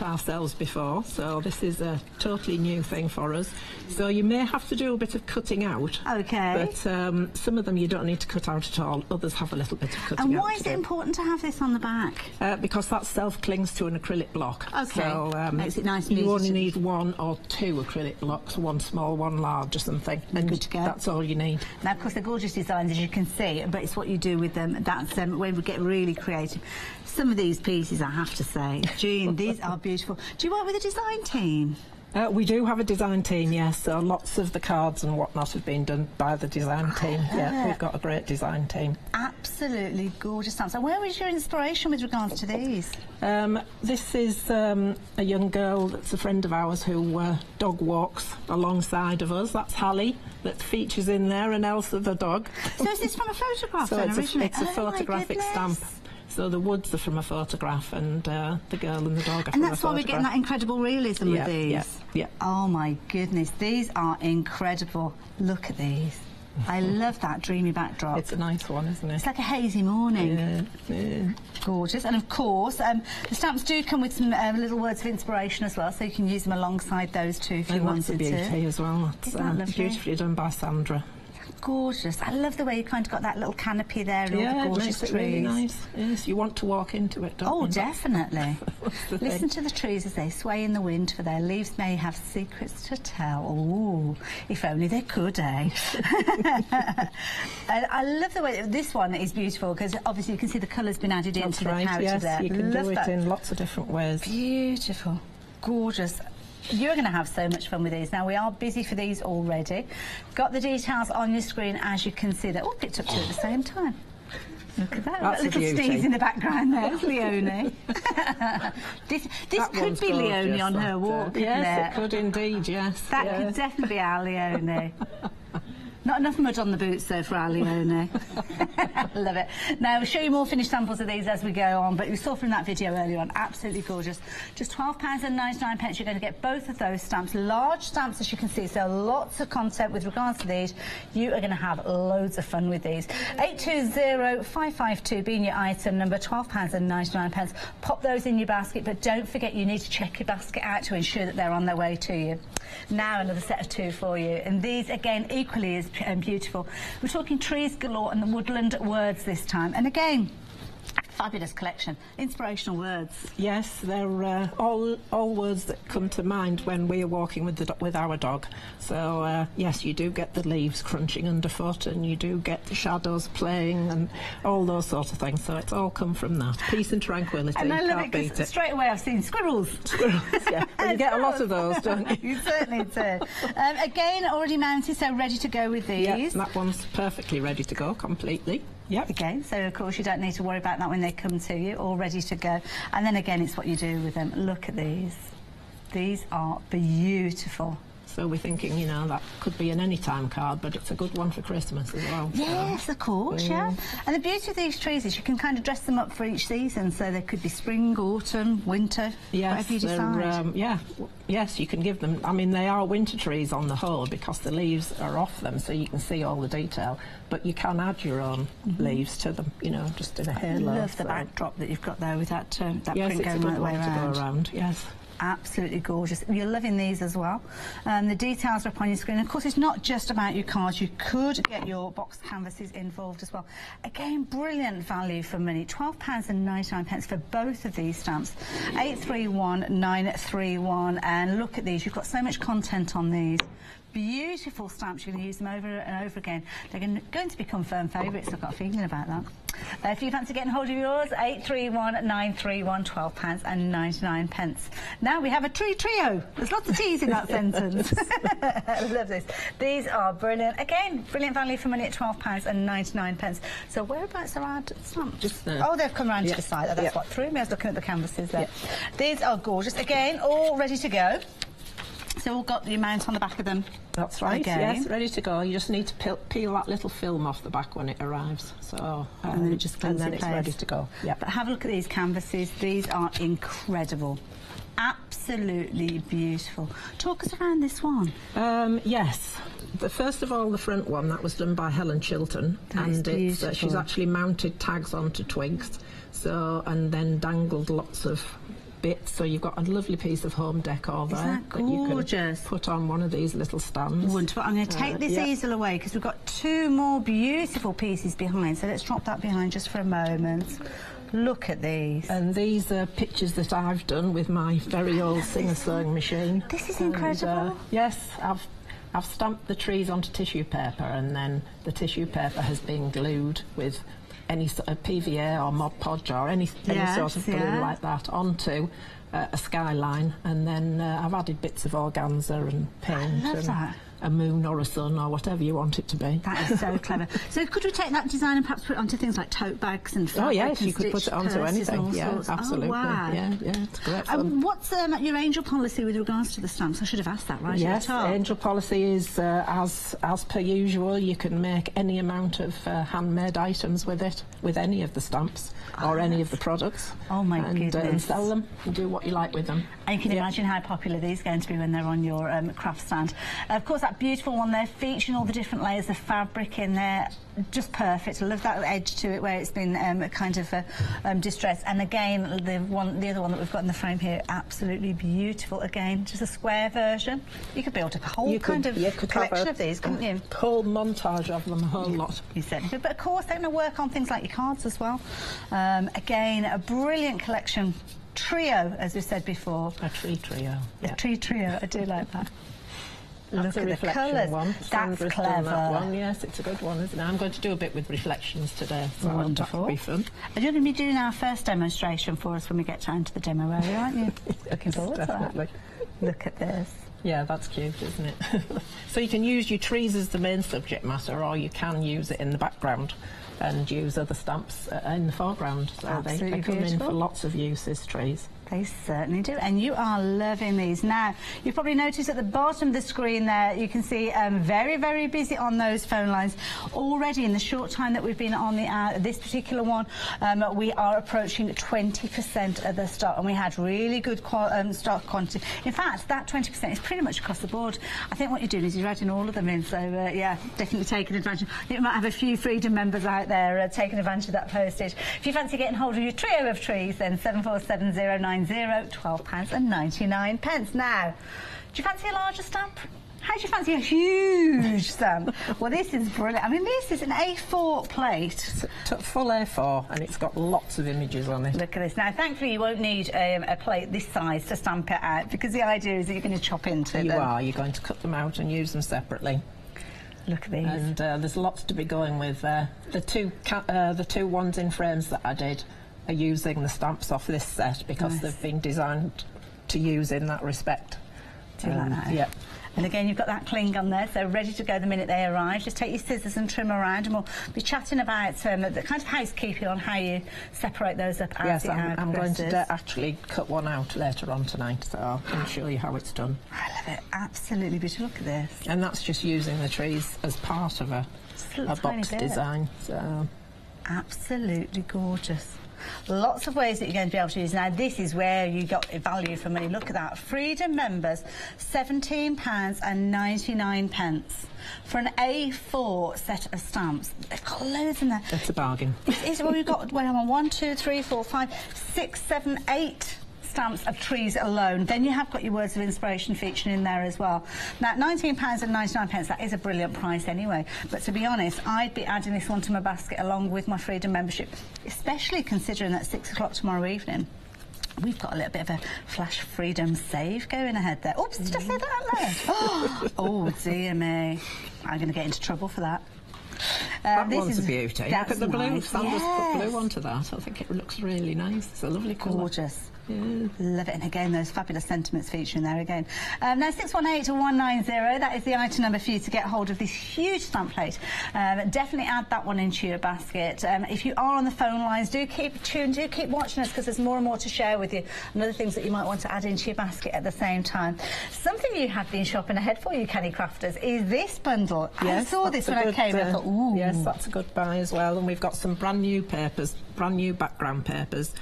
ourselves before, so this is a totally new thing for us. So you may have to do a bit of cutting out. Okay. But some of them you don't need to cut out at all. Others have a little bit of cutting out. And why is it important to have this on the back? Because that self-clings to an acrylic block. Okay. So makes it nice and you easy only to... need 1 or 2 acrylic blocks, one small, one large or something. And good to go. That's all you need. Now, of course, they're gorgeous designs, as you can see, but it's what you do with them. That's when we get really creative. Some of these pieces, I have to say, Jean, these are beautiful. Do you work with a design team? We do have a design team, yes. So lots of the cards and whatnot have been done by the design team. Yeah, we've got a great design team. Absolutely gorgeous stamps. So where was your inspiration with regards to these? This is a young girl that's a friend of ours who dog walks alongside of us. That's Hallie that features in there, and Elsa the dog. So is this from a photograph so then, originally? It's a photographic stamp. So the woods are from a photograph, and the girl and the dog are from a photograph. And that's why we're getting that incredible realism with these. Yeah. Oh my goodness, these are incredible. Look at these. I love that dreamy backdrop. It's a nice one, isn't it? It's like a hazy morning. Yeah. Gorgeous. And of course, the stamps do come with some little words of inspiration as well, so you can use them alongside those too if you wanted to. And that's a beauty as well. It's beautifully done by Sandra. Gorgeous. I love the way you kind of got that little canopy there and all the gorgeous trees. Really nice. Yes, you want to walk into it, don't you? Oh, definitely. Listen to the trees as they sway in the wind, for their leaves may have secrets to tell. Ooh, if only they could, eh? I love the way this one is beautiful, because obviously you can see the colour's been added into the character there. You can do it in lots of different ways. Beautiful. Gorgeous. You're going to have so much fun with these. Now, we are busy for these already. Got the details on your screen, as you can see. They're all picked up two at the same time. Look at that. That's little Steve's in the background there. It's Leonie. this could be Leonie on her walk. Yes, it could indeed, yes. That could definitely be our Leonie. Not enough mud on the boots, though, for our Leonie. Love it. Now, we'll show you more finished samples of these as we go on, but you saw from that video earlier on, absolutely gorgeous. Just £12.99. You're going to get both of those stamps. Large stamps, as you can see, so lots of content with regards to these. You are going to have loads of fun with these. 820552 being your item number, £12.99. Pop those in your basket, but don't forget you need to check your basket out to ensure that they're on their way to you. Now another set of 2 for you, and these again equally as beautiful. We're talking trees galore and the woodland words this time, and again fabulous collection, inspirational words. Yes, they're all words that come to mind when we are walking with our dog. So yes, you do get the leaves crunching underfoot, and you do get the shadows playing, and all those sorts of things. So it's all come from that. Peace and tranquility. And I love it because straight away I've seen squirrels. Squirrels, yeah. Well, you get a lot of those, don't you? You certainly do. Again, already mounted, so ready to go with these. Yeah, that one's perfectly ready to go, completely. Yep. Again, so of course you don't need to worry about that when they come to you, all ready to go. And then again, it's what you do with them. Look at these. These are beautiful. So we're thinking, you know, that could be an anytime card, but it's a good one for Christmas as well. Yes, of course, yeah. And the beauty of these trees is you can kind of dress them up for each season, so they could be spring, autumn, winter, whatever you decide. Yes, you can give them. I mean, they are winter trees on the whole because the leaves are off them, so you can see all the detail. But you can add your own leaves to them, you know, just in a halo. I love the backdrop that you've got there with that print going right the way Yes, it's a good one to go around. Yes. Absolutely gorgeous. You're loving these as well. The details are up on your screen. Of course, it's not just about your cards. You could get your box canvases involved as well. Again, brilliant value for money. £12.99 for both of these stamps. 831931. And look at these. You've got so much content on these. Beautiful stamps. You're going to use them over and over again. They're going to become firm favourites. I've got a feeling about that. If you fancy getting hold of yours, 831931, £12.99. Now we have a trio. There's lots of T's in that sentence. I love this. These are brilliant. Again, brilliant value for money at £12.99. So whereabouts are our stamps? Just there. Oh, they've come round to the side. Oh, that's what threw me. I was looking at the canvases there. These are gorgeous. Again, all ready to go. So all got the amount on the back of them. That's right, yes, ready to go. You just need to peel that little film off the back when it arrives. So and then it just and then it's ready to go. Yeah. But have a look at these canvases. These are incredible. Absolutely beautiful. Talk us around this one. Yes. First of all, the front one, that was done by Helen Chilton. And it's, she's actually mounted tags onto twigs. So, and then dangled lots of bits, so you've got a lovely piece of home decor there that you gorgeous? can put on one of these little stands. Wonderful. I'm going to take this easel away because we've got 2 more beautiful pieces behind, so let's drop that behind just for a moment. Look at these. And these are pictures that I've done with my very old Singer sewing machine. This is incredible. Yes, I've stamped the trees onto tissue paper, and then the tissue paper has been glued with any sort of PVA or Mod Podge or any sort of glue like that onto a skyline, and then I've added bits of organza and paint and a moon or a sun or whatever you want it to be. That is so clever. So could we take that design and perhaps put it onto things like tote bags and fabric? Oh yes, you could put it onto anything. Yeah, absolutely. Oh, wow. Yeah, it's great fun. What's your angel policy with regards to the stamps? I should have asked that right yes, at the top. Angel policy is as per usual. You can make any amount of handmade items with it, with any of the stamps or any of the products. Oh my goodness. And sell them and do what you like with them. And you can imagine how popular these are going to be when they're on your craft stand. Of course, that beautiful one there featuring all the different layers of fabric in there, just perfect. I love that edge to it where it's been kind of distressed. And again, the other one that we've got in the frame here, absolutely beautiful. Again, just a square version. You could build a whole collection of these, couldn't you? Whole montage of them, a whole lot. You certainly could. But of course, they're going to work on things like your cards as well. Again, a brilliant collection. Trio, as we said before. A tree trio. A tree trio, I do like that. Look at the colours. That's clever. That one. Yes, it's a good one, isn't it? I'm going to do a bit with reflections today, so wonderful. That'll be fun. And you're going to be doing our first demonstration for us when we get down to the demo area, aren't you? Looking forward to that. Look at this. Yeah, that's cute, isn't it? So you can use your trees as the main subject matter, or you can use it in the background and use other stamps in the foreground. So they come in for lots of uses, trees. They certainly do, and you are loving these. Now, you've probably noticed at the bottom of the screen there, you can see very, very busy on those phone lines. Already in the short time that we've been on this particular one, we are approaching 20% of the stock, and we had really good stock quantity. In fact, that 20% is pretty much across the board. I think what you're doing is you're adding all of them in, so yeah, definitely taking advantage. You might have a few Freedom members out there taking advantage of that postage. If you fancy getting hold of your trio of trees, then 747090, £12.99. Now, do you fancy a larger stamp? How do you fancy a huge stamp? Well, this is brilliant. I mean, this is an A4 plate. It's full A4, and it's got lots of images on it. Look at this. Now, thankfully, you won't need a plate this size to stamp it out, because the idea is that you're going to chop into them. You're going to cut them out and use them separately. Look at these. And there's lots to be going with there. The two ones in frames that I did are using the stamps off this set because they've been designed to use in that respect. Do you like that? Yeah. And again, you've got that cling on there, so ready to go the minute they arrive. Just take your scissors and trim around, and we'll be chatting about the kind of housekeeping on how you separate those up. Yes, I'm going to actually cut one out later on tonight, so I can show you how it's done. I love it, absolutely beautiful. Look at this. And that's just using the trees as part of a box design. So absolutely gorgeous. Lots of ways that you're going to be able to use. Now, this is where you got value for money. Look at that. Freedom members, £17.99 for an A4 set of stamps. They've got loads in there. That's a bargain. Well, we've got 1, 2, 3, 4, 5, 6, 7, 8 stamps of trees alone. Then you have got your words of inspiration featuring in there as well. Now, £19.99, that is a brilliant price anyway. But to be honest, I'd be adding this one to my basket along with my Freedom membership, especially considering that 6 o'clock tomorrow evening we've got a little bit of a flash Freedom save going ahead there. Oops, did I say that out loud? Oh, dear me. I'm going to get into trouble for that. That one's a beauty. Look at the blue. Sandra's put blue onto that. I think it looks really nice. It's a lovely colour. Gorgeous. Yeah. Love it. And again, those fabulous sentiments featuring there again. Now, 618-190, that is the item number for you to get hold of this huge stamp plate. Definitely add that one into your basket. If you are on the phone lines, do keep tuned, do keep watching us, because there's more and more to share with you and other things that you might want to add into your basket at the same time. Something you have been shopping ahead for, you Canny Crafters, is this bundle. Yes, I saw this when I came and I thought, ooh. Yes, that's a good buy as well. And we've got some brand new papers, brand new background papers.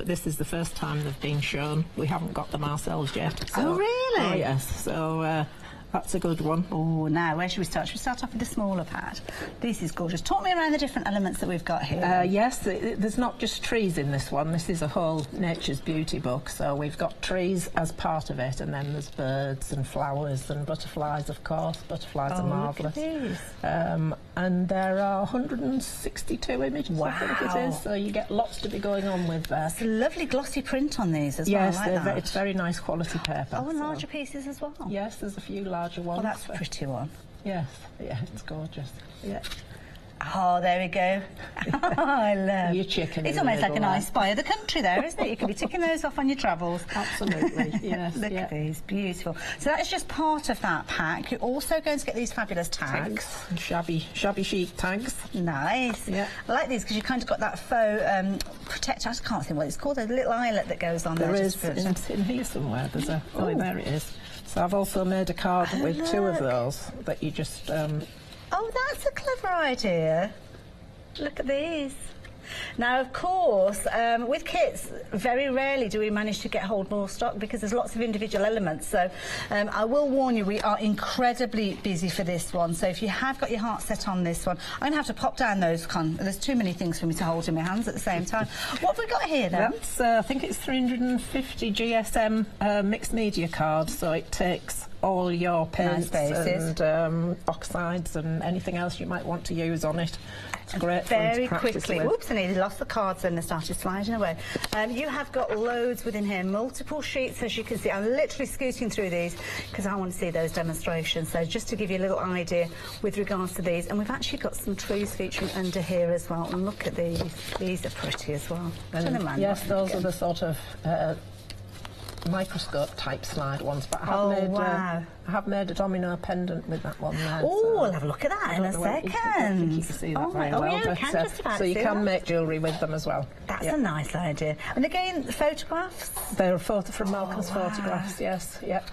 This is the first time they've been shown. We haven't got them ourselves yet. So, oh, really? Oh, yes. So That's a good one. Oh, now where should we start? Should we start off with the smaller pad? This is gorgeous. Talk me around the different elements that we've got here. Yes, there's not just trees in this one. This is a whole Nature's Beauty book. So we've got trees as part of it, and then there's birds and flowers and butterflies, of course. Butterflies are marvellous. Look at these. And there are 162 images, I think it is. So you get lots to be going on with there. It's a lovely glossy print on these as well. Yes, I like that. it's very nice quality paper. Oh, and larger pieces as well. Yes, there's a few larger ones. Oh, that's a pretty one. Yes, yeah, it's gorgeous. Yeah. Oh, there we go. Oh, I love your chicken. It's almost like an I Spy of the Country there, isn't it? You can be ticking those off on your travels. Absolutely, yes. Look at these, beautiful. So that's just part of that pack. You're also going to get these fabulous tags. Shabby chic tags. Nice. Yeah. I like these because you've kind of got that faux protector. I can't think what it's called. A little eyelet that goes on there. There is in here somewhere. There's a. Oh, there it is. So I've also made a card with two of those that you just. Oh, that's a clever idea. Look at these. Now, of course, with kits, very rarely do we manage to get hold more stock because there's lots of individual elements. So I will warn you, we are incredibly busy for this one. So if you have got your heart set on this one, I'm going to have to pop down those. There's too many things for me to hold in my hands at the same time. What have we got here, then? That's, I think it's 350 GSM mixed media cards. So it takes all your paints and oxides and anything else you might want to use on it. It's great very to quickly. with. Oops, I nearly lost the cards and they started sliding away. You have got loads within here, multiple sheets, as you can see. I'm literally scooting through these because I want to see those demonstrations. So just to give you a little idea with regards to these, and we've actually got some trees featuring under here as well. And look at these; these are pretty as well. Yes, those are the sort of microscope type slide ones, but I have made a domino pendant with that one there. Oh, I'll have a look at that in a second. I think you can see that very well. Yeah, can just about so you see can that. make jewellery with them as well. That's a nice idea. And again, photographs? They're a photo from Malcolm's photographs, yes. Yep.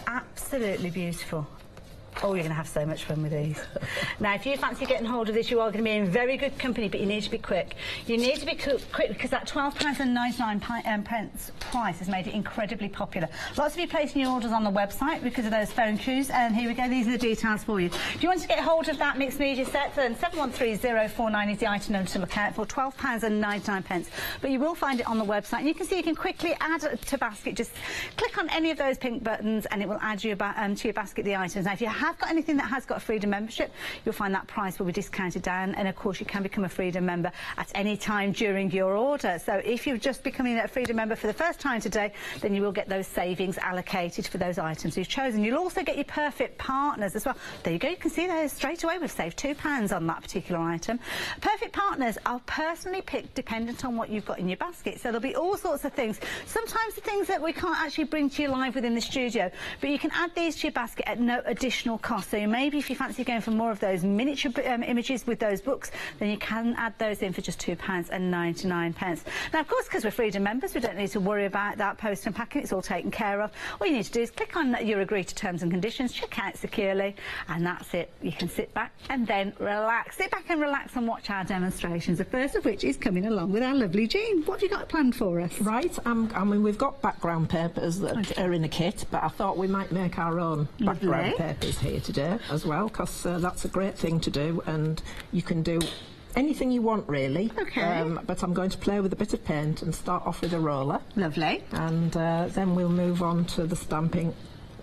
Absolutely beautiful. Oh, you're going to have so much fun with these. Now, if you fancy getting hold of this, you are going to be in very good company, but you need to be quick. You need to be quick because that £12.99 price has made it incredibly popular. Lots of you placing your orders on the website because of those phone queues, and here we go, these are the details for you. If you want to get hold of that mixed media set, then 713049 is the item number to look out for, £12.99. But you will find it on the website, and you can see you can quickly add to basket. Just click on any of those pink buttons, and it will add you to your basket the items. Now, if you have got anything that has got a Freedom membership, you'll find that price will be discounted down, and of course you can become a Freedom member at any time during your order. So if you're just becoming a Freedom member for the first time today, then you will get those savings allocated for those items you've chosen. You'll also get your perfect partners as well. There you go, you can see those straight away. We've saved £2 on that particular item. Perfect partners are personally picked dependent on what you've got in your basket, so there'll be all sorts of things. Sometimes the things that we can't actually bring to you live within the studio, but you can add these to your basket at no additional cost. So maybe if you fancy going for more of those miniature images with those books, then you can add those in for just £2.99. Now, of course, because we're Freedom members, we don't need to worry about that post and packing. It's all taken care of. All you need to do is click on your agree to terms and conditions, check out securely, and that's it. You can sit back and then relax. Sit back and relax and watch our demonstrations, the first of which is coming along with our lovely Jean. What have you got planned for us? Right, I mean, we've got background papers that are in a kit, but I thought we might make our own background papers here today as well, because that's a great thing to do, and you can do anything you want really. Okay. But I'm going to play with a bit of paint and start off with a roller. Lovely. And then we'll move on to the stamping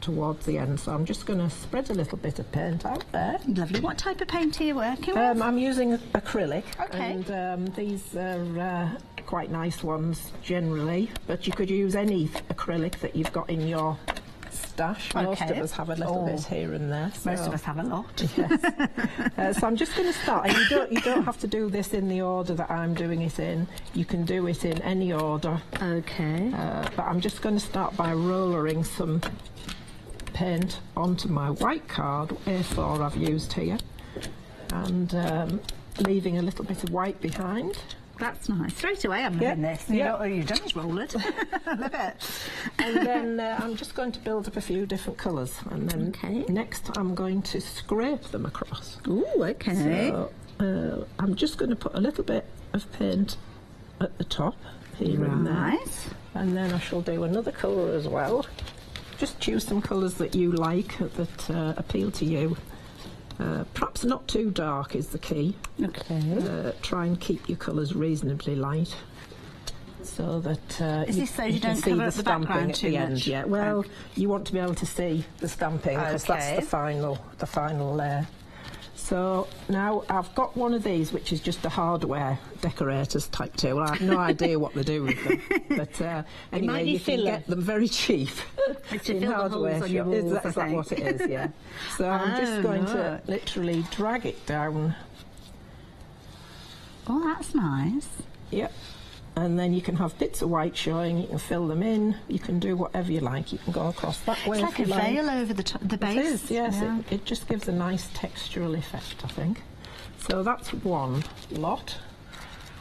towards the end. So I'm just going to spread a little bit of paint out there. Lovely. What type of paint are you working with? I'm using acrylic. Okay. And these are quite nice ones generally, but you could use any acrylic that you've got in your stash. Most of us have a little bit here and there. So. Most of us have a lot. Yes. So I'm just going to start. And you don't have to do this in the order that I'm doing it in. You can do it in any order. Okay. But I'm just going to start by rollering some paint onto my white card, A4 I've used here, and leaving a little bit of white behind. That's nice. Straight away I'm loving this. You know, you've done is roll it. Love it. And then I'm just going to build up a few different colours, and then next I'm going to scrape them across. Ooh, okay. So I'm just going to put a little bit of paint at the top here and there, and then I shall do another colour as well, just choose some colours that you like, that appeal to you. Perhaps not too dark is the key. Okay. Try and keep your colours reasonably light, so that is this so you can don't see cover the up the stamping background at too the much? end. Yeah. Well, you want to be able to see the stamping, because that's Okay. the final layer. So now I've got one of these, which is just a hardware decorator's type tool. I have no idea what they do with them, but anyway, you can get them very cheap in hardware shops. Is that what it is? Yeah. So I'm just going to literally drag it down. Oh, that's nice. Yep. And then you can have bits of white showing, you can fill them in, you can do whatever you like, you can go across that way. It's like a veil over the base. It is, yes. Yeah. It just gives a nice textural effect, I think. So that's one lot.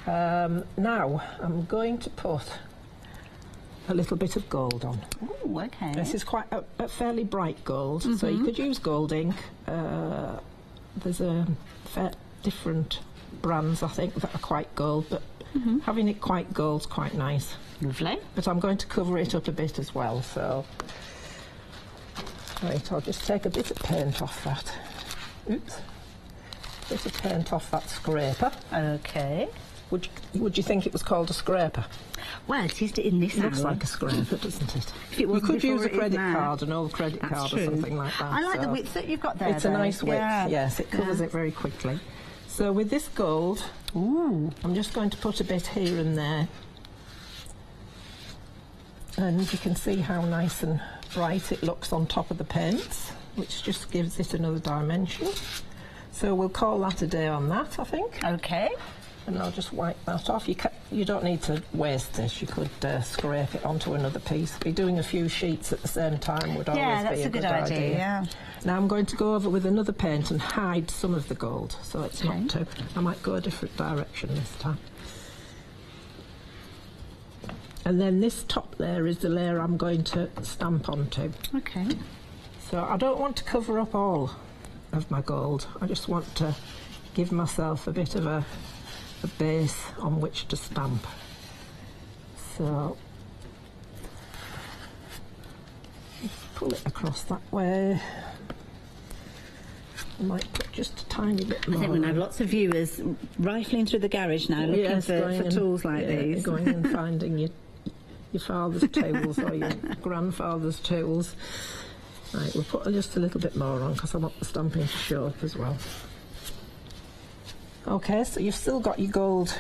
Now I'm going to put a little bit of gold on. Oh, okay. This is quite a fairly bright gold, so you could use gold ink. There's different brands, I think, that are quite gold, but having it quite gold's quite nice. Lovely. But I'm going to cover it up a bit as well, so... Right, I'll just take a bit of paint off that. Oops. Bit of paint off that scraper. Okay. Would you think it was called a scraper? Well, it is in this It looks hour. like a scraper, doesn't it? If it You wasn't could use before, a it is credit now. card, an old credit That's card true. or something like that. I like the so width that you've got there. It's a nice width, Yeah. yes, it covers it very quickly. So with this gold, I'm just going to put a bit here and there. And you can see how nice and bright it looks on top of the paints, which just gives it another dimension. So we'll call that a day on that, I think. Okay. And I'll just wipe that off. You don't need to waste this. You could scrape it onto another piece. Be doing a few sheets at the same time would always be a good idea. Yeah. Now I'm going to go over with another paint and hide some of the gold, so it's not too... I might go a different direction this time. And then this top layer is the layer I'm going to stamp onto. Okay. So I don't want to cover up all of my gold. I just want to give myself a bit of a base on which to stamp. So just pull it across that way. I might put just a tiny bit more. I think we're going to have lots of viewers rifling through the garage now looking for tools like these. Going and finding your father's tools or your grandfather's tools. Right, we'll put just a little bit more on because I want the stamping to show up as well. Okay, so you've still got your gold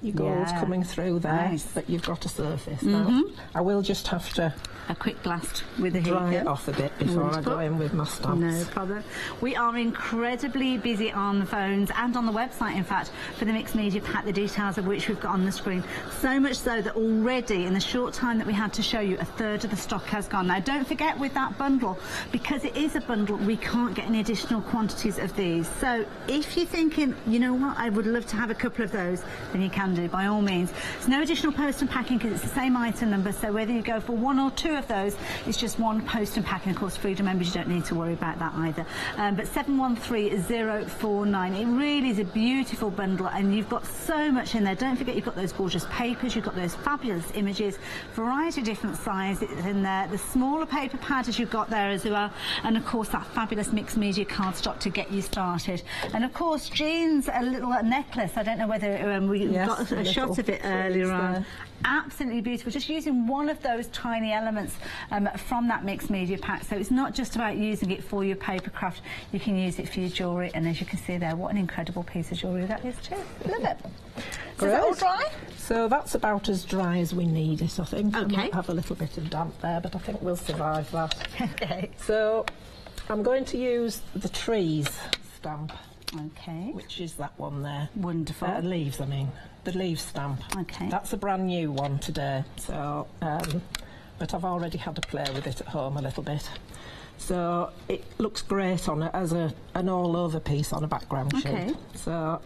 coming through there, Nice. but you've got a surface now. I will just have to A quick blast with the heat dry gun. it off a bit before I go in with my stamps. No problem. We are incredibly busy on the phones and on the website, in fact, for the mixed media pack, the details of which we've got on the screen. So much so that already, in the short time that we had to show you, a third of the stock has gone. Now, don't forget with that bundle, because it is a bundle, we can't get any additional quantities of these. So if you're thinking, you know what, I would love to have a couple of those, then you can do, by all means. There's no additional post and packing because it's the same item number, so whether you go for one or two of those, it's just one post and packing. Of course, Freedom members, you don't need to worry about that either. But 713049, it really is a beautiful bundle, and you've got so much in there. Don't forget, you've got those gorgeous papers, you've got those fabulous images, variety of different sizes in there, the smaller paper pad as you've got there as well, and of course that fabulous mixed media cardstock to get you started. And of course, Jean's a little necklace. I don't know whether we got a shot of it earlier on. Absolutely beautiful, just using one of those tiny elements from that mixed media pack. So it's not just about using it for your papercraft, you can use it for your jewellery, and as you can see there, what an incredible piece of jewellery that is too. Love it. So is that all dry? So that's about as dry as we need it, I think. Okay. I might have a little bit of damp there, but I think we'll survive that. Okay. So I'm going to use the trees stamp. Okay. Which is that one there. Wonderful. Leaves, I mean. The leaves stamp. Okay. That's a brand new one today, so, but I've already had to play with it at home a little bit. So it looks great on it as an all-over piece on a background sheet. So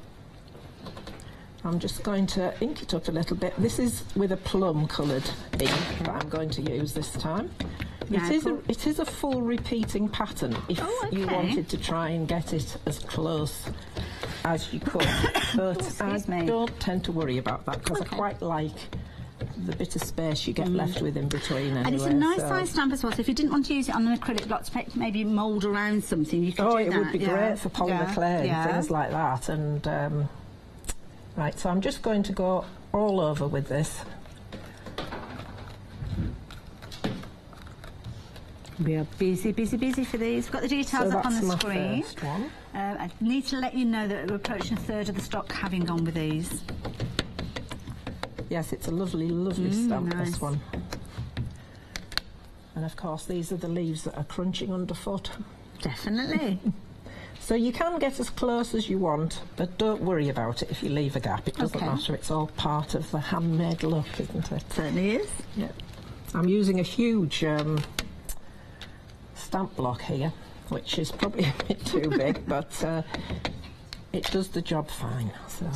I'm just going to ink it up a little bit. This is with a plum-coloured ink that I'm going to use this time. It is a full repeating pattern if you wanted to try and get it as close as you could. But I don't tend to worry about that because I quite like the bit of space you get left with in between anyway. And it's a nice size stamp as well, so if you didn't want to use it on an acrylic block to maybe mould around something, you could do that. It would be great for polymer clay and things like that. And right, so I'm just going to go all over with this. We are busy, busy, busy for these. We've got the details up on the screen. First one. I need to let you know that we're approaching a third of the stock having gone with these. Yes, it's a lovely, lovely stamp, nice. this one. And of course, these are the leaves that are crunching underfoot. Definitely. So you can get as close as you want, but don't worry about it if you leave a gap. It doesn't matter. It's all part of the handmade look, isn't it? Certainly is. Yeah. I'm using a huge stamp block here, which is probably a bit too big, but it does the job fine. So.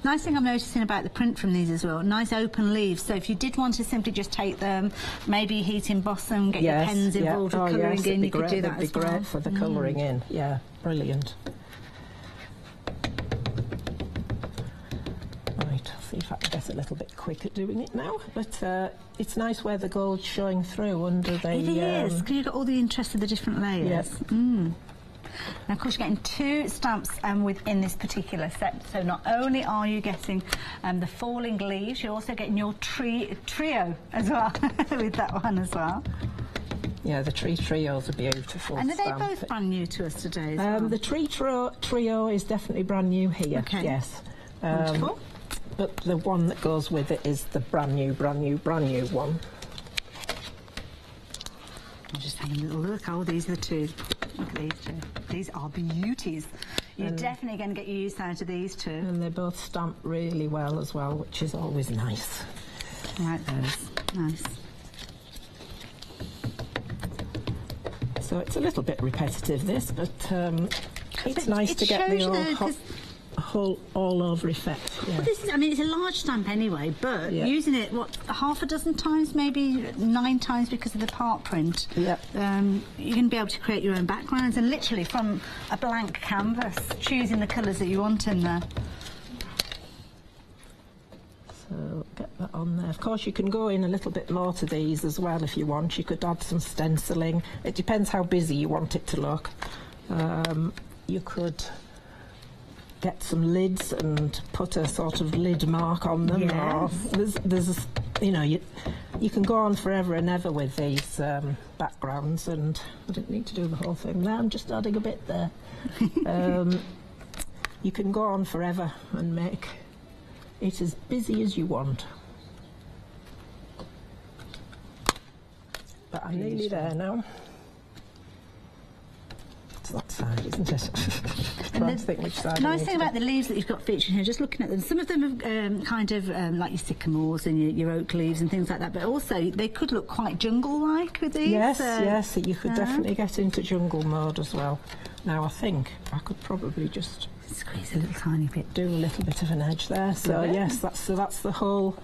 Nice thing I'm noticing about the print from these as well, nice open leaves, so if you did want to simply just take them, maybe heat emboss them, get your pens involved with colouring in, you could do that as well. It'd be great for the colouring in, yeah, brilliant. Right, I'll see if I can get a little bit quick at doing it now, but it's nice where the gold's showing through under the... It is, because you've got all the interest of the different layers. Yes. Now, of course, you're getting 2 stamps within this particular set. So not only are you getting the falling leaves, you're also getting your trio as well with that one as well. Yeah, the tree trios are beautiful. And are they both brand new to us today as well? The tree trio is definitely brand new here. Okay. Yes. Wonderful. But the one that goes with it is the brand new one. I'm just having a little look. Oh, these are the 2. Look at these 2. These are beauties. You're definitely going to get your use out of these 2. And they both stamp really well as well, which is always nice. Right, nice. So it's a little bit repetitive, this, but it's nice to get the whole all-over effect. Yeah. Well, this is, I mean, it's a large stamp anyway, but using it, what, half a dozen times, maybe 9 times because of the part print, you're going to be able to create your own backgrounds and literally from a blank canvas, choosing the colours that you want in there. So get that on there. Of course, you can go in a little bit more to these as well if you want. You could add some stenciling. It depends how busy you want it to look. You could get some lids and put a sort of lid mark on them. Yes. Or there's you know, you can go on forever and ever with these backgrounds, and I didn't need to do the whole thing there. I'm just adding a bit there. You can go on forever and make it as busy as you want. But I'm nearly there now. It's that side, isn't it? Trying to think which side. The nice thing about the leaves that you've got featured here, just looking at them, some of them are kind of like your sycamores and your oak leaves and things like that, but also they could look quite jungle-like with these. Yes, yes, you could definitely get into jungle mode as well. Now, I think I could probably just squeeze a little tiny bit, do a little bit of an edge there. So yes, that's the whole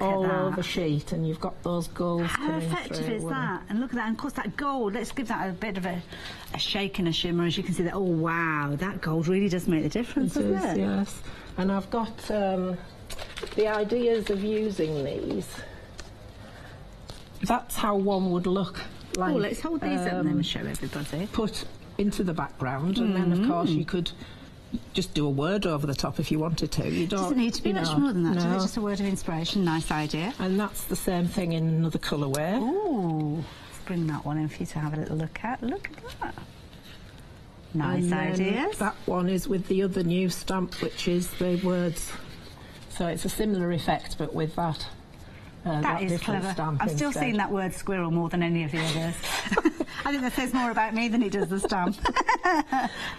all over sheet, and you've got those golds coming through. How effective is that? And look at that, and of course that gold, let's give that a bit of a shake and a shimmer, as you can see that. Oh wow, that gold really does make the difference, doesn't it? Yes. And I've got the ideas of using these. That's how one would look like. Oh, let's hold these up and then show everybody. Put into the background, and then of course you could just do a word over the top if you wanted to. You don't. Doesn't need to be much more than that. No. Just a word of inspiration. Nice idea. And that's the same thing in another colourway. Ooh, let's bring that one in for you to have a little look at. Look at that. Nice ideas. That one is with the other new stamp, which is the words. So it's a similar effect, but with that. That is clever. I'm still seeing that word squirrel more than any of the others. I think that says more about me than it does the stamp.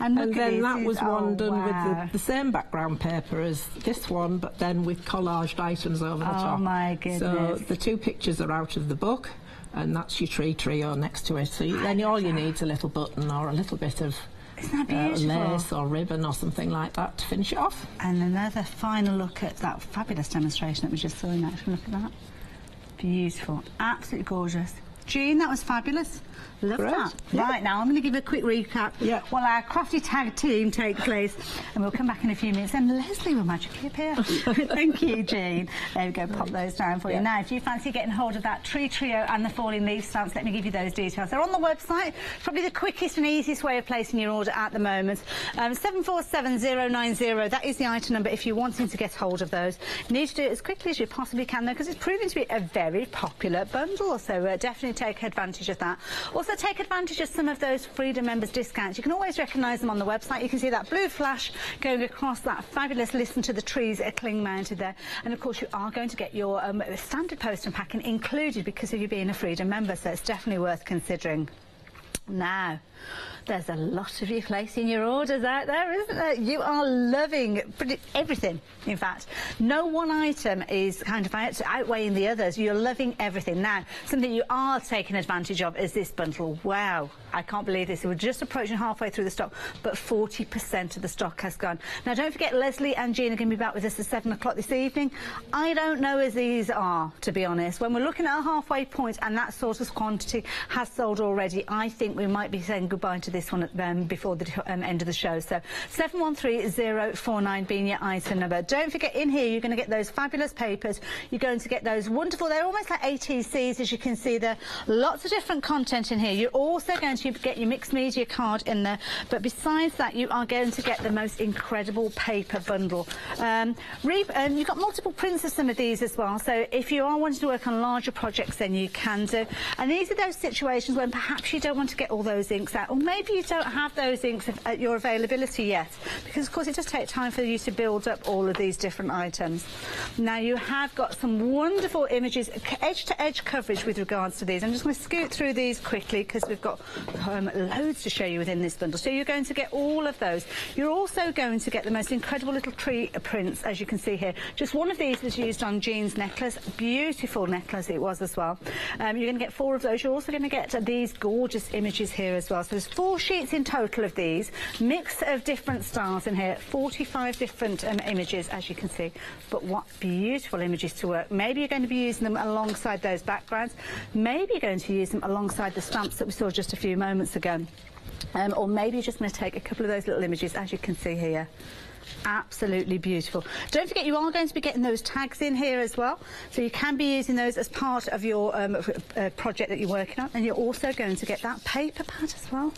and then that was one done with the same background paper as this one, but then with collaged items over the top. Oh my goodness. So the 2 pictures are out of the book, and that's your tree trio next to it. So then all you need is a little button or a little bit of lace or ribbon or something like that to finish it off. And another final look at that fabulous demonstration that we just saw in action. Look at that. Beautiful. Absolutely gorgeous. Jean, that was fabulous. Love that. Yeah. Right, now I'm going to give a quick recap while our crafty tag team take place, and we'll come back in a few minutes and Leslie will magically appear. Thank you, Jean. There we go, pop those down for you. Now, if you fancy getting hold of that tree trio and the falling leaf stamps, let me give you those details. They're on the website. Probably the quickest and easiest way of placing your order at the moment. 747090, that is the item number if you're wanting to get hold of those. You need to do it as quickly as you possibly can, though, because it's proving to be a very popular bundle, so definitely take advantage of that. Also, take advantage of some of those Freedom members discounts. You can always recognise them on the website. You can see that blue flash going across that fabulous listen to the trees cling mounted there, and of course you are going to get your standard post and packing included because of you being a Freedom member, so it's definitely worth considering. Now, there's a lot of you placing your orders out there, isn't there? You are loving everything, in fact. No one item is kind of outweighing the others. You're loving everything. Now, something you are taking advantage of is this bundle. Wow, I can't believe this. We're just approaching halfway through the stock, but 40% of the stock has gone. Now, don't forget, Leslie and Jean are going to be back with us at 7 o'clock this evening. I don't know as these are, to be honest. When we're looking at a halfway point and that sort of quantity has sold already, I think we might be saying goodbye to this one before the end of the show. So 713049 being your item number. Don't forget, in here you're going to get those fabulous papers. You're going to get those wonderful, they're almost like ATCs, as you can see there. Lots of different content in here. You're also going to get your mixed media card in there, but besides that you are going to get the most incredible paper bundle. You've got multiple prints of some of these as well, so if you are wanting to work on larger projects then you can do. And these are those situations when perhaps you don't want to get all those inks out, or maybe you don't have those inks at your availability yet, because of course it does take time for you to build up all of these different items. Now you have got some wonderful images, edge to edge coverage with regards to these. I'm just going to scoot through these quickly because we've got loads to show you within this bundle. So you're going to get all of those. You're also going to get the most incredible little tree prints, as you can see here. Just one of these was used on Jean's necklace. Beautiful necklace it was as well. You're going to get 4 of those. You're also going to get these gorgeous images here as well. So there's 4 sheets in total of these, mix of different styles in here, 45 different images, as you can see. But what beautiful images to work. Maybe you're going to be using them alongside those backgrounds. Maybe you're going to use them alongside the stamps that we saw just a few moments ago. Or maybe you're just going to take a couple of those little images, as you can see here. Absolutely beautiful. Don't forget, you are going to be getting those tags in here as well, so you can be using those as part of your project that you're working on, and you're also going to get that paper pad as well.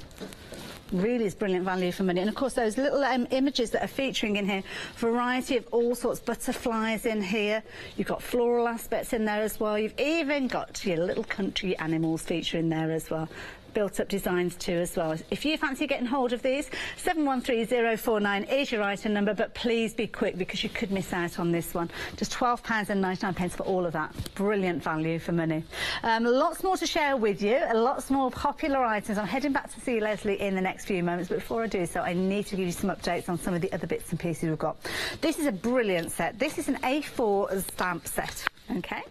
Really is brilliant value for money. And of course those little images that are featuring in here, variety of all sorts, butterflies in here, you've got floral aspects in there as well, you've even got your little country animals featuring there as well. Built up designs too as well. If you fancy getting hold of these, 713049 is your item number, but please be quick because you could miss out on this one. Just £12.99 for all of that. Brilliant value for money. Lots more to share with you, lots more popular items. I'm heading back to see Leslie in the next few moments, but before I do so I need to give you some updates on some of the other bits and pieces we've got. This is a brilliant set. This is an A4 stamp set. Okay,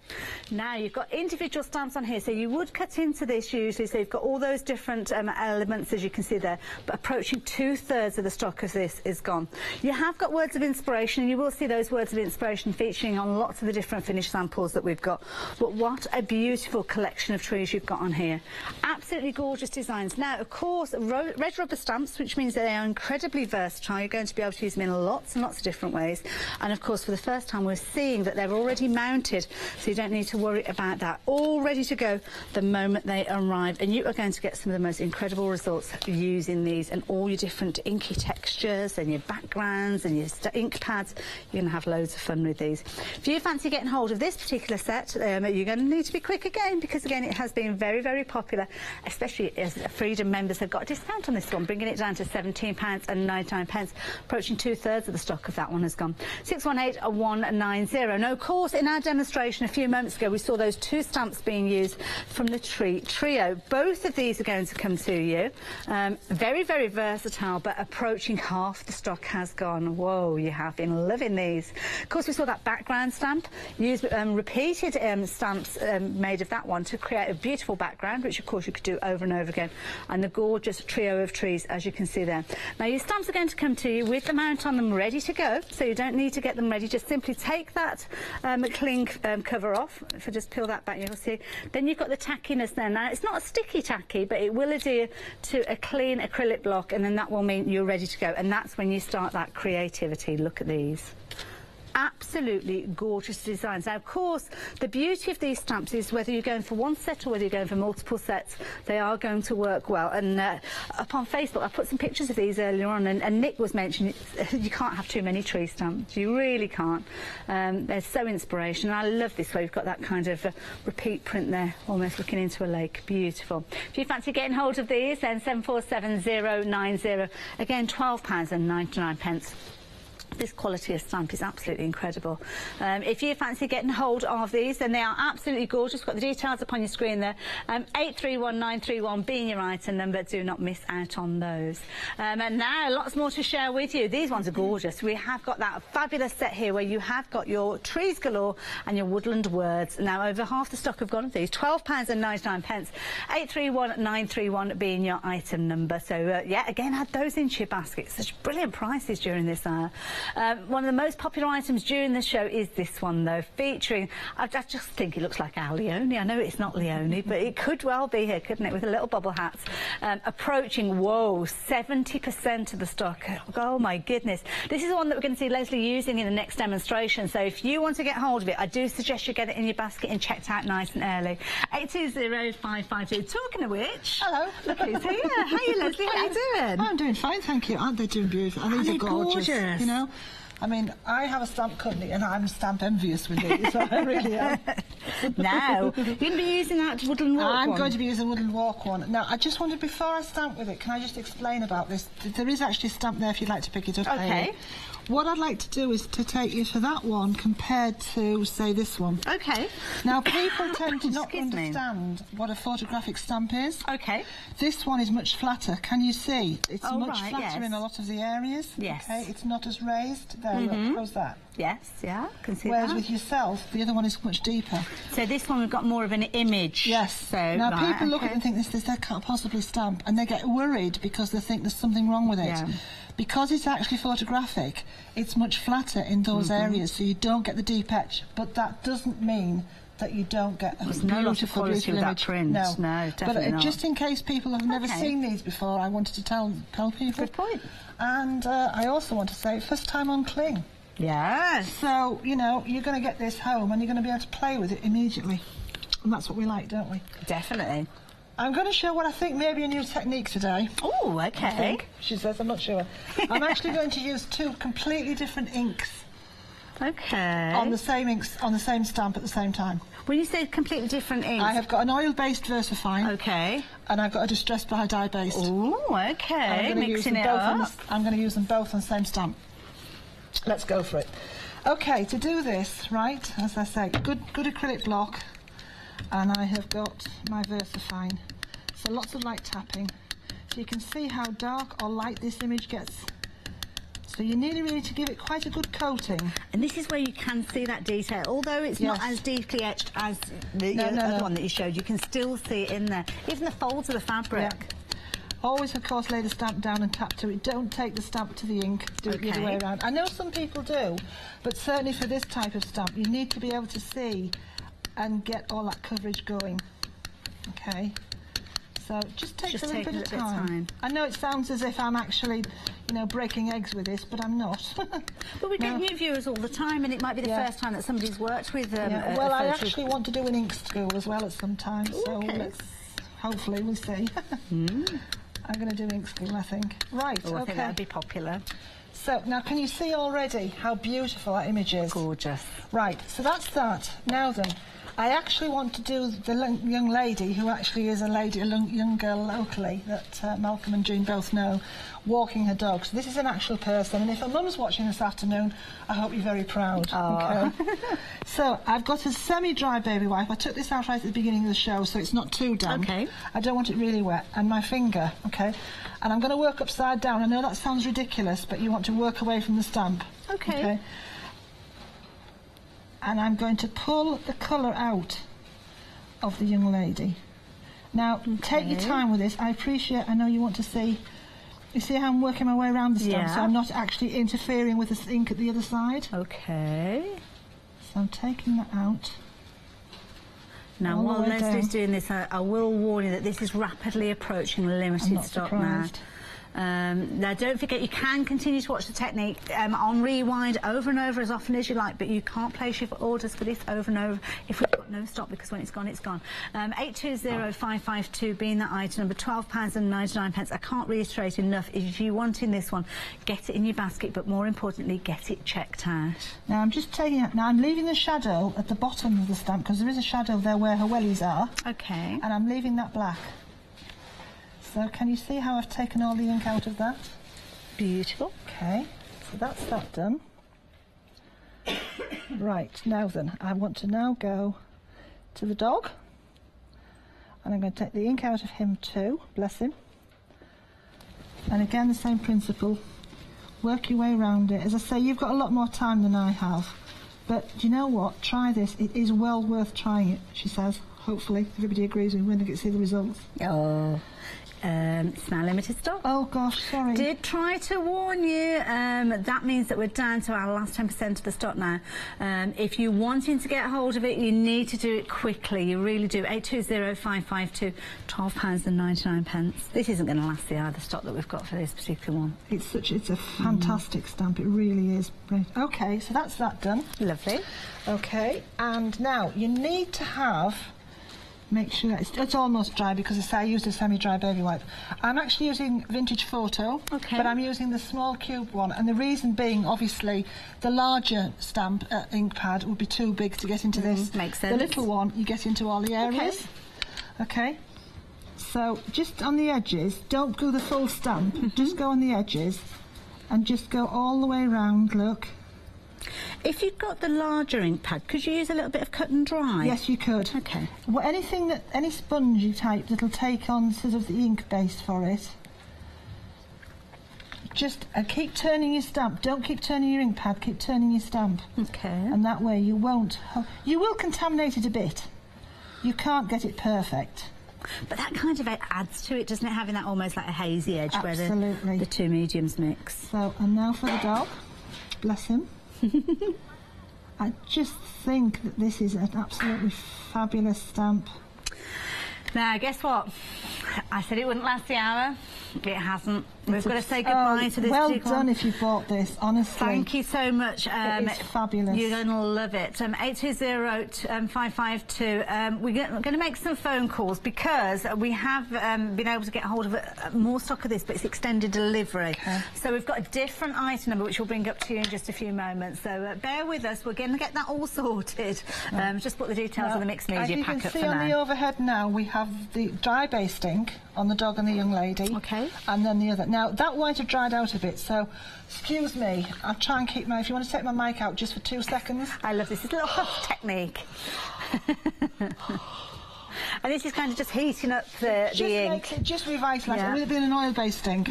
now you've got individual stamps on here, so you would cut into this usually, so you've got all those different elements as you can see there, but approaching 2/3 of the stock of this is gone. You have got words of inspiration, and you will see those words of inspiration featuring on lots of the different finished samples that we've got. But what a beautiful collection of trees you've got on here. Absolutely gorgeous designs. Now, of course, red rubber stamps, which means they are incredibly versatile. You're going to be able to use them in lots and lots of different ways. And of course, for the first time, we're seeing that they're already mounted, so you don't need to worry about that. All ready to go the moment they arrive, and you are going to get some of the most incredible results using these and all your different inky textures and your backgrounds and your ink pads. You're going to have loads of fun with these. If you fancy getting hold of this particular set, you're going to need to be quick again, because again it has been very, very popular, especially as Freedom members have got a discount on this one, bringing it down to £17.99, approaching 2/3 of the stock of that one has gone. 618190. Now, of course, in our demonstration a few moments ago we saw those 2 stamps being used from the tree trio. Both of these are going to come to you. Very, very versatile, but approaching half the stock has gone. Whoa, you have been loving these. Of course, we saw that background stamp, used repeated stamps made of that one to create a beautiful background, which of course you could do over and over again, and the gorgeous trio of trees, as you can see there. Now, your stamps are going to come to you with the mount on them ready to go, so you don't need to get them ready. Just simply take that cling cover off. If I just peel that back, you'll see. Then you've got the tackiness there. Now, it's not a sticky tacky, but it will adhere to a clean acrylic block, and then that will mean you're ready to go. And that's when you start that creativity. Look at these. Absolutely gorgeous designs. Now, of course, the beauty of these stamps is whether you're going for one set or whether you're going for multiple sets, they are going to work well. And up on Facebook, I put some pictures of these earlier on, and Nick was mentioning you can't have too many tree stamps. You really can't. They're so inspirational. I love this way. We've got that kind of repeat print there, almost looking into a lake. Beautiful. If you fancy getting hold of these, then 747090. Again, £12.99. This quality of stamp is absolutely incredible. If you fancy getting hold of these, then they are absolutely gorgeous. We've got the details up on your screen there. 831931 being your item number. Do not miss out on those. And now lots more to share with you. These ones are gorgeous. We have got that fabulous set here where you have got your trees galore and your woodland words. Now over half the stock have gone of these. £12.99. 831931 being your item number. So yeah, again, add those into your basket. Such brilliant prices during this hour. One of the most popular items during the show is this one, though, featuring, I just think it looks like our Leone. I know it's not Leone, but it could well be here, couldn't it, with a little bubble hat. Approaching, whoa, 70% of the stock. Oh, my goodness. This is the one that we're going to see Leslie using in the next demonstration, so if you want to get hold of it, I do suggest you get it in your basket and checked out nice and early. 820552. Talking of which... Hello. Look who's here. Hi, Leslie. How are you doing? I'm doing fine, thank you. Aren't they doing beautiful? Aren't they gorgeous? You know? I mean, I have a stamp company and I'm stamp envious with these, so I really am. Now, you're going to be using that Woodland Walk I'm one? going to be using Woodland Walk one. Now, I just wanted, before I stamp with it, can I just explain about this? There is actually a stamp there if you'd like to pick it up. Okay. What I'd like to do is to take you to that one compared to, say, this one. Okay. Now, people tend to not understand what a photographic stamp is. Okay. This one is much flatter. Can you see? It's much flatter yes. in a lot of the areas. Yes. Okay, it's not as raised. There, look, how's that? Yes, yeah, can see Whereas that. with yourself, the other one is much deeper. So this one we've got more of an image. Yes. So now people look at it and think this they can't possibly stamp, and they get worried because they think there's something wrong with it. Yeah. Because it's actually photographic, it's much flatter in those areas, so you don't get the deep etch. But that doesn't mean that you don't get a beautiful with that image. print. No, definitely not. Just in case people have never seen these before, I wanted to tell people. Good point. And I also want to say, first time on cling. Yes. So, you know, you're going to get this home and you're going to be able to play with it immediately. And that's what we like, don't we? Definitely. I'm going to show what I think may be a new technique today. Oh, okay. I think, she says, I'm not sure. I'm actually going to use two completely different inks. Okay. On the same inks, on the same stamp at the same time. When you say completely different inks... I have got an oil-based VersaFine. Okay. And I've got a distressed by dye-based. Oh, okay. Mixing it up. I'm going to use them both on the same stamp. Let's go for it. Okay, to do this, right, as I say, good acrylic block. And I have got my VersaFine. So lots of light tapping. So you can see how dark or light this image gets. So you really need to give it quite a good coating. And this is where you can see that detail. Although it's not as deeply etched as the other one that you showed, you can still see it in there. Even the folds of the fabric. Yeah. Always, of course, lay the stamp down and tap to it. Don't take the stamp to the ink. Do it the other way around. I know some people do, but certainly for this type of stamp, you need to be able to see and get all that coverage going. Okay, so just takes a little bit of time. I know it sounds as if I'm actually, you know, breaking eggs with this, but I'm not. But we get new viewers all the time, and it might be the first time that somebody's worked with them. Well, I actually want to do an ink school as well at some time, so let's, hopefully we'll see. I'm going to do ink school, I think. Right, I think that would be popular. So, now can you see already how beautiful that image is? Gorgeous. Right, so that's that. Now then, I actually want to do the young lady, who actually is a young girl locally that Malcolm and Jean both know, walking her dog. So this is an actual person, and if her mum's watching this afternoon, I hope you're very proud. Oh. Okay. So I've got a semi-dry baby wipe. I took this out right at the beginning of the show, so it's not too damp. Okay. I don't want it really wet. And my finger, okay? And I'm going to work upside down. I know that sounds ridiculous, but you want to work away from the stamp. Okay. And I'm going to pull the colour out of the young lady. Now, take your time with this. I appreciate, I know you want to see, you see how I'm working my way around the stamp, so I'm not actually interfering with the ink at the other side. Okay. So I'm taking that out. Now, while Leslie's doing this, I will warn you that this is rapidly approaching limited stock now. Now, don't forget, you can continue to watch the technique on rewind over and over as often as you like, but you can't place your orders for this over and over if we've got no stock, because when it's gone, it's gone. 820552 being that item number, £12.99. I can't reiterate enough, if you want in this one, get it in your basket, but more importantly, get it checked out. Now, I'm just taking it, now I'm leaving the shadow at the bottom of the stamp, because there is a shadow there where her wellies are. Okay. And I'm leaving that black. So can you see how I've taken all the ink out of that? Beautiful. Okay, so that's that done. Right, now then, I want to now go to the dog. And I'm going to take the ink out of him too, bless him. And again, the same principle. Work your way around it. As I say, you've got a lot more time than I have. But do you know what? Try this. It is well worth trying it, she says. Hopefully, everybody agrees with me when they get to see the results. Oh. It's now limited stock. Oh gosh, sorry. Did try to warn you. That means that we're down to our last 10% of the stock now. If you're wanting to get hold of it, you need to do it quickly. You really do. 820552, £12.99. This isn't going to last the hour, the stock that we've got for this particular one. It's a fantastic stamp. It really is. Okay, so that's that done. Lovely. Okay, and now you need to have. Make sure that it's almost dry, because I used a semi-dry baby wipe. I'm actually using Vintage Photo, but I'm using the small cube one, and the reason being, obviously, the larger stamp ink pad would be too big to get into this. Makes sense. The little one, you get into all the areas. Okay. So just on the edges, don't go the full stamp, just go on the edges, and just go all the way around, look. If you've got the larger ink pad, could you use a little bit of cut and dry? Yes, you could. Okay. Well, any spongy type that'll take on sort of the ink base for it. Just keep turning your stamp. Don't keep turning your ink pad. Keep turning your stamp. Okay. And that way you won't. You will contaminate it a bit. You can't get it perfect. But that kind of adds to it, doesn't it? Having that almost like a hazy edge where the two mediums mix. So, and now for the dog. Bless him. I just think that this is an absolutely fabulous stamp. Now, guess what? I said it wouldn't last the hour. It hasn't. We've got to say goodbye to this. Well done if you bought this, honestly. Thank you so much. It's fabulous. You're going to love it. 820552. We're going to make some phone calls, because we have been able to get hold of more stock of this, but it's extended delivery. Okay. So we've got a different item number, which we'll bring up to you in just a few moments. So bear with us. We're going to get that all sorted. Just put the details of the mixed media pack up for now. As you can see on the overhead now, we have the dry based ink on the dog and the young lady. Okay. And then the other. Now, that white had dried out a bit, so excuse me, I'll try and keep if you want to take my mic out just for 2 seconds. I love this. It's a little puff technique. And this is kind of just heating up the ink. Just revitalise it. With it being an oil-based ink,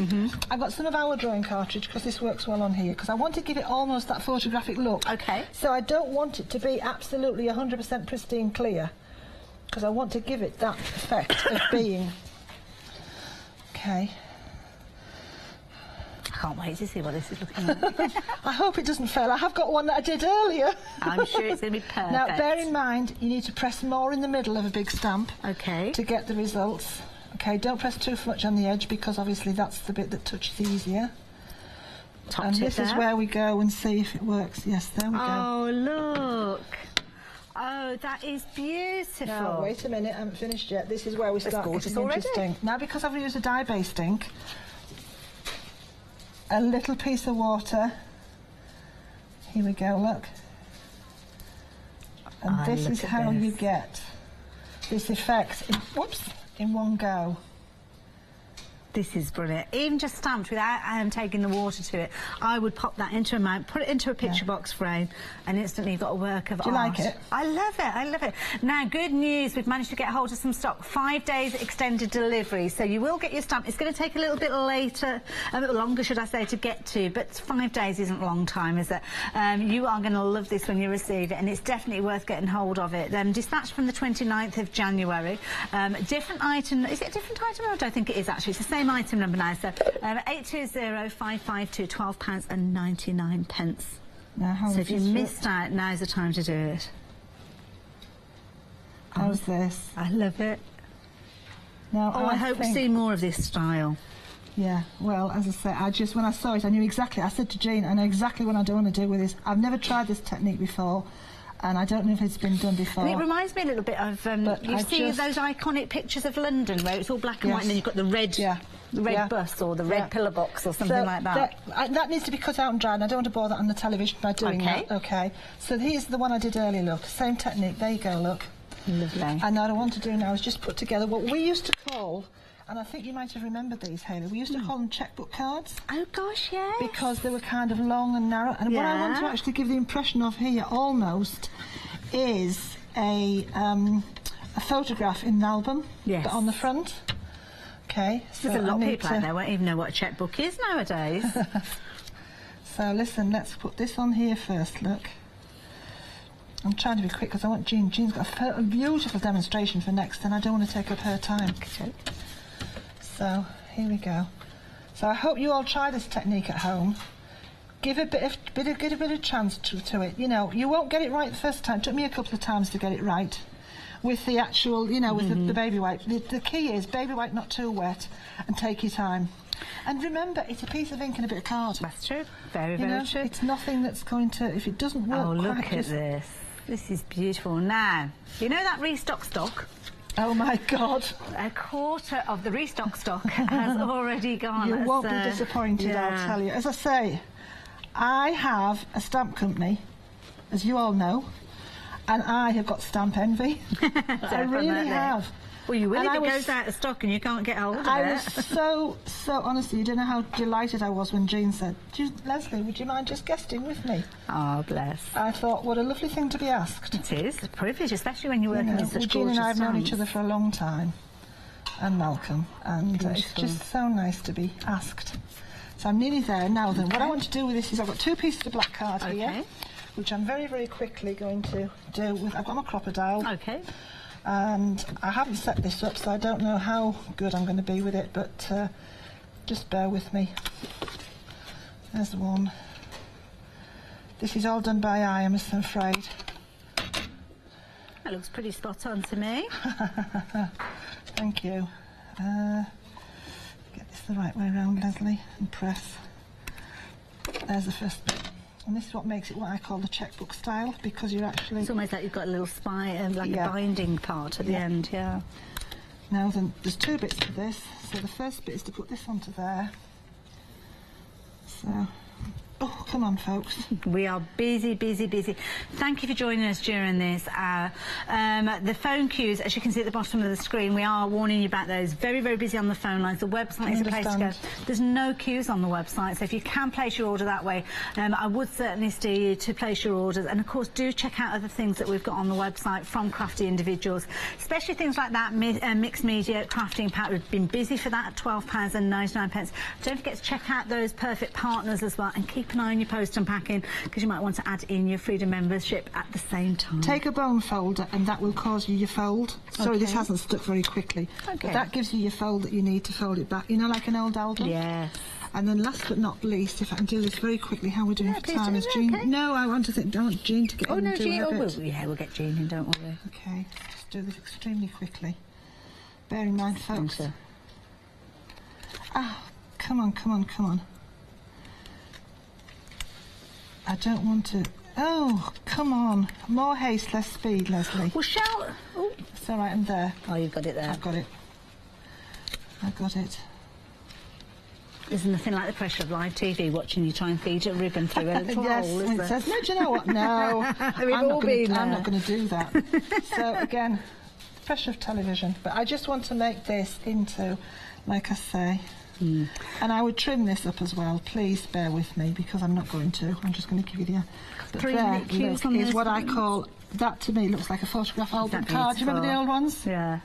I've got some of our drawing cartridge, because this works well on here, because I want to give it almost that photographic look. Okay. So I don't want it to be absolutely 100% pristine clear, because I want to give it that effect of being. Okay. I can't wait to see what this is looking like. I hope it doesn't fail. I have got one that I did earlier. I'm sure it's going to be perfect. Now, bear in mind, you need to press more in the middle of a big stamp to get the results. Okay, don't press too much on the edge, because obviously that's the bit that touches easier. And this is where we go and see if it works. Yes, there we go. Oh, look. Oh, that is beautiful. Now, wait a minute, I haven't finished yet. This is where we start getting interesting. Already. Now, because I've used a dye-based ink, a little piece of water. Here we go, look. And this is how you get this effect in one go. This is brilliant. Even just stamped without taking the water to it, I would pop that into a mount, put it into a picture box frame, and instantly you've got a work of art. Do you like it? I love it. I love it. Now, good news. We've managed to get hold of some stock. 5 days extended delivery. So you will get your stamp. It's going to take a little bit later, a little longer, should I say, to get to. But 5 days isn't a long time, is it? You are going to love this when you receive it, and it's definitely worth getting hold of it. Dispatched from the 29th of January. Different item. Is it a different item? I don't think it is, actually. It's the same item number now, so 820552, £12.99. Now, so if you missed out, now's the time to do it. How's this? I love it. Now, I hope to see more of this style. Yeah, well, as I say, when I saw it, I knew exactly. I said to Jean, I know exactly what I want to do with this. I've never tried this technique before, and I don't know if it's been done before. And it reminds me a little bit of, you see those iconic pictures of London where it's all black and white, and then you've got the red, bus or the red pillar box or something like that. That needs to be cut out and dried, and I don't want to bore that on the television by doing that. Okay. So here's the one I did earlier, look. Same technique. There you go, look. Lovely. And what I want to do now is just put together what we used to call, and I think you might have remembered these, Hayley, we used to call them checkbook cards. Oh gosh, yes. Because they were kind of long and narrow. And what I want to actually give the impression of here almost is a photograph in an album, but on the front. Okay. So there's a lot of people out there won't even know what a checkbook is nowadays. So listen, let's put this on here first, look. I'm trying to be quick because I want Jean. Jean's got a beautiful demonstration for next, and I don't want to take up her time. Okay. So here we go. So I hope you all try this technique at home. Give a bit of chance to it. You know, you won't get it right the first time. It took me a couple of times to get it right with the actual, you know, with the baby wipe. The key is baby wipe not too wet, and take your time. And remember, it's a piece of ink and a bit of card. That's true. Very, very true. It's nothing that's going to, if it doesn't work. Oh, look at this. This is beautiful. Now, you know that restock stock? Oh my God. A quarter of the restock stock has already gone. You won't be disappointed, I'll tell you. As I say, I have a stamp company, as you all know, and I have got stamp envy. I really have. Well, you will if it goes out of stock and you can't get hold of it. I was so honestly, you don't know how delighted I was when Jean said, Leslie, would you mind just guesting with me? Oh, bless. I thought, what a lovely thing to be asked. It is a privilege, especially when you're working with such gorgeous Jean and I have known stamps. each other for a long time, and Malcolm, and it's just so nice to be asked. So I'm nearly there now. Then what I want to do with this is I've got two pieces of black card here, which I'm very, very quickly going to do with. I've got my crocodile. Okay. And I haven't set this up, so I don't know how good I'm going to be with it, but just bear with me. There's one. This is all done by eye, I'm afraid. That looks pretty spot on to me. Thank you. Get this the right way around, Leslie, and press. There's the first bit. And this is what makes it what I call the checkbook style, because you're actually... It's almost like you've got a little spine, like a binding part at the end, Now then, there's two bits to this. So the first bit is to put this onto there. So... Oh, come on, folks. We are busy, busy, busy. Thank you for joining us during this hour. The phone queues, as you can see at the bottom of the screen, we are warning you about those. Very, very busy on the phone lines. The website is a place to go. There's no queues on the website, so if you can place your order that way, I would certainly steer you to place your orders. And, of course, do check out other things that we've got on the website from crafty individuals, especially things like that mixed media crafting pack. We've been busy for that at £12.99. Don't forget to check out those perfect partners as well, and keep an eye on your post and packing, because you might want to add in your Freedom membership at the same time. Take a bone folder and that will cause you your fold. Sorry, this hasn't stuck very quickly. But that gives you your fold that you need to fold it back. You know, like an old album? Yes. And then last but not least, if I can do this very quickly, how we're doing for time is Jean. Okay. No, I want Jean to get in and do her bit. We'll get Jean in, don't worry. Okay, just do this extremely quickly. Bear in mind, folks. Ah, come on, come on, come on. I don't want to... Oh, come on. More haste, less speed, Leslie. Well, shall... Oh. It's all right, I'm there. Oh, you've got it there. I've got it. I've got it. There's nothing like the pressure of live TV watching you try and feed a ribbon through a little hole, is there? It says, no, do you know what? No. I'm not going to do that. So, again, the pressure of television. But I just want to make this into, like I say... And I would trim this up as well. Please bear with me, because I'm not going to. I'm just going to give you the... But there, look, is what I call... That, to me, looks like a photograph album card. Do you remember the old ones? Yeah.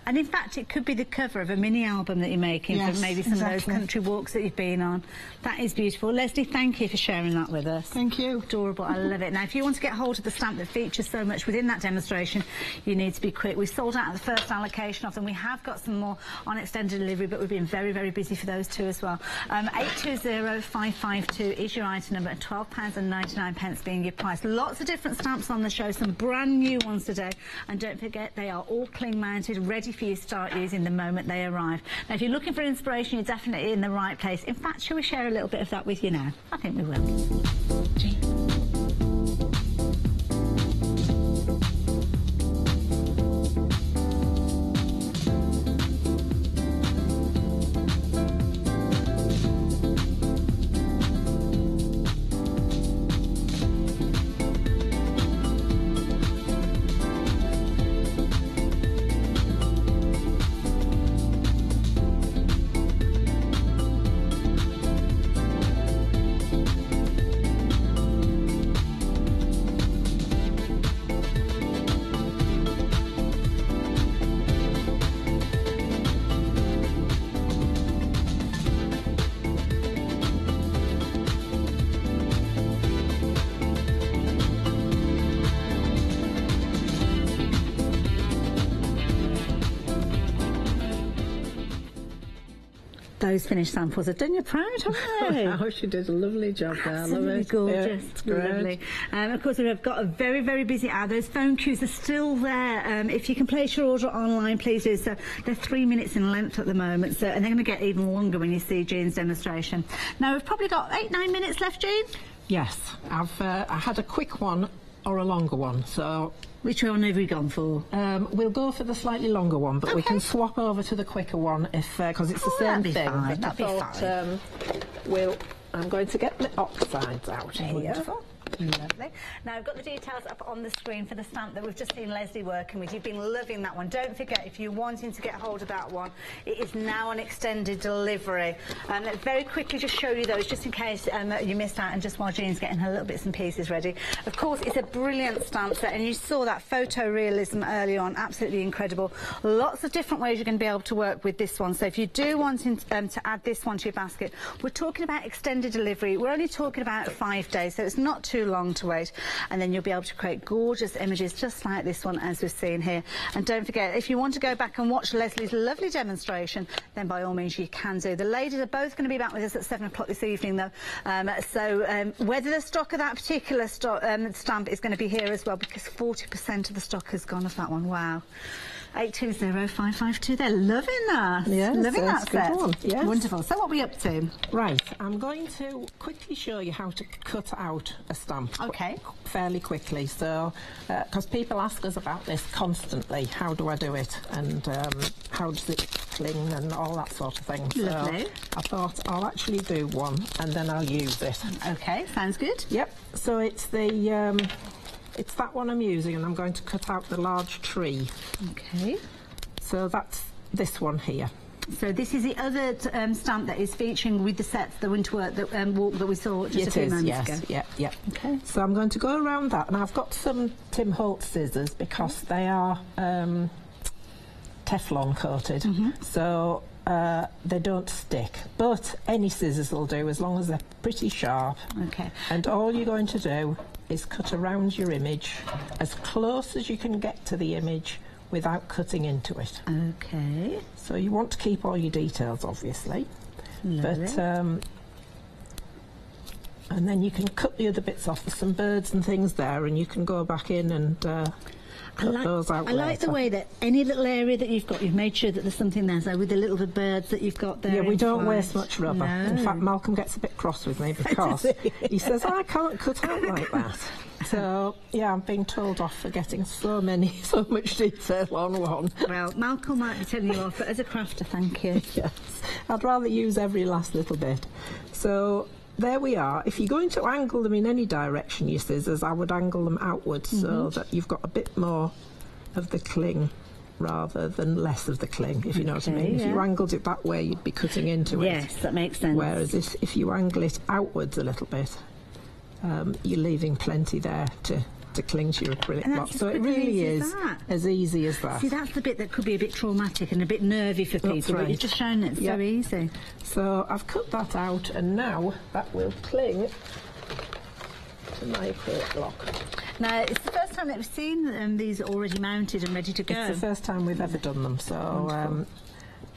And in fact, it could be the cover of a mini album that you're making for maybe some of those country walks that you've been on. That is beautiful. Leslie, thank you for sharing that with us. Thank you. Adorable. I love it. Now, if you want to get hold of the stamp that features so much within that demonstration, you need to be quick. We sold out of the first allocation of them. We have got some more on extended delivery, but we've been very, very busy for those too as well. 820552 is your item number, and £12.99 being your price. Lots of different stamps on the show, some brand new ones today, and don't forget they are all cling mounted, ready for you to start using the moment they arrive. Now, if you're looking for inspiration, you're definitely in the right place. In fact, shall we share a little bit of that with you now? I think we will. Gee. Those finished samples have done you proud, haven't they? Oh, she did a lovely job there. Absolutely gorgeous. Yeah, lovely. Of course, we've got a very, very busy hour. Those phone queues are still there. If you can place your order online, please do so. They're 3 minutes in length at the moment, so, and they're going to get even longer when you see Jean's demonstration. Now, we've probably got 8-9 minutes left, Jean? Yes. I had a quick one or a longer one, so... Which one have we gone for? We'll go for the slightly longer one, but we can swap over to the quicker one if because it's the same thing. Fine. That'd be fine. I'm going to get the oxides out here. Wonderful. Lovely. Now, I've got the details up on the screen for the stamp that we've just seen Leslie working with. You've been loving that one. Don't forget, if you're wanting to get hold of that one, it is now on extended delivery. Let's very quickly just show you those, just in case you missed out, and just while Jean's getting her little bits and pieces ready. Of course, it's a brilliant stamp set, and you saw that photorealism early on. Absolutely incredible. Lots of different ways you're going to be able to work with this one. So if you do want to add this one to your basket, we're talking about extended delivery. We're only talking about 5 days, so it's not too long to wait, and then you'll be able to create gorgeous images just like this one as we've seen here. And don't forget, if you want to go back and watch Leslie's lovely demonstration, then by all means you can do. The ladies are both going to be back with us at 7 o'clock this evening though, whether the stock of that particular stamp is going to be here as well, because 40% of the stock has gone off that one. Wow. 820552. They're loving that. Yes, loving that set. One. Yes. Wonderful. So what are we up to? Right, I'm going to quickly show you how to cut out a stamp. Okay. Fairly quickly, so because people ask us about this constantly. How do I do it, and how does it cling, and all that sort of thing. Lovely. So I thought I'll actually do one, and then I'll use it. Okay, sounds good. Yep. So it's the. It's that one I'm using, and I'm going to cut out the large tree. Okay. So that's this one here. So this is the other stamp that is featuring with the sets, the winter work that walk that we saw just a few moments ago. Yes, yeah. Okay. So I'm going to go around that, and I've got some Tim Holtz scissors because they are Teflon coated, so they don't stick. But any scissors will do as long as they're pretty sharp. Okay. And all you're going to do is cut around your image as close as you can get to the image without cutting into it. Okay. So you want to keep all your details, obviously. Lovely. But and then you can cut the other bits off. There's some birds and things there, and you can go back in and cut those out later. I like the way that any little area that you've got, you've made sure that there's something there. So with the little birds that you've got there. Yeah, we don't waste much rubber. No. In fact, Malcolm gets a bit cross with me because he says, I can't cut out like that. So, yeah, I'm being told off for getting so much detail on one. Well, Malcolm might be telling you off, but as a crafter, thank you. Yes, I'd rather use every last little bit. So there we are. If you're going to angle them in any direction, your scissors, I would angle them outwards so that you've got a bit more of the cling rather than less of the cling, if you know what I mean. Yeah. If you angled it that way, you'd be cutting into it. Yes, that makes sense. Whereas if you angle it outwards a little bit, you're leaving plenty there to to cling to your acrylic And block. that's So as it really easy as is that. as easy as that. See, that's the bit that could be a bit traumatic and a bit nervy for people. That's But right. you've just shown it's Yep. so easy. So I've cut that out, and now that will cling to my acrylic block. Now, it's the first time that we've seen these already mounted and ready to go. It's the first time we've ever done them, so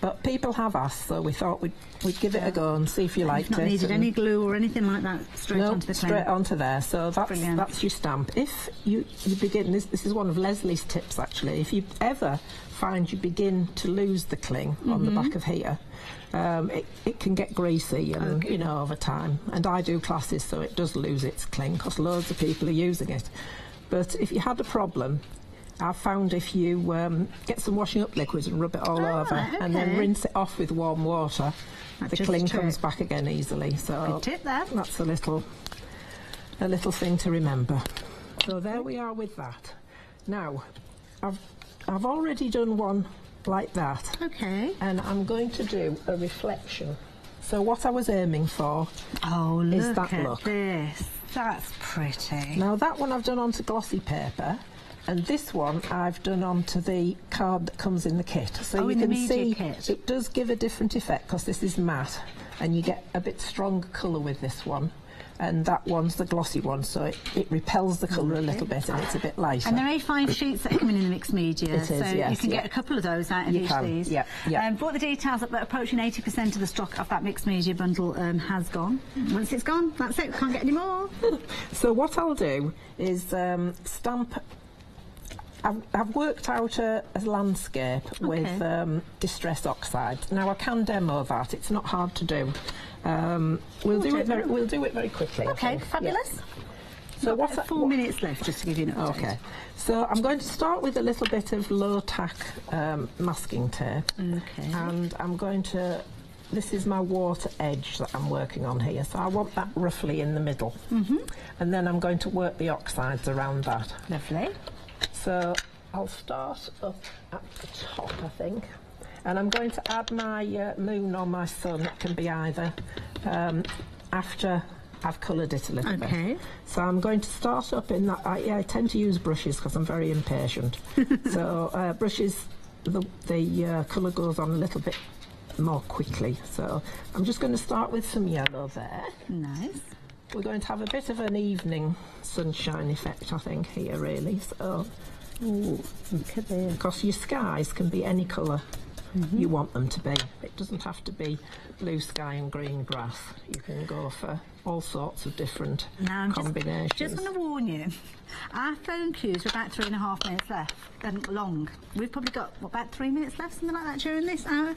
but people have asked, so we thought we'd give it a go and see if you liked You've not it. needed any glue or anything like that straight onto the straight clay. onto there. So Brilliant. that's your stamp. If you begin, this is one of Leslie's tips actually. If you ever find you begin to lose the cling on the back of here, it can get greasy and you know, over time. And I do classes, so it does lose its cling because loads of people are using it. But if you had a problem, I've found if you get some washing up liquids and rub it all over and then rinse it off with warm water, the cling comes back again easily. So Good tip there. that's a little thing to remember. So there we are with that. Now, I've already done one like that. Okay. And I'm going to do a reflection. So what I was aiming for Look is that at look. this. That's pretty. Now that one I've done onto glossy paper, and this one I've done onto the card that comes in the kit. So you in the can see media kit. it does give a different effect because this is matte, and you get a bit stronger colour with this one. And that one's the glossy one, so it repels the colour a little bit, and it's a bit lighter. And there are A5 sheets that are coming in the mixed media, It is, so yes, you can yeah. get a couple of those out of You each can, of these. yeah, yeah. Brought the details up that approaching 80% of the stock of that mixed media bundle has gone. Once it's gone, that's it, can't get any more. So what I'll do is stamp. I've worked out a landscape with distress oxides. Now I can demo that; it's not hard to do. We'll do it very quickly. I Okay, think. fabulous. Yeah. So what? 4 minutes left, just to give you an update. Okay. So I'm going to start with a little bit of low tack masking tape. Okay. And I'm going to. This is my water edge that I'm working on here, so I want that roughly in the middle. And then I'm going to work the oxides around that. Lovely. So I'll start up at the top, I think, and I'm going to add my moon or my sun. It can be either after I've coloured it a little bit. So I'm going to start up in that. I tend to use brushes because I'm very impatient. So brushes, the colour goes on a little bit more quickly. So I'm just going to start with some yellow there. Nice. We're going to have a bit of an evening sunshine effect, I think, here, really. So, ooh, look at this. Because your skies can be any colour you want them to be. It doesn't have to be blue sky and green grass. You can go for all sorts of different combinations. Just want to warn you, our phone queues are about 3.5 minutes left, long. We've probably got, about 3 minutes left, something like that, during this hour.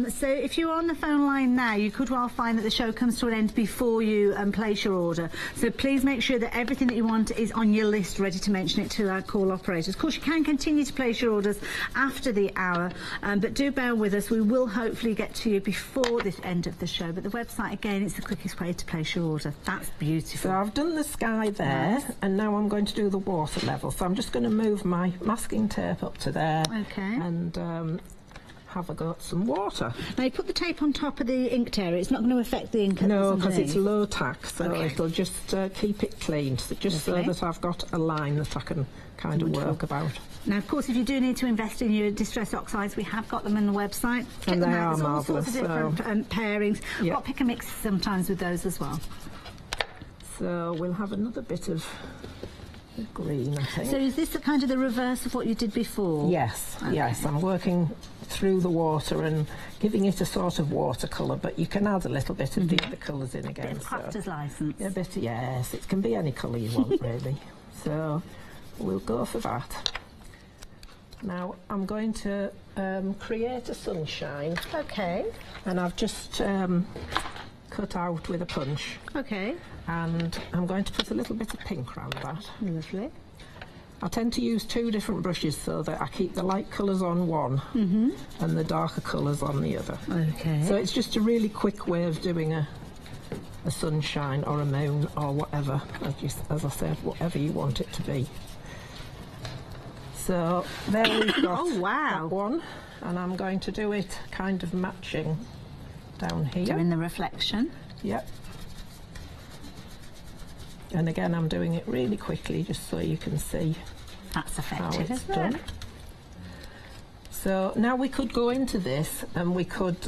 So if you're on the phone line now, you could well find that the show comes to an end before you place your order. So please make sure that everything that you want is on your list, ready to mention it to our call operators. Of course, you can continue to place your orders after the hour, but do bear with us. We will hopefully get to you before this end of the show. But the website, again, it's the quickest way to place your order. That's beautiful. So I've done the sky there, and now I'm going to do the water level. So I'm just going to move my masking tape up to there, and have a go at some water. Now you put the tape on top of the inked area. It's not going to affect the ink. No, because it's low tack, so it'll just keep it clean, so just so that I've got a line that I can kind of work about. Now, of course, if you do need to invest in your distress oxides, we have got them on the website. And they are marvellous. All sorts of marvellous, different pairings. Got pick and mix sometimes with those as well. So we'll have another bit of green, I think. So is this kind of the reverse of what you did before? Yes, yes. I'm working through the water and giving it a sort of watercolour, but you can add a little bit of the other colours in again. Bit of crafter's licence. A bit, yes. It can be any colour you want, really. So we'll go for that. Now I'm going to create a sunshine. Okay. And I've just cut out with a punch. Okay. And I'm going to put a little bit of pink around that. Lovely. I tend to use 2 different brushes so that I keep the light colours on one and the darker colours on the other. Okay. So it's just a really quick way of doing a sunshine or a moon or whatever, as I said, whatever you want it to be. So there we've got that one, and I'm going to do it kind of matching down here. Doing the reflection. Yep. And again, I'm doing it really quickly just so you can see That's how effective, it's isn't done. it? So now we could go into this and we could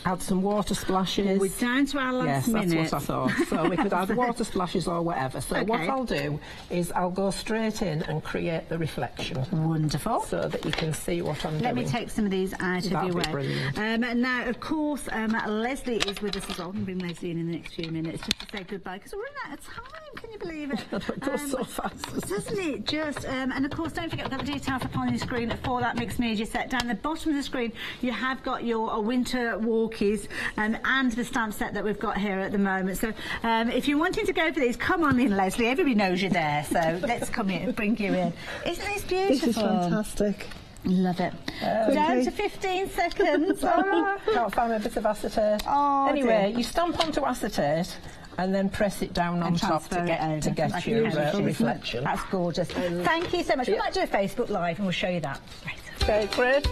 add some water splashes. We're down to our last minute. Yes, that's what I thought. So we could add water splashes or whatever. So what I'll do is I'll go straight in and create the reflection. Wonderful. So that you can see what I'm doing. Let me take some of these out of your way. Brilliant. Now, of course, Leslie is with us as well. I'm going to bring Leslie in the next few minutes just to say goodbye because we're running out of time. Can you believe it? It goes so fast. Doesn't it? Just and of course, don't forget, we've got the details up on your screen for that mixed media set. Down the bottom of the screen, you have got your winter walkies and the stamp set that we've got here at the moment. So if you're wanting to go for these, come on in, Leslie. Everybody knows you're there, so let's come in and bring you in. Isn't this beautiful? This is fantastic. Love it. Down to 15 seconds. Can't find a bit of acetate. Oh, anyway, dear. you stamp onto acetate and then press it down on top to get your reflection. That's gorgeous. Thank you so much. We might do a Facebook Live and we'll show you that. Okay, great.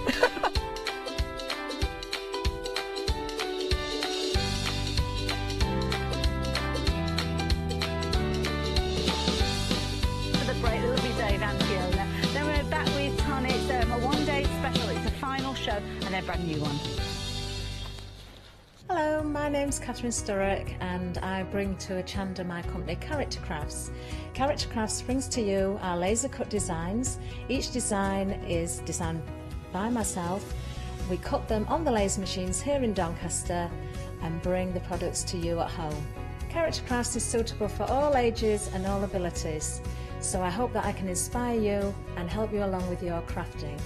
Great, lovely Dave and Fiona. Then we're back with Ton. It's a one-day special. It's a final show and a brand new one. Hello, my name's Catherine Sturrock and I bring to Hochanda my company Character Crafts. Character Crafts brings to you our laser cut designs. Each design is designed by myself. We cut them on the laser machines here in Doncaster and bring the products to you at home. Character Crafts is suitable for all ages and all abilities. So I hope that I can inspire you and help you along with your crafting.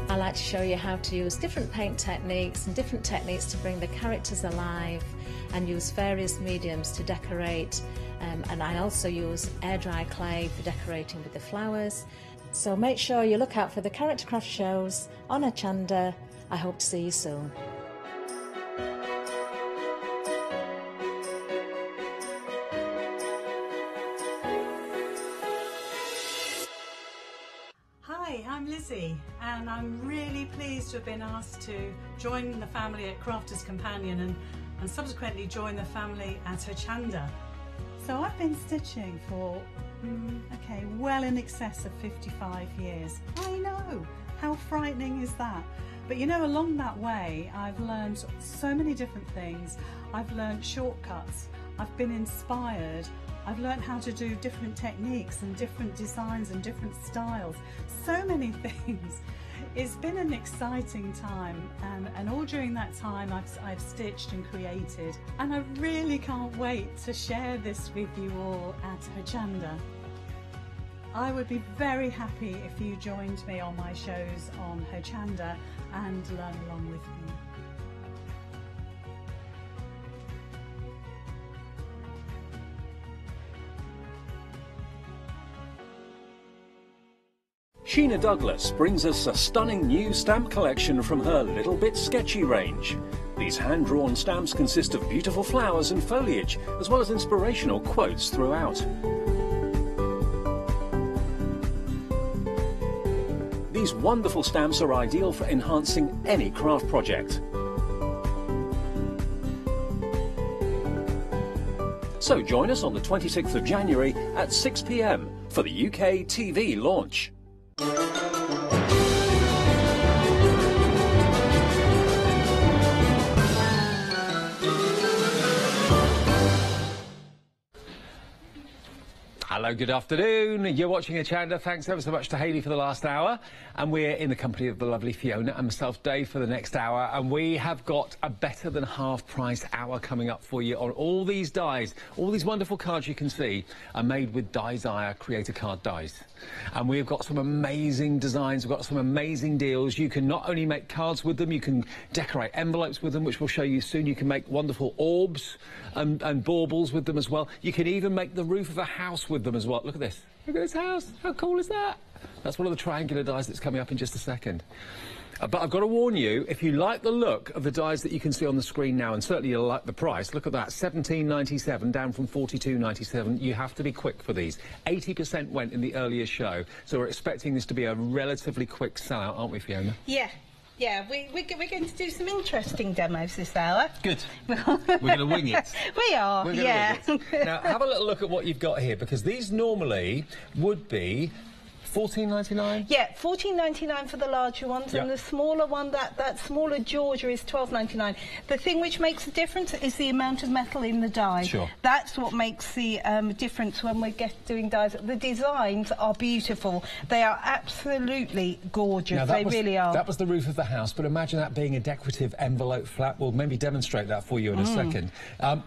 I like to show you how to use different paint techniques and different techniques to bring the characters alive and use various mediums to decorate. And I also use air dry clay for decorating with the flowers. So make sure you look out for the Character Craft shows on Hochanda. I hope to see you soon. Hi, I'm Lizzie and I'm really pleased to have been asked to join the family at Crafter's Companion and subsequently join the family at Hochanda. So I've been stitching for, well in excess of 55 years. I know, how frightening is that? But you know, along that way I've learned so many different things. I've learned shortcuts, I've been inspired, I've learned how to do different techniques and different designs and different styles. So many things. It's been an exciting time and all during that time I've stitched and created. And I really can't wait to share this with you all at Hochanda. I would be very happy if you joined me on my shows on Hochanda and learn along with me. Sheena Douglas brings us a stunning new stamp collection from her Little Bit Sketchy range. These hand-drawn stamps consist of beautiful flowers and foliage, as well as inspirational quotes throughout. These wonderful stamps are ideal for enhancing any craft project. So join us on the 26th of January at 6 p.m. for the UK TV launch. Hello, good afternoon. You're watching Hochanda. Thanks ever so much to Hayley for the last hour. And we're in the company of the lovely Fiona and myself, Dave, for the next hour. And we have got a better than half price hour coming up for you on all these dies. All these wonderful cards you can see are made with Dies Creator Card dies. And we've got some amazing designs. We've got some amazing deals. You can not only make cards with them, you can decorate envelopes with them, which we'll show you soon. You can make wonderful orbs and baubles with them as well. You can even make the roof of a house with them as well. Look at this. Look at this house. How cool is that? That's one of the triangular dies that's coming up in just a second. But I've got to warn you, if you like the look of the dies that you can see on the screen now, and certainly you'll like the price, look at that, £17.97 down from £42.97. You have to be quick for these. 80% went in the earlier show, so we're expecting this to be a relatively quick sellout, aren't we, Fiona? Yeah, Yeah, we're going to do some interesting demos this hour. Good. We're going to wing it. We are, yeah. Now, have a little look at what you've got here, because these normally would be $14.99? Yeah, $14.99 for the larger ones, and the smaller one, that smaller Georgia, is $12.99. The thing which makes a difference is the amount of metal in the die. Sure. That's what makes the difference when we're doing dies. The designs are beautiful. They are absolutely gorgeous. Now, they really are. That was the roof of the house, but imagine that being a decorative envelope flap. We'll maybe demonstrate that for you in a second.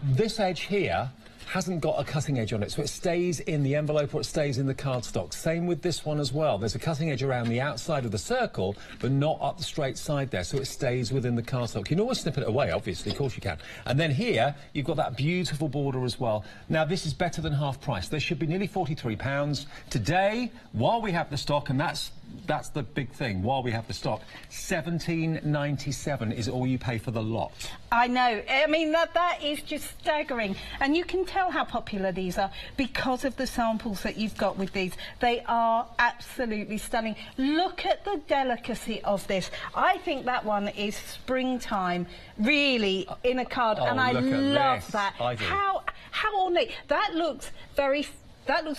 This edge here hasn't got a cutting edge on it, so it stays in the envelope or it stays in the cardstock. Same with this one as well. There's a cutting edge around the outside of the circle, but not up the straight side there, so it stays within the cardstock. You can always snip it away, obviously, of course you can. And then here, you've got that beautiful border as well. Now, this is better than half price. There should be nearly £43. Today, while we have the stock, and that's the big thing, while we have the stock, $17.97 is all you pay for the lot. I know. I mean, that is just staggering. And you can tell how popular these are because of the samples that you've got with these. They are absolutely stunning. Look at the delicacy of this. I think that one is springtime, really, in a card, and I love that. I do. How ornate. That looks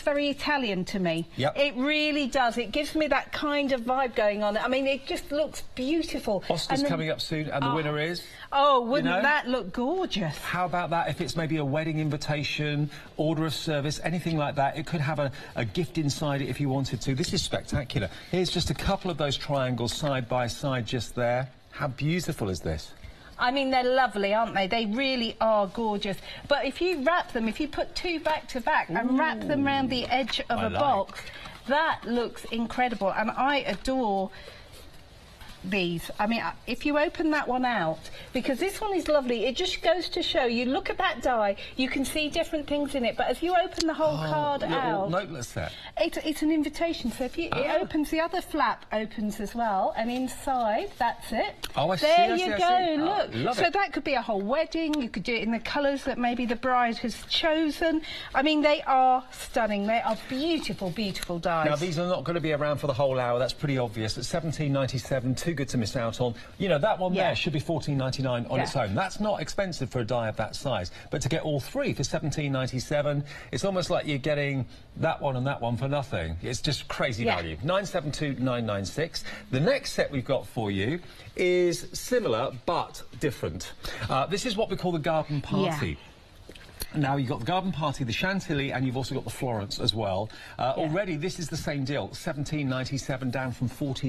very Italian to me. Yep. It really does. It gives me that kind of vibe going on. I mean, it just looks beautiful. Oscar's coming up soon, and the winner is? Oh, wouldn't that look gorgeous? How about that if it's maybe a wedding invitation, order of service, anything like that? It could have a gift inside it if you wanted to. This is spectacular. Here's just a couple of those triangles side by side just there. How beautiful is this? I mean, they're lovely, aren't they? They really are gorgeous. But if you wrap them, if you put two back to back and wrap them around the edge of a box, that looks incredible. And I adore these. I mean, if you open that one out, because this one is lovely, it just goes to show you, look at that die, you can see different things in it, but as you open the whole card out, noteless set. It's an invitation. So if you it opens, the other flap opens as well, and inside, that's it. Oh, I see. There you go. Look. Love so it. that could be a whole wedding. You could do it in the colours that maybe the bride has chosen. I mean, they are stunning. They are beautiful, beautiful dies. Now, these are not going to be around for the whole hour. That's pretty obvious. At $17.97, too good to miss out on. You know, that one there should be $14.99 on its own. That's not expensive for a die of that size. But to get all three for $17.97, it's almost like you're getting that one and that one for nothing. It's just crazy value. 972,996. The next set we've got for you is similar but different. This is what we call the garden party. Now, you've got the garden party, the Chantilly, and you've also got the Florence as well. Already, this is the same deal, $17.97 down from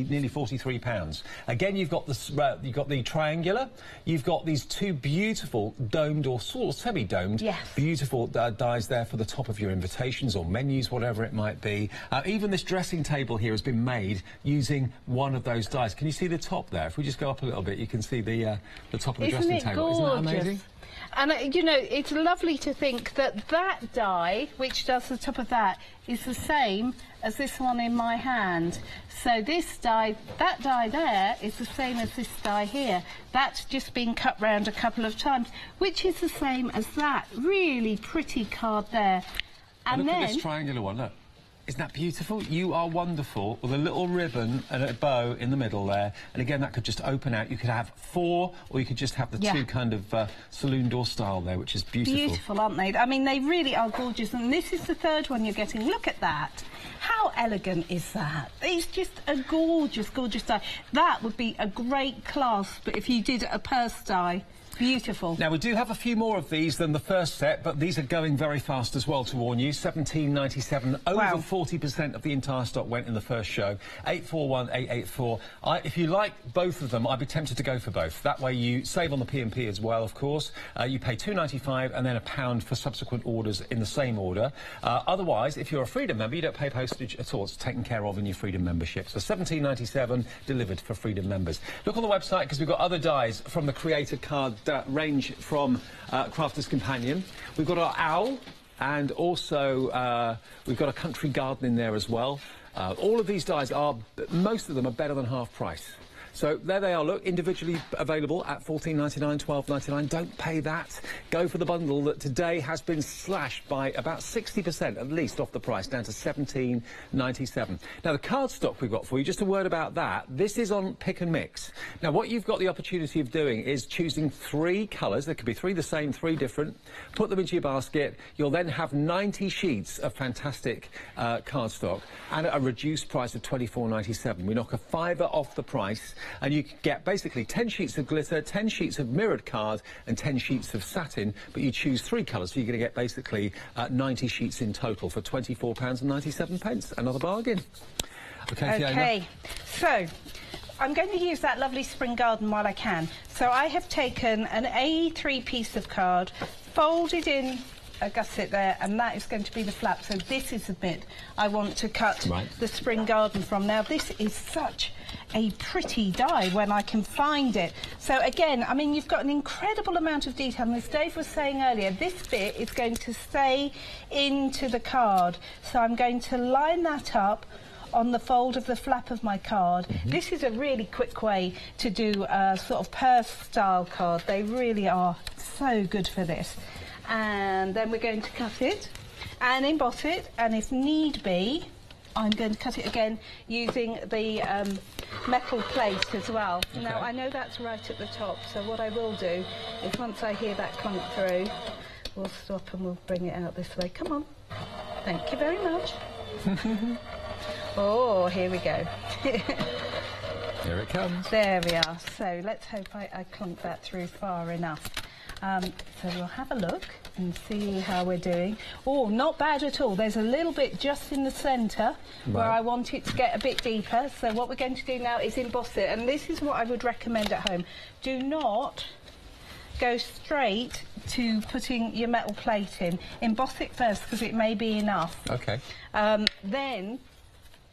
nearly £43. Again, you've got the triangular. You've got these two beautiful domed or sort of semi-domed, beautiful dies there for the top of your invitations or menus, whatever it might be. Even this dressing table here has been made using one of those dies. Can you see the top there? If we just go up a little bit, you can see the top of the dressing table. Isn't that amazing? And, you know, it's lovely to think that that die, which does the top of that, is the same as this one in my hand. So this die, that die there, is the same as this die here. That's just been cut round a couple of times, which is the same as that. Really pretty card there. And look at this triangular one, look. Isn't that beautiful? You are wonderful, with a little ribbon and a bow in the middle there. And again, that could just open out. You could have four, or you could just have the two kind of saloon door style there, which is beautiful. Beautiful, aren't they? I mean, they really are gorgeous. And this is the third one you're getting. Look at that. How elegant is that? It's just a gorgeous, gorgeous die. That would be a great clasp if you did a purse die. Beautiful. Now, we do have a few more of these than the first set, but these are going very fast as well, to warn you. $17.97. Over 40% of the entire stock went in the first show. 841884. If you like both of them, I'd be tempted to go for both. That way you save on the P&P as well, of course. You pay $2.95 and then £1 for subsequent orders in the same order. Otherwise, if you're a Freedom member, you don't pay postage at all. It's taken care of in your Freedom membership. So $17.97 delivered for Freedom members. Look on the website, because we've got other dies from the created card range from Crafters Companion. We've got our owl, and also we've got a country garden in there as well. All of these dies most of them are better than half price. So there they are, look, individually available at $14.99, $12.99. Don't pay that. Go for the bundle that today has been slashed by about 60% at least off the price, down to $17.97. Now, the cardstock we've got for you, just a word about that. This is on Pick and Mix. Now, what you've got the opportunity of doing is choosing 3 colours. There could be 3 the same, 3 different. Put them into your basket. You'll then have 90 sheets of fantastic cardstock and at a reduced price of $24.97. We knock a £5 off the price, and you can get basically 10 sheets of glitter, 10 sheets of mirrored card, and 10 sheets of satin, but you choose 3 colours, so you're going to get basically 90 sheets in total for £24.97. Another bargain. Okay, okay. So I'm going to use that lovely spring garden while I can. So I have taken an A3 piece of card, folded in a gusset there, and that is going to be the flap. So this is the bit I want to cut the spring garden from. Now, this is such a pretty die when I can find it. So again, I mean, you've got an incredible amount of detail, and as Dave was saying earlier, this bit is going to stay into the card. So I'm going to line that up on the fold of the flap of my card. This is a really quick way to do a sort of purse style card. They really are so good for this. And then we're going to cut it and emboss it, and if need be, I'm going to cut it again using the metal plate as well. Okay. Now, I know that's right at the top, so what I will do is once I hear that clunk through, we'll stop and we'll bring it out this way. Come on. Thank you very much. Oh, here we go. Here it comes. There we are. So let's hope I clunk that through far enough. So we'll have a look and see how we're doing. Oh, not bad at all. There's a little bit just in the centre where I want it to get a bit deeper. So what we're going to do now is emboss it. And this is what I would recommend at home. Do not go straight to putting your metal plate in. Emboss it first because it may be enough. Okay. Then,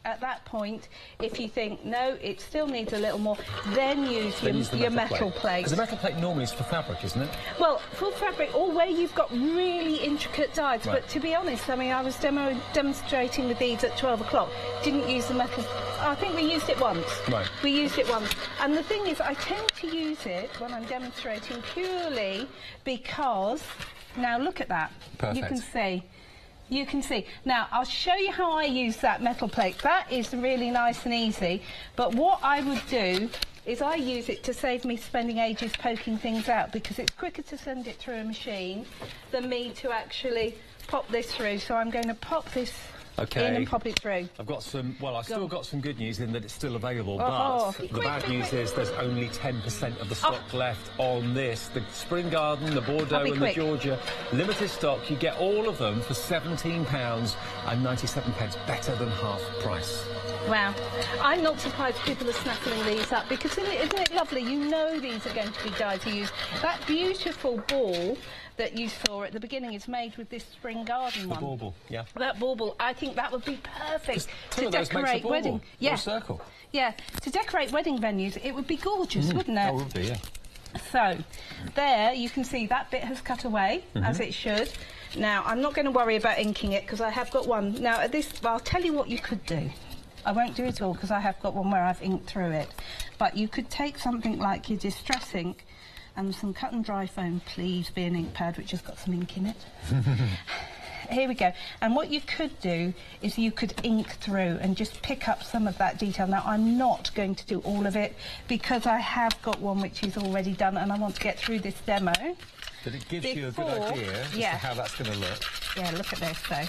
at that point, if you think, no, it still needs a little more, then use your metal plate. Because the metal plate normally is for fabric, isn't it? Well, for fabric, or where you've got really intricate dies. But to be honest, I mean, I was demonstrating with these at 12 o'clock. Didn't use the metal. I think we used it once. Right. We used it once. And the thing is, I tend to use it when I'm demonstrating purely because, now look at that. Perfect. You can see. You can see. Now, I'll show you how I use that metal plate. That is really nice and easy. But what I would do is I use it to save me spending ages poking things out, because it's quicker to send it through a machine than me to actually pop this through. So I'm going to pop this in and pop it through. I've got some, well, I've still got some good news in that it's still available, but the bad news is there's only 10% of the stock left on this. The Spring Garden, the Bordeaux and the Georgia, limited stock. You get all of them for £17.97, better than half price. Wow. I'm not surprised people are snaffling these up, because isn't it lovely? You know these are going to be dyed to use. That beautiful ball that you saw at the beginning is made with this Spring Garden one. The bauble, yeah. That bauble, I think that would be perfect to decorate wedding. Yeah. Or a circle. Yeah, to decorate wedding venues, it would be gorgeous, wouldn't it? It would be, yeah. So, there you can see that bit has cut away, as it should. Now, I'm not going to worry about inking it, because I have got one. Now, I'll tell you what you could do. I won't do it all, because I have got one where I've inked through it. But you could take something like your Distress ink and some cut and dry foam, please be an ink pad which has got some ink in it. Here we go. And what you could do is you could ink through and just pick up some of that detail. Now, I'm not going to do all of it, because I have got one which is already done, and I want to get through this demo. But it gives you a good idea as to how that's going to look. Yeah, look at this, though.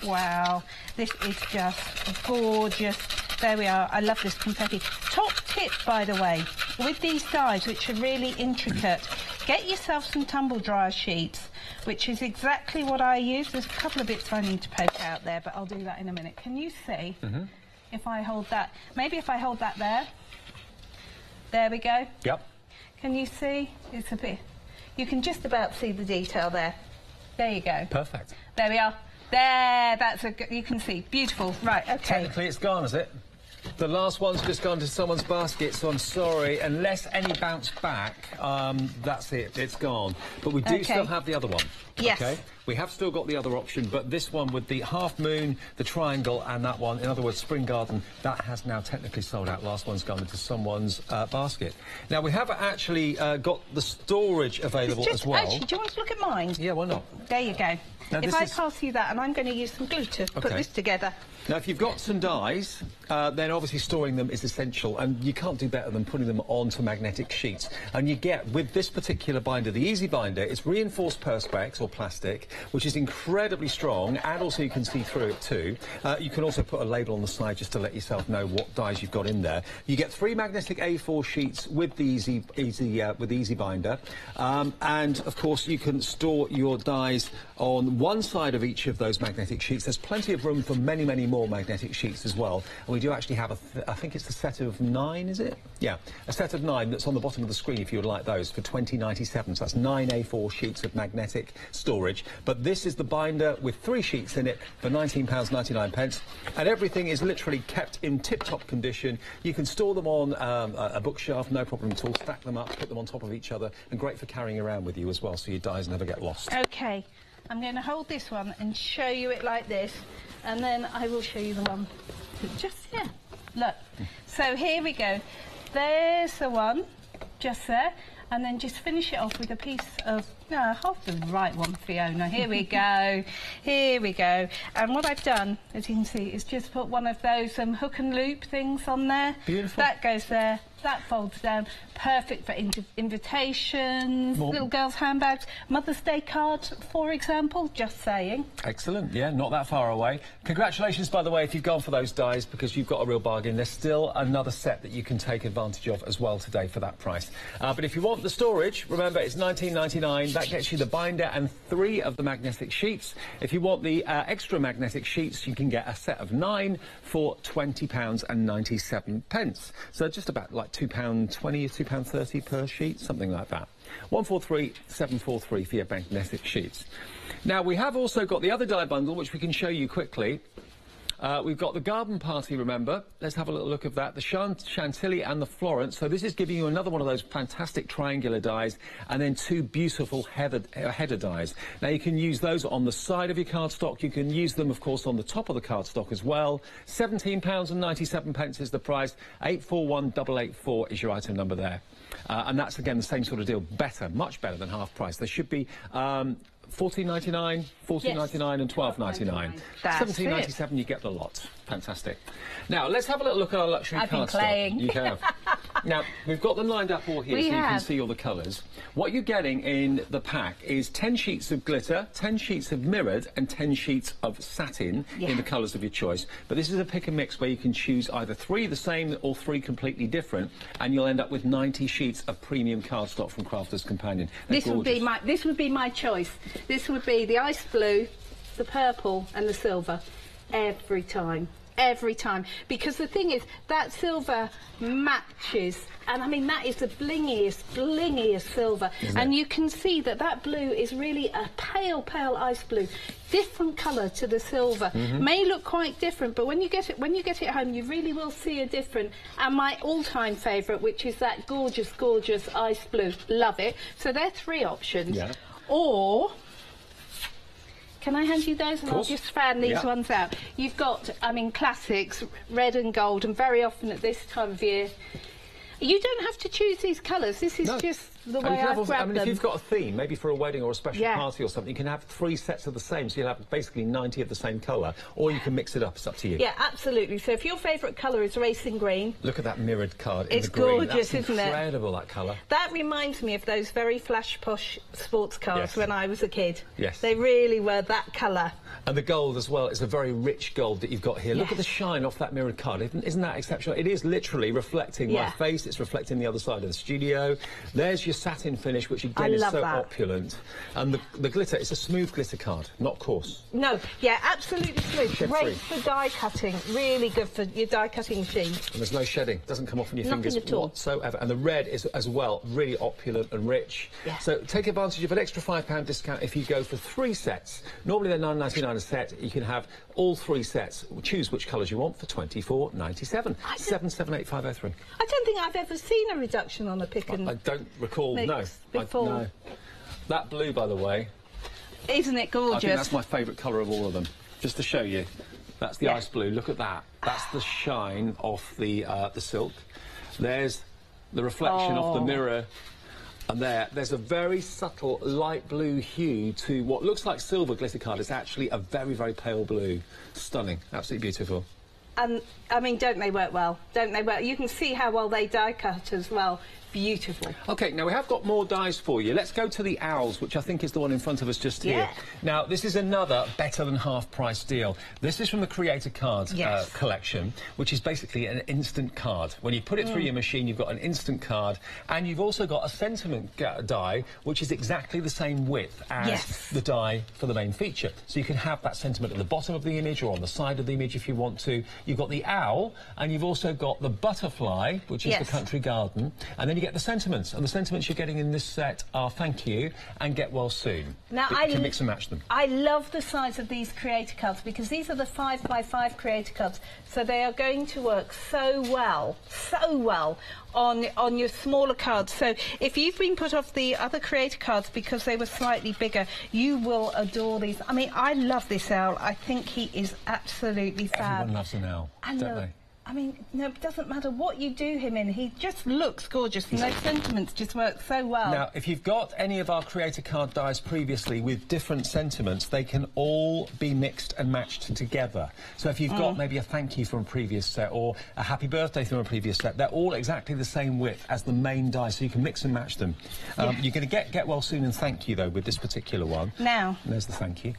Wow, this is just gorgeous. There we are. I love this confetti. Top tip, by the way, with these dies, which are really intricate, get yourself some tumble dryer sheets, which is exactly what I use. There's a couple of bits I need to poke out there, but I'll do that in a minute. Can you see if I hold that? Maybe if I hold that there. There we go. Yep. Can you see? It's a bit... You can just about see the detail there. There you go. Perfect. There we are. There, you can see. Beautiful. Right, okay. Technically it's gone, is it? The last one's just gone to someone's basket, so I'm sorry. Unless any bounce back, that's it. It's gone. But we do still have the other one. Yes. Okay? We have still got the other option, but this one with the half moon, the triangle, and that one, in other words, spring garden, that has now technically sold out. Last one's gone into someone's basket. Now, we have actually got the storage available as well. Actually, do you want to look at mine? Yeah, why not? There you go. Now, if I pass you that, and I'm going to use some glue to put this together. Now, if you've got some dies, then obviously storing them is essential, and you can't do better than putting them onto magnetic sheets. And you get, with this particular binder, the Easy Binder, it's reinforced perspex or plastic, which is incredibly strong, and also you can see through it too. You can also put a label on the side just to let yourself know what dies you've got in there. You get 3 magnetic A4 sheets with the Easy Binder, and of course you can store your dies on one side of each of those magnetic sheets. There's plenty of room for many, many more magnetic sheets as well. And we do actually have I think it's a set of 9, is it? Yeah, a set of 9 that's on the bottom of the screen if you would like those for $20.97. So that's 9 A4 sheets of magnetic storage. But this is the binder with 3 sheets in it for £19.99, and everything is literally kept in tip-top condition. You can store them on a bookshelf, no problem at all. Stack them up, put them on top of each other, and great for carrying around with you as well, so your dies never get lost. Okay, I'm going to hold this one and show you it like this, and then I will show you the one just here. Look, so here we go. There's the one, just there, and then just finish it off with a piece of, no, hold the right one, Fiona. Here we go, here we go. And what I've done, as you can see, is just put one of those hook and loop things on there. Beautiful. That goes there. That folds down, perfect for invitations, little girls' handbags, Mother's Day cards, for example, just saying. Excellent, yeah, not that far away. Congratulations, by the way, if you've gone for those dies, because you've got a real bargain. There's still another set that you can take advantage of as well today for that price. But if you want the storage, remember, it's $19.99. That gets you the binder and 3 of the magnetic sheets. If you want the extra magnetic sheets, you can get a set of 9 for £20.97. So just about like £2.20, £2.30 per sheet, something like that. 143,743 for your magnetic sheets. Now, we have also got the other die bundle, which we can show you quickly. We've got the garden party, remember. Let's have a little look at that. The Chantilly and the Florence. So this is giving you another one of those fantastic triangular dies, and then 2 beautiful header dies. Now, you can use those on the side of your cardstock. You can use them, of course, on the top of the cardstock as well. £17.97 is the price. 841884 is your item number there. And that's, again, the same sort of deal. Better, much better than half price. There should be $14.99, $14.99 and $12.99. $17.97, you get the lot. Fantastic. Now, let's have a little look at our luxury cardstock. I've been playing. You have. Now, we've got them lined up all here so you can see all the colours. What you're getting in the pack is 10 sheets of glitter, 10 sheets of mirrored and 10 sheets of satin in the colours of your choice. But this is a pick and mix where you can choose either 3 the same or 3 completely different, and you'll end up with 90 sheets of premium cardstock from Crafters Companion. This would be my choice. This would be the ice blue, the purple and the silver every time. Every time, because the thing is that silver matches, and I mean that is the blingiest silver, and you can see that that blue is really a pale ice blue, different colour to the silver. May look quite different, but when you get it home, you really will see a difference. And my all-time favourite, which is that gorgeous ice blue, love it. So there are 3 options, or can I hand you those and I'll just fan these ones out? You've got, I mean, classics, red and gold, and very often at this time of year, you don't have to choose these colours. This is just the way I've grabbed them. I mean, if you've got a theme, maybe for a wedding or a special party or something, you can have 3 sets of the same, so you'll have basically 90 of the same colour, or you can mix it up. It's up to you. Yeah, absolutely. So if your favourite colour is racing green... Look at that mirrored card in the green. It's gorgeous, isn't it? That's incredible, that colour. That reminds me of those very flash posh sports cars when I was a kid. Yes. They really were that colour. And the gold as well is a very rich gold that you've got here. Look at the shine off that mirrored card. Isn't that exceptional? It is literally reflecting my face. It's reflecting the other side of the studio. There's your satin finish, which again is so opulent. And the glitter, it's a smooth glitter card, not coarse. No, yeah, absolutely smooth. Great for die cutting. Really good for your die cutting machine. And there's no shedding. Doesn't come off on your fingers whatsoever. And the red is as well really opulent and rich. Yeah. So take advantage of an extra £5 discount if you go for 3 sets. Normally they're £9.99 a set. You can have all 3 sets. Choose which colours you want for £24.97. 778503. I don't think I've ever seen a reduction on a pick and... I don't recall, no. Before. No. That blue, by the way, Isn't it gorgeous? I think that's my favourite colour of all of them. Just to show you, that's the ice blue. Look at that. That's the shine off the silk. There's the reflection off the mirror. And there's a very subtle light blue hue to what looks like silver glitter card. It's actually a very, very pale blue. Stunning. Absolutely beautiful. And, I mean, don't they work well? Don't they work? You can see how well they die cut as well. Beautiful. OK, now we have got more dies for you. Let's go to the owls, which I think is the one in front of us just here. Now, this is another better than half-price deal. This is from the Creator Card collection, which is basically an instant card. When you put it through your machine, you've got an instant card, and you've also got a sentiment die, which is exactly the same width as the die for the main feature. So you can have that sentiment at the bottom of the image or on the side of the image if you want to. You've got the owl, and you've also got the butterfly, which is the country garden, and then you get the sentiments, and the sentiments you're getting in this set are thank you and get well soon. Now, you can mix and match them. I love the size of these creator cards because these are the 5x5 creator cards, so they are going to work so well on your smaller cards. So if you've been put off the other creator cards because they were slightly bigger, you will adore these. I mean, I love this owl. I think he is absolutely fab. Everyone loves an owl, don't they? I mean, no, it doesn't matter what you do him in, he just looks gorgeous, and those sentiments just work so well. Now, if you've got any of our Creator Card dies previously with different sentiments, they can all be mixed and matched together. So if you've got maybe a thank you from a previous set or a happy birthday from a previous set, they're all exactly the same width as the main die, so you can mix and match them. You're going to get well soon and thank you, though, with this particular one. Now. And there's the thank you.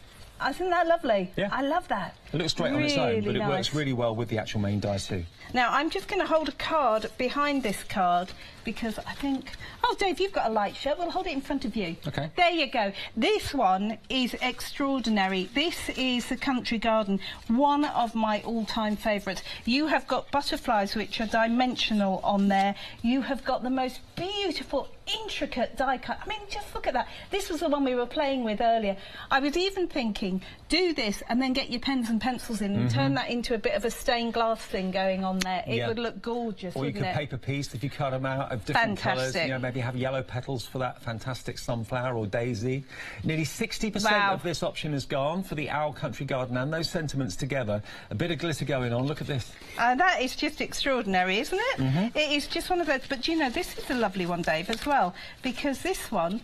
Isn't that lovely? Yeah. I love that. It looks great on its own, but it works really well with the actual main die too. Now, I'm just going to hold a card behind this card because I think... Oh, Dave, you've got a light shirt. We'll hold it in front of you. OK. There you go. This one is extraordinary. This is the Country Garden, one of my all-time favourites. You have got butterflies, which are dimensional on there. You have got the most beautiful, intricate die cut. I mean, just look at that. This was the one we were playing with earlier. I was even thinking, do this and then get your pens and pencils in and turn that into a bit of a stained glass thing going on there. It would look gorgeous, or you could paper piece if you cut them out of different colours. You know, maybe have yellow petals for that fantastic sunflower or daisy. Nearly 60% of this option is gone for the Owl Country Garden and those sentiments together. A bit of glitter going on. Look at this. That is just extraordinary, isn't it? It is just one of those. But, you know, this is a lovely one, Dave, as well, because this one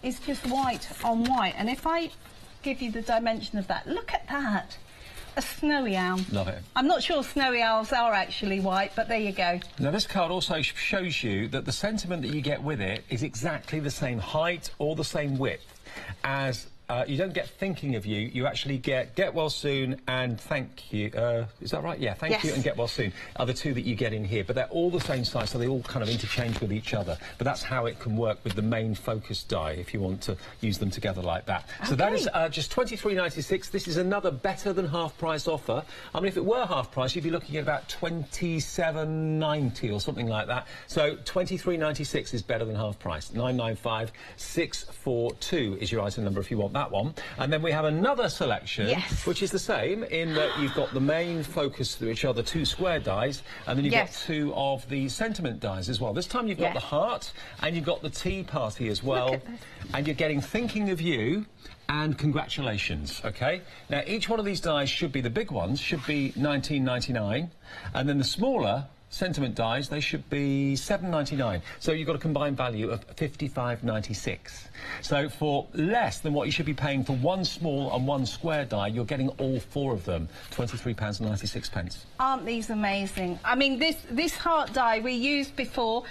is just white on white. And if I give you the dimension of that, look at that. A snowy owl. Love it. I'm not sure snowy owls are actually white, but there you go. Now, this card also shows you that the sentiment that you get with it is exactly the same height or the same width as... you don't get thinking of you, you actually get well soon and thank you. Is that right? Yeah, thank you and get well soon are the two that you get in here. But they're all the same size, so they all kind of interchange with each other. But that's how it can work with the main focus die if you want to use them together like that. So that is just £23.96. This is another better than half-price offer. I mean, if it were half-price, you'd be looking at about £27.90 or something like that. So £23.96 is better than half-price. 995 642 is your item number if you want that one. And then we have another selection, which is the same in that you've got the main focus, which are the two square dies, and then you've got two of the sentiment dies as well. This time you've got the heart and you've got the tea party as well, and you're getting thinking of you and congratulations. OK, now each one of these dies should be, the big ones should be £19.99, and then the smaller sentiment dies, they should be £7.99. So you've got a combined value of £55.96. So for less than what you should be paying for one small and one square die, you're getting all four of them, £23.96. Aren't these amazing? I mean, this heart die we used before,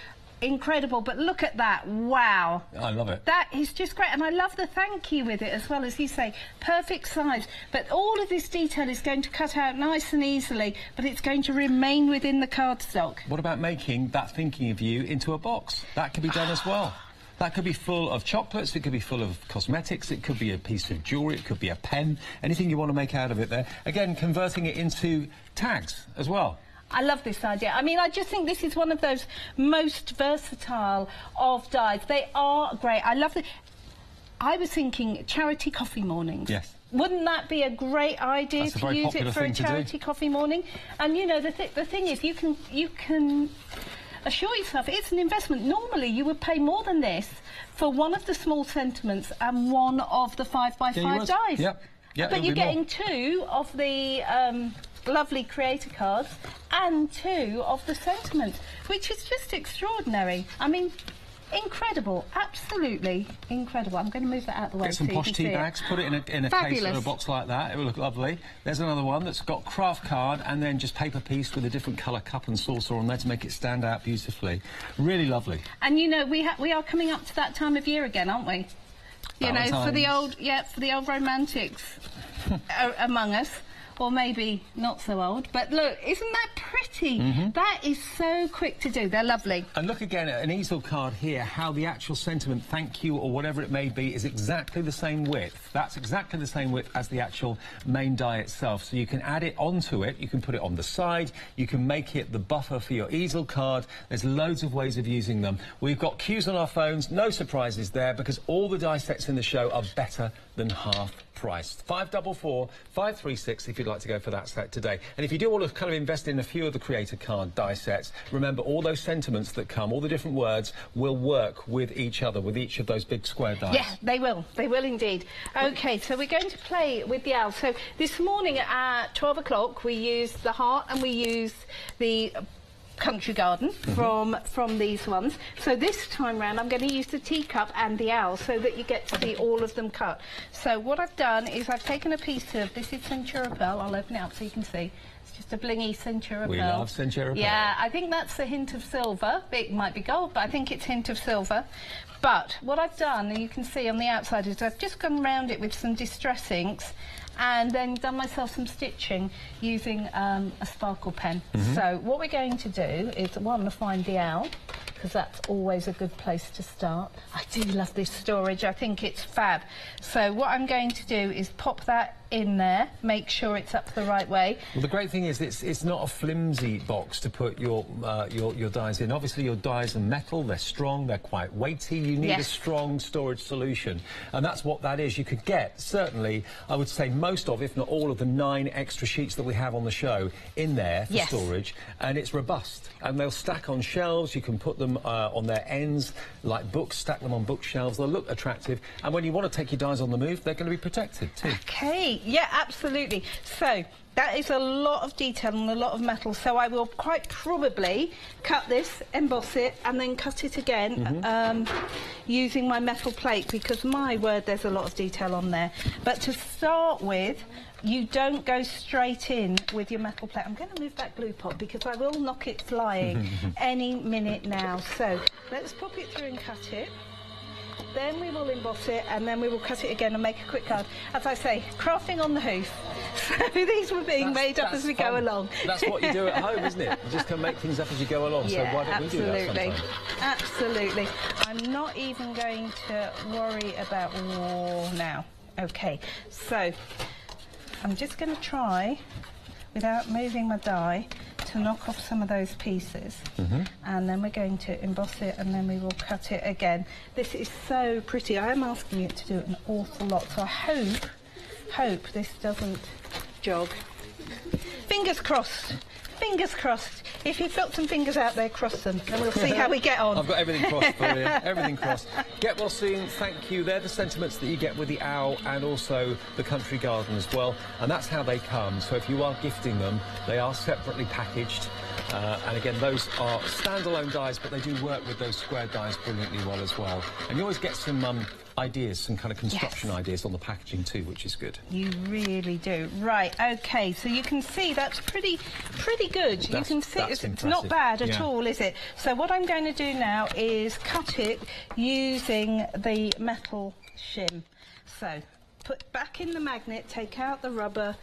incredible, but look at that. Wow. I love it. That is just great, and I love the thank you with it as well, as you say, perfect size, but all of this detail is going to cut out nice and easily, but it's going to remain within the cardstock. What about making that thinking of you into a box? That could be done as well. That could be full of chocolates, it could be full of cosmetics, it could be a piece of jewellery, it could be a pen, anything you want to make out of it there. Again, converting it into tags as well. I love this idea. I mean, I just think this is one of those most versatile of dies. They are great. I love it. I was thinking charity coffee mornings. Yes. Wouldn't that be a great idea to use it for a charity coffee morning? And, you know, the thing is, you can assure yourself it's an investment. Normally you would pay more than this for one of the small sentiments and one of the 5x5 dies. Yep. Yep, but you're getting more. 2 of the lovely creator cards and 2 of the sentiments, which is just extraordinary. I mean, incredible, absolutely incredible. I'm going to move that out of the way. Get some posh tea bags, put it in a case or a box like that. It will look lovely. There's another one that's got craft card and then just paper piece with a different colour cup and saucer on there to make it stand out beautifully. Really lovely. And you know, we are coming up to that time of year again, aren't we? You know, for the old romantics among us. Or maybe not so old, but look, isn't that pretty? That is so quick to do. They're lovely. And look again at an easel card here, how the actual sentiment, thank you, or whatever it may be, is exactly the same width. That's exactly the same width as the actual main die itself. So you can add it onto it, you can put it on the side, you can make it the buffer for your easel card. There's loads of ways of using them. We've got cues on our phones, no surprises there, because all the die sets in the show are better than half priced. 544 536 if you'd like to go for that set today. And if you do want to kind of invest in a few of the creator card die sets, remember all those sentiments that come, all the different words will work with each other, with each of those big square dice. Yeah, they will indeed. Okay, so we're going to play with the owl. So this morning at 12 o'clock we used the heart and we used the country garden from these ones. So this time round I'm going to use the teacup and the owl so that you get to see all of them cut. So what I've done is I've taken a piece of, this is Centura pearl, I'll open it up so you can see. It's just a blingy Centura pearl. We love Centura pearl. Yeah, I think that's a hint of silver. It might be gold, but I think it's a hint of silver. But what I've done, and you can see on the outside, is I've just gone around it with some distress inks and then done myself some stitching using a sparkle pen. So what we're going to do is, well, I'm going to find the owl, because that's always a good place to start. I do love this storage, I think it's fab. So what I'm going to do is pop that in there, make sure it's up the right way. Well, the great thing is it's not a flimsy box to put your dies in. Obviously your dies are metal, they're strong, they're quite weighty. You need a strong storage solution, and that's what that is. You could get, certainly, I would say most of, if not all of the 9 extra sheets that we have on the show in there for storage, and it's robust. And they'll stack on shelves, you can put them on their ends, like books, stack them on bookshelves, they'll look attractive, and when you want to take your dies on the move, they're going to be protected too. Okay. Yeah, absolutely. So that is a lot of detail and a lot of metal, so I will quite probably cut this, emboss it, and then cut it again using my metal plate, because my word, there's a lot of detail on there. But to start with, you don't go straight in with your metal plate. I'm going to move that glue pot because I will knock it flying any minute now. So let's pop it through and cut it. Then we will emboss it, and then we will cut it again and make a quick card. As I say, crafting on the hoof. So these were being made up as we go along. That's what you do at home, isn't it? You just can make things up as you go along. Yeah, so why don't we do that sometime? Absolutely. I'm not even going to worry about war now. Okay, so I'm just going to try, without moving my die, to knock off some of those pieces, and then we're going to emboss it, and then we will cut it again. This is so pretty. I am asking it to do an awful lot, so I hope this doesn't jog. Fingers crossed. Fingers crossed. If you've got some fingers out there, cross them, and we'll see how we get on. I've got everything crossed for you. Everything crossed. Get well soon. Thank you. They're the sentiments that you get with the owl and also the country garden as well. And that's how they come. So if you are gifting them, they are separately packaged. And again, those are standalone dies, but they do work with those square dies brilliantly well as well. And you always get some ideas, some kind of construction ideas on the packaging too, which is good. You really do. Right, okay, so you can see that's pretty good. You can see it's not bad at all, is it? So what I'm going to do now is cut it using the metal shim. So put back in the magnet, take out the rubber.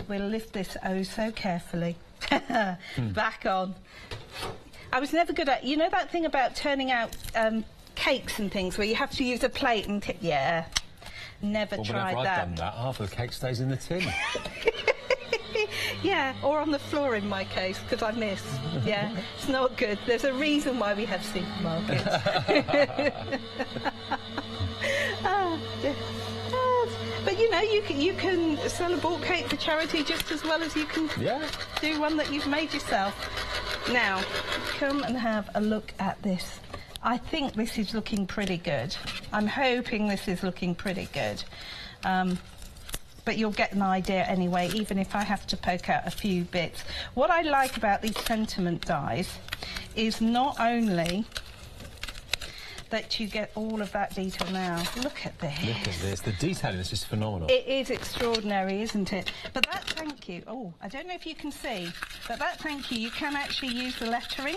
We'll lift this oh so carefully. Back on. I was never good at, you know that thing about turning out cakes and things where you have to use a plate and never tried whenever that. I've done that, half of the cake stays in the tin. Yeah, or on the floor in my case, because I miss. Yeah, it's not good. There's a reason why we have supermarkets. But you know, you can sell a bought cake for charity just as well as you can do one that you've made yourself. Now, come and have a look at this. I think this is looking pretty good. I'm hoping this is looking pretty good. But you'll get an idea anyway, even if I have to poke out a few bits. What I like about these sentiment dies is not only that you get all of that detail now. Look at this. Look at this. The detail in this is phenomenal. It is extraordinary, isn't it? But that thank you, oh, I don't know if you can see, but that thank you can actually use the lettering.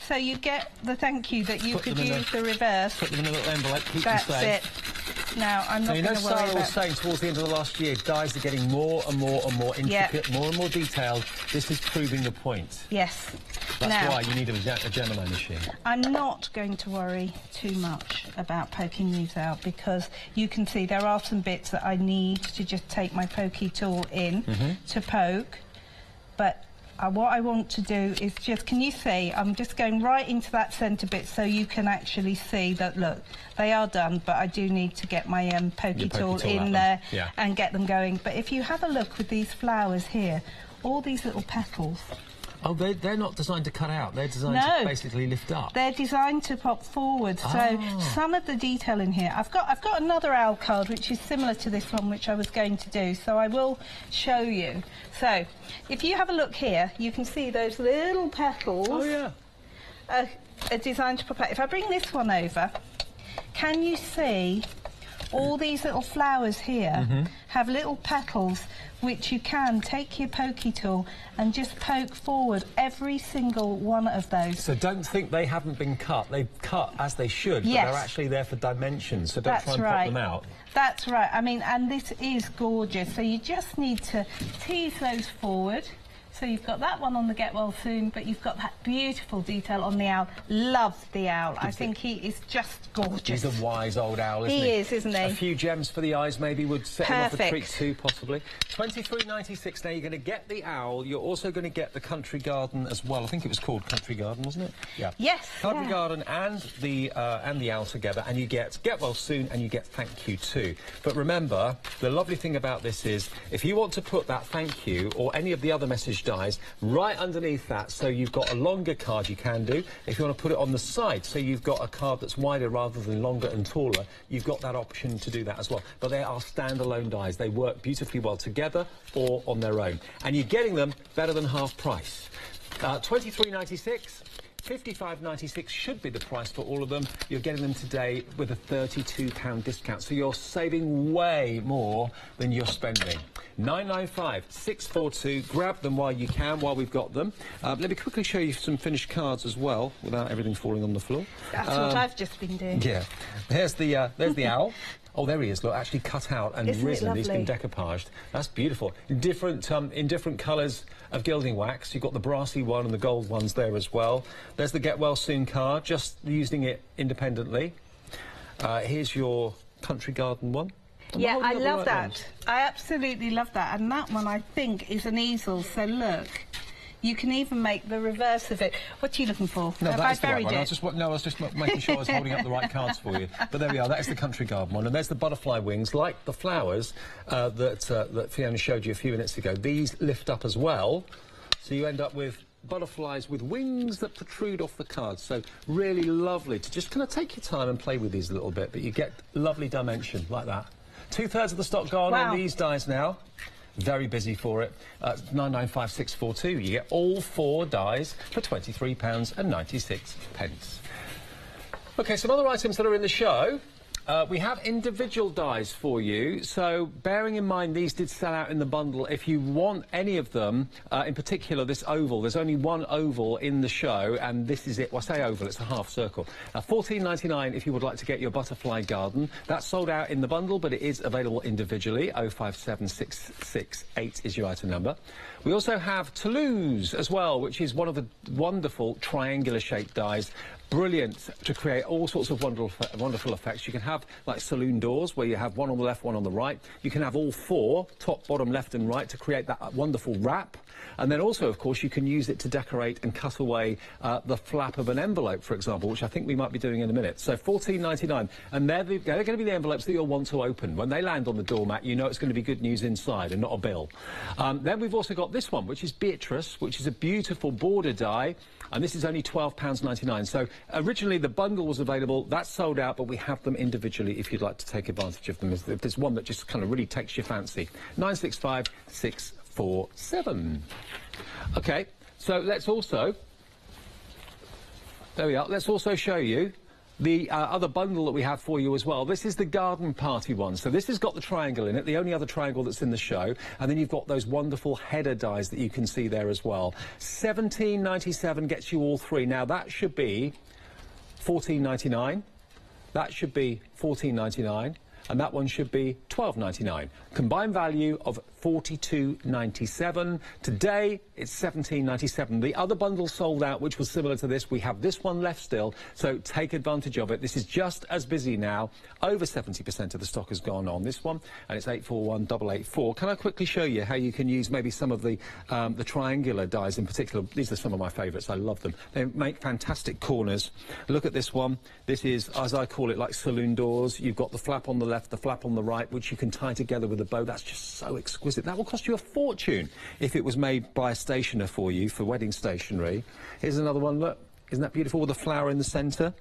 So you get the thank you that you could use the reverse. Put them in a little envelope, keep them That's safe. it. Now, I'm not going to worry Sarah about... was saying towards the end of the last year, dies are getting more and more and more intricate, more and more detailed. This is proving the point. Yes. That's now, why you need a Gemini machine. I'm not going to worry too much about poking these out because you can see there are some bits that I need to just take my pokey tool in to poke. But what I want to do is just, can you see, I'm just going right into that centre bit so you can actually see that, look, they are done, but I do need to get my pokey tool in there and get them going. But if you have a look with these flowers here, all these little petals. Oh, they're not designed to cut out. They're designed to basically lift up. They're designed to pop forward. So some of the detail in here. I've got another owl card which is similar to this one, which I was going to do. So I will show you. So if you have a look here, you can see those little petals. Oh yeah. Are designed to pop out. If I bring this one over, can you see all these little flowers here have little petals which you can take your pokey tool and just poke forward every single one of those. So don't think they haven't been cut. They've cut as they should, but they're actually there for dimensions, so don't try and pop them out. That's right. I mean, and this is gorgeous. So you just need to tease those forward. So you've got that one on the Get Well Soon, but you've got that beautiful detail on the owl. Love the owl. I think he is just gorgeous. He's a wise old owl, isn't he? He is, isn't he? A few gems for the eyes maybe would set him off a treat too, possibly. $23.96. Now you're going to get the owl. You're also going to get the country garden as well. I think it was called Country Garden, wasn't it? Yeah. Yes. Country garden and the owl together, and you get Well Soon and you get Thank You too. But remember, the lovely thing about this is, if you want to put that thank you or any of the other message dies right underneath that, so you've got a longer card, you can do. If you want to put it on the side, so you've got a card that's wider rather than longer and taller, you've got that option to do that as well. But they are standalone dies. They work beautifully well together or on their own. And you're getting them better than half price. $23.96. $55.96 should be the price for all of them. You're getting them today with a £32 discount, so you're saving way more than you're spending. 995 642. Grab them while you can, while we've got them. Let me quickly show you some finished cards as well, without everything falling on the floor. That's what I've just been doing. Yeah. There's the owl. Oh, there he is. Look, actually cut out and risen. He's been decoupaged. That's beautiful. In different colours of gilding wax. You've got the brassy one and the gold ones there as well. There's the Get Well Soon card, just using it independently. Here's your country garden one. Yeah, I love that. I absolutely love that. And that one, I think, is an easel. So look. You can even make the reverse of it. What are you looking for? No, that's the right one. I was just making sure I was holding up the right cards for you. But there we are. That is the country garden one. And there's the butterfly wings, like the flowers that Fiona showed you a few minutes ago. These lift up as well, so you end up with butterflies with wings that protrude off the cards. So really lovely to just kind of take your time and play with these a little bit, but you get lovely dimension like that. 2/3 of the stock gone on these dies now. Very busy for it. 995642. You get all 4 dies for £23.96. OK, some other items that are in the show. We have individual dies for you, so bearing in mind these did sell out in the bundle. If you want any of them, in particular this oval, there's only one oval in the show, and this is it. Well, I say oval, it's a half circle. $14.99 if you would like to get your butterfly garden. That's sold out in the bundle, but it is available individually. 057668 is your item number. We also have Toulouse as well, which is one of the wonderful triangular shaped dies. Brilliant to create all sorts of wonderful effects. You can have have like saloon doors where you have one on the left, one on the right. You can have all four, top, bottom, left and right, to create that wonderful wrap. And then also, of course, you can use it to decorate and cut away the flap of an envelope, for example, which I think we might be doing in a minute. So $14.99, and they're going to be the envelopes that you'll want to open. When they land on the doormat, you know it's going to be good news inside and not a bill. Then we've also got this one, which is Beatrice, which is a beautiful border die, and this is only £12.99. So originally the bundle was available, that's sold out, but we have them individually if you'd like to take advantage of them. If there's one that just kind of really takes your fancy. 965647. Okay, so let's also, there we are, let's also show you the other bundle that we have for you as well. This is the garden party one. So this has got the triangle in it, the only other triangle that's in the show. And then you've got those wonderful header dies that you can see there as well. $17.97 gets you all three. Now that should be $14.99. That should be $14.99. And that one should be $12.99. Combined value of $42.97. Today, it's $17.97. The other bundle sold out, which was similar to this. We have this one left still, so take advantage of it. This is just as busy now. Over 70% of the stock has gone on this one, and it's 841884. Can I quickly show you how you can use maybe some of the triangular dies in particular? These are some of my favourites. I love them. They make fantastic corners. Look at this one. This is, as I call it, like saloon doors. You've got the flap on the left, the flap on the right, which you can tie together with a bow. That's just so exquisite. That will cost you a fortune if it was made by a stationer for you, for wedding stationery. Here's another one, look. Isn't that beautiful with a flower in the centre?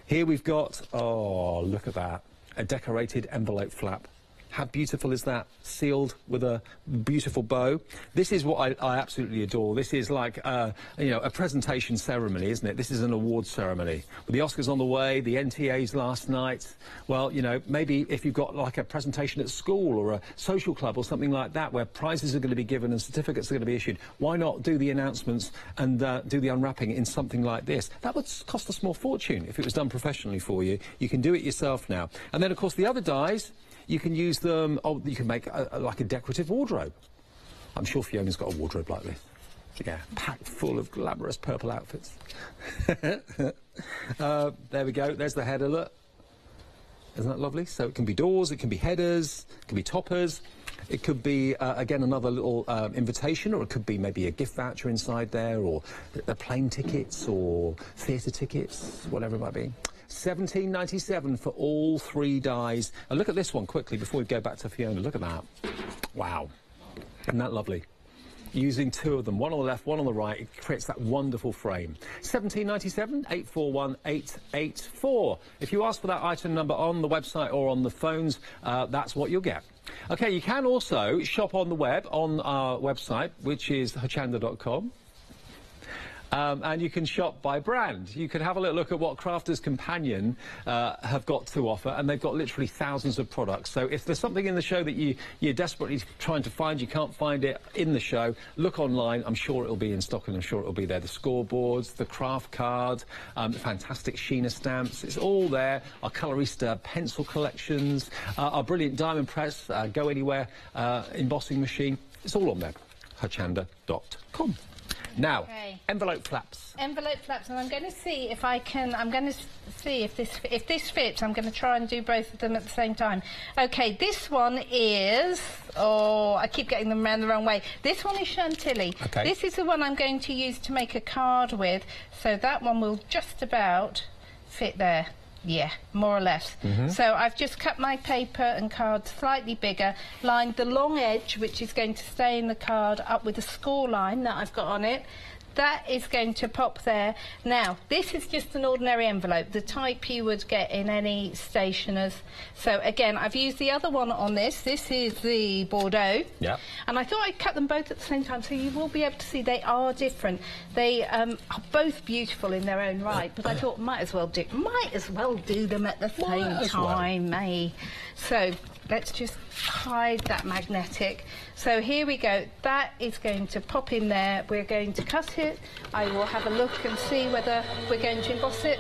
Here we've got, oh, look at that, a decorated envelope flap. How beautiful is that? Sealed with a beautiful bow. This is what I absolutely adore. This is like, you know, a presentation ceremony, isn't it? This is an awards ceremony. With the Oscars on the way, the NTAs last night. Well, you know, maybe if you've got like a presentation at school or a social club or something like that where prizes are going to be given and certificates are going to be issued, why not do the announcements and do the unwrapping in something like this? That would cost a small fortune if it was done professionally for you. You can do it yourself now. And then, of course, the other dies, you can use them, oh, you can make like a decorative wardrobe. I'm sure Fiona's got a wardrobe like this. Yeah, packed full of glamorous purple outfits. There we go, there's the header, look. Isn't that lovely? So it can be doors, it can be headers, it can be toppers. It could be, again, another little invitation, or it could be maybe a gift voucher inside there, or plane tickets, or theatre tickets, whatever it might be. $17.97 for all three dies. And look at this one quickly before we go back to Fiona. Look at that. Wow. Isn't that lovely? Using two of them, one on the left, one on the right, it creates that wonderful frame. $17.97, 841884. If you ask for that item number on the website or on the phones, that's what you'll get. OK, you can also shop on the web, on our website, which is hochanda.com. And you can shop by brand. You can have a little look at what Crafters Companion have got to offer, and they've got literally thousands of products. So if there's something in the show that you're desperately trying to find, you can't find it in the show, look online. I'm sure it'll be in stock, and I'm sure it'll be there. The scoreboards, the craft card, the fantastic Sheena stamps, it's all there. Our colorista pencil collections, our brilliant diamond press, go anywhere embossing machine. It's all on there. Hochanda.com. Now, okay. Envelope flaps. Envelope flaps, and I'm going to see if I can. I'm going to see if this fits. I'm going to try and do both of them at the same time. Okay, this one is. Oh, I keep getting them around the wrong way. This one is Chantilly. Okay. This is the one I'm going to use to make a card with. So that one will just about fit there. Yeah, more or less. So I've just cut my paper and card slightly bigger, lined the long edge, which is going to stay in the card, up with a score line that I've got on it. That is going to pop there. Now, this is just an ordinary envelope, the type you would get in any stationer's. So, again, I've used the other one on this. This is the Bordeaux. Yeah. And I thought I'd cut them both at the same time, so you will be able to see they are different. They are both beautiful in their own right, but I thought might as well do them at the same time, eh? So, let's just hide that magnetic. So here we go. That is going to pop in there. We're going to cut it. I will have a look and see whether we're going to emboss it.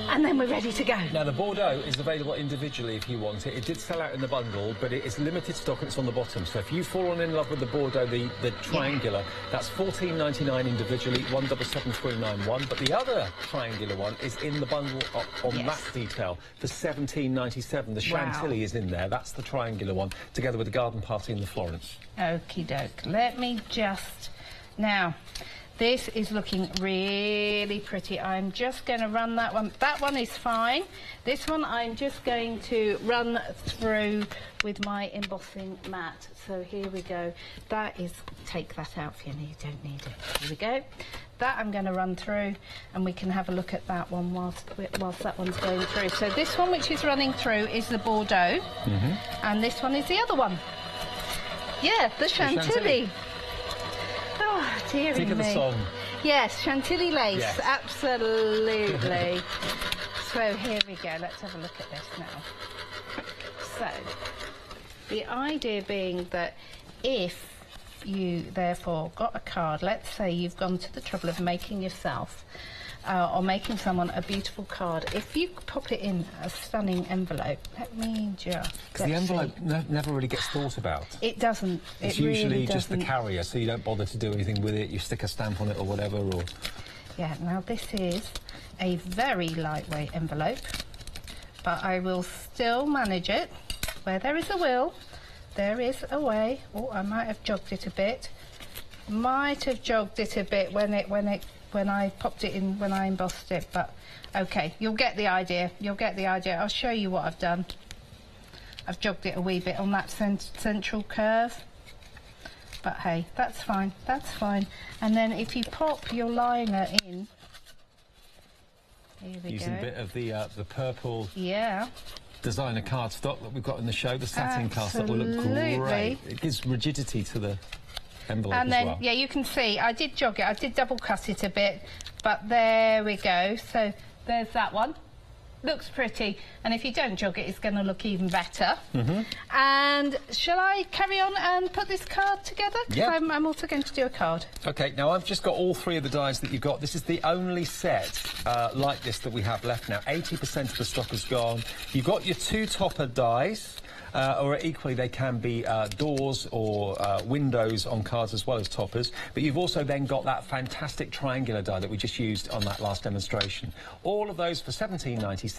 and then we're ready to go. Now, the Bordeaux is available individually if you want it. It did sell out in the bundle, but it is limited stock and it's on the bottom. So if you've fallen in love with the Bordeaux, the triangular, that's $14.99 individually, 177391. But the other triangular one is in the bundle on that detail for $17.97. The Chantilly is in there. That's the triangular one, together with the Garden Party and the Florence. Okie doke. Let me just... Now, this is looking really pretty. I'm just going to run that one. That one is fine. This one I'm just going to run through with my embossing mat. So here we go. That is... Take that out, Fiona. You don't need it. Here we go. That I'm going to run through, and we can have a look at that one whilst that one's going through. So this one, which is running through, is the Bordeaux, and this one is the other one. Yeah, the Chantilly. Oh, dearie me. Think of the song. Yes, Chantilly lace, yes. Absolutely. So here we go. Let's have a look at this now. So the idea being that if you therefore got a card, let's say you've gone to the trouble of making yourself or making someone a beautiful card, if you pop it in a stunning envelope, let me just... Because the envelope never really gets thought about. It doesn't. It's it usually really just the doesn't. carrier, so you don't bother to do anything with it. You stick a stamp on it or whatever, or... Yeah, now this is a very lightweight envelope, but I will still manage it. Where there is a will, there is a way. Oh, I might have jogged it a bit. Might have jogged it a bit when I popped it in, when I embossed it, but okay, you'll get the idea. You'll get the idea. I'll show you what I've done. I've jogged it a wee bit on that central curve, but hey, that's fine. That's fine. And then if you pop your liner in, here we Using go. a bit of the purple. Yeah. Designer cardstock that we've got in the show, the satin cardstock will look great. It gives rigidity to the envelope and as then, well. yeah, you can see, I did jog it, I did double cut it a bit, but there we go. So there's that one. Looks pretty, and if you don't jog it, it's going to look even better. And shall I carry on and put this card together? Because I'm also going to do a card. Okay, now I've just got all three of the dies that you've got. This is the only set like this that we have left now. 80% of the stock is gone. You've got your two topper dies, or equally they can be doors or windows on cards as well as toppers. But you've also then got that fantastic triangular die that we just used on that last demonstration. All of those for $17.97.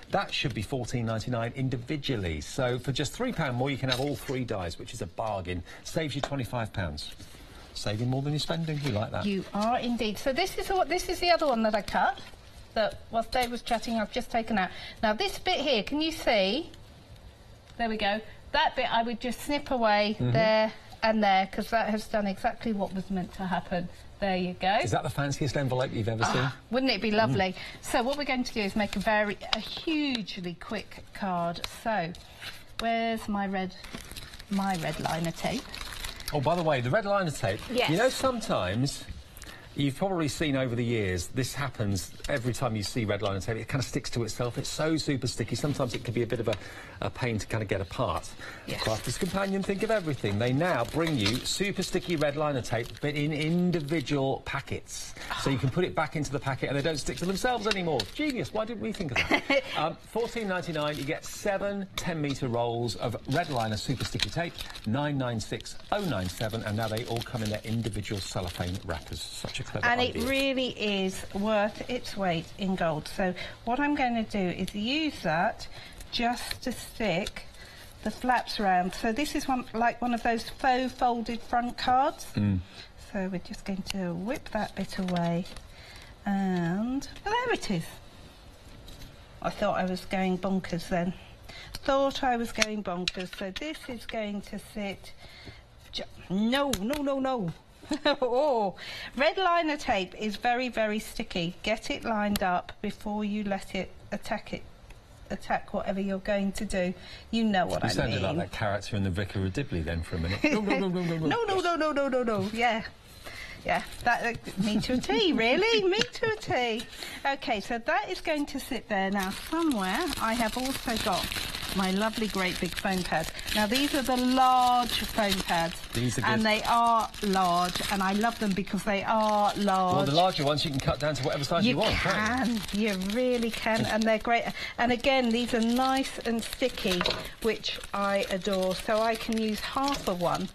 That should be $14.99 individually. So for just £3 more, you can have all three dies, which is a bargain. Saves you £25. Saving more than you're spending. You like that? You are indeed. So this is the other one that I cut. That whilst Dave was chatting, I've just taken out. Now this bit here, can you see? There we go. That bit I would just snip away there and there, because that has done exactly what was meant to happen. There you go. Is that the fanciest envelope you've ever seen? Wouldn't it be lovely? So what we're going to do is make a hugely quick card. So where's my red liner tape? Oh, by the way, the red liner tape. Yes. You know, sometimes you've probably seen over the years, this happens every time you see red liner tape. It kind of sticks to itself. It's so super sticky. Sometimes it can be a bit of a pain to kind of get apart. Yes. Crafter's Companion, think of everything. They now bring you super sticky red liner tape, but in individual packets. So you can put it back into the packet and they don't stick to themselves anymore. Genius. Why didn't we think of that? $14.99. You get 7 10-metre rolls of red liner super sticky tape. 996097, and now they all come in their individual cellophane wrappers. Such a clever idea. It really is worth its weight in gold. So what I'm going to do is use that just to stick the flaps around. So this is like one of those faux folded front cards. So we're just going to whip that bit away, and there it is. I thought I was going bonkers then. Thought I was going bonkers. So this is going to sit... No. Oh, red liner tape is very, very sticky. Get it lined up before you let it attack whatever you're going to do. You know what I mean. You sounded like that character in The Vicar of Dibley then for a minute. No. Yeah, that, me to a T, really, me to a T. Okay, so that is going to sit there. Now, somewhere I have also got my lovely great big foam pads. Now these are the large foam pads. These are good. And they are large, and I love them because they are large. Well, the larger ones you can cut down to whatever size you want, can't you? You really can, and they're great. And again, these are nice and sticky, which I adore. So I can use half of one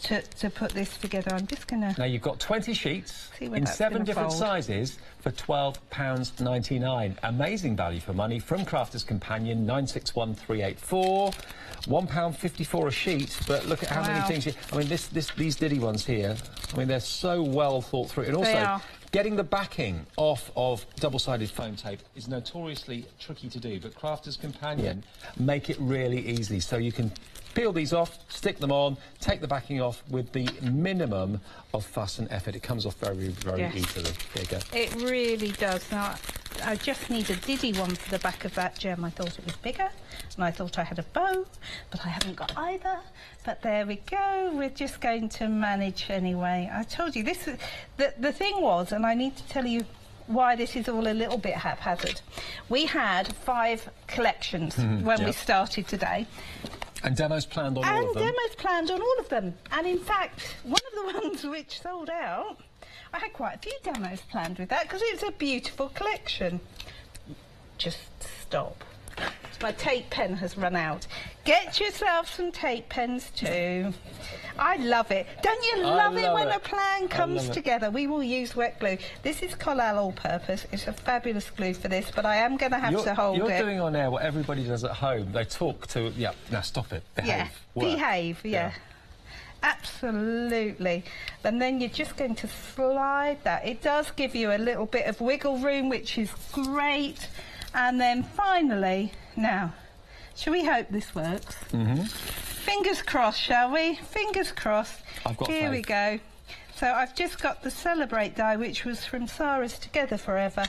to put this together. I'm just going to... Now, you've got 20 sheets in 7 gonna different fold. sizes for £12.99. Amazing value for money from Crafters Companion, 961384. £1.54 a sheet, but look at how many things... I mean, these Diddy ones here, I mean, they're so well thought through. And also, getting the backing off of double-sided foam tape is notoriously tricky to do, but Crafters Companion make it really easy. So you can peel these off, stick them on, take the backing off with the minimum of fuss and effort. It comes off very, very easily. There you go. It really does. Now, I just need a Diddy one for the back of that gem. I thought it was bigger, and I thought I had a bow, but I haven't got either. But there we go. We're just going to manage anyway. I told you, this is... The thing was, and I need to tell you why this is all a little bit haphazard. We had 5 collections when we started today. And demos planned on all of them. And demos planned on all of them. And in fact, one of the ones which sold out, I had quite a few demos planned with that because it's a beautiful collection. Just stop. My tape pen has run out. Get yourself some tape pens too. I love it. Don't you love it when a plan comes together? We will use wet glue. This is Collal All-Purpose. It's a fabulous glue for this, but I am going to have to hold it. You're doing on air what everybody does at home. They talk to... Yeah, now stop it. Behave. Yeah, behave, yeah. Absolutely. And then you're just going to slide that. It does give you a little bit of wiggle room, which is great. And then finally, now, shall we hope this works? Fingers crossed, shall we? Fingers crossed. I've got Here faith. we go. So I've just got the Celebrate die, which was from Sarah's Together Forever.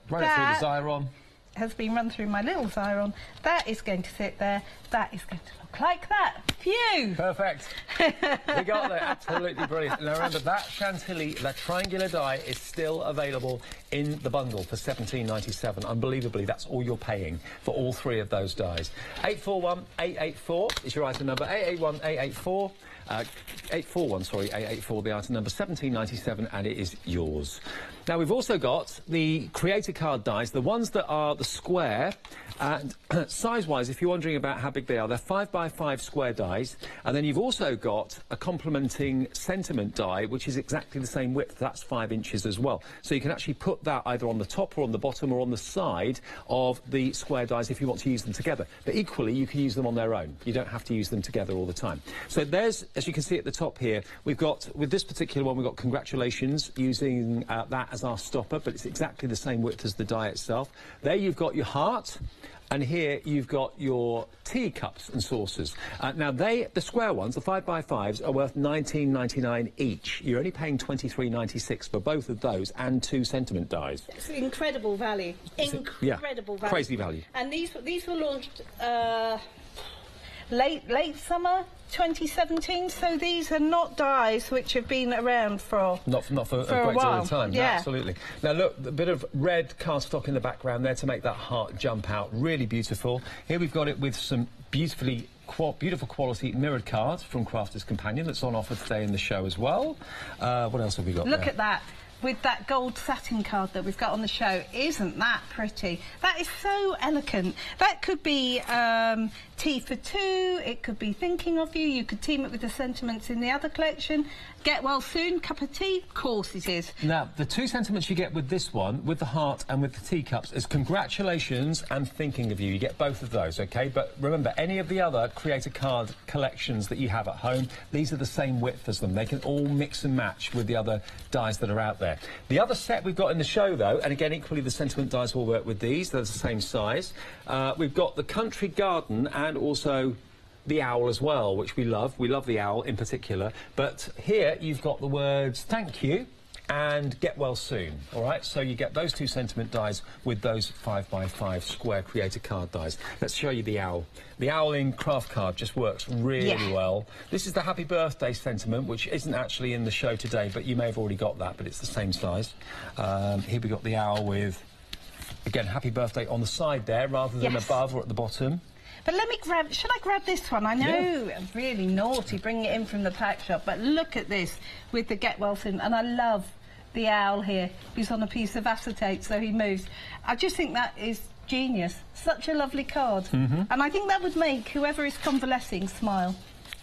Run it through the Xyron. Has been run through my little Xyron. That is going to sit there. That is going to look like that. Phew! Perfect. We got there. Absolutely brilliant. Now remember, that Chantilly, that triangular die, is still available in the bundle for £17.97. Unbelievably, that's all you're paying for all 3 of those dies. 841884 is your item number. 881884. 841, sorry, 884, the item number, £17.97, and it is yours. Now, we've also got the creator card dies, the ones that are the square, and size-wise, if you're wondering about how big they are, they're 5x5 square dies, and then you've also got a complementing sentiment die, which is exactly the same width, that's 5 inches as well. So you can actually put that either on the top or on the bottom or on the side of the square dies if you want to use them together. But equally, you can use them on their own. You don't have to use them together all the time. So there's, as you can see at the top here, we've got, with this particular one, we've got congratulations, using that as our stopper, but it's exactly the same width as the die itself. There you've got your heart, and here you've got your tea cups and saucers. Now, the square ones, the 5x5s, are worth £19.99 each. You're only paying £23.96 for both of those and 2 sentiment dies. It's incredible value. Incredible value. Crazy value. And these were launched late summer 2017, so these are not dies which have been around for not for a great deal of time. Yeah. No, absolutely. Now look, a bit of red cardstock in the background there to make that heart jump out. Really beautiful. Here we've got it with some beautiful quality mirrored cards from Crafters Companion that's on offer today in the show as well. What else have we got? Look at that. With that gold satin card that we've got on the show, isn't that pretty? That is so elegant. That could be tea for 2, it could be thinking of you, you could team it with the sentiments in the other collection. Get well soon, cup of tea, of course it is. Now, the 2 sentiments you get with this one, with the heart and with the teacups, is congratulations and thinking of you. You get both of those, OK? But remember, any of the other creator card collections that you have at home, these are the same width as them. They can all mix and match with the other dies that are out there. The other set we've got in the show, though, and again, equally the sentiment dies will work with these. They're the same size. We've got the Country Garden and also the owl as well, which we love. We love the owl in particular. But here you've got the words thank you and get well soon. All right, so you get those 2 sentiment dies with those 5x5 square creator card dies. Let's show you the owl. The owl in craft card just works really well. This is the happy birthday sentiment, which isn't actually in the show today, but you may have already got that, but it's the same size. Here we got the owl with, again, happy birthday on the side there rather than above or at the bottom. But let me grab, should I grab this one? I know, I'm really naughty bringing it in from the pack shop, but look at this with the get well soon, and I love the owl here. He's on a piece of acetate, so he moves. I just think that is genius. Such a lovely card. And I think that would make whoever is convalescing smile.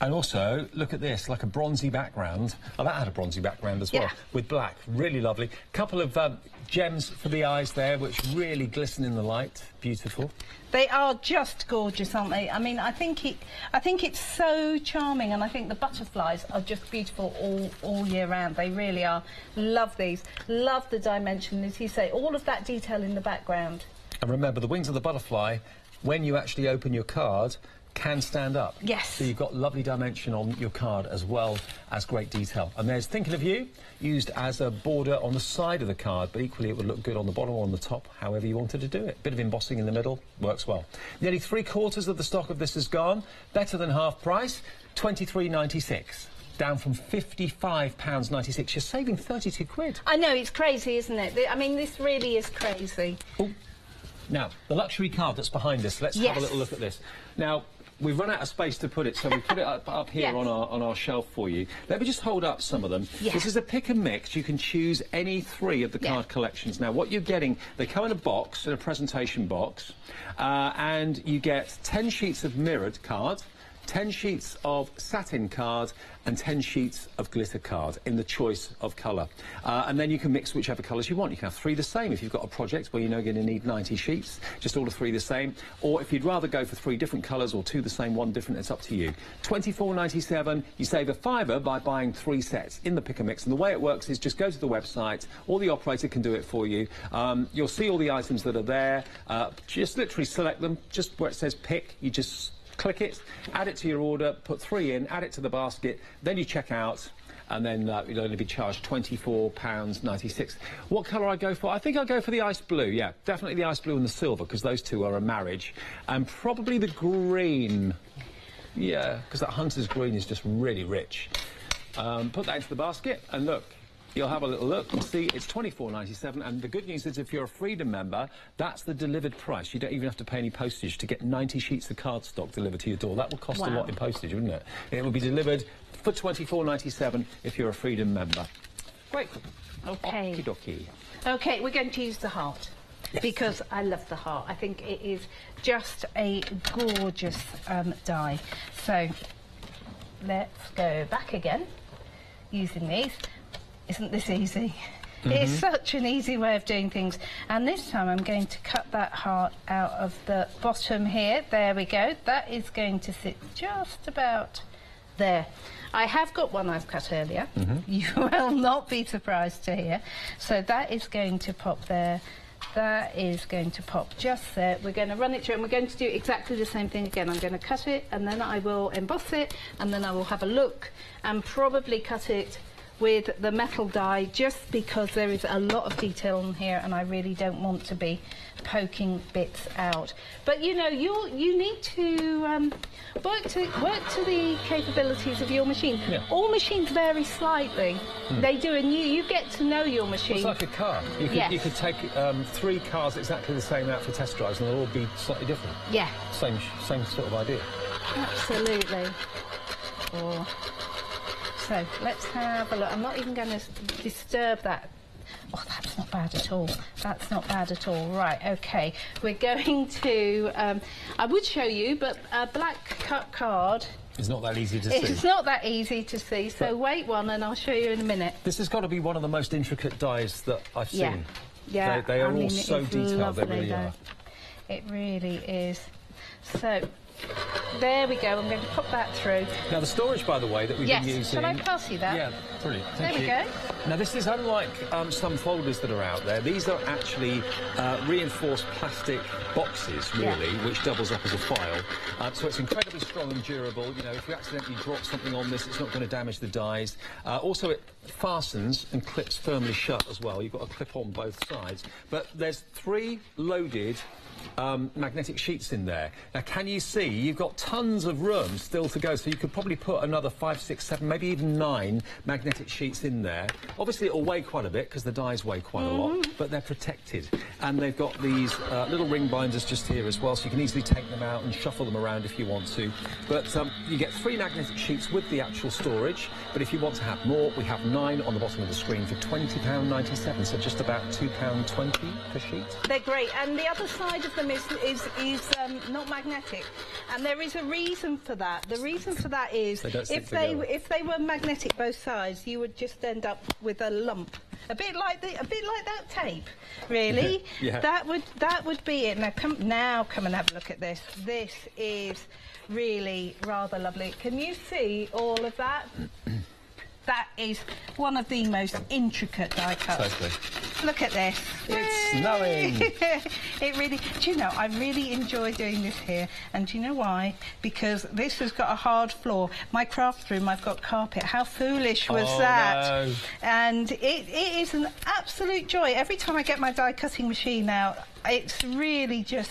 And also, look at this, like a bronzy background. Oh, that had a bronzy background as well, with black. Really lovely. Couple of gems for the eyes there, which really glisten in the light. Beautiful. They are just gorgeous, aren't they? I mean, I think it's so charming, and I think the butterflies are just beautiful all year round. They really are. Love these. Love the dimension, as you say, all of that detail in the background. And remember, the wings of the butterfly, when you actually open your card, can stand up. Yes. So you've got lovely dimension on your card as well as great detail. And there's Thinking of You, used as a border on the side of the card, but equally it would look good on the bottom or on the top, however you wanted to do it. Bit of embossing in the middle, works well. Nearly 3/4 of the stock of this is gone. Better than half price, £23.96. Down from £55.96. You're saving 32 quid. I know, it's crazy, isn't it? I mean, this really is crazy. Ooh. Now, the luxury card that's behind us, let's have a little look at this. Now, we've run out of space to put it, so we put it up here on our shelf for you. Let me just hold up some of them. This is a pick and mix. You can choose any 3 of the card collections. Now, what you're getting, they come in a box, in a presentation box, and you get 10 sheets of mirrored card, 10 sheets of satin card and 10 sheets of glitter card in the choice of colour. And then you can mix whichever colours you want. You can have 3 the same if you've got a project where you know you're going to need 90 sheets, just all the 3 the same. Or if you'd rather go for 3 different colours or 2 the same, 1 different, it's up to you. £24.97, you save a fiver by buying 3 sets in the pick and mix. And the way it works is just go to the website, or the operator can do it for you. You'll see all the items that are there. Just literally select them, just where it says pick, you just click it, add it to your order, put 3 in, add it to the basket, then you check out, and then you'll only be charged £24.96. What colour I go for? I think I'll go for the ice blue, yeah. Definitely the ice blue and the silver, because those 2 are a marriage. And probably the green. Yeah, because that hunter's green is just really rich. Put that into the basket, and look. You'll have a little look and see it's £24.97, and the good news is if you're a Freedom member, that's the delivered price. You don't even have to pay any postage to get 90 sheets of cardstock delivered to your door. That will cost a lot in postage, wouldn't it? It will be delivered for £24.97 if you're a Freedom member. Great. Okay. Okie dokie. Okay, we're going to use the heart. Yes. Because I love the heart. I think it is just a gorgeous die. So let's go back again using these. Isn't this easy? It's such an easy way of doing things. And this time I'm going to cut that heart out of the bottom here. There we go. That is going to sit just about there. I have got one I've cut earlier. You will not be surprised to hear. So that is going to pop there. That is going to pop just there. We're going to run it through, and we're going to do exactly the same thing again. I'm going to cut it, and then I will emboss it, and then I will have a look and probably cut it with the metal die, just because there is a lot of detail on here and I really don't want to be poking bits out. But you know, you need to work to the capabilities of your machine. All machines vary slightly. They do, and you get to know your machine. It's like a car. You could take 3 cars exactly the same out for test drives and they'll all be slightly different. Yeah. Same sort of idea. Absolutely. So let's have a look. I'm not even going to disturb that. Oh, that's not bad at all. That's not bad at all. Right, OK. We're going to... I would show you, but a black cut card... It's not that easy to see. It's not that easy to see, so wait one and I'll show you in a minute. This has got to be one of the most intricate dies that I've seen. Yeah. They are all so detailed, lovely, they really are. It really is. So... there we go, I'm going to pop that through. Now the storage, by the way, that we've been using... Shall I pass you that? Yeah, brilliant. Thank you. There we go. Now this is unlike some folders that are out there. These are actually reinforced plastic boxes, really, which doubles up as a file. So it's incredibly strong and durable. You know, if you accidentally drop something on this, it's not going to damage the dies. Also, it fastens and clips firmly shut as well. You've got a clip on both sides. But there's 3 loaded magnetic sheets in there. Now, can you see? You've got tons of room still to go, so you could probably put another 5, 6, 7, maybe even 9 magnetic magnetic sheets in there. Obviously, it'll weigh quite a bit because the dies weigh quite a lot, but they're protected. And they've got these little ring binders just here as well, so you can easily take them out and shuffle them around if you want to. But you get 3 magnetic sheets with the actual storage, but if you want to have more, we have 9 on the bottom of the screen for £20.97, so just about £2.20 per sheet. They're great, and the other side of them is not magnetic, and there is a reason for that. The reason for that is if they were magnetic both sides, you would just end up with a lump, a bit like that tape, really. Yeah. That would be it. Now come and have a look at this. This is really rather lovely. Can you see all of that? That is one of the most intricate die cuts. Totally. Look at this. It's snowing. It really... Do you know, I really enjoy doing this here. And do you know why? Because this has got a hard floor. My craft room, I've got carpet. How foolish was that? No. And it is an absolute joy. Every time I get my die cutting machine out, it's really just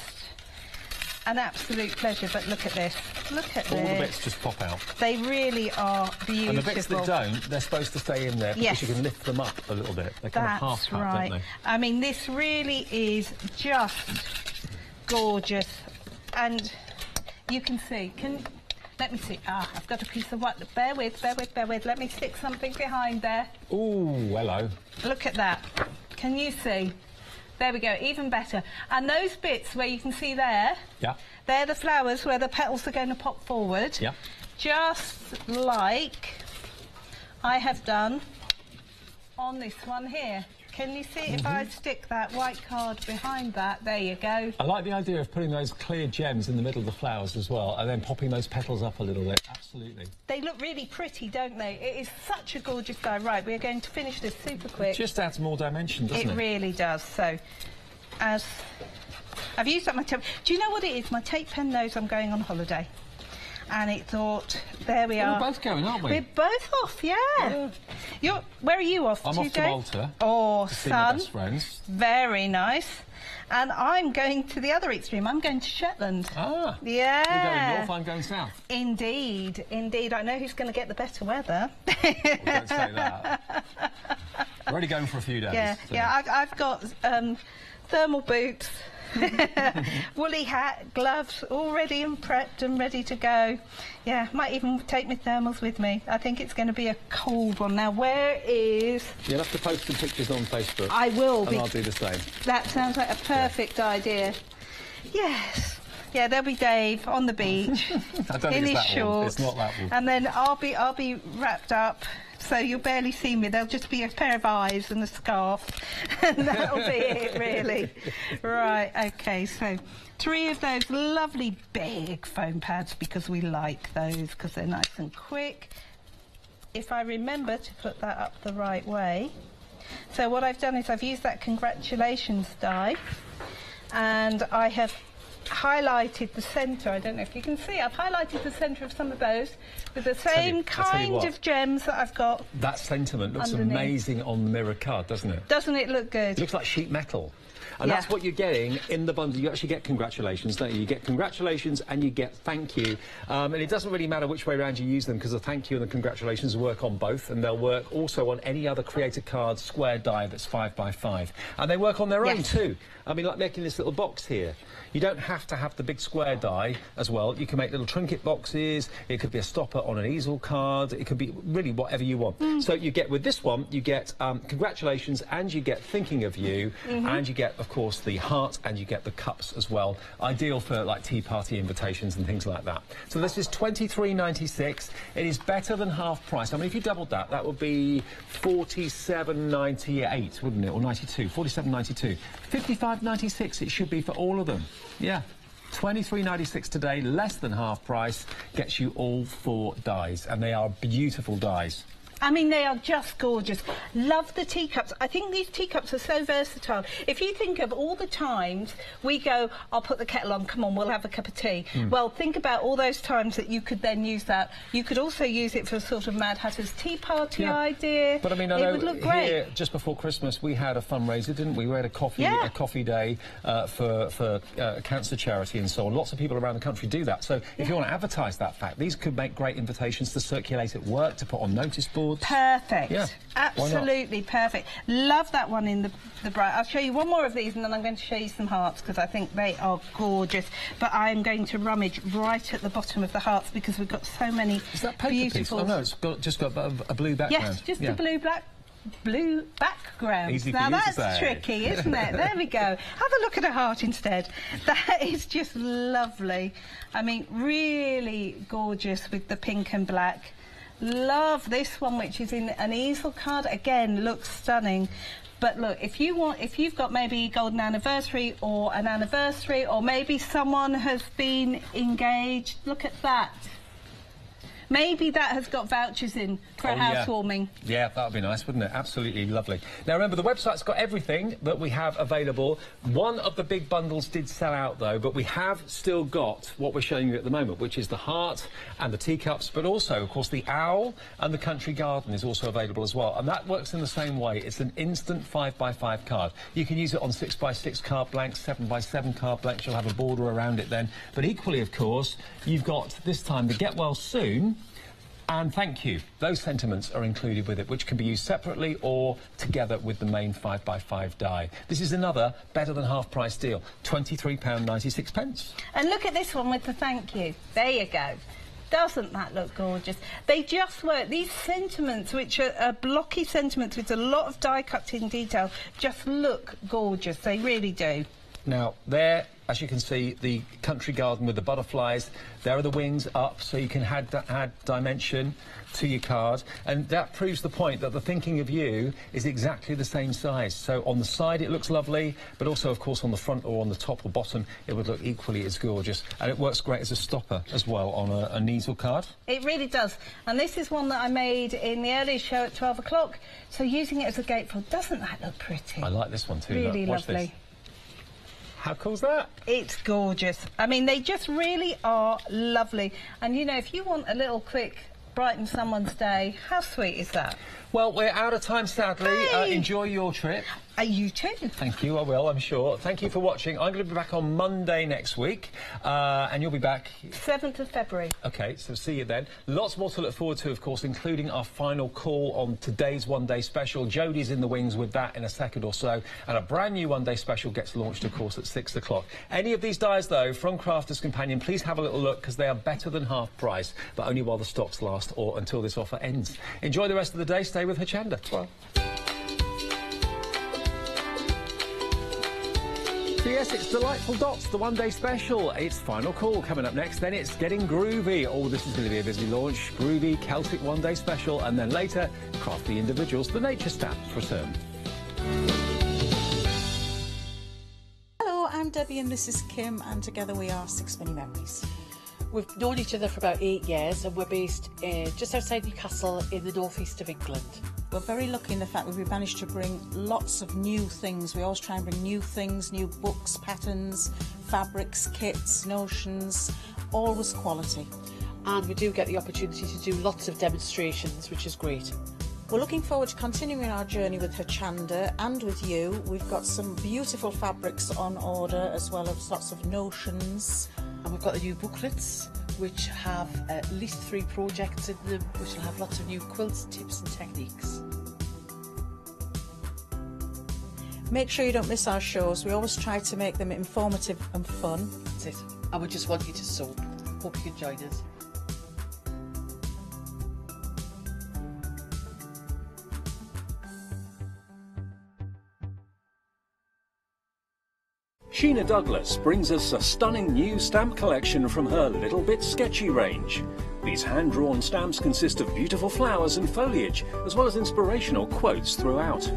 an absolute pleasure. But look at this. Look at this. All the bits just pop out. They really are beautiful. And the bits that don't, they're supposed to stay in there because Yes. you can lift them up a little bit. They're kind of half cut, right. don't they? I mean, this really is just gorgeous. And you can see, let me see. I've got a piece of what? Bear with. Let me stick something behind there. Ooh, hello. Look at that. Can you see? There we go, even better. And those bits where you can see there, Yeah. they're the flowers where the petals are going to pop forward. Yeah. Just like I have done on this one here. Can you see if I stick that white card behind that? There you go. I like the idea of putting those clear gems in the middle of the flowers as well, and then popping those petals up a little bit. Absolutely. They look really pretty, don't they? It is such a gorgeous die. Right, we're going to finish this super quick. It just adds more dimension, doesn't it? It really does. So, as I've used up my tape. Do you know what it is? My tape pen knows I'm going on holiday. And it thought, there we are. We're both going, aren't we? We're both off, yeah. Where are you off to, I'm off to Malta. Oh, to see my best friends. Very nice. And I'm going to the other extreme. I'm going to Shetland. Ah. Yeah. You're going north, I'm going south. Indeed, indeed. I know who's going to get the better weather. Well, don't say that. We're already going for a few days. Yeah, so. yeah. I've got thermal boots. Woolly hat, gloves, all ready and prepped and ready to go. Yeah, might even take my thermals with me. I think it's going to be a cold one. Now, where is... You'll have to post some pictures on Facebook. I will. And I'll do the same. That sounds like a perfect idea. Yes. Yeah, there'll be Dave on the beach I don't in think his it's that warm. shorts. It's not that warm. And then I'll be wrapped up, so you'll barely see me. There'll just be a pair of eyes and a scarf, and that'll be it, really. Right, okay, so 3 of those lovely big foam pads, because we like those, because they're nice and quick. If I remember to put that up the right way. So what I've done is I've used that congratulations die, and I have highlighted the centre. I don't know if you can see. I've highlighted the centre of some of those with the same kind of gems that I've got. That sentiment looks underneath. Amazing on the mirror card, doesn't it? Doesn't it look good? It looks like sheet metal. And Yeah. that's what you're getting in the bundle. You actually get congratulations, don't you? You get congratulations and you get thank you. And it doesn't really matter which way around you use them, because the thank you and the congratulations work on both, and they'll work also on any other creator card square die that's 5x5. And they work on their own too. I mean, like making this little box here. You don't have to have the big square die as well. You can make little trinket boxes. It could be a stopper on an easel card. It could be really whatever you want. So you get, with this one, you get congratulations, and you get thinking of you, and you get, of course, the heart, and you get the cups as well. Ideal for like tea party invitations and things like that. So this is £23.96. It is better than half price. I mean, if you doubled that, that would be £47.98, wouldn't it? Or 92, £47.92. £55.96 it should be for all of them. Yeah. £23.96 today, less than half price, gets you all 4 dies, and they are beautiful dies. I mean, they are just gorgeous. Love the teacups. I think these teacups are so versatile. If you think of all the times we go, I'll put the kettle on, come on, we'll have a cup of tea. Well, think about all those times that you could then use that. You could also use it for a sort of Mad Hatter's tea party idea. But I mean, I it know would look great. Here, just before Christmas, we had a fundraiser, didn't we? We had a coffee day for cancer charity and so on. Lots of people around the country do that. So if you want to advertise that fact, these could make great invitations to circulate at work, to put on notice boards. boards. Perfect. Yeah, absolutely perfect. Love that one in the bright. I'll show you one more of these and then I'm going to show you some hearts because I think they are gorgeous. But I'm going to rummage right at the bottom of the hearts because we've got so many Is that paper beautiful... piece? Oh no, it's just got a blue background. Yes, just a blue background. Easy for now you to that's say. tricky, isn't it? There we go. Have a look at a heart instead. That is just lovely. I mean, really gorgeous with the pink and black. Love this one, which is in an easel card. Again, looks stunning. But look, if you've got maybe golden anniversary or an anniversary, or maybe someone has been engaged, look at that. Maybe that has got vouchers in for a housewarming. Yeah, that would be nice, wouldn't it? Absolutely lovely. Now, remember, the website's got everything that we have available. One of the big bundles did sell out, though, but we have still got what we're showing you at the moment, which is the heart and the teacups, but also, of course, the owl and the country garden is also available as well. And that works in the same way. It's an instant 5x5 card. You can use it on 6x6 card blanks, 7x7 card blanks. You'll have a border around it then. But equally, of course, you've got this time the Get Well Soon and Thank You. Those sentiments are included with it, which can be used separately or together with the main 5x5 die. This is another better than half price deal, £23.96. And look at this one with the thank you. There you go. Doesn't that look gorgeous? They just work. These sentiments, which are blocky sentiments with a lot of die-cutting detail, just look gorgeous. They really do. Now, there, as you can see, the country garden with the butterflies. There are the wings up, so you can add dimension to your card. And that proves the point that the thinking of you is exactly the same size. So on the side, it looks lovely, but also, of course, on the front or on the top or bottom, it would look equally as gorgeous. And it works great as a stopper as well on an easel card. It really does. And this is one that I made in the early show at 12 o'clock. So using it as a gatefold, doesn't that look pretty? I like this one too. Really Watch lovely. This. How cool's that? It's gorgeous. I mean, they just really are lovely. And, you know, if you want a little quick brighten someone's day, how sweet is that? Well, we're out of time, sadly. Hey. Enjoy your trip. You too. Thank you, I will, I'm sure. Thank you for watching. I'm going to be back on Monday next week, and you'll be back... 7th of February. OK, so see you then. Lots more to look forward to, of course, including our final call on today's one-day special. Jodie's in the wings with that in a second or so, and a brand new one-day special gets launched, of course, at 6 o'clock. Any of these dies, though, from Crafters Companion, please have a little look, because they are better than half price, but only while the stocks last or until this offer ends. Enjoy the rest of the day. Stay with Hochanda. Bye. So yes, it's Delightful Dots, the one-day special. It's final call coming up next. Then it's Getting Groovy. Oh, this is going to be a busy launch. Groovy, Celtic one-day special. And then later, Crafty Individuals, the nature stamps return. Hello, I'm Debbie and this is Kim, and together we are Six Mini Memories. We've known each other for about 8 years and we're based just outside Newcastle in the northeast of England. We're very lucky in the fact that we've managed to bring lots of new things. We always try and bring new things, new books, patterns, fabrics, kits, notions, always quality. And we do get the opportunity to do lots of demonstrations, which is great. We're looking forward to continuing our journey with Hochanda and with you. We've got some beautiful fabrics on order, as well as lots of notions. And we've got the new booklets, which have at least 3 projects in them, which will have lots of new quilts, tips and techniques. Make sure you don't miss our shows. We always try to make them informative and fun. That's it. And we just want you to sew. Hope you can join us. Sheena Douglas brings us a stunning new stamp collection from her Little Bit Sketchy range. These hand-drawn stamps consist of beautiful flowers and foliage, as well as inspirational quotes throughout.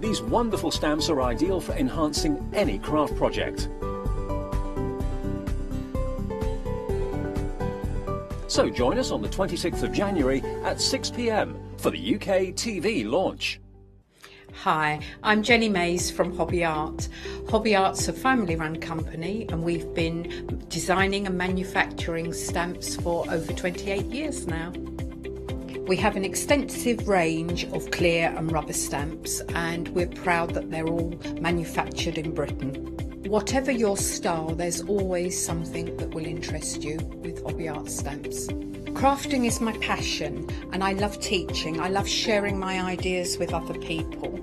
These wonderful stamps are ideal for enhancing any craft project. So join us on the 26th of January at 6 p.m. for the UK TV launch. Hi, I'm Jenny Mays from Hobby Art. Hobby Art's a family-run company and we've been designing and manufacturing stamps for over 28 years now. We have an extensive range of clear and rubber stamps and we're proud that they're all manufactured in Britain. Whatever your style, there's always something that will interest you with Hobby Art stamps. Crafting is my passion, and I love teaching. I love sharing my ideas with other people.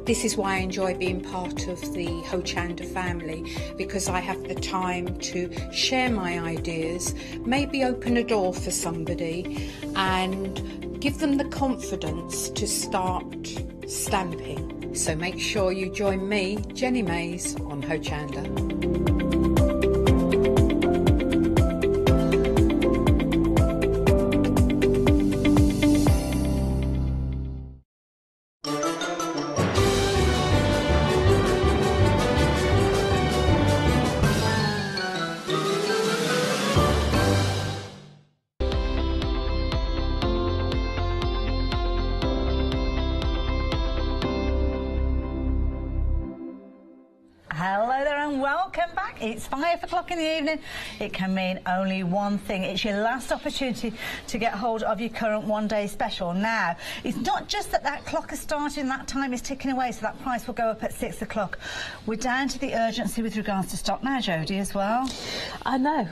This is why I enjoy being part of the Hochanda family, because I have the time to share my ideas, maybe open a door for somebody and give them the confidence to start stamping. So make sure you join me, Jenny Mays, on Hochanda. Hello there and welcome back. It's 5 o'clock in the evening. It can mean only one thing. It's your last opportunity to get hold of your current one-day special. Now, it's not just that clock has started and that time is ticking away, so that price will go up at 6 o'clock. We're down to the urgency with regards to stock now, Jodie, as well. I know.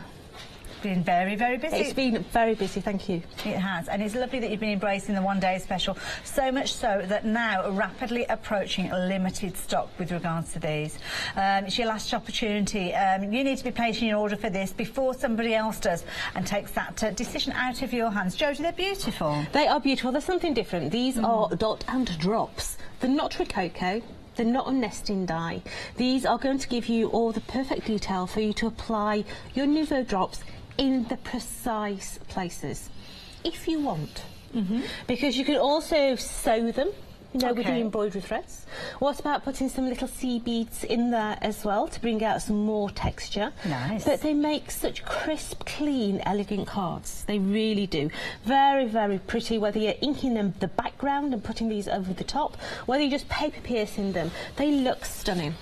Been very, very busy. It's been very busy, thank you. It has, and it's lovely that you've been embracing the one-day special, so much so that now rapidly approaching limited stock with regards to these. It's your last opportunity. You need to be placing your order for this before somebody else does and takes that decision out of your hands. Jodie, they're beautiful. They are beautiful. They're something different. These are dot and drops. They're not Rococo. They're not a nesting die. These are going to give you all the perfect detail for you to apply your Nouveau drops in the precise places, if you want. Because you can also sew them, you know, with the embroidery threads. What about putting some little sea beads in there as well to bring out some more texture? Nice. But they make such crisp, clean, elegant cards. They really do. Very, very pretty, whether you're inking them the background and putting these over the top, whether you're just paper piercing them. They look stunning.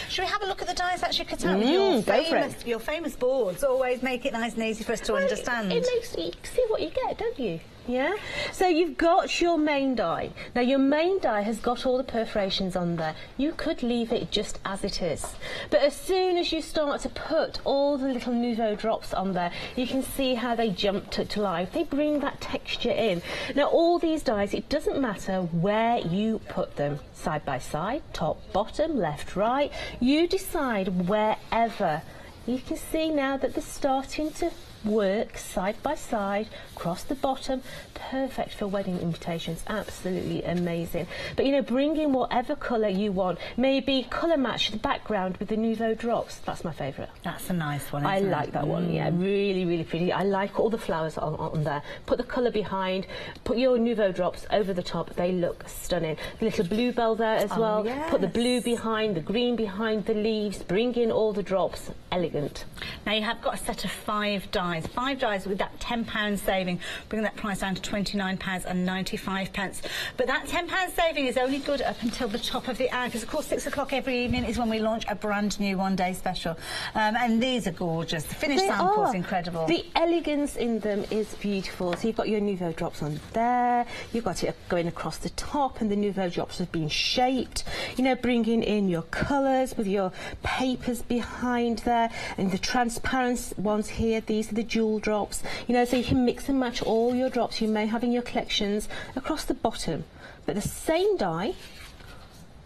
Should we have a look at the dies actually cut out with your famous boards? Always make it nice and easy for us to understand. It makes you see what you get, don't you? Yeah? So you've got your main die. Now your main die has got all the perforations on there. You could leave it just as it is. But as soon as you start to put all the little Nouveau drops on there, you can see how they jump to life. They bring that texture in. Now all these dies, it doesn't matter where you put them. Side by side, top, bottom, left, right. You decide wherever. You can see now that they're starting to work side by side across the bottom. Perfect for wedding invitations. Absolutely amazing. But you know, bring in whatever colour you want. Maybe colour match the background with the Nouveau drops. That's my favourite. That's a nice one. I like that one. Yeah, really, really pretty. I like all the flowers on there. Put the colour behind. Put your Nouveau drops over the top. They look stunning. The little bluebell there as well. Yes. Put the blue behind, the green behind the leaves. Bring in all the drops. Elegant. Now you have got a set of 5 dies. 5 dies with that £10 saving, bringing that price down to £29.95. But that £10 saving is only good up until the top of the hour, because of course 6 o'clock every evening is when we launch a brand new one-day special. And these are gorgeous. The finished sample's incredible. The elegance in them is beautiful. So you've got your Nouveau drops on there. You've got it going across the top, and the Nouveau drops have been shaped. You know, bringing in your colours with your papers behind there, and the transparent ones here. These are the jewel drops. You know, so you can mix and match all your drops you may have in your collections across the bottom, but the same die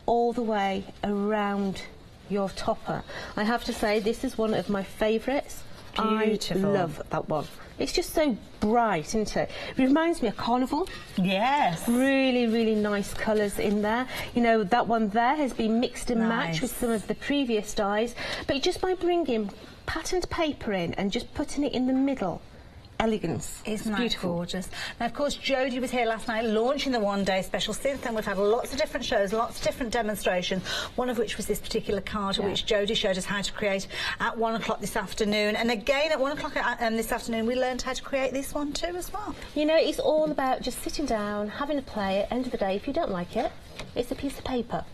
all the way around your topper. I have to say, this is one of my favourites. Beautiful. I love that one. It's just so bright, isn't it? It reminds me of Carnival. Yes. Really, really nice colours in there. You know, that one there has been mixed and matched with some of the previous dies, but just by bringing patterned paper in and just putting it in the middle, elegance. Isn't that beautiful? Gorgeous? Now, of course, Jodie was here last night launching the one-day special. Since then, we've had lots of different shows, lots of different demonstrations, one of which was this particular card, which Jodie showed us how to create at 1 o'clock this afternoon. And again, at 1 o'clock this afternoon, we learned how to create this one too as well. You know, it's all about just sitting down, having a play. At the end of the day, if you don't like it, it's a piece of paper.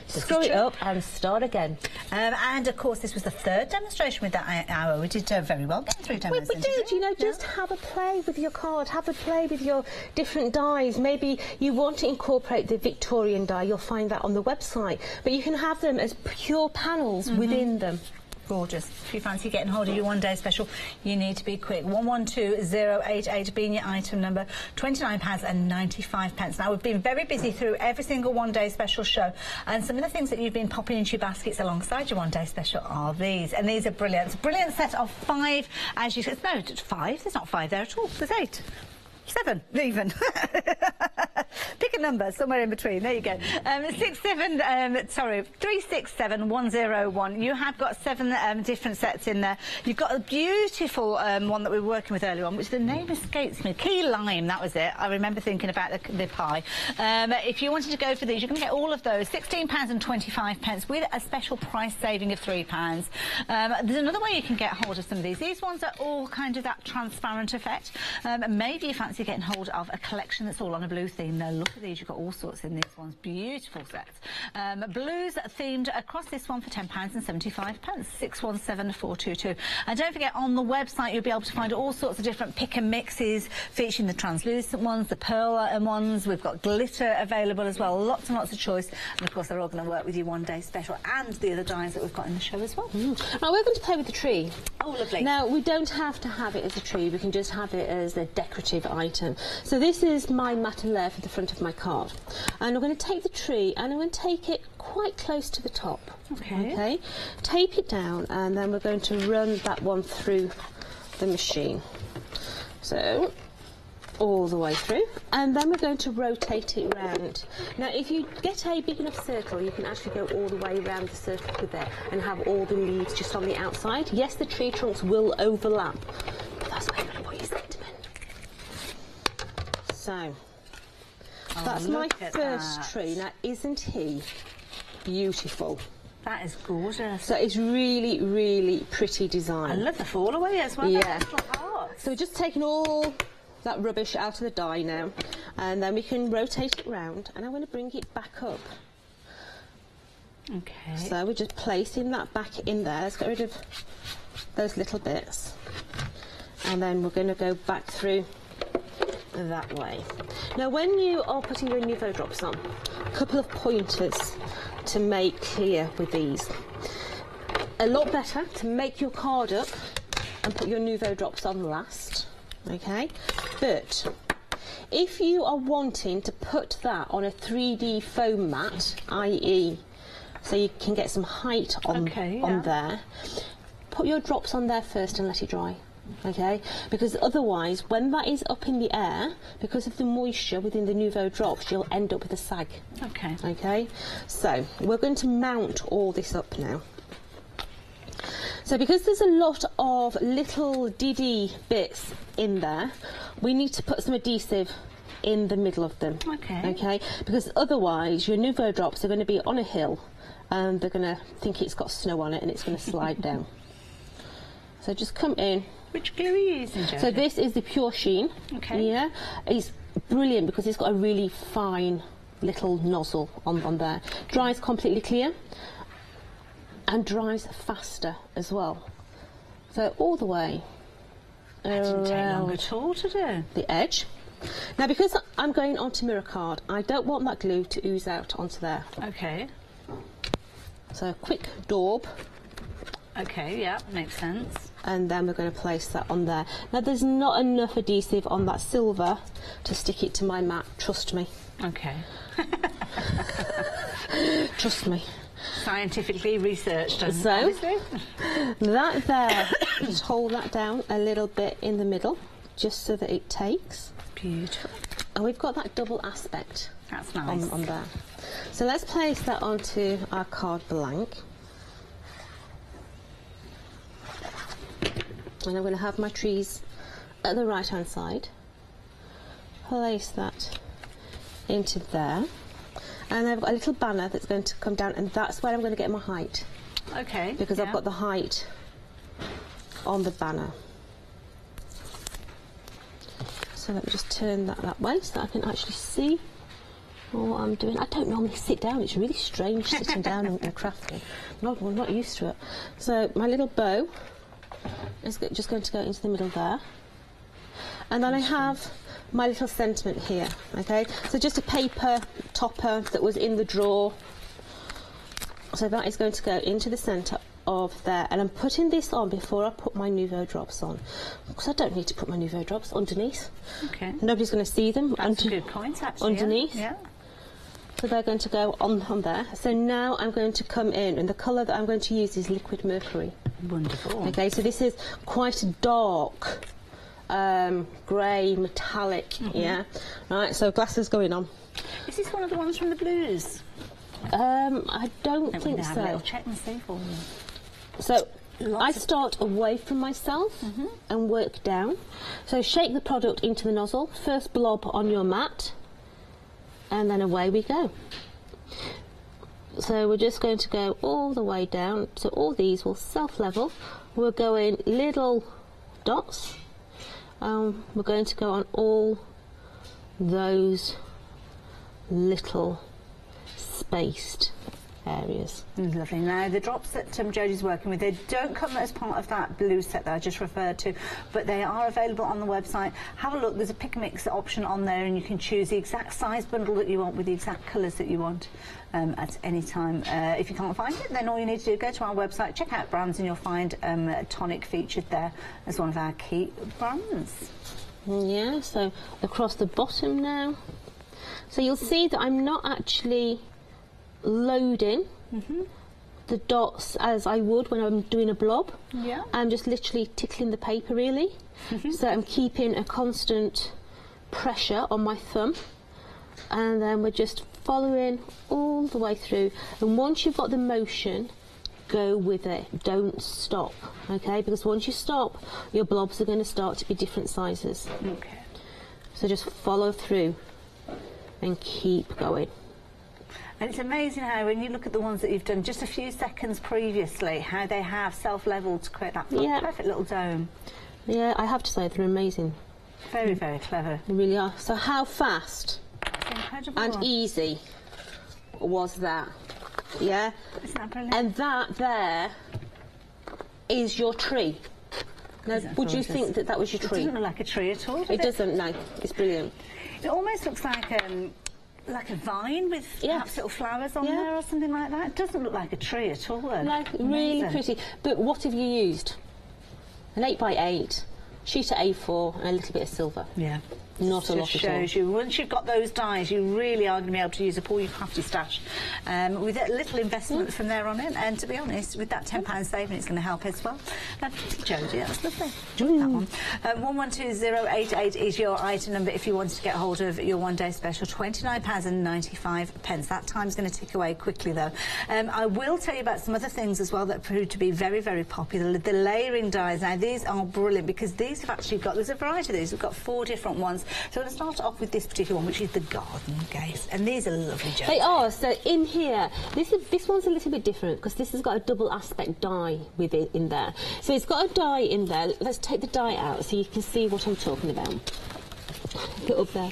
Screw it up and start again. And of course, this was the 3rd demonstration with that hour. We did very well getting 3 demos. We did, you know, just just have a play with your card, have a play with your different dies. Maybe you want to incorporate the Victorian die, you'll find that on the website, but you can have them as pure panels within them. Gorgeous. If you fancy getting hold of your one-day special, you need to be quick. 112088 being your item number, £29.95. Now, we've been very busy through every single one-day special show, and some of the things that you've been popping into your baskets alongside your one-day special are these, and these are brilliant. It's a brilliant set of 5, as you said. No, 5. There's not 5 there at all. There's 8. 7 even. Pick a number somewhere in between. There you go. 367101. You have got 7 different sets in there. You've got a beautiful one that we were working with earlier on, which the name escapes me. Key lime, that was it. I remember thinking about the pie. If you wanted to go for these, you can get all of those. £16.25 with a special price saving of £3. There's another way you can get hold of some of these. These ones are all kind of that transparent effect. Maybe you fancy getting hold of a collection that's all on a blue theme. Now look at these, you've got all sorts in these ones. Beautiful sets. Blues themed across this one for £10.75. 617422. And don't forget, on the website you'll be able to find all sorts of different pick and mixes featuring the translucent ones, the pearl ones. We've got glitter available as well. Lots and lots of choice. And of course they're all going to work with your one-day special and the other dies that we've got in the show as well. Now we're going to play with the tree. Oh, lovely. Now we don't have to have it as a tree, we can just have it as a decorative item. So this is my matelaire for the front of my card, and I'm going to take the tree and I'm going to take it quite close to the top. Okay, tape it down, and then we're going to run that one through the machine, so all the way through, and then we're going to rotate it round. Now if you get a big enough circle, you can actually go all the way around the circle with there and have all the leaves just on the outside. Yes, the tree trunks will overlap, but that's where you're going to put your sentiment. So, that's my first tree. Now, isn't he beautiful? That is gorgeous. So it's really, really pretty design. I love the fall away as well. Yeah. So we're just taking all that rubbish out of the die now, and then we can rotate it round, and I'm going to bring it back up. Okay. So we're just placing that back in there. Let's get rid of those little bits, and then we're going to go back through that way. Now when you are putting your Nouveau drops on, a couple of pointers to make clear with these. A lot better to make your card up and put your Nouveau drops on last, okay? But if you are wanting to put that on a 3D foam mat, i.e. so you can get some height on there, put your drops on there first and let it dry. Okay, because otherwise when that is up in the air, because of the moisture within the Nouveau drops, you'll end up with a sag. Okay, so we're going to mount all this up now. So because there's a lot of little diddy bits in there, we need to put some adhesive in the middle of them. Okay, because otherwise your Nouveau drops are going to be on a hill and they're going to think it's got snow on it and it's going to slide down. So just come in. Which glue are you using, Jo? So this is the Pure Sheen. Yeah, it's brilliant because it's got a really fine little nozzle on there. Dries completely clear and dries faster as well. So all the way that didn't take long at all to do. The edge. Now because I'm going onto mirror card, I don't want that glue to ooze out onto there. Okay. So a quick daub. Okay, yeah, makes sense. And then we're going to place that on there. Now there's not enough adhesive on that silver to stick it to my mat, trust me. Okay. Trust me. Scientifically researched. And so, that there, just hold that down a little bit in the middle, just so that it takes. Beautiful. And we've got that double aspect. That's nice. On there. So let's place that onto our card blank. And I'm going to have my trees at the right hand side. Place that into there. And I've got a little banner that's going to come down, and that's where I'm going to get my height. Okay. Because I've got the height on the banner. So let me just turn that way so that I can actually see what I'm doing. I don't normally sit down. It's really strange sitting down and crafting. I'm not used to it. So my little bow is just going to go into the middle there. And then I have my little sentiment here, okay? So just a paper topper that was in the drawer. So that is going to go into the centre of there, and I'm putting this on before I put my Nouveau drops on, because I don't need to put my Nouveau drops underneath. Okay. Nobody's going to see them. That's a good point, actually. Underneath. Yeah. So they're going to go on there. So now I'm going to come in, and the colour that I'm going to use is liquid mercury. Wonderful. Okay, so this is quite a dark grey, metallic, yeah? Right, so glasses going on. Is this one of the ones from the blues? I don't think Have a so. little check and see for me. So I start away from myself and work down. So shake the product into the nozzle, first blob on your mat, and then away we go. So we're just going to go all the way down. So all these will self-level. We're going little dots. We're going to go on all those little spaced areas. Lovely. Now, the drops that Jodie's working with, they don't come as part of that blue set that I just referred to, but they are available on the website. Have a look. There's a pick and mix option on there, and you can choose the exact size bundle that you want with the exact colours that you want at any time. If you can't find it, then all you need to do is go to our website, check out brands, and you'll find Tonic featured there as one of our key brands. Yeah, so across the bottom now. So you'll see that I'm not actually loading the dots as I would when I'm doing a blob. Yeah. I'm just literally tickling the paper, really. So I'm keeping a constant pressure on my thumb, and then we're just following all the way through. And once you've got the motion, go with it. Don't stop, okay? Because once you stop, your blobs are going to start to be different sizes. Okay. So just follow through and keep going. And it's amazing how, when you look at the ones that you've done just a few seconds previously, how they have self-leveled to create that perfect little dome. Yeah, I have to say they're amazing. Very, very clever. They really are. So how fast Incredible. and easy was that? Yeah? Isn't that brilliant? And that there is your tree. Now, would you think that that was your tree? It doesn't look like a tree at all, does It doesn't, no. It's brilliant. It almost looks like a vine with perhaps little flowers on there or something like that. It doesn't look like a tree at all, though. No, really pretty. But what have you used? An 8x8, sheet of A4, and a little bit of silver. Yeah. Not a lot Just at all. shows you, once you've got those dies, you really are going to be able to use up all your crafty stash with a little investment from there on in. And to be honest, with that £10 saving, it's going to help as well. Now, Jodie, that's lovely. Enjoyed that one. 112088 is your item number if you want to get hold of your one-day special, £29.95. That time's going to tick away quickly, though. I will tell you about some other things as well that proved to be very, very popular. The layering dies. Now, these are brilliant because these have actually got, there's a variety of these. We've got 4 different ones. So we're going to start off with this particular one, which is the garden case. And these are lovely, Jodie. They are. So in here, this one's a little bit different because this has got a double aspect die with it in there. So it's got a die in there. Let's take the die out so you can see what I'm talking about. Get up there.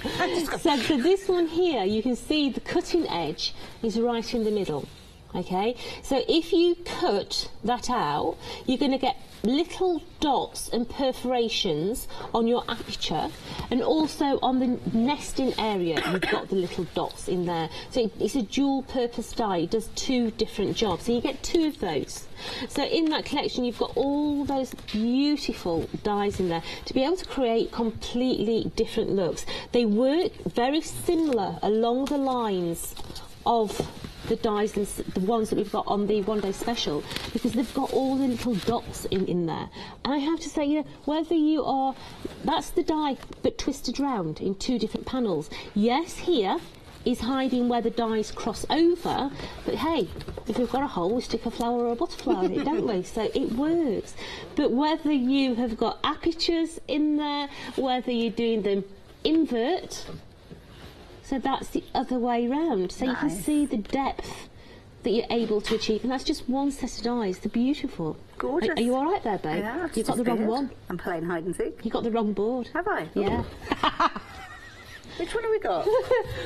So this one here, you can see the cutting edge is right in the middle. Okay, so if you cut that out, you're going to get little dots and perforations on your aperture, and also on the nesting area you've got the little dots in there. So it's a dual purpose die. It does 2 different jobs, so you get 2 of those. So in that collection you've got all those beautiful dies in there to be able to create completely different looks. They work very similar along the lines of the dies and the ones that we've got on the one-day special, because they've got all the little dots in there. And I have to say, you know, whether you are, that's the die but twisted round in 2 different panels. Yes, here is hiding where the dies cross over, but hey, if we've got a hole, we stick a flower or a butterfly in it, don't we? So it works. But whether you have got apertures in there, whether you're doing them invert, so that's the other way round. So you can see the depth that you're able to achieve. And that's just one set of dies. They're beautiful. Gorgeous. Are you all right there, babe? Yeah, you got the wrong one. I'm playing hide and seek. You got the wrong board. Have I? Yeah. Which one have we got?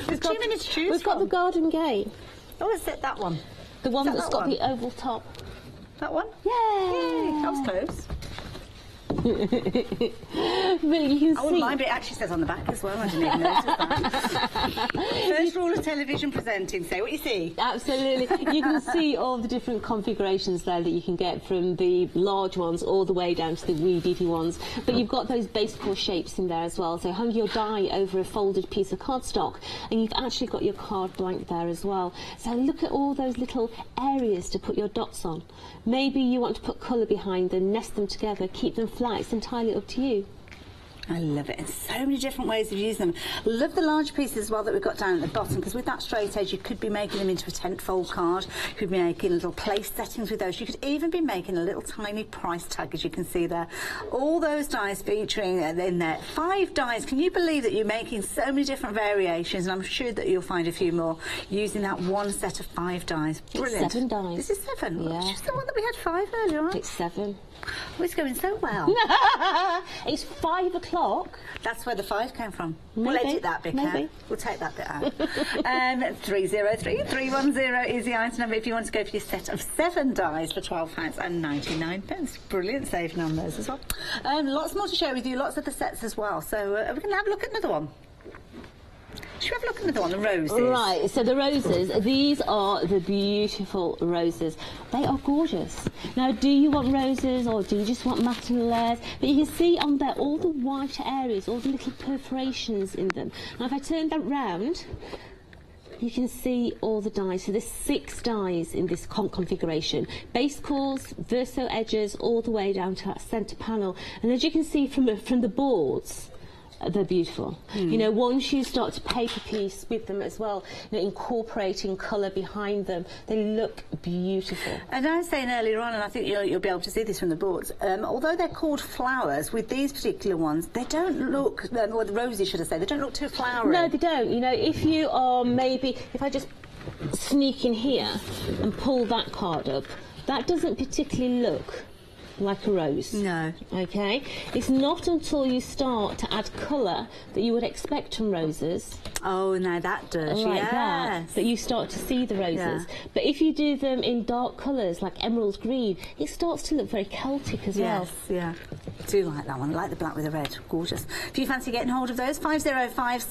There's 2 minutes to choose We've got the garden gate. Oh, is it that one? The one that's got one? the oval top. That one? Yay! Yay! That was close. But you can I wouldn't see. mind, but it actually says on the back as well. I didn't even notice that. First rule of television presenting, say what you see. Absolutely. You can see all the different configurations there that you can get, from the large ones all the way down to the wee bitty ones. But you've got those base core shapes in there as well. So hang your die over a folded piece of cardstock, and you've actually got your card blank there as well. So look at all those little areas to put your dots on. Maybe you want to put colour behind them, nest them together, keep them flat. It's entirely up to you. I love it, and so many different ways of using them. Love the large pieces as well that we've got down at the bottom, because with that straight edge you could be making them into a tent fold card, you could be making little place settings with those, you could even be making a little tiny price tag, as you can see there. All those dies featuring in there. 5 dies. Can you believe that you're making so many different variations? And I'm sure that you'll find a few more using that one set of 5 dies. Brilliant. It's 7 dies. This is 7? Yeah. It's just the one that we had 5 earlier on. It's 7. Oh, it's going so well. It's 5 o'clock. That's where the 5 came from. We'll Maybe. edit that bit out. Maybe. We'll take that bit out. 303 310 is the item number if you want to go for your set of 7 dies for £12.99. Brilliant saving on those as well. Lots more to share with you, lots of the sets as well. So we're going to have a look at another one. Should we have a look at another one, the roses? Right, so the roses, these are the beautiful roses. They are gorgeous. Now, do you want roses or do you just want matin layers? But you can see on there all the white areas, all the little perforations in them. Now, if I turn that round, you can see all the dies. So there's 6 dies in this configuration. Base cores, verso edges, all the way down to that centre panel. And as you can see from the boards, they're beautiful. You know, once you start to paper piece with them as well, you know, incorporating colour behind them, they look beautiful. And I was saying earlier on, and I think you'll be able to see this from the boards, although they're called flowers, with these particular ones, they don't look, or the roses should I say, they don't look too flowery. No, they don't. You know, if you are maybe, if I just sneak in here and pull that card up, that doesn't particularly look like a rose. No. Okay? It's not until you start to add colour that you would expect from roses. Oh, now that does, like yes. that you start to see the roses. Yeah. But if you do them in dark colours like emerald green, it starts to look very Celtic as well. Yes, yeah. I do like that one. I like the black with the red. Gorgeous. If you fancy getting hold of those, 505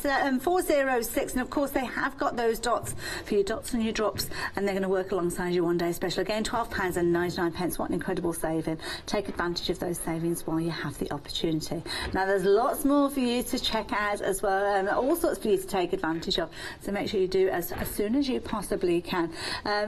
406, and of course they have got those dots for your dots and your drops, and they're going to work alongside your one-day special. Again, £12.99. What an incredible saving. Take advantage of those savings while you have the opportunity. Now, there's lots more for you to check out as well, and all sorts for you to take advantage of. So make sure you do as soon as you possibly can.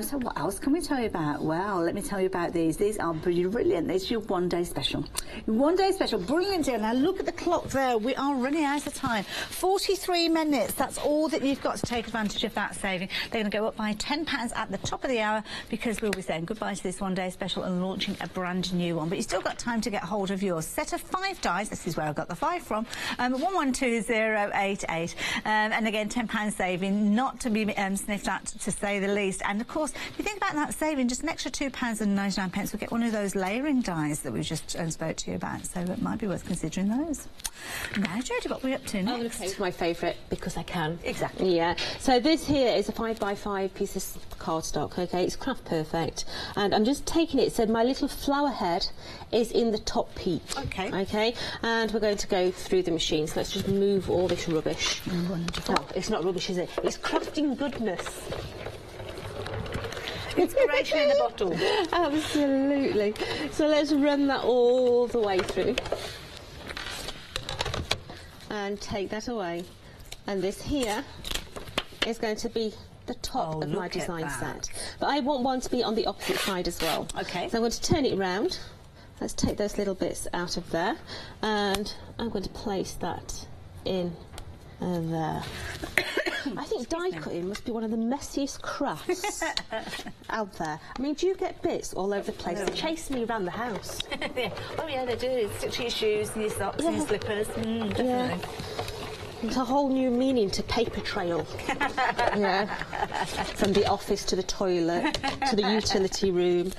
So what else can we tell you about? Well, let me tell you about these. These are brilliant. This is your one-day special. One-day special. Brilliant deal. Now, look at the clock there. We are running out of time. 43 minutes. That's all that you've got to take advantage of that saving. They're going to go up by £10 at the top of the hour, because we'll be saying goodbye to this one-day special and launching a brand new one. But you've still got time to get hold of yours. Set of 5 dies. This is where I got the 5 from. 112088. And again, £10 saving, not to be sniffed at, to say the least. And of course, if you think about that saving, just an extra £2.99, we'll get one of those layering dies that we just spoke to you about. So it might be worth considering those. Now, Jodie, what are we up to next? I'm going to take my favourite because I can. Exactly. Yeah. So this here is a 5x5 piece of cardstock. Okay, it's craft perfect, and I'm just taking it. So my little flower head is in the top peak. Okay. Okay, and we're going to go through the machine. So let's just move all this rubbish. Wonderful. Oh, it's not rubbish, is it? It's crafting goodness. Inspiration in a bottle. Absolutely. So let's run that all the way through. And take that away. And this here is going to be the top of my design set. But I want one to be on the opposite side as well. Okay. So I'm going to turn it around. Let's take those little bits out of there. And I'm going to place that in there. I think die cutting must be one of the messiest crafts out there. I mean, do you get bits all over the place? They chase me around the house. Oh yeah, they do. Stick to your shoes and your socks and your slippers. Definitely. Yeah. It's a whole new meaning to paper trail. Yeah. From the office to the toilet to the utility room.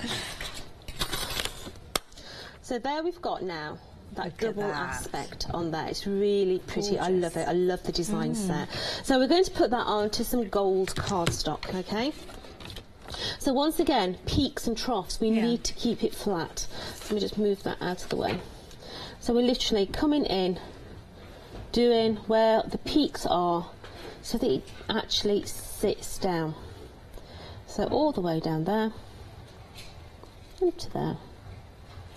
So there we've got now that double aspect on there. It's really pretty. Gorgeous. I love it. I love the design set. So we're going to put that on to some gold cardstock, okay? So once again, peaks and troughs, we need to keep it flat. Let me just move that out of the way. So we're literally coming in, doing where the peaks are, so that it actually sits down. So all the way down there, into there.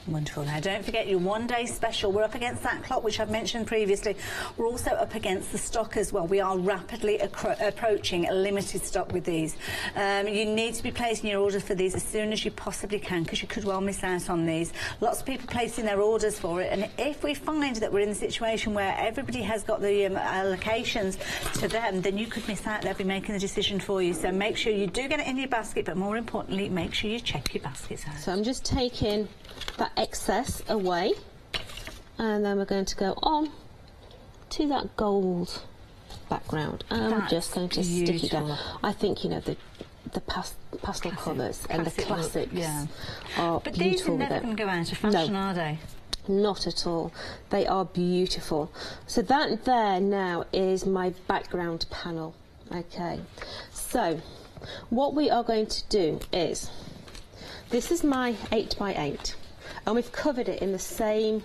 Wonderful. Now, don't forget your one-day special. We're up against that clock, which I've mentioned previously. We're also up against the stock as well. We are rapidly approaching a limited stock with these. You need to be placing your orders for these as soon as you possibly can, because you could well miss out on these. Lots of people placing their orders for it, and if we find that we're in the situation where everybody has got the allocations to them, then you could miss out. They'll be making the decision for you. So make sure you do get it in your basket, but more importantly, make sure you check your baskets out. So I'm just taking that excess away, and then we're going to go on to that gold background, and I'm just going to stick it down. I think, you know, the pastel colours and the classics are but beautiful. These are never going to go out of fashion, are they? Not at all. They are beautiful. So that there now is my background panel. Okay, so what we are going to do is, this is my 8x8, and we've covered it in the same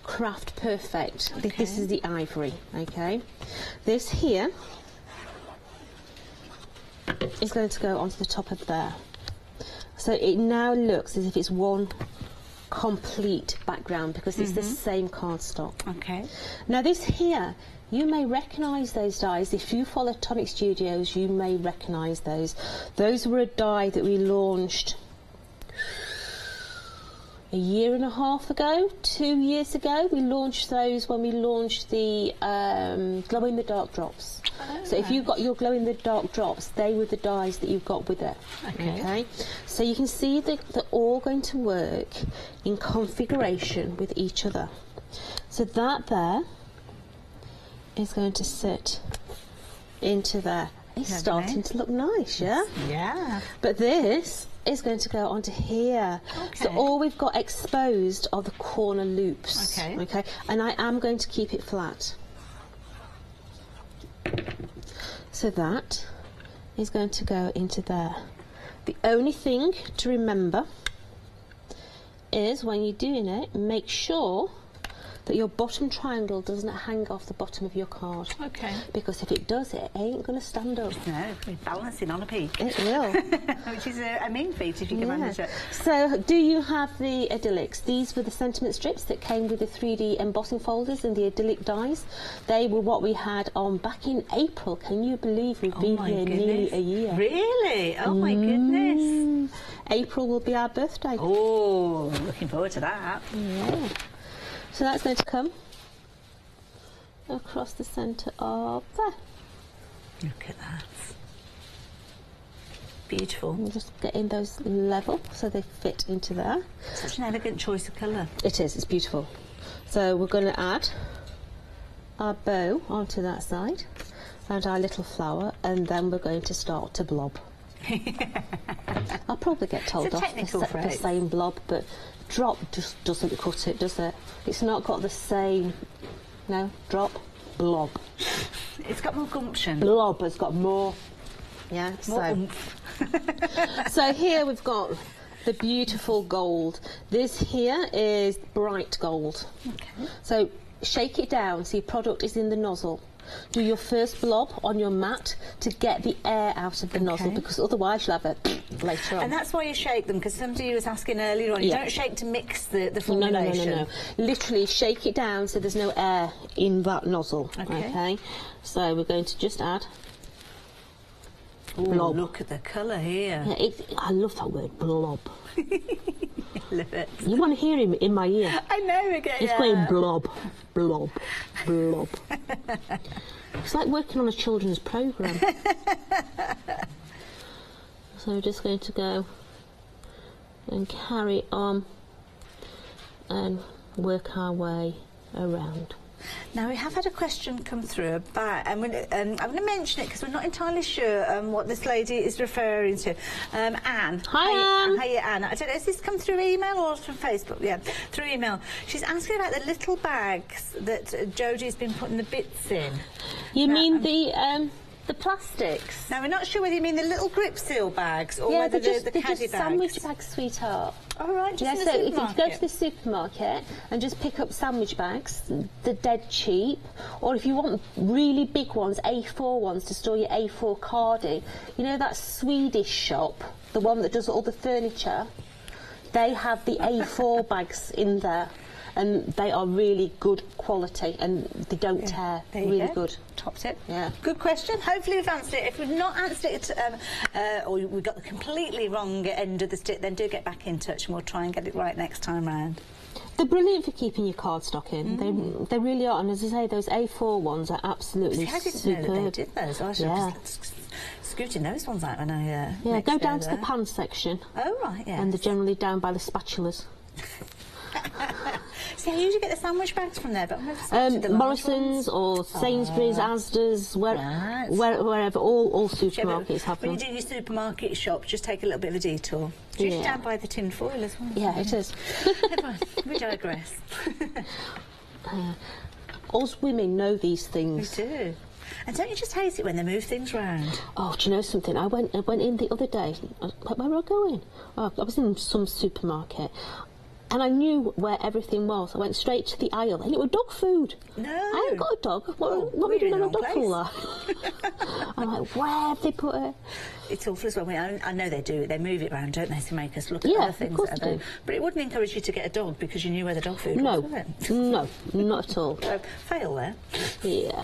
Craft Perfect. Okay. This is the ivory, okay? This here is going to go onto the top of there. So it now looks as if it's one complete background, because it's the same cardstock. Okay. Now this here, you may recognise those dies. If you follow Tonic Studios, you may recognise those. Those were a die that we launched a year and a half ago, 2 years ago. We launched those when we launched the glow in the dark drops. So if you've got your glow in the dark drops, they were the dies that you've got with it. Okay. So you can see that they're all going to work in configuration with each other. So that there is going to sit into there. It's starting to look nice, yeah? Yeah. But this is going to go onto here. So all we've got exposed are the corner loops. Okay. And I am going to keep it flat. So that is going to go into there. The only thing to remember is when you're doing it, make sure that your bottom triangle doesn't hang off the bottom of your card. Okay. Because if it does, it ain't going to stand up. No, we're balancing on a peak. It will. Which is a mean feat if you can manage it. So, do you have the Idyllics? These were the sentiment strips that came with the 3D embossing folders and the Idyllic dies. They were what we had on back in April. Can you believe we've been here nearly a year? Really? Oh my goodness. April will be our birthday. Oh, looking forward to that. Yeah. So that's going to come across the centre of there. Look at that. Beautiful. And just getting those level so they fit into there. Such an elegant choice of colour. It is, it's beautiful. So we're going to add our bow onto that side and our little flower, and then we're going to start to blob. I'll probably get told off for saying blob, but drop just doesn't cut it, does it? It's not got the same, no, drop, blob. It's got more gumption. Blob has got more, yeah, more oomph. So here we've got the beautiful gold. This here is bright gold. Okay. So shake it down so your product is in the nozzle. Do your first blob on your mat to get the air out of the nozzle, because otherwise you'll have it later on. And that's why you shake them, because somebody was asking earlier on, you don't shake to mix the formulation. No. Literally shake it down so there's no air in that nozzle. Okay. So we're going to just add blob. Look at the colour here. Yeah, I love that word, blob. Love it. You want to hear him in my ear. I know, again. It's going blob, blob, blob. It's like working on a children's programme. So we're just going to go and carry on and work our way around. Now, we have had a question come through about, I'm going to mention it because we're not entirely sure what this lady is referring to. Anne. Hi, Anne. Hiya, Anne. I don't know, has this come through email or from Facebook? Yeah, through email. She's asking about the little bags that Jodie's been putting the bits in. You mean the The plastics. Now, we're not sure whether you mean the little grip seal bags or Yeah, whether they're just, the they're caddy just bags. sandwich bags, sweetheart. All right, just Yeah, in the so if you supermarket. go to the supermarket and just pick up sandwich bags, they're dead cheap. Or if you want really big ones, A4 ones to store your A4 card in, you know that Swedish shop, the one that does all the furniture, they have the A4 bags in there. And they are really good quality and they don't tear. There you really go. good. Top tip. Yeah. Good question. Hopefully we've answered it. If we've not answered it or we got the completely wrong end of the stick, then do get back in touch and we'll try and get it right next time round. They're brilliant for keeping your cardstock in. They really are. And as I say, those A4 ones are absolutely See, I didn't superb. know that they did those. I should have just scooting those ones out when I Yeah, next go down to there. the pan section. Oh, right, yeah. And they're generally down by the spatulas. See, I usually get the sandwich bags from there, but I've never spotted the large Morrison's ones. or Sainsbury's, Asda's, Right. wherever, all Yeah, supermarkets but have when them. you do your supermarket shop, just take a little bit of a detour. It's usually down by the tin foil as well. Yeah, it is. Never mind, we digress. Us women know these We things. do. And don't you just hate it when they move things round? Oh, do you know something? I went in the other day. Where were I going? Oh, I was in some supermarket. And I knew where everything was. I went straight to the aisle, and it was dog food. No. I haven't got a dog. What are we we're doing in on the a wrong dog cooler? I'm like, where have they put it? It's awful as well. I know they do it. They move it round, don't they, to make us look at Yeah, other of things course that they are do. there. But it wouldn't encourage you to get a dog because you knew where the dog food No, was, would it? no, not at all. So, fail there. Yeah.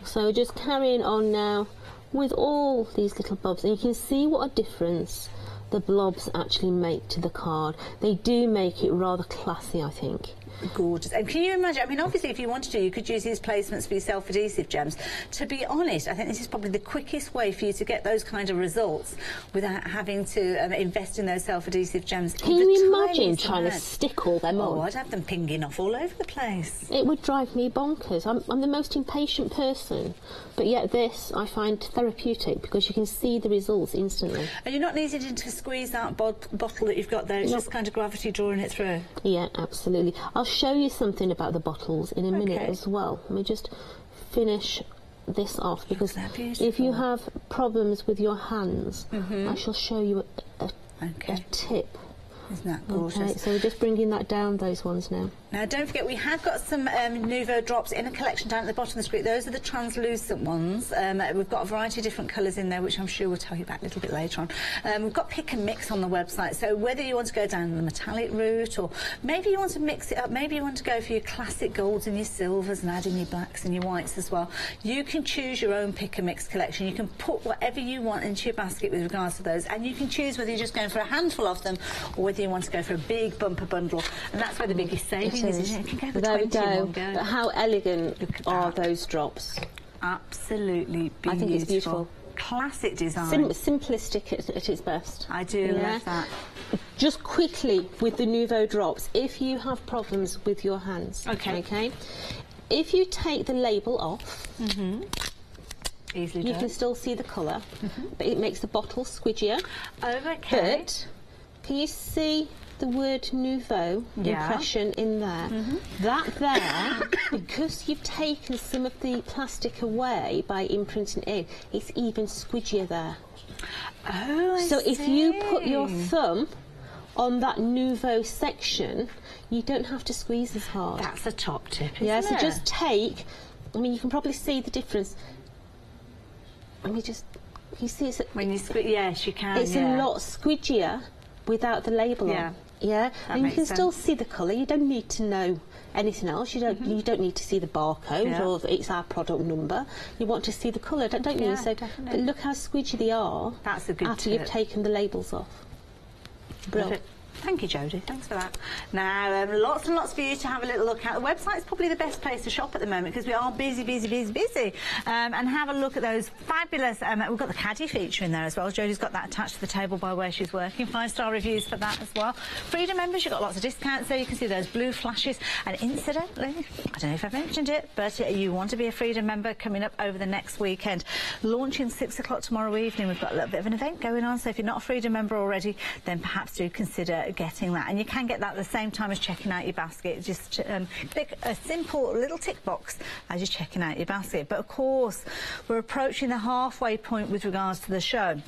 So just carrying on now with all these little blobs, and you can see what a difference the blobs actually make to the card. They do make it rather classy, I think. Gorgeous. And can you imagine, I mean, obviously, if you wanted to, you could use these placements for your self-adhesive gems. To be honest, I think this is probably the quickest way for you to get those kind of results without having to invest in those self-adhesive gems. Can you imagine trying to stick all them Oh, on? I'd have them pinging off all over the place. It would drive me bonkers. I'm the most impatient person, but yet this I find therapeutic because you can see the results instantly. And you're not needing to squeeze that bottle that you've got there, it's just kind of gravity drawing it through. Yeah, absolutely. I'll show you something about the bottles in a minute as well. Let me just finish this off because if you have problems with your hands, I shall show you a tip. Isn't that gorgeous? Okay, so we're just bringing that down, those ones now. Now, don't forget, we have got some Nouveau drops in a collection down at the bottom of the screen. Those are the translucent ones. We've got a variety of different colours in there, which I'm sure we'll tell you about a little bit later on. We've got pick and mix on the website, so whether you want to go down the metallic route or maybe you want to mix it up, maybe you want to go for your classic golds and your silvers and add in your blacks and your whites as well, you can choose your own pick and mix collection. You can put whatever you want into your basket with regards to those, and you can choose whether you're just going for a handful of them or whether you want to go for a big bumper bundle, and that's where the biggest saving is, isn't it? You can go for There we 20 in go. one go. But how elegant are those drops? Absolutely beautiful. I think it's beautiful. Classic design. Simplistic at its best. I do love that. Just quickly with the Nouveau drops, if you have problems with your hands, okay, if you take the label off, easily you done. can still see the colour, but it makes the bottle squidgier. Oh, okay. But can you see the word Nouveau impression in there? That there, because you've taken some of the plastic away by imprinting it in, it's even squidgier there. Oh, So if you put your thumb on that Nouveau section, you don't have to squeeze as hard. That's a top tip, isn't Yeah, so it? just take, I mean, you can probably see the difference. Let me just, you see it's when you yes, you can. it's a lot squidgier without the label on. Yeah, and you can still see the colour. You don't need to know anything else. You don't. You don't need to see the barcode or if it's our product number. You want to see the colour, don't you? So, but look how squidgy they are. That's a good after tip. you've taken the labels off. Brilliant. Thank you, Jodie. Thanks for that. Now, lots and lots for you to have a little look at. The website's probably the best place to shop at the moment because we are busy. And have a look at those fabulous... we've got the caddy feature in there as well. Jodie's got that attached to the table by where she's working. 5-star reviews for that as well. Freedom members, you've got lots of discounts there. You can see those blue flashes. And incidentally, I don't know if I've mentioned it, but you want to be a Freedom member coming up over the next weekend. Launching 6 o'clock tomorrow evening. We've got a little bit of an event going on. So if you're not a Freedom member already, then perhaps do consider getting that. And you can get that at the same time as checking out your basket. Just click a simple little tick box as you're checking out your basket. But of course, we're approaching the halfway point with regards to the show.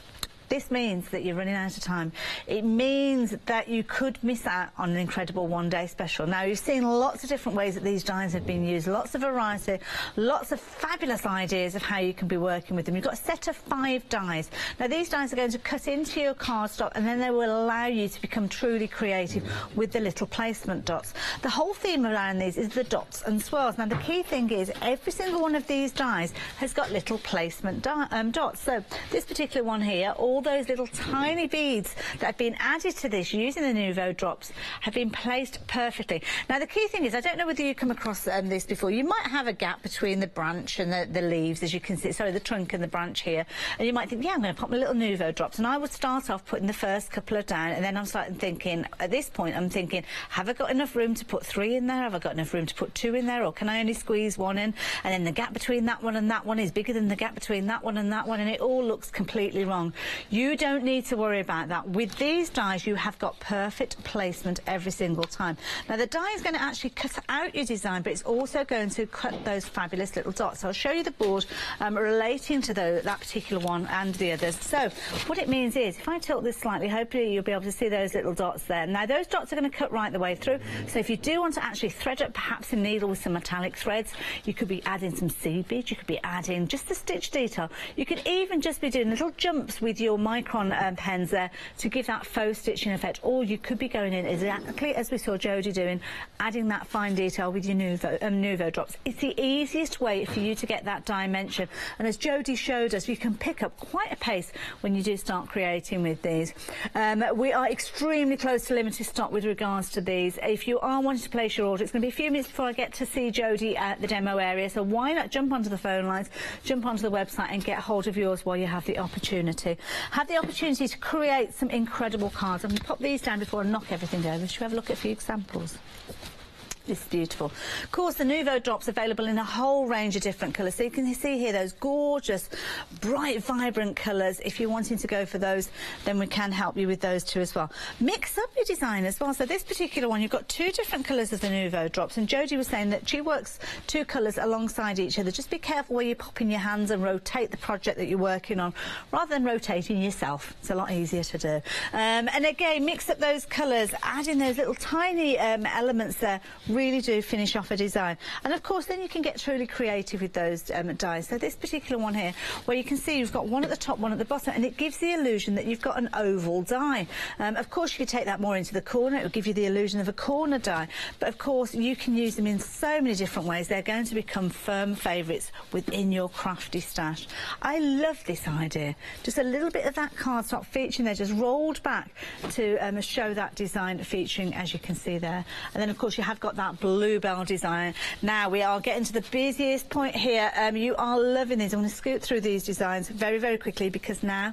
This means that you're running out of time. It means that you could miss out on an incredible one-day special. Now, you've seen lots of different ways that these dies have been used, lots of variety, lots of fabulous ideas of how you can be working with them. You've got a set of 5 dies. Now, these dies are going to cut into your cardstock, and then they will allow you to become truly creative with the little placement dots. The whole theme around these is the dots and swirls. Now, the key thing is every single one of these dies has got little placement dots. So this particular one here, all those little tiny beads that have been added to this using the Nouveau drops have been placed perfectly. Now, the key thing is, I don't know whether you've come across this before, you might have a gap between the branch and the leaves, as you can see, sorry, the trunk and the branch here, and you might think, yeah, I'm going to pop my little Nouveau drops, and I would start off putting the first couple of down, and then I'm starting thinking, at this point, I'm thinking, have I got enough room to put 3 in there? Have I got enough room to put 2 in there, or can I only squeeze 1 in? And then the gap between that one and that one is bigger than the gap between that one and that one, and it all looks completely wrong. You don't need to worry about that. With these dies, you have got perfect placement every single time. Now, the die is going to actually cut out your design, but it's also going to cut those fabulous little dots. So I'll show you the board relating to that particular one and the others. So what it means is, if I tilt this slightly, hopefully you'll be able to see those little dots there. Now, those dots are going to cut right the way through. So if you do want to actually thread up perhaps a needle with some metallic threads, you could be adding some seed beads, you could be adding just the stitch detail. You could even just be doing little jumps with your micron pens there to give that faux stitching effect, or you could be going in exactly as we saw Jodie doing, adding that fine detail with your Nouveau drops. It's the easiest way for you to get that dimension, and as Jodie showed us, you can pick up quite a pace when you do start creating with these. We are extremely close to limited stock with regards to these. If you are wanting to place your order, it's going to be a few minutes before I get to see Jodie at the demo area, so why not jump onto the phone lines, jump onto the website and get hold of yours while you have the opportunity. Have the opportunity to create some incredible cards. I'm going to pop these down before I knock everything over. Should we have a look at a few examples? This is beautiful. Of course, the Nouveau drops available in a whole range of different colours. So you can see here those gorgeous, bright, vibrant colours. If you're wanting to go for those, then we can help you with those too as well. Mix up your design as well. So this particular one, you've got 2 different colours of the Nouveau drops. And Jodie was saying that she works 2 colours alongside each other. Just be careful where you pop in your hands and rotate the project that you're working on, rather than rotating yourself. It's a lot easier to do. And again, mix up those colours, add in those little tiny elements there. Really do finish off a design, and of course then you can get truly creative with those dies. So this particular one here, where you can see you've got one at the top, one at the bottom, and it gives the illusion that you've got an oval die. Of course you could take that more into the corner, it will give you the illusion of a corner die, but of course you can use them in so many different ways. They're going to become firm favourites within your crafty stash. I love this idea, just a little bit of that cardstock featuring there, just rolled back to show that design featuring, as you can see there. And then of course you have got that bluebell design. Now we are getting to the busiest point here. You are loving these. I'm going to scoot through these designs very, very quickly, because now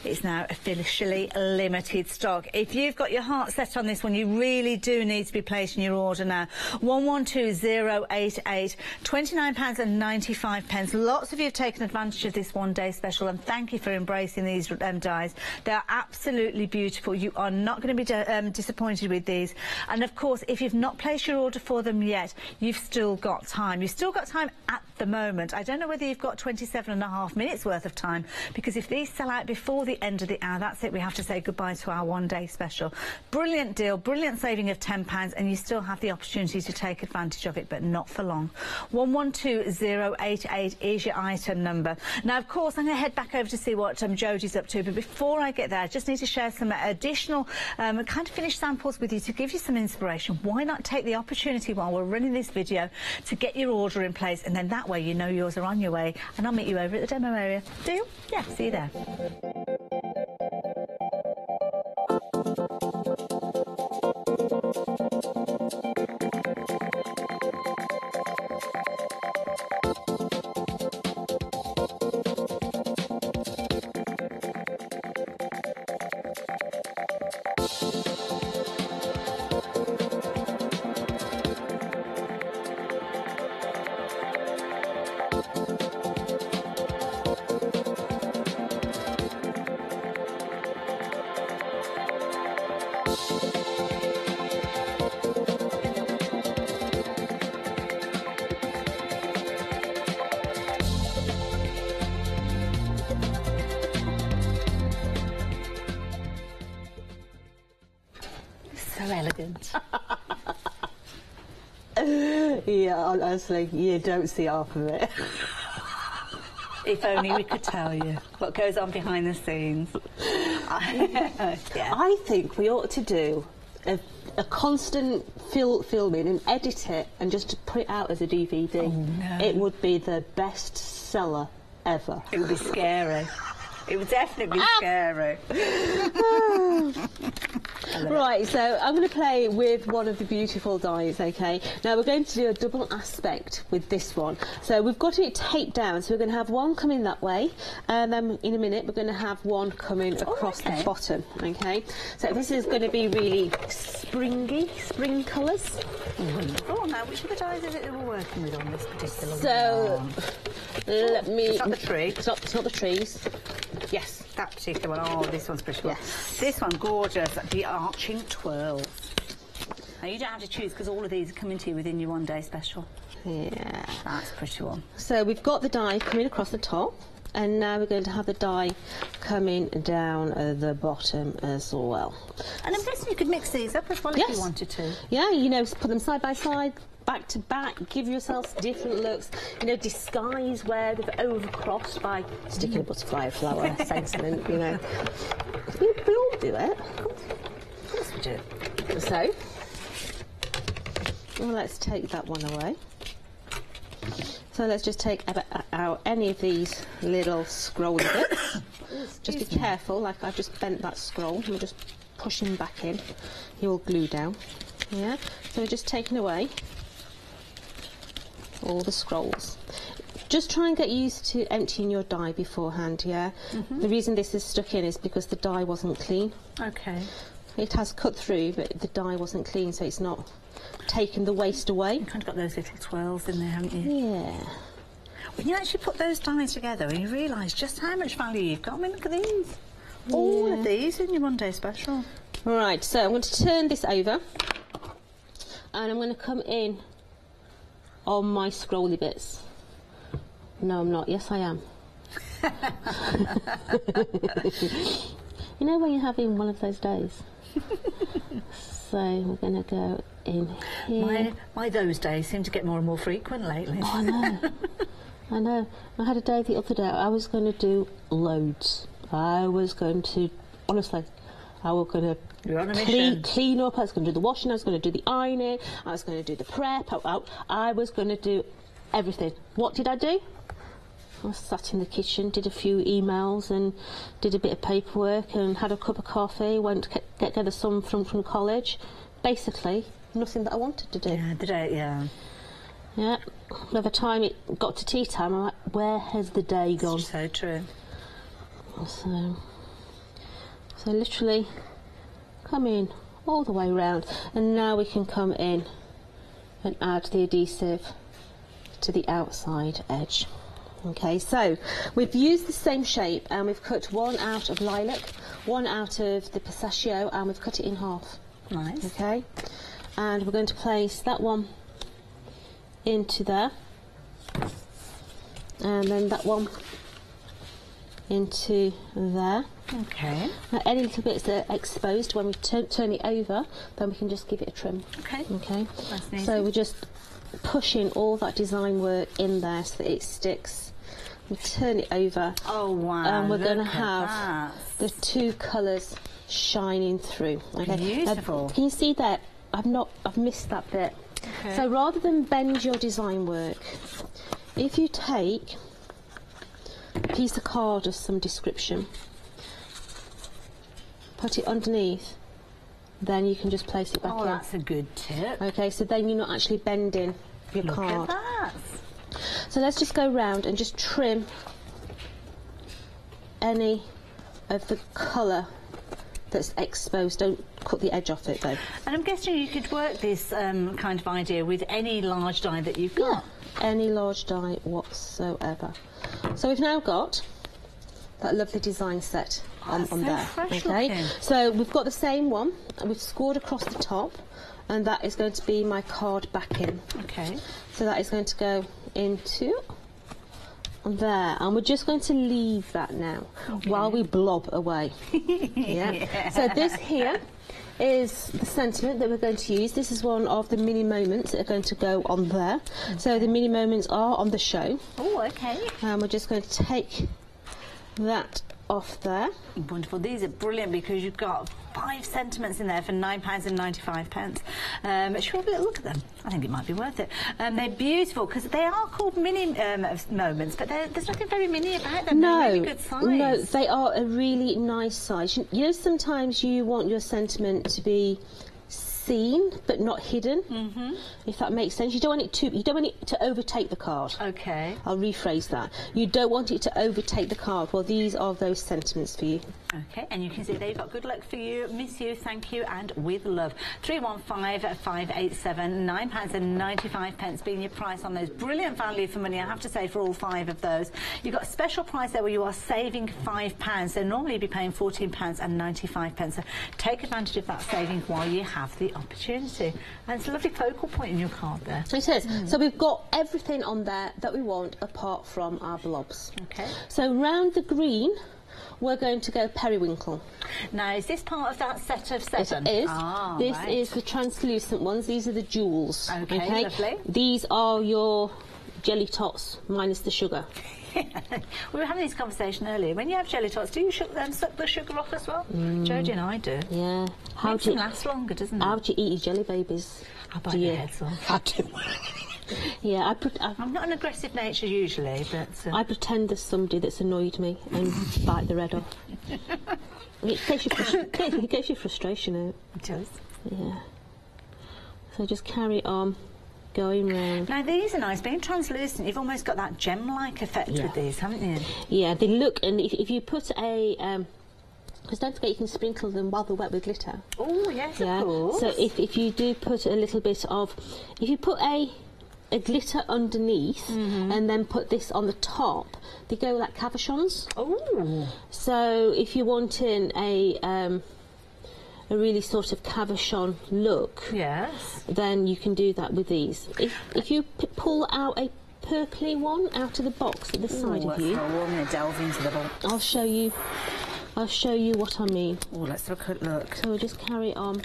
it's now officially limited stock. If you've got your heart set on this one, you really do need to be placing your order now. 112088, £29.95. Lots of you have taken advantage of this one-day special, and thank you for embracing these dies. They are absolutely beautiful. You are not going to be disappointed with these. And of course, if you've not placed your order for them yet, you've still got time. You've still got time at the moment. I don't know whether you've got 27.5 minutes worth of time, because if these sell out before the end of the hour, that's it. We have to say goodbye to our one-day special. Brilliant deal, brilliant saving of £10, and you still have the opportunity to take advantage of it, but not for long. 112088 is your item number. Now, of course, I'm going to head back over to see what Jodie's up to, but before I get there, I just need to share some additional kind of finished samples with you to give you some inspiration. Why not take the opportunity while we're running this video to get your order in place, and then that way you know yours are on your way, and I'll meet you over at the demo area. Deal? Yeah, see you there. So elegant. Yeah, honestly, you don't see half of it. If only we could tell you what goes on behind the scenes. Yeah. I think we ought to do a constant filming and edit it and just to put it out as a DVD. Oh, no. It would be the best seller ever. It would be scary. It would definitely be scary. Right, so I'm going to play with one of the beautiful dies, okay? Now we're going to do a double aspect with this one. So we've got it taped down, so we're going to have one coming that way, and then in a minute we're going to have one coming across the bottom, okay? So this is going to be really springy, spring colours. Oh, now which of the dies is it that we're working with on this particular one? So, let me... It's not the tree. It's not the trees. Yes, that particular one. Oh, this one's pretty cool. Yes. This one, gorgeous. The arching twirls. Now, you don't have to choose because all of these are coming to you within your one day special. Yeah. That's a pretty one. So we've got the die coming across the top, and now we're going to have the die coming down the bottom as well. And I'm guessing you could mix these up as well if you wanted to. Yeah, you know, put them side by side, back to back, give yourselves different looks, you know, disguise where they've overcrossed by sticking a butterfly or flower sentiment, you know. We all do it. Of course we do. So, well, let's take that one away. So let's just take out any of these little scrolly bits. Just be careful, like I've just bent that scroll, and we're just pushing back in. He will glue down. Yeah, so we're just taking away all the scrolls. Just try and get used to emptying your die beforehand, yeah? The reason this is stuck in is because the die wasn't clean. Okay. It has cut through, but the die wasn't clean, so it's not taken the waste away. You've kind of got those little twirls in there, haven't you? Yeah. When you actually put those dies together and you realise just how much value you've got, I mean, look at these. All of these in your one day special. Right, so I'm going to turn this over and I'm going to come in on my scrolly bits. No, I'm not. Yes, I am. You know when you're having one of those days? So we're going to go in here. My those days seem to get more and more frequent lately. Oh, I know. I know. I had a day the other day. I was going to do loads. I was going to, honestly, I was going to clean up. I was going to do the washing. I was going to do the ironing. I was going to do the prep. I was going to do everything. What did I do? I sat in the kitchen, did a few emails and did a bit of paperwork and had a cup of coffee, went to get the son from college. Basically, nothing that I wanted to do. Yeah, Yeah. By the time it got to tea time, I'm like, where has the day gone? It's so true. So literally come in all the way round, and now we can come in and add the adhesive to the outside edge. Okay, so we've used the same shape and we've cut one out of lilac, one out of the pistachio, and we've cut it in half. Nice. Okay, and we're going to place that one into there, and then that one into there. Okay. Now, any little bits that are exposed, when we turn it over, then we can just give it a trim. Okay. Okay. Nice and easy. So we're just pushing all that design work in there so that it sticks. We turn it over. Oh wow! And we're going to have the two colours shining through. Okay. Beautiful. Now, can you see that? I've missed that bit. Okay. So rather than bend your design work, if you take a piece of card of some description, put it underneath, then you can just place it back in. Oh, that's a good tip. Okay, so then you're not actually bending your card. Look at that. So let's just go round and just trim any of the colour that's exposed. Don't cut the edge off it though. And I'm guessing you could work this kind of idea with any large die that you've got. Yeah, any large die whatsoever. So we've now got that lovely design set on there. Okay, looking. so we've got the same one and we've scored across the top, and that is going to be my card backing. Okay. So that is going to go into there, and we're just going to leave that now while we blob away. Yeah. So this here is the sentiment that we're going to use. This is one of the mini moments that are going to go on there. So the mini moments are on the show. Oh, okay. And we're just going to take that off there. Wonderful. These are brilliant because you've got 5 sentiments in there for £9.95. Should we have a look at them? I think it might be worth it. They're beautiful because they are called mini moments, but there's nothing very mini about them. No, they're really good size. no, they are a really nice size. You know, sometimes you want your sentiment to be seen but not hidden, if that makes sense. You don't want it to overtake the card. Okay. I'll rephrase that. You don't want it to overtake the card. Well, these are those sentiments for you. Okay, and you can see they've got good luck for you, miss you, thank you, and with love. 315587, £9.95 being your price on those. Brilliant value for money, I have to say, for all 5 of those. You've got a special price there where you are saving £5. So normally you'd be paying £14.95. So take advantage of that saving while you have the opportunity. And it's a lovely focal point in your card there. It is. So we've got everything on there that we want apart from our blobs. Okay. So round the green, we're going to go periwinkle. Now, is this part of that set of 7? It is. Ah, this right. is the translucent ones. These are the jewels. Okay, lovely. These are your jelly tots minus the sugar. We were having this conversation earlier. When you have jelly tots, do you suck the sugar off as well? Jodie and I do. Yeah. How do it last longer, doesn't it? How do you eat your jelly babies? I bite their heads off. I do. Yeah, I'm not an aggressive nature usually, but... I pretend there's somebody that's annoyed me and bite the red off. It gets your frustration out. It does. Yeah. So just carry on going round. Now these are nice. Being translucent, you've almost got that gem-like effect with these, haven't you? Yeah, they look, and if you put a... because don't forget you can sprinkle them while they're wet with glitter. Oh, yes, of course. So if you do put a little bit of... If you put a glitter underneath and then put this on the top, they go like cabochons. Oh. So if you're wanting a really sort of cabochon look, yes, then you can do that with these. If you pull out a purpley one out of the box at the side of you, I'm going to delve into the box. I'll show you what I mean. Oh, let's have a quick look. So we'll just carry on.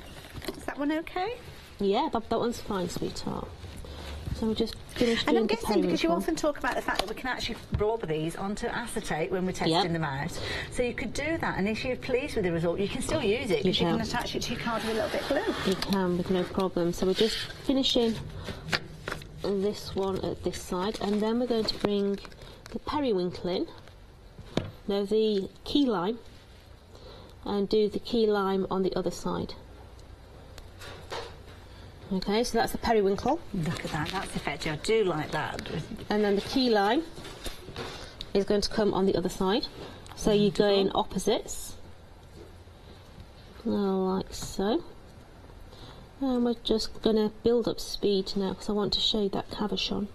Is that one okay? Yeah, that one's fine, sweetheart. So we'll just finish doing and I'm the guessing because you one. often talk about the fact that we can actually rub these onto acetate when we're testing them out. So you could do that, and if you're pleased with the result, you can still use it because you can attach it to your card with a little bit of glue. You can, with no problem. So we're just finishing this one at this side, and then we're going to bring the periwinkle in. Now the key lime, and do the key lime on the other side. Okay, so that's the periwinkle. Look at that, that's effective. I do like that. And then the key lime is going to come on the other side. So you go in opposites, like so. And we're just going to build up speed now because I want to show you that cabochon.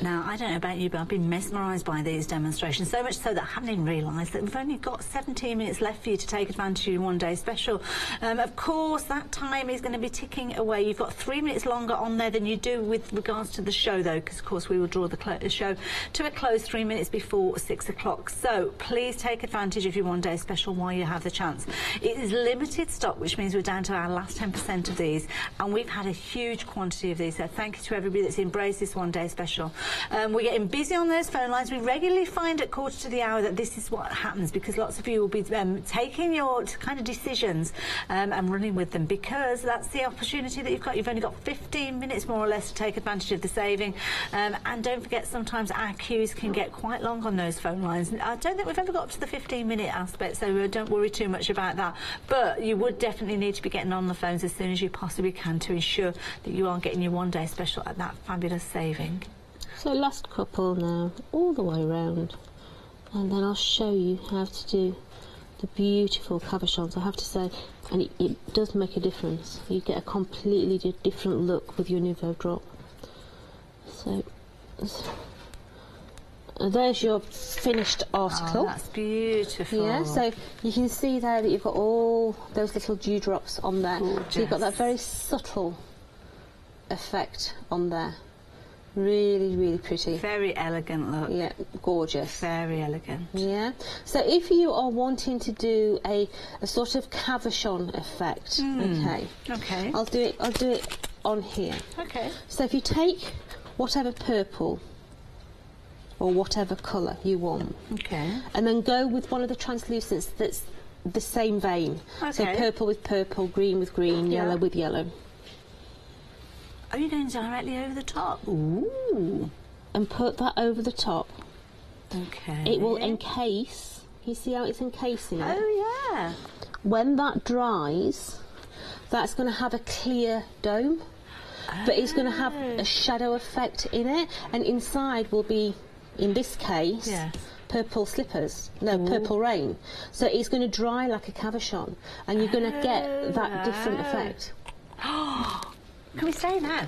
Now, I don't know about you, but I've been mesmerised by these demonstrations, so much so that I haven't even realised that we've only got 17 minutes left for you to take advantage of your one-day special. Of course, that time is going to be ticking away. You've got 3 minutes longer on there than you do with regards to the show, though, because, of course, we will draw the show to a close 3 minutes before 6 o'clock. So please take advantage of your one-day special while you have the chance. It is limited stock, which means we're down to our last 10% of these, and we've had a huge quantity of these, so thank you to everybody that's embraced this one-day special. We're getting busy on those phone lines. We regularly find at 1:45 that this is what happens because lots of you will be taking your kind of decisions and running with them because that's the opportunity that you've got. You've only got 15 minutes more or less to take advantage of the saving. And don't forget, sometimes our queues can get quite long on those phone lines. I don't think we've ever got up to the 15-minute aspect, so don't worry too much about that. But you would definitely need to be getting on the phones as soon as you possibly can to ensure that you are getting your one-day special at that fabulous saving. So last couple now, all the way around, and then I'll show you how to do the beautiful cabochons. I have to say, and it does make a difference. You get a completely different look with your Nouveau drop. So there's your finished article. Oh, that's beautiful. Yeah, so you can see there that you've got all those little dewdrops on there. Gorgeous. So you've got that very subtle effect on there. Really, really pretty. Very elegant look. Yeah, gorgeous. Very elegant. Yeah. So if you are wanting to do a sort of cabochon effect, Okay. I'll do it on here. Okay. So if you take whatever purple or whatever colour you want, and then go with one of the translucents that's the same vein. So purple with purple, green with green, yellow with yellow. Are you going directly over the top? Ooh. And put that over the top. Okay. It will encase. You see how it's encasing it? Oh, yeah. When that dries, that's going to have a clear dome, but it's going to have a shadow effect in it, and inside will be, in this case, purple slippers. No, purple rain. So it's going to dry like a cabochon, and you're going to get that different effect. Can we stay now?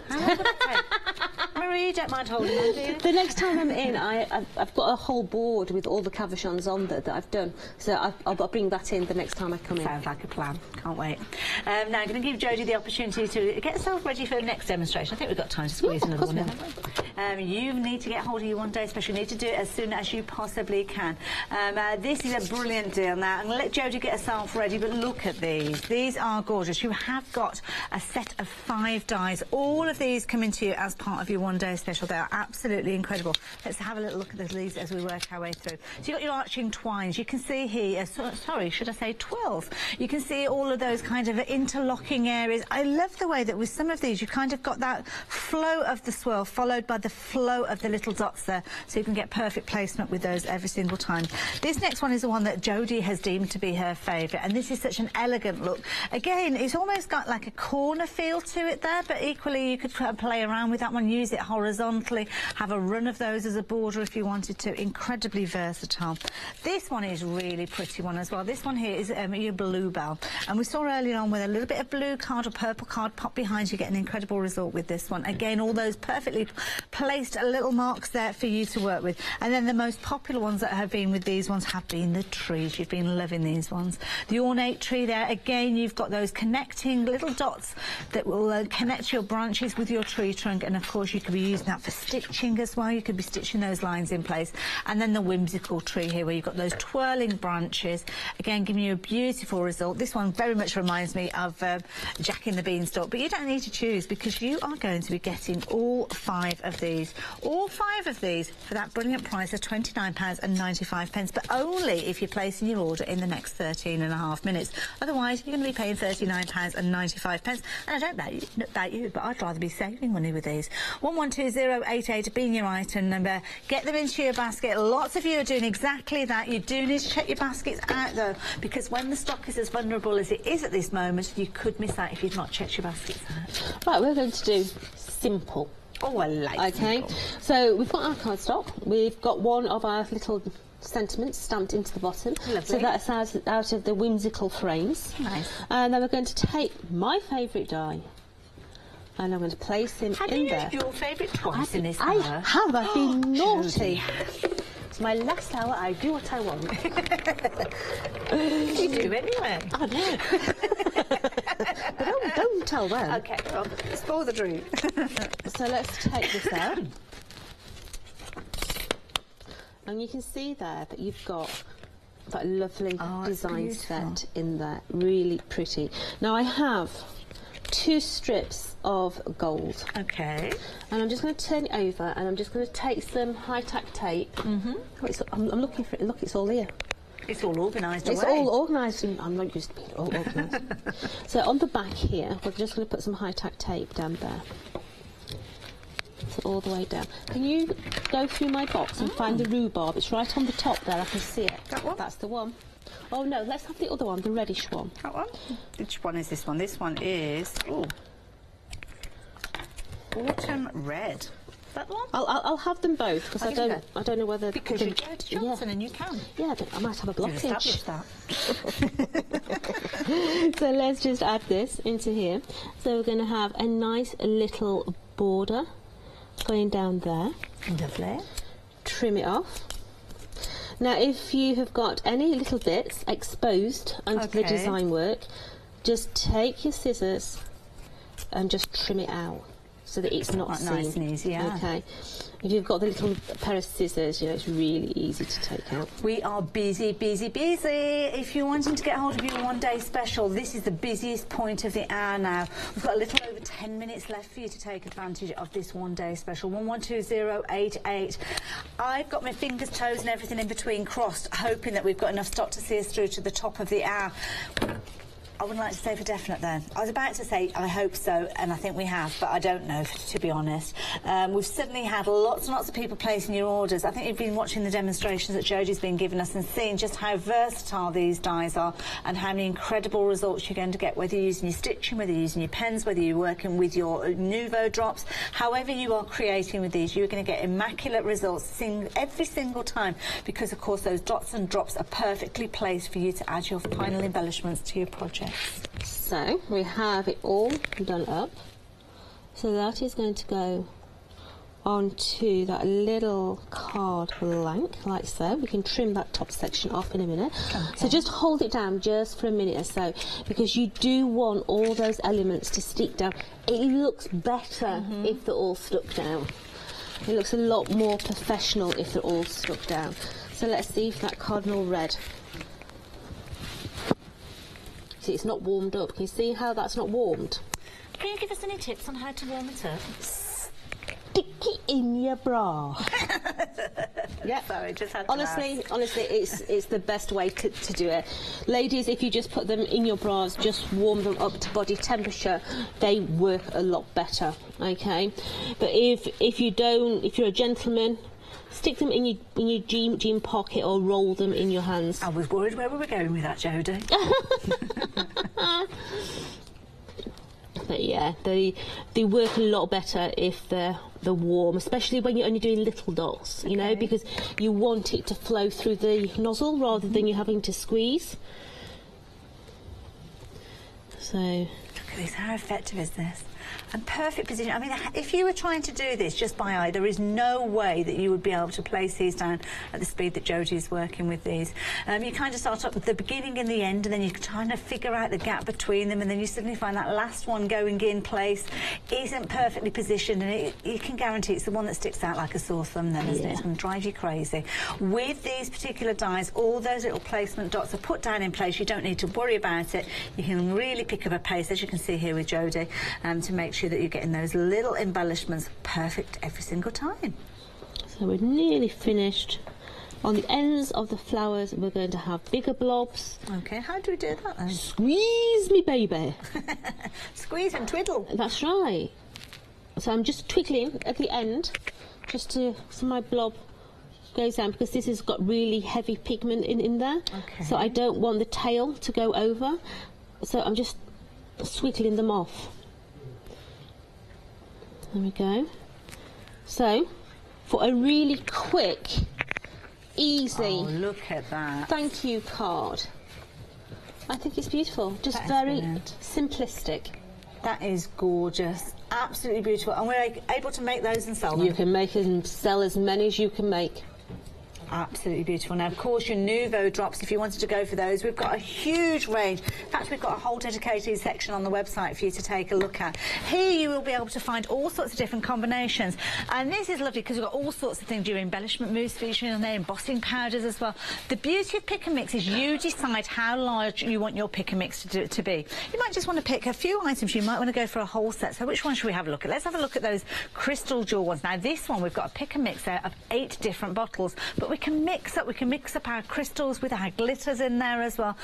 Marie, you don't mind holding on, do you? The next time I'm in, I've got a whole board with all the cabochons on there that I've done. So I'll bring that in the next time I come in. Sounds like a plan. Can't wait. Now I'm going to give Jodie the opportunity to get herself ready for the next demonstration. I think we've got time to squeeze another one in. You need to get hold of you one day, especially. You need to do it as soon as you possibly can. This is a brilliant deal. Now I'm going to let Jodie get herself ready, but look at these. These are gorgeous. You have got a set of 5 dies. All of these coming to you as part of your one-day special. They are absolutely incredible. Let's have a little look at these as we work our way through. So you've got your arching twines. You can see here, sorry, should I say 12? You can see all of those kind of interlocking areas. I love the way that with some of these you kind of got that flow of the swirl followed by the flow of the little dots there, so you can get perfect placement with those every single time. This next one is the one that Jodie has deemed to be her favourite, and this is such an elegant look. Again, it's almost got like a corner feel to it there, but equally you could play around with that one, use it horizontally, have a run of those as a border if you wanted to. Incredibly versatile. This one is really pretty one as well. This one here is your bluebell, and we saw earlier on with a little bit of blue card or purple card pop behind, you get an incredible result with this one. Again, all those perfectly placed little marks there for you to work with. And then the most popular ones that have been with these ones have been the trees. You've been loving these ones. The ornate tree there, again, you've got those connecting little dots that will connect your branches with your tree trunk, and of course you could be using that for stitching as well. You could be stitching those lines in place. And then the whimsical tree here, where you've got those twirling branches, again giving you a beautiful result. This one very much reminds me of Jack in the Beanstalk, but you don't need to choose because you are going to be getting all 5 of these. All 5 of these for that brilliant price of £29.95, but only if you're placing your order in the next 13.5 minutes. Otherwise, you're going to be paying £39.95. And I don't know about you, but I'd rather be saving money with these. 112088 being your item number. Get them into your basket. Lots of you are doing exactly that. You do need to check your baskets out, though, because when the stock is as vulnerable as it is at this moment, you could miss out if you've not checked your baskets out. Right, we're going to do simple. Oh, I like simple. So we've got our cardstock. We've got one of our little sentiments stamped into the bottom. Lovely. So that's out of the whimsical frames. Nice. And then we're going to take my favourite die, and I'm going to place him in there. Have you used your favourite twice in this I hour? have. I've been naughty. It's my last hour. I do what I want. You do anyway. I know. But don't tell them. Okay, well, spoil the dream. So let's take this out. And you can see there that you've got that lovely design set in there. Really pretty. Now I have 2 strips of gold. Okay. And I'm just going to turn it over, and I'm just going to take some high-tack tape. I'm looking for it. Look, it's all here. It's all organised It's away. all organised. I'm not used to being all organised. So on the back here, we're just going to put some high-tack tape down there. So all the way down. Can you go through my box and find the rhubarb? It's right on the top there. I can see it. That one? That's the one. Oh no, let's have the other one, the reddish one. That one? Which one is this one? This one is autumn red. That one? I'll have them both because I don't know whether because you're Jodie Johnson and you can. Yeah, but I might have a blockage. That. So let's just add this into here. So we're going to have a nice little border going down there. Lovely. Trim it off. Now, if you have got any little bits exposed under the design work, just take your scissors and just trim it out. so that it's not Quite seen. nice and easy, yeah. Okay. If you've got the little pair of scissors, you know, it's really easy to take out. We are busy, busy, busy. If you're wanting to get hold of your one-day special, this is the busiest point of the hour now. We've got a little over 10 minutes left for you to take advantage of this one-day special. 112088. I've got my fingers, toes and everything in between crossed, hoping that we've got enough stock to see us through to the top of the hour. I wouldn't like to say for definite then. I was about to say I hope so, and I think we have, but I don't know, to be honest. We've suddenly had lots and lots of people placing your orders. I think you've been watching the demonstrations that Jodie's been giving us and seeing just how versatile these dies are and how many incredible results you're going to get, whether you're using your stitching, whether you're using your pens, whether you're working with your Nuvo drops. However you are creating with these, you're going to get immaculate results every single time, because, of course, those dots and drops are perfectly placed for you to add your final embellishments to your project. So we have it all done up. So that is going to go onto that little card blank, like so. We can trim that top section off in a minute. Okay. So just hold it down just for a minute or so, because you do want all those elements to stick down. It looks better if they're all stuck down. It looks a lot more professional if they're all stuck down. So let's see if that cardinal red. See, it's not warmed up. Can you see how that's not warmed? Can you give us any tips on how to warm it up? Stick it in your bra. Yeah, sorry, just had to honestly, it's the best way to do it. Ladies, if you just put them in your bras, just warm them up to body temperature, they work a lot better. Okay, but if you don't, if you're a gentleman, stick them in your jean pocket or roll them in your hands. I was worried where we were going with that, Jodie. But yeah, they work a lot better if they're warm, especially when you're only doing little dots, you know, because you want it to flow through the nozzle rather than you having to squeeze. So look at this, how effective is this? And perfect position. I mean, if you were trying to do this just by eye, there is no way that you would be able to place these down at the speed that Jodie is working with these. You kind of start up with the beginning and the end, and then you kind of figure out the gap between them, and then you suddenly find that last one going in place isn't perfectly positioned, and you can guarantee it's the one that sticks out like a sore thumb then, isn't it? It's going to drive you crazy. With these particular dies, all those little placement dots are put down in place. You don't need to worry about it. You can really pick up a pace, as you can see here with Jodie, to make sure that you're getting those little embellishments perfect every single time. So we're nearly finished. On the ends of the flowers, we're going to have bigger blobs. Okay, how do we do that then? Squeeze me, baby. Squeeze and twiddle. That's right. So I'm just twiddling at the end, just so my blob goes down, because this has got really heavy pigment in there. Okay. So I don't want the tail to go over. So I'm just swiggling them off. There we go. So, for a really quick, easy... Oh, look at that. Thank you card. I think it's beautiful. Just very simplistic. That is gorgeous. Absolutely beautiful. And we're able to make those and sell them. You can make and sell as many as you can make. Absolutely beautiful. Now, of course, your Nuvo drops, if you wanted to go for those, we've got a huge range. In fact, we've got a whole dedicated section on the website for you to take a look at. Here you will be able to find all sorts of different combinations. And this is lovely because we've got all sorts of things. Your embellishment mousse featuring on there, embossing powders as well. The beauty of pick and mix is you decide how large you want your pick and mix to be. You might just want to pick a few items. You might want to go for a whole set. So which one should we have a look at? Let's have a look at those crystal jewel ones. Now, this one, we've got a pick and mix there of 8 different bottles, but we can mix up our crystals with our glitters in there as well.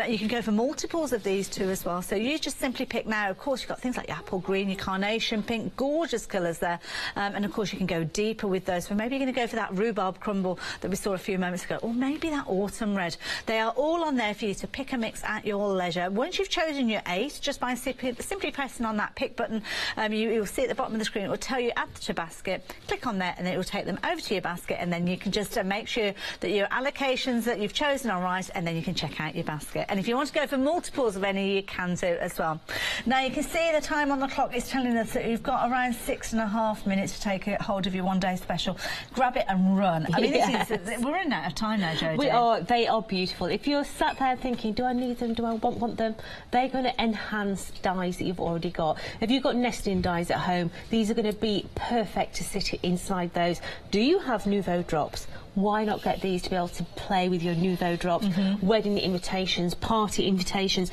You can go for multiples of these too as well. So you just simply pick now. Of course, you've got things like your apple green, your carnation pink, gorgeous colours there. And of course, you can go deeper with those. So maybe you're going to go for that rhubarb crumble that we saw a few moments ago, or maybe that autumn red. They are all on there for you to pick and mix at your leisure. Once you've chosen your 8, just by simply pressing on that pick button, you'll see at the bottom of the screen, it will tell you add to basket. Click on there, and it will take them over to your basket, and then you can just make make sure that your allocations that you've chosen are right, and then you can check out your basket. And if you want to go for multiples of any, you can do as well. Now you can see the time on the clock is telling us that you've got around 6.5 minutes to take hold of your one-day special. Grab it and run. I mean, we're running out of time now, Jodie. We are. They are beautiful. If you're sat there thinking, do I need them? Do I want them? They're going to enhance dies that you've already got. If you've got nesting dies at home, these are going to be perfect to sit inside those. Do you have Nouveau drops? Why not get these to be able to play with your Nouveau drops, wedding invitations, party invitations,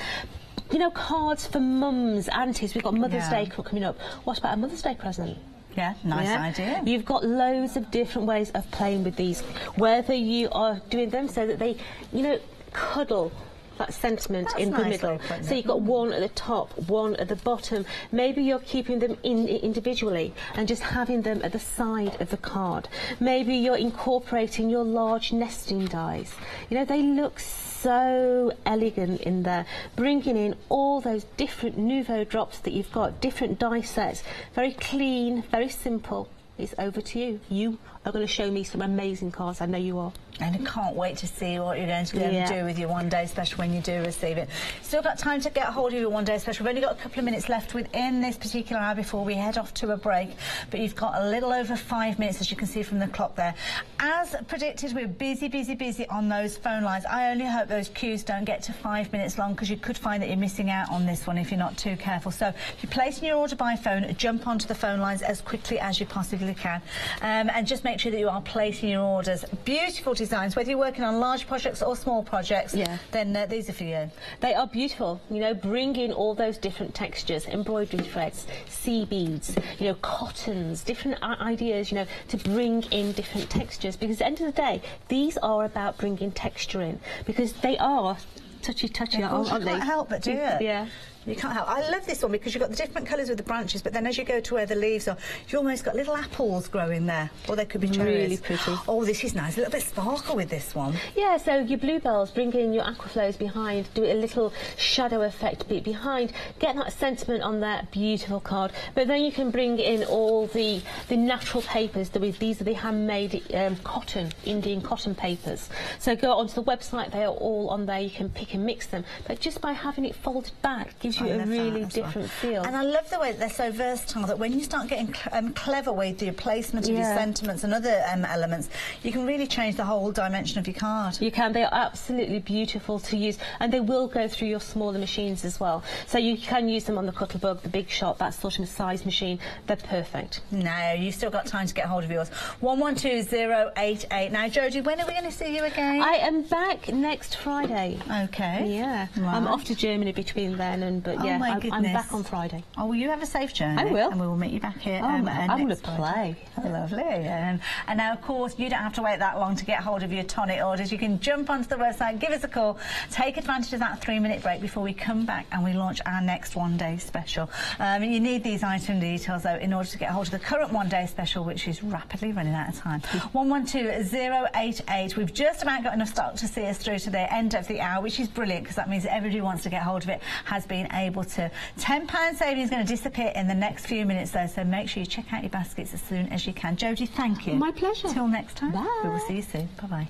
you know, cards for mums, aunties. We've got Mother's Day coming up. What about a Mother's Day present? Yeah, nice idea. You've got loads of different ways of playing with these, whether you are doing them so that they, you know, cuddle that sentiment in the middle. So you've got one at the top, one at the bottom. Maybe you're keeping them individually and just having them at the side of the card. Maybe you're incorporating your large nesting dies. You know, they look so elegant in there, bringing in all those different Nouveau drops that you've got, different die sets, very clean, very simple. It's over to you. You are going to show me some amazing cards. I know you are. And I can't wait to see what you're going to do with your one-day special when you do receive it. Still got time to get hold of your one-day special. We've only got a couple of minutes left within this particular hour before we head off to a break. But you've got a little over 5 minutes, as you can see from the clock there. As predicted, we're busy on those phone lines. I only hope those queues don't get to 5 minutes long, because you could find that you're missing out on this one if you're not too careful. So if you're placing your order by phone, jump onto the phone lines as quickly as you possibly can. And just make sure that you are placing your orders. Beautiful designs, whether you're working on large projects or small projects, then these are for you. They are beautiful, you know, bring in all those different textures, embroidery threads, sea beads, you know, cottons, different ideas, you know, to bring in different textures, because at the end of the day, these are about bringing texture in, because they are touchy, aren't they? You can't help but do it. Yeah. You can't help. I love this one because you've got the different colours with the branches, but then as you go to where the leaves are, you've almost got little apples growing there, or they could be cherries. Really pretty. Oh, this is nice. A little bit sparkle with this one. Yeah, so your bluebells, bring in your aquaflows behind, do a little shadow effect behind, get that sentiment on that beautiful card. But then you can bring in all the natural papers. These are the handmade cotton, Indian cotton papers. So go onto the website, they are all on there. You can pick and mix them. But just by having it folded back gives you a really different feel. And I love the way that they're so versatile, that when you start getting clever with your placement of your sentiments and other elements, you can really change the whole dimension of your card. You can. They are absolutely beautiful to use, and they will go through your smaller machines as well. So you can use them on the Cuttlebug, the Big Shot, that sort of size machine. They're perfect. No, you've still got time to get hold of yours. 112088. Now, Jodie, when are we going to see you again? I am back next Friday. Okay. Yeah. Right. I'm off to Germany between then and, but yeah, I'm back on Friday. Oh, well, you have a safe journey. I will. And we will meet you back here. I'm going to play. Oh, lovely. And now, of course, you don't have to wait that long to get hold of your tonic orders. You can jump onto the website, give us a call, take advantage of that 3-minute break before we come back and we launch our next one-day special. You need these item details, though, in order to get hold of the current one-day special, which is rapidly running out of time. 112088. We've just about got enough stock to see us through to the end of the hour, which is brilliant, because that means that everybody who wants to get hold of it has been able to. £10 saving is going to disappear in the next few minutes, though, so make sure you check out your baskets as soon as you can. Jodie, thank you. My pleasure. Till next time. Bye. We will see you soon. Bye-bye.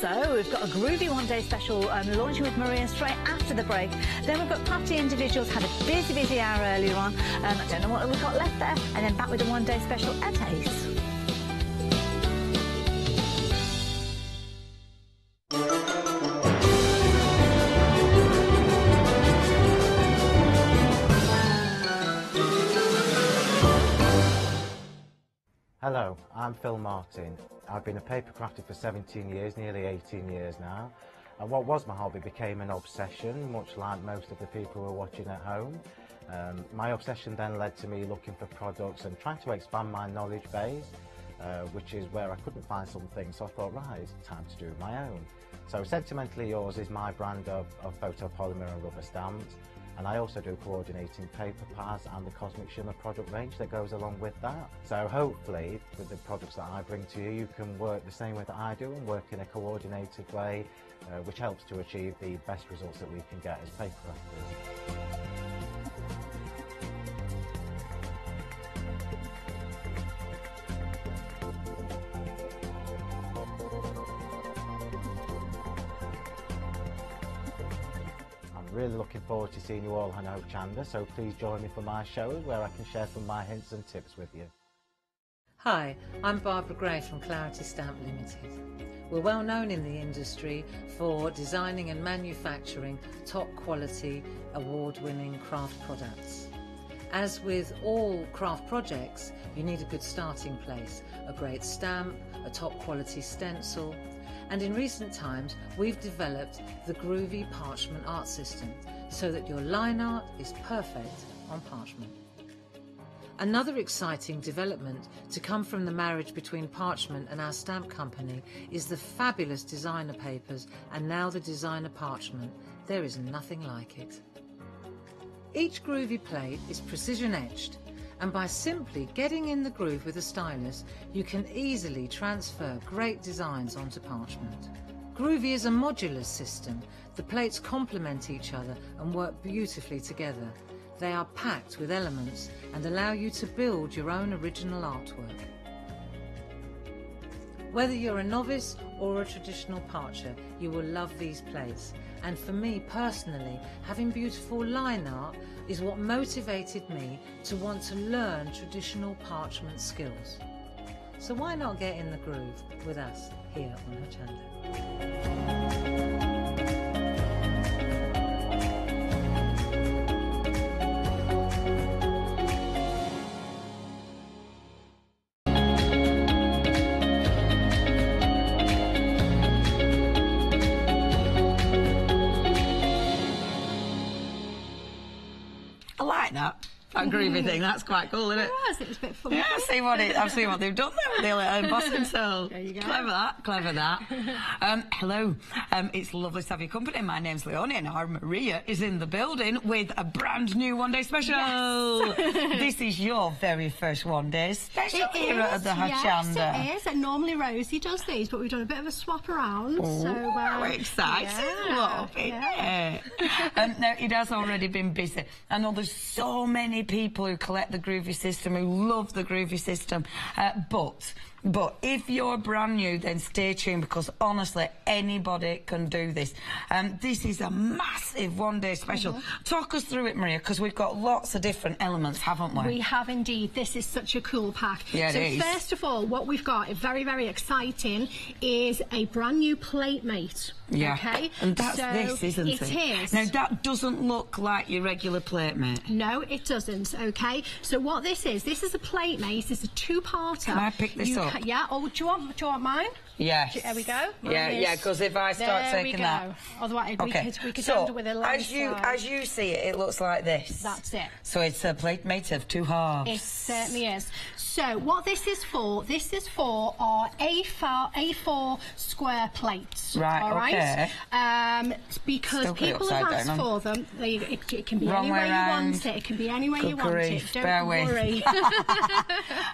So we've got a groovy one-day special launching with Maria straight after the break. Then we've got Crafty Individuals, had a busy hour earlier on. I don't know what we've got left there. And then back with a one-day special at Ace. Hello, I'm Phil Martin. I've been a paper crafter for 17 years, nearly 18 years now. And what was my hobby became an obsession, much like most of the people who are watching at home. My obsession then led to me looking for products and trying to expand my knowledge base, which is where I couldn't find something, so I thought, right, it's time to do my own. So Sentimentally Yours is my brand of photopolymer and rubber stamps. And I also do coordinating paper pads and the Cosmic Shimmer product range that goes along with that. So hopefully, with the products that I bring to you, you can work the same way that I do and work in a coordinated way, which helps to achieve the best results that we can get as paper crafters. Really looking forward to seeing you all on Hochanda, so please join me for my shows where I can share some of my hints and tips with you. Hi, I'm Barbara Gray from Clarity Stamp Limited. We're well known in the industry for designing and manufacturing top quality, award-winning craft products. As with all craft projects, you need a good starting place, a great stamp, a top quality stencil, and in recent times we've developed the Groovy Parchment art system so that your line art is perfect on parchment. Another exciting development to come from the marriage between Parchment and our stamp company is the fabulous designer papers and now the designer parchment. There is nothing like it. Each groovy plate is precision etched, and by simply getting in the groove with a stylus, you can easily transfer great designs onto parchment. Groovy is a modular system. The plates complement each other and work beautifully together. They are packed with elements and allow you to build your own original artwork. Whether you're a novice or a traditional parcher, you will love these plates. And for me personally, having beautiful line art is what motivated me to want to learn traditional parchment skills. So why not get in the groove with us here on Hochanda? That groovy thing, that's quite cool, isn't it? It was a bit fun. Yeah, I've seen what they've done there with the little embossing, so there you go. Clever that. Hello, it's lovely to have your company. My name's Leonie and our Maria is in the building with a brand new one day special. Yes. This is your very first one day special here at the Hochanda. Yes, it is. And normally Rosie does these, but we've done a bit of a swap around. So exciting, love it. Yeah. Now, it has already been busy. I know there's so many people who collect the Groovy system, who love the Groovy system, but if you're brand new, then stay tuned, because honestly, anybody can do this. This is a massive one-day special. Talk us through it, Maria, because we've got lots of different elements, haven't we? We have indeed. This is such a cool pack. Yeah, so it is. First of all, what we've got, very, very exciting, is a brand new plate mate. Yeah, okay? And that's this, isn't it? It is. Now, that doesn't look like your regular plate mate. No, it doesn't, okay? So what this is a plate mate. It's a two-parter. Can I pick this up? Yeah. Oh, do you want mine? Yes. There we go. Yeah, because if I start taking that... Otherwise, okay. we could so, end with a landslide. as you see it, it looks like this. That's it. So it's a plate mate of two halves. It certainly is. So what this is for our A4 square plates. Right, all right? Okay. Because still people have asked for them. It can be Wrong any way you round. want it. It can be any way you want grief. it. Bear Don't with. worry.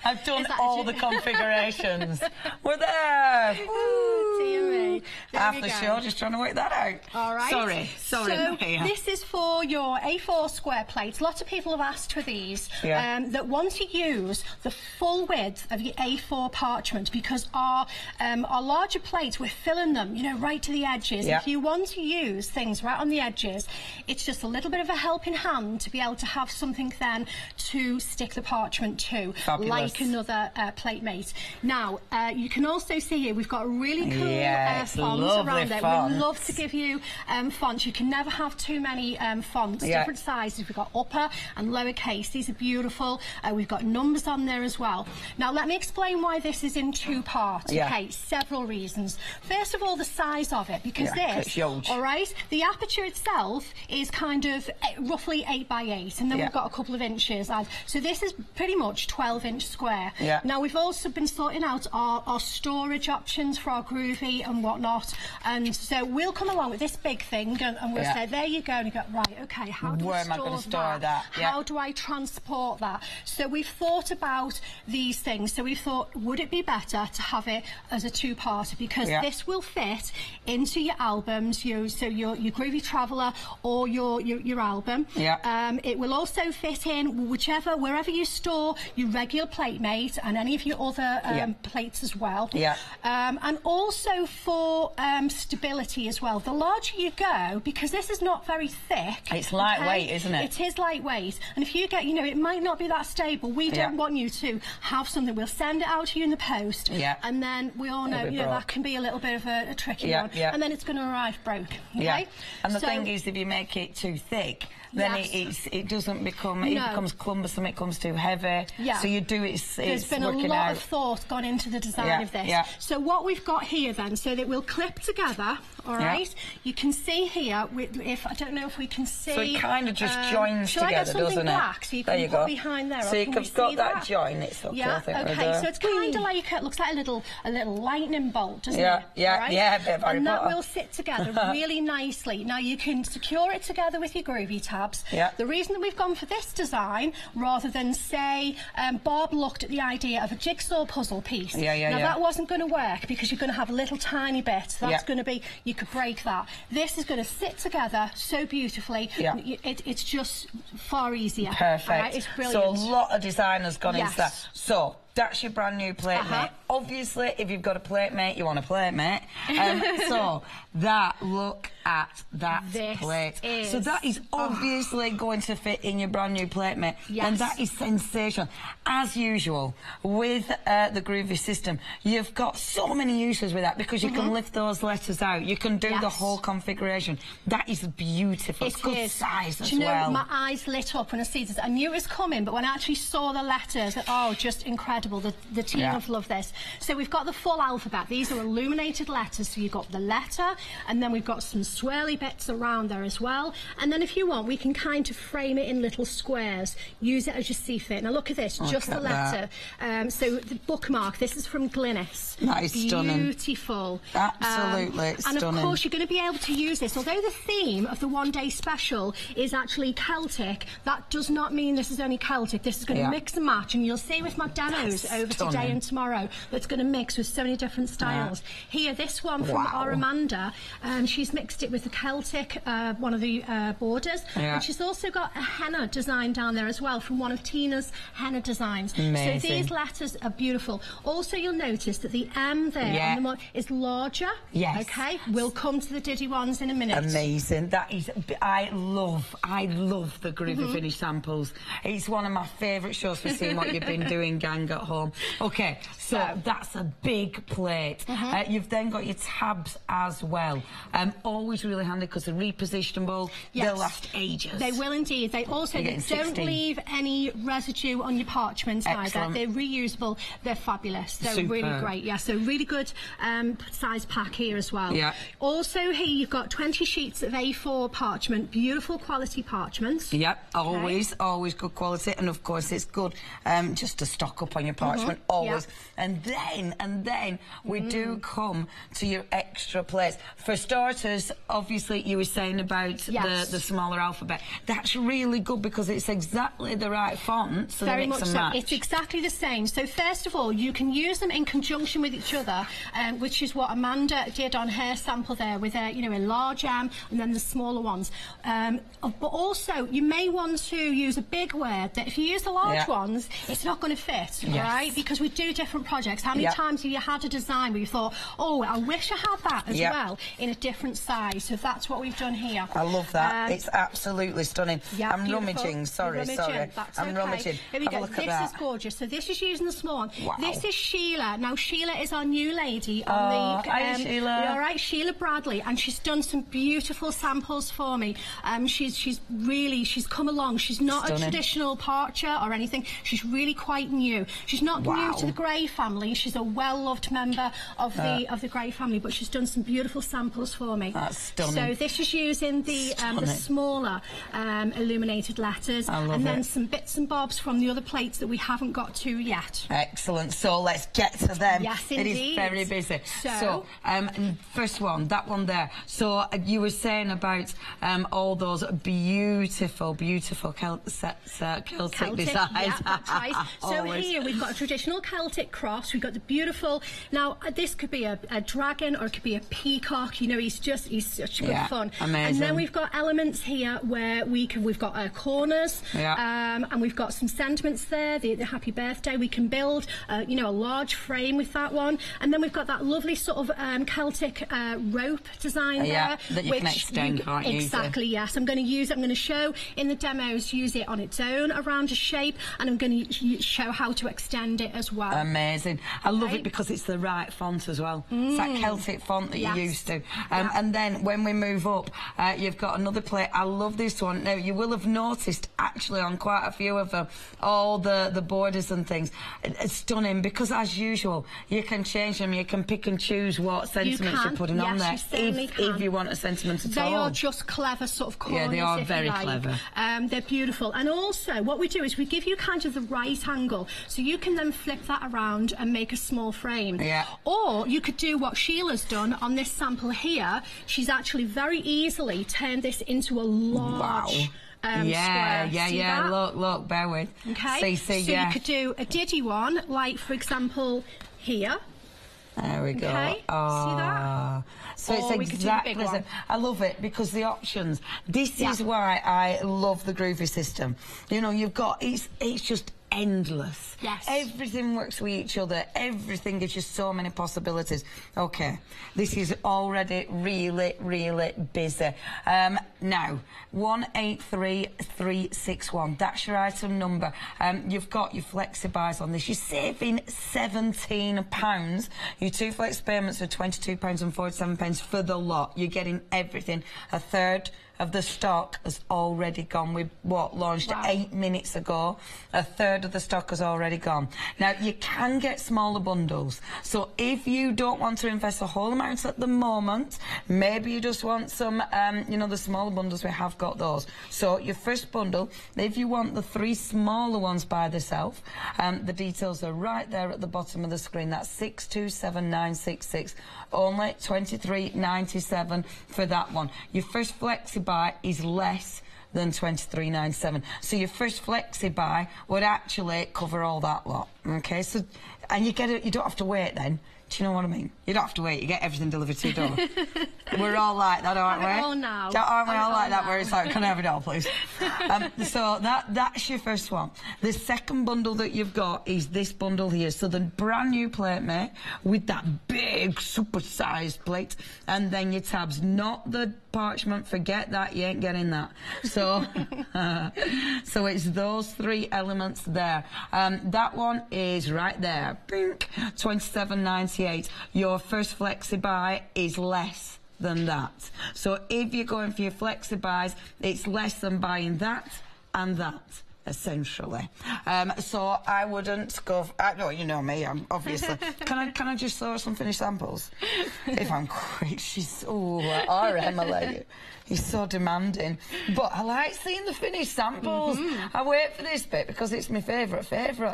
I've done all the configurations. We're there. Dear me. Half the show, just trying to work that out. All right. Sorry. So Maria. this is for your A4 square plates. Lots of people have asked for these that want to use the full width of your A4 parchment, because our larger plates, we're filling them, right to the edges. Yep. If you want to use things right on the edges, it's just a little bit of a helping hand to be able to have something then to stick the parchment to, Fabulous. like another plate mate. Now, you can also see here we've got a really cool fonts around there. We love to give you fonts. You can never have too many fonts, different sizes. We've got upper and lowercase. These are beautiful. We've got numbers on there as well. Now, let me explain why this is in two parts. Okay, several reasons. First of all, the size of it, because this, huge. all right, the aperture itself is kind of roughly 8 by 8, and then we've got a couple of inches. So this is pretty much 12-inch square. Now, we've also been sorting out our storage options for our Groovy and whatnot, and so we'll come along with this big thing and we'll say, there you go, and you go, right, okay, how do I store that? How do I transport that? So we've thought about these things. So we thought, would it be better to have it as a two-parter, because this will fit into your albums, so your Groovy Traveller or your album. It will also fit in wherever you store your regular plate mate and any of your other plates as well. And also for stability as well. The larger you go, because this is not very thick. It's lightweight, isn't it? It is lightweight. And if you get, you know, it might not be that stable. We don't want you to have something. We'll send it out to you in the post. Yeah. And then we all know, you know, that can be a little bit of a tricky one. Yeah. And then it's going to arrive broke. Okay? Yeah. And the thing is, if you make it too thick, then it doesn't become, it becomes cumbersome, it comes too heavy. Yeah. So you do There's been a lot of thought gone into the design of this. Yeah. So what we've got here then, so that we'll clip together, all right? You can see here, if I don't know if we can see. So it kind of just joins together, doesn't black, it? So you can put behind there. So you've got that join, it's okay. Yeah, okay, so it's kind of like, it looks like a little lightning bolt, doesn't it? Yeah, a bit of Harry And that Potter. will sit together really nicely. Now you can secure it together with your groovy tabs. Yeah. The reason that we've gone for this design, rather than say, Bob looked at the idea of a jigsaw puzzle piece. Now that wasn't going to work because you're going to have a little tiny bit. That's going to be, you could break that. This is going to sit together so beautifully. It's just far easier. Perfect. Right? It's brilliant. So a lot of designers gone into that. So that's your brand new plate mate. Obviously, if you've got a plate mate, you want a plate mate. So look at that plate. So that is obviously going to fit in your brand new plate mate. And that is sensational. As usual, with the groovy system, you've got so many uses with that because you can lift those letters out. You can do the whole configuration. That is beautiful. It's good size as well. Do you know, my eyes lit up when I see this. I knew it was coming, but when I actually saw the letters, just incredible. The team have loved this. So we've got the full alphabet. These are illuminated letters. So you've got the letter, and then we've got some swirly bits around there as well. And then if you want, we can kind of frame it in little squares. Use it as you see fit. Now look at this, just the letter. So the bookmark, this is from Glynis. That is stunning. Beautiful. Absolutely stunning. And of course, you're going to be able to use this. Although the theme of the one-day special is actually Celtic, that does not mean this is only Celtic. This is going to mix and match, and you'll see with my demos over today and tomorrow that's going to mix with so many different styles. Here, this one from our Amanda, she's mixed it with the Celtic, one of the borders, and she's also got a henna design down there as well from one of Tina's henna designs. Amazing. So these letters are beautiful. Also, you'll notice that the M there on the is larger. Yes. Okay, we'll come to the Diddy ones in a minute. Amazing. That is, I love the groovy finish samples. It's one of my favourite shows for seeing what you've been doing, gang at home. Okay, so that's a big plate. You've then got your tabs as well. Always really handy because they're repositionable. They'll last ages. They will indeed. They also don't leave any residue on your parchments either. They're reusable. They're fabulous. They're really great. Yeah, so really good size pack here as well. Yeah. Also here you've got 20 sheets of A4 parchment, beautiful quality parchments. Yep, always good quality, and of course it's good just to stock up on your parchment always. And then we do come to your extra plates. For starters, obviously you were saying about the smaller alphabet. That's really good because it's exactly the right font, so very the mix much and match. It's exactly the same. So first of all, you can use them in conjunction with each other, which is what Amanda did on her sample there with a large M and then the smaller ones. But also you may want to use a big word that if you use the large ones, it's not going to fit, right? Because we do different projects. How many times have you had a design where you thought, oh, I wish I had that as well in a different size? So that's what we've done here. I love that. It's absolutely stunning. I'm rummaging. Sorry. I'm rummaging. Here we go. This is gorgeous. So this is using the small one. Wow. This is Sheila. Now Sheila is our new lady on the. Hi, Sheila. All right, Sheila Bradley, and she's done some beautiful samples for me. She's come along. She's not a traditional parcher or anything. She's really quite new. She's not new to the Gray family. She's a well-loved member of the Gray family, but she's done some beautiful samples for me. That's stunning. So this is using the smaller illuminated letters, and then some bits and bobs from the other plates that we haven't got to yet. Excellent. So let's get to them. Yes, indeed. It is very busy. So first one, that one there. So you were saying about all those beautiful Celtic designs. Yeah, that's right. So here we've got a traditional Celtic cross. We've got the beautiful. Now this could be a dragon or it could be a peacock. You know, he's such good fun. Amazing. And then we've got elements here where we've got corners. And we've got some sentiments there. The happy birthday. We can build, you know, a large frame with that one. And then we've got that lovely sort of Celtic rope design there, that you can extend, can't you? Exactly. Yes, I'm going to use it. I'm going to show in the demos use it on its own around a shape, and I'm going to show how to extend it as well. Amazing. I love it because it's the right font as well. It's that Celtic font that you're used to. And then when we move up, you've got another plate. I love this one. Now, you will have noticed actually on quite a few of them, all the borders and things. It's stunning because, as usual, you can change them. You can pick and choose what sentiments you're putting on there if you want a sentiment at all. They are just clever sort of corners. Yeah, they are very clever. They're beautiful. And also, what we do is we give you kind of the right angle, so you can then flip that around and make a small frame. Or you could do what Sheila's done on this sample here. She's actually very easily turned this into a large square. Look, bear with. Okay, so you could do a diddy one, like for example here. There we go. Okay, see that? So it's exactly the same. I love it because the options. This is why I love the groovy system. You know, you've got it's just endless. Yes. Everything works with each other. Everything gives you so many possibilities. Okay, this is already really, really busy. Now, 183361. That's your item number. You've got your flexi-buys on this. You're saving £17. Your 2 flex payments are £22.47 for the lot. You're getting everything. A third of the stock has already gone. We launched 8 minutes ago. A third of the stock has already gone. Now, you can get smaller bundles. So if you don't want to invest the whole amount at the moment, maybe you just want some, you know, the smaller bundles, we have got those. So your first bundle, if you want the 3 smaller ones by themselves, the details are right there at the bottom of the screen. That's 627966. Only £23.97 for that one. Your first flexi-buy is less than £23.97. So your first flexi-buy would actually cover all that lot. Okay, so and you get it. You don't have to wait then. Do you know what I mean? You don't have to wait. You get everything delivered to your door. We're all like that, aren't we? Aren't we all like that? Where it's like, can I have it all, please? So that's your first one. The second bundle that you've got is this bundle here. So the brand new plate, mate, with that big, super-sized plate, and then your tabs, not the parchment. Forget that. You ain't getting that. So, so it's those 3 elements there. That one is right there. Bink, £27.98. Your first flexi-buy is less than that. So if you're going for your flexi-buys, it's less than buying that and that, essentially. So I wouldn't go. No, you know me. I'm obviously. Can I just throw some finished samples? If I'm quick, she's or Emily. He's so demanding. But I like seeing the finished samples. I wait for this bit because it's my favourite.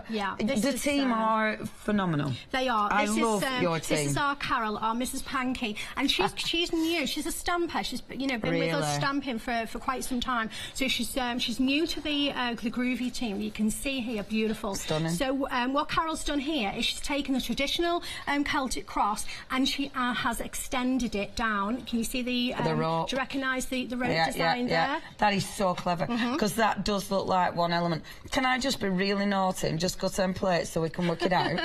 Yeah. The team are phenomenal. They are. I love your team. This is our Carol, our Mrs. Panky, and she's new. She's a stamper. She's been with us stamping for quite some time. So she's new to the groovy team. You can see here, beautiful, stunning. So what Carol's done here is she's taken the traditional Celtic cross and she has extended it down. Can you see the rope? Do you recognise the rope design there? That is so clever because that does look like one element. Can I just be really naughty and just go to them plates so we can work it out?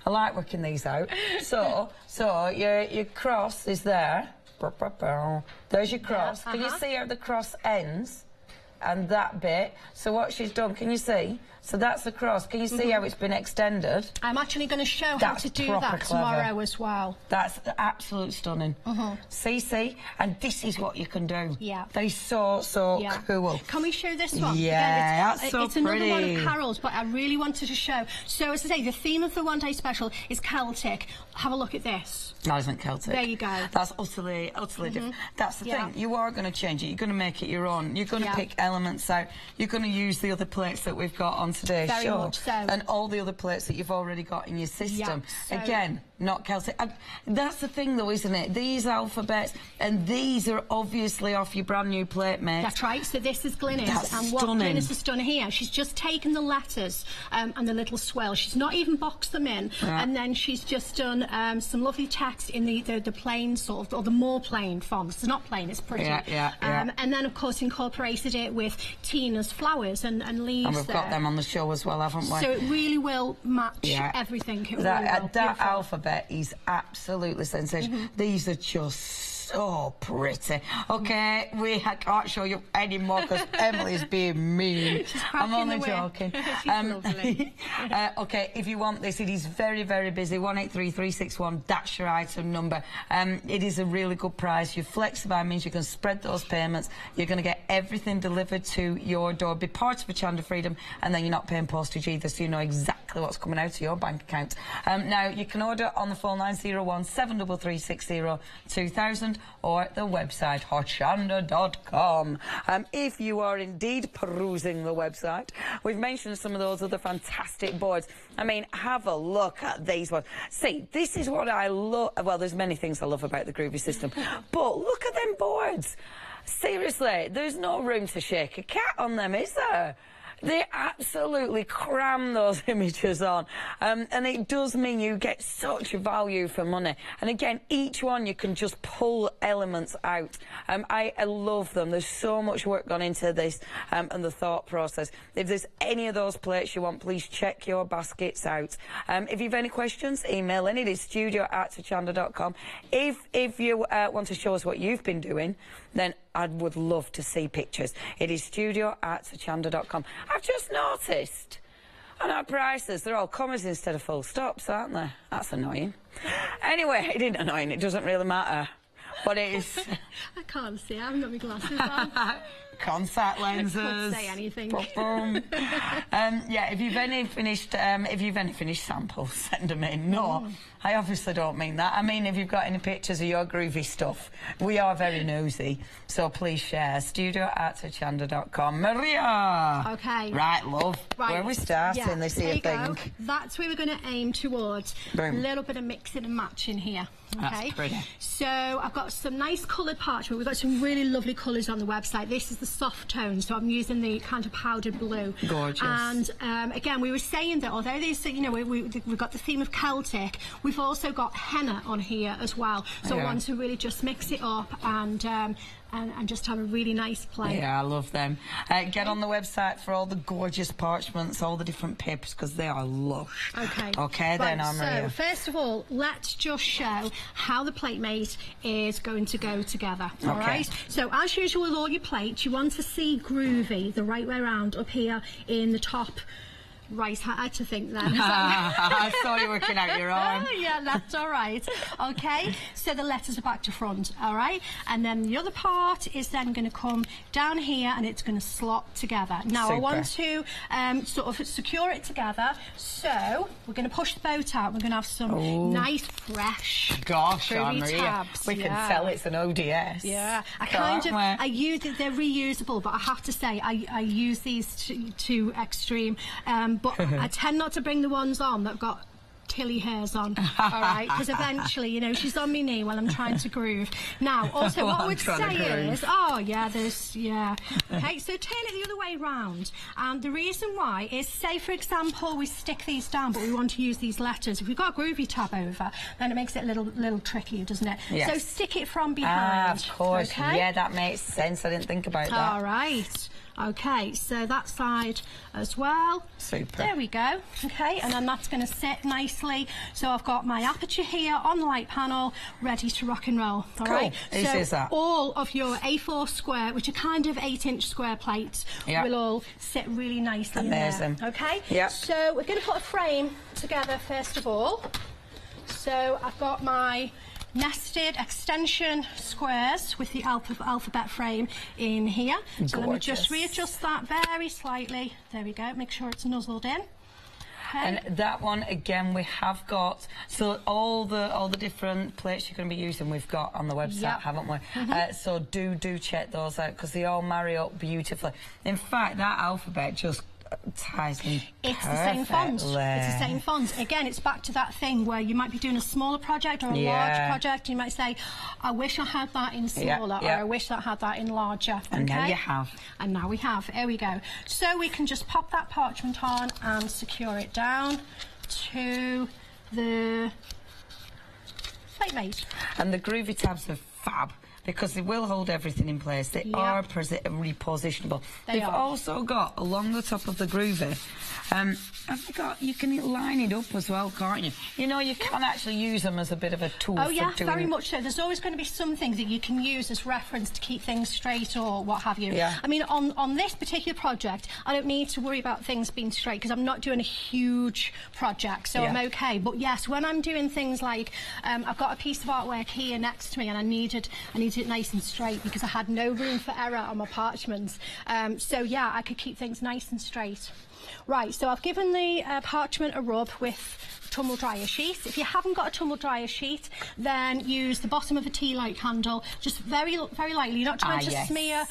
I like working these out. So your cross is there. There's your cross. Can you see how the cross ends? And that bit. So what she's done, can you see? So that's the cross. Can you see how it's been extended? I'm actually going to show how to do that tomorrow as well. That's absolutely stunning. See? And this is what you can do. Yeah. They're so cool. Can we show this one? Yeah, that's so it's another one of Carol's, but I really wanted to show. So as I say, the theme of the one day special is Celtic. Have a look at this. That isn't Celtic. There you go. That's utterly different. That's the thing. You are going to change it. You're going to make it your own. You're going to pick elements out, you're going to use the other plates that we've got on today's show. Very much so. And all the other plates that you've already got in your system. Yeah, so again, not Celtic. That's the thing, though, isn't it? These alphabets, and these are obviously off your brand new plate, mate. That's right. So this is Glynis. That's and what stunning. Glynis has done here, she's just taken the letters and the little swell. She's not even boxed them in. Yeah. And then she's just done some lovely text in the plain sort of, or the more plain fonts. It's not plain, it's pretty. Yeah. And then, of course, incorporated it with Tina's flowers and leaves. And we've got them on the show as well, haven't we? So it really will match everything. It that really will. that alphabet is absolutely sensational. These are just so pretty. Okay, I can't show you any more because Emily's being mean. I'm only joking. Okay, if you want this, it is very, very busy. 183361, that's your item number. It is a really good price. You're flexible, means you can spread those payments. You're going to get everything delivered to your door. Be part of Hochanda Freedom, and then you're not paying postage either, so you know exactly what's coming out of your bank account. Now, you can order on the phone line 01 73360 2000 or the website hochanda.com. If you are indeed perusing the website, we've mentioned some of those other fantastic boards. I mean, have a look at these ones. See, this is what I love. Well, there's many things I love about the Groovy system, but look at them boards. Seriously, there's no room to shake a cat on them, is there? They absolutely cram those images on, and it does mean you get such value for money. And again, each one you can just pull elements out. I love them. There's so much work gone into this and the thought process. If there's any of those plates you want, please check your baskets out. If you've any questions, email in. It is studio@hochanda.com. If you want to show us what you've been doing, then I would love to see pictures. It is studio@hochanda.com. I've just noticed on our prices, they're all commas instead of full stops, aren't they? That's annoying. Anyway, it isn't annoying. It doesn't really matter. But it is... I can't see. I haven't got my glasses on. Contact lenses. I couldn't say anything. Yeah, if you've any finished samples, send them in. No, I obviously don't mean that. I mean, if you've got any pictures of your groovy stuff, we are very nosy, so please share. studio@hochanda.com. Maria. Okay. Right, love. Right. Where are we starting? Yeah, This there here you thing. go. That's where we're going to aim towards. Boom. A little bit of mixing and matching here. Okay. That's pretty. So I've got some nice coloured parchment. We've got some really lovely colours on the website. This is the soft tone, so I'm using the kind of powdered blue. Gorgeous. And again, we were saying that although these, you know, we've got the theme of Celtic, we've also got henna on here as well. So I want to really just mix it up and just have a really nice play. Yeah, I love them. Get on the website for all the gorgeous parchments, all the different papers, because they are lush. Okay. Okay, right, then, Maria. So, first of all, let's just show how the plate mate is going to go together. All right? So, as usual with all your plates, you want to see groovy the right way around up here in the top. Right, I had to think then. I saw you working out your arm. Yeah, that's all right. Okay, so the letters are back to front, all right? And then the other part is then going to come down here and it's going to slot together. Now, Super. I want to sort of secure it together, so we're going to push the boat out. We're going to have some nice, fresh, Maria, tabs. we can tell it's an ODS. Yeah, I use it, they're reusable, but I have to say, I use these to extreme. But I tend not to bring the ones on that have got Tilly hairs on, all right? Because eventually, you know, she's on my knee while I'm trying to groove. Now, also, what I would say is, okay, so turn it the other way round. And the reason why is, say, for example, we stick these down, but we want to use these letters. If we've got a groovy tab over, then it makes it a little trickier, doesn't it? Yes. So stick it from behind. Of course. Okay? Yeah, that makes sense. I didn't think about that. All right. Okay, so that side as well. Super. There we go. Okay, and then that's going to sit nicely. So I've got my aperture here on the light panel, ready to rock and roll. All right. Easy as that. All of your A4 square, which are kind of 8-inch square plates, will all sit really nicely in there. Okay. Yep. So we're going to put a frame together first of all. So I've got my nested extension squares with the alphabet frame in here. So let me just readjust that very slightly. There we go. Make sure it's nuzzled in. And that one, again, we have got, so all the different plates you're going to be using, we've got on the website, haven't we? So do check those out, because they all marry up beautifully. In fact, that alphabet just ties in It's the same font. It's the same font. Again, it's back to that thing where you might be doing a smaller project or a large project. You might say, I wish I had that in smaller, or I wish I had that in larger. And now you have. And now we have. Here we go. So we can just pop that parchment on and secure it down to the plate mate. And the groovy tabs are fab, because they will hold everything in place. They are repositionable. They've also got, along the top of the groovy, you can line it up as well, can't you? You know, you can actually use them as a bit of a tool for doing... very much so. There's always going to be some things that you can use as reference to keep things straight or what have you. I mean, on this particular project, I don't need to worry about things being straight because I'm not doing a huge project, so I'm okay. But yes, when I'm doing things like, I've got a piece of artwork here next to me and I needed it nice and straight because I had no room for error on my parchments. So yeah, I could keep things nice and straight. Right, so I've given the parchment a rub with tumble dryer sheet. If you haven't got a tumble dryer sheet, then use the bottom of a tea light candle, just very lightly. You're not trying to smear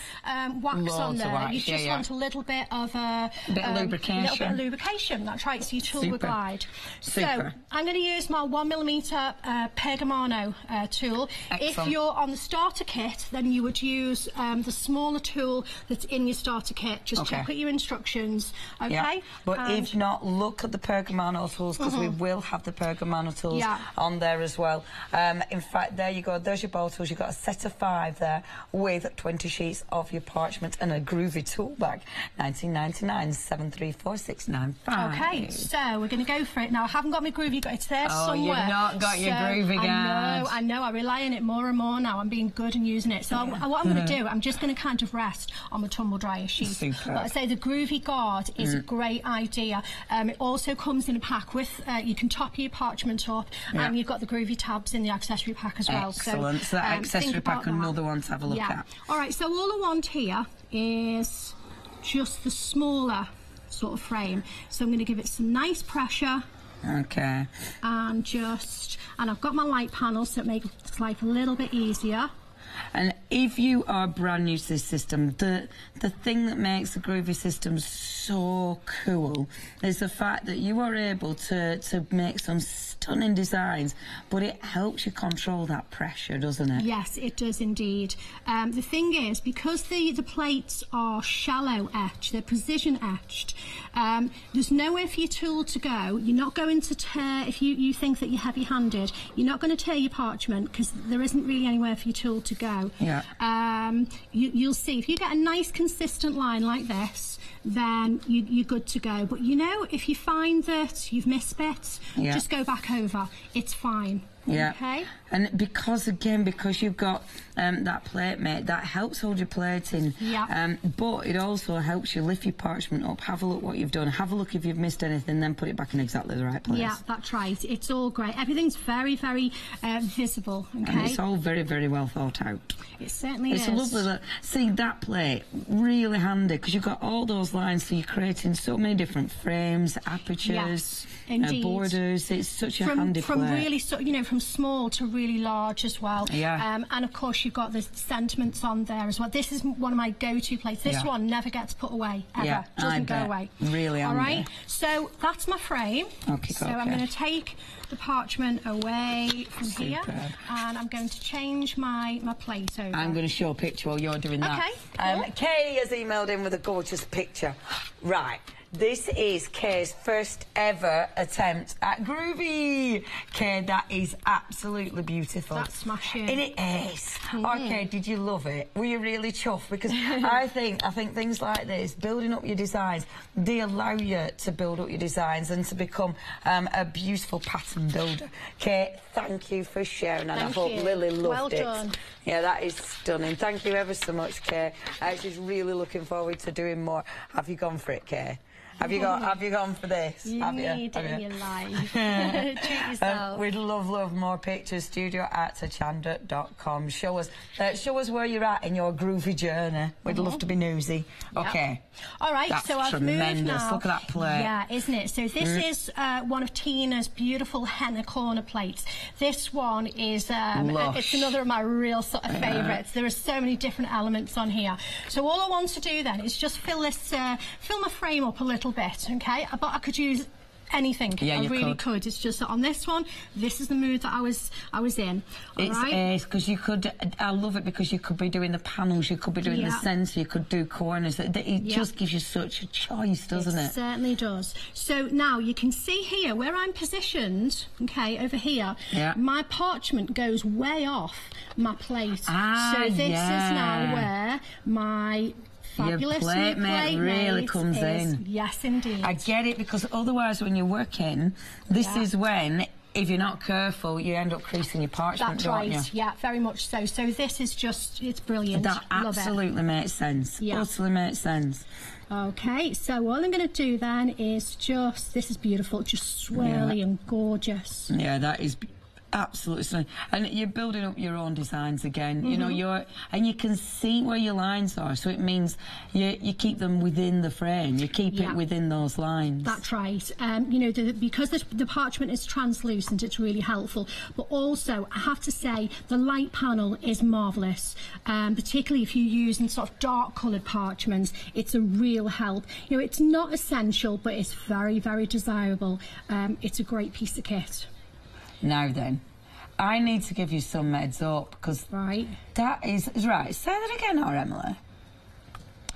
wax on there. You just want a little bit of lubrication. A little bit of lubrication. That's right. So your tool will glide. So I'm going to use my 1mm Pergamano tool. Excellent. If you're on the starter kit, then you would use the smaller tool that's in your starter kit. Just check out your instructions. Okay. But if not, look at the Pergamano tools, because we will have the Pergamano tools on there as well. In fact, there you go. There's your bowl tools. You've got a set of 5 there with 20 sheets of your parchment and a groovy tool bag. 1999 734695. Okay, so we're going to go for it now. I haven't got my groovy. It's there somewhere. You've not got your groovy guard. I know. I rely on it more and more now. I'm being good and using it. So what I'm going to do, I'm just going to kind of rest on my tumble dryer sheet. But I say the groovy guard is a great idea. It also comes in a pack with you can top your parchment up, and you've got the groovy tabs in the accessory pack as well. Excellent. So that accessory pack, another one to have a look at. All right, so all I want here is just the smaller sort of frame. So I'm going to give it some nice pressure. Okay. And I've got my light panel, so it makes life a little bit easier. And if you are brand new to this system, the thing that makes the groovy system so cool is the fact that you are able to make some stunning designs, but it helps you control that pressure, doesn't it? Yes, it does indeed. The thing is, because the plates are shallow etched, they're precision etched, there's nowhere for your tool to go. You're not going to tear, if you think that you're heavy-handed, you're not going to tear your parchment because there isn't really anywhere for your tool to go. You'll see, if you get a nice consistent line like this, then you're good to go. But you know, if you find that you've missed bits, just go back over. It's fine. Okay. And because you've got that plate mate, that helps hold your plate in. But it also helps you lift your parchment up, have a look what you've done, have a look if you've missed anything, then put it back in exactly the right place. Yeah, that's right. It's all great. Everything's very, very visible. Okay. And it's all very, very well thought out. It certainly is. It's lovely. See, that plate, really handy, because you've got all those lines, so you're creating so many different frames, apertures, borders. It's such a handy plate. From really, from small to really large as well. And of course you've got the sentiments on there as well. This is one of my go-to plates. This one never gets put away, ever. Doesn't go away. Really handy. All right, so that's my frame. So I'm going to take the parchment away from here, and I'm going to change my plate over. I'm going to show a picture while you're doing that. Okay. Kay has emailed in with a gorgeous picture. Right. This is Kay's first ever attempt at groovy. Kay, that is absolutely beautiful. That's smashing. And it is. Okay, did you love it? Were you really chuffed? Because I think things like this, building up your designs, they allow you to build up your designs and to become a beautiful pattern builder. Kay, thank you for sharing, and I hope Lily loved it. Well done. Yeah, that is stunning. Thank you ever so much, Kay. She's really looking forward to doing more. Have you gone for it, Kay? Have you gone for this? You need it in your life. Treat yourself. We'd love more pictures. studio@hochanda.com. Show us where you're at in your groovy journey. We'd love to be nosy. Yep. Okay. All right, That's so I've tremendous. moved now. Look at that plate. Yeah, isn't it? So this is one of Tina's beautiful henna corner plates. This one is it's another of my real sort of favourites. There are so many different elements on here. So all I want to do then is just fill my frame up a little bit, okay? But I could use anything. Yeah, I really could. It's just that on this one, this is the mood that I was in. It's because you could. I love it because you could be doing the panels, you could be doing the centre, you could do corners. It just gives you such a choice, doesn't it? It certainly does. So now you can see here where I'm positioned. Okay, over here. Yeah. My parchment goes way off my plate. So this is now where my fabulous your plate mate really comes in. Yes, indeed. I get it, because otherwise when you're working, this is when, if you're not careful, you end up creasing your parchment, don't you? That's right, yeah, very much so. So this is just, it's brilliant. That absolutely makes sense. Yeah. Totally makes sense. Okay, so all I'm going to do then is just, this is beautiful, just swirly and gorgeous. Yeah, that is absolutely stunning. And you're building up your own designs again. You know, and you can see where your lines are, so it means you keep them within the frame. You keep it within those lines. That's right. You know, because the parchment is translucent, it's really helpful. But also, I have to say, the light panel is marvellous. Particularly if you're using sort of dark coloured parchments, it's a real help. You know, it's not essential, but it's very, very desirable. It's a great piece of kit. Now then, I need to give you some heads up, because that is right. Say that again, or Emily.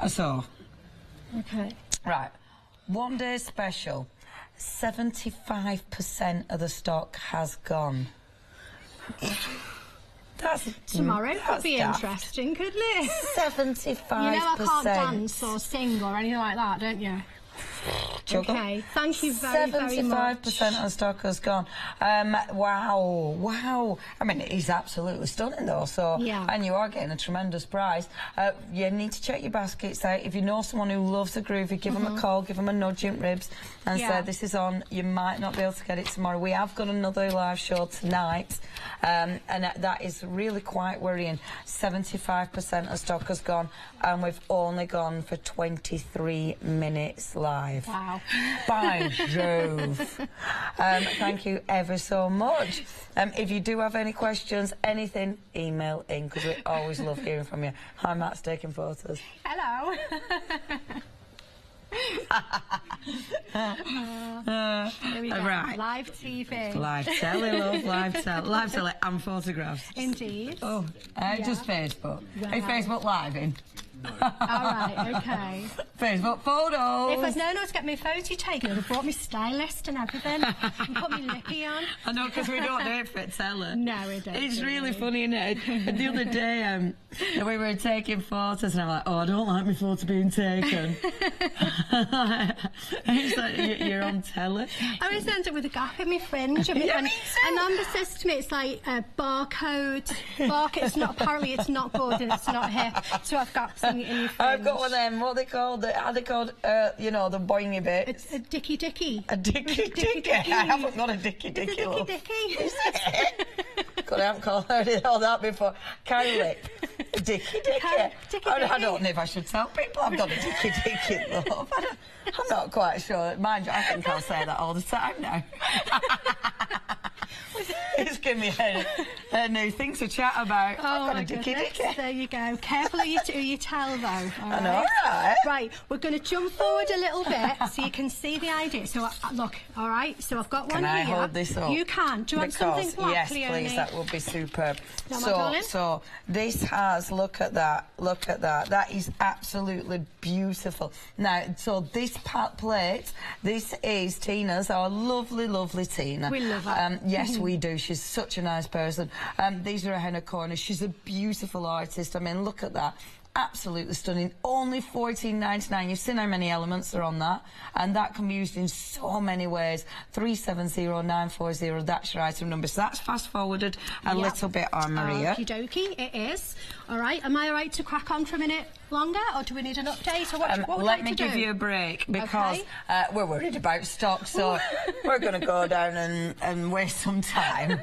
So, okay. Right, 1 day special. 75% of the stock has gone. Tomorrow could be interesting, couldn't it? 75%. You know I can't dance or sing or anything like that, don't you? Juggle. Okay, thank you very, very much. 75% of stock has gone. Wow. I mean, it is absolutely stunning, though. So, and you are getting a tremendous price. You need to check your baskets out. If you know someone who loves the groovy, give them a call, give them a nudge in ribs, and say this is on. You might not be able to get it tomorrow. We have got another live show tonight, and that is really quite worrying. 75% of stock has gone, and we've only gone for 23 minutes live. Wow. By Jove. Thank you ever so much. If you do have any questions, anything, email in, because we always love hearing from you. Hi, Matt's taking photos. Hello. Here we go. Right. Live TV. Live telly, love, live telly and photographs. Indeed. Oh, just Facebook. Wow. Is Facebook live in? All right, okay. Facebook photos. If I'd known how to get my photo taken, I'd have brought me stylist and everything and put me lippy on. I know, because we don't do it for telly. No, we don't. It's really funny, isn't it? The other day, we were taking photos, and I'm like, oh, I don't like my photo being taken. It's like, you're on telly. I always end up with a gap in my fringe. And Amber says to me, it's like a barcode. It's not, apparently it's not good and it's not hip. So I've got some in your fringe. I've got one of them, what are they called? Are they called, you know, the boingy bits? A dicky dicky. A dicky dicky. I haven't got a dicky dicky. It's a dicky dicky. Is it? God, I haven't heard all that before. Carry lip. Dicky dicky. I don't know if I should tell people I've got a dicky dicky, love. I'm not quite sure. Mind you, I think I'll say that all the time now. It's giving me a new thing to chat about. Oh, my goodness. There you go. Careful who you tell, though. I know, right? Right, we're going to jump forward a little bit so you can see the idea. So, look, all right, so I've got one here. Can I hold this up? You can. Do you want something black, yes, Leonie? please, that would be superb. No, so this has, look at that. That is absolutely beautiful. Now, so this plate, this is Tina's, our lovely, lovely Tina. We love her. Yes, we do. She's such a nice person. These are her henna corners. She's a beautiful artist. I mean, look at that. absolutely stunning. Only $14.99. You've seen how many elements are on that, and that can be used in so many ways. 370940, that's your item number. So that's fast forwarded a little bit on Maria. Okie dokie, it is. All right, am I all right to crack on for a minute longer, or do we need an update, or what would you let like me to do? give you a break, because we're worried about stock, so we're going to go down and waste some time.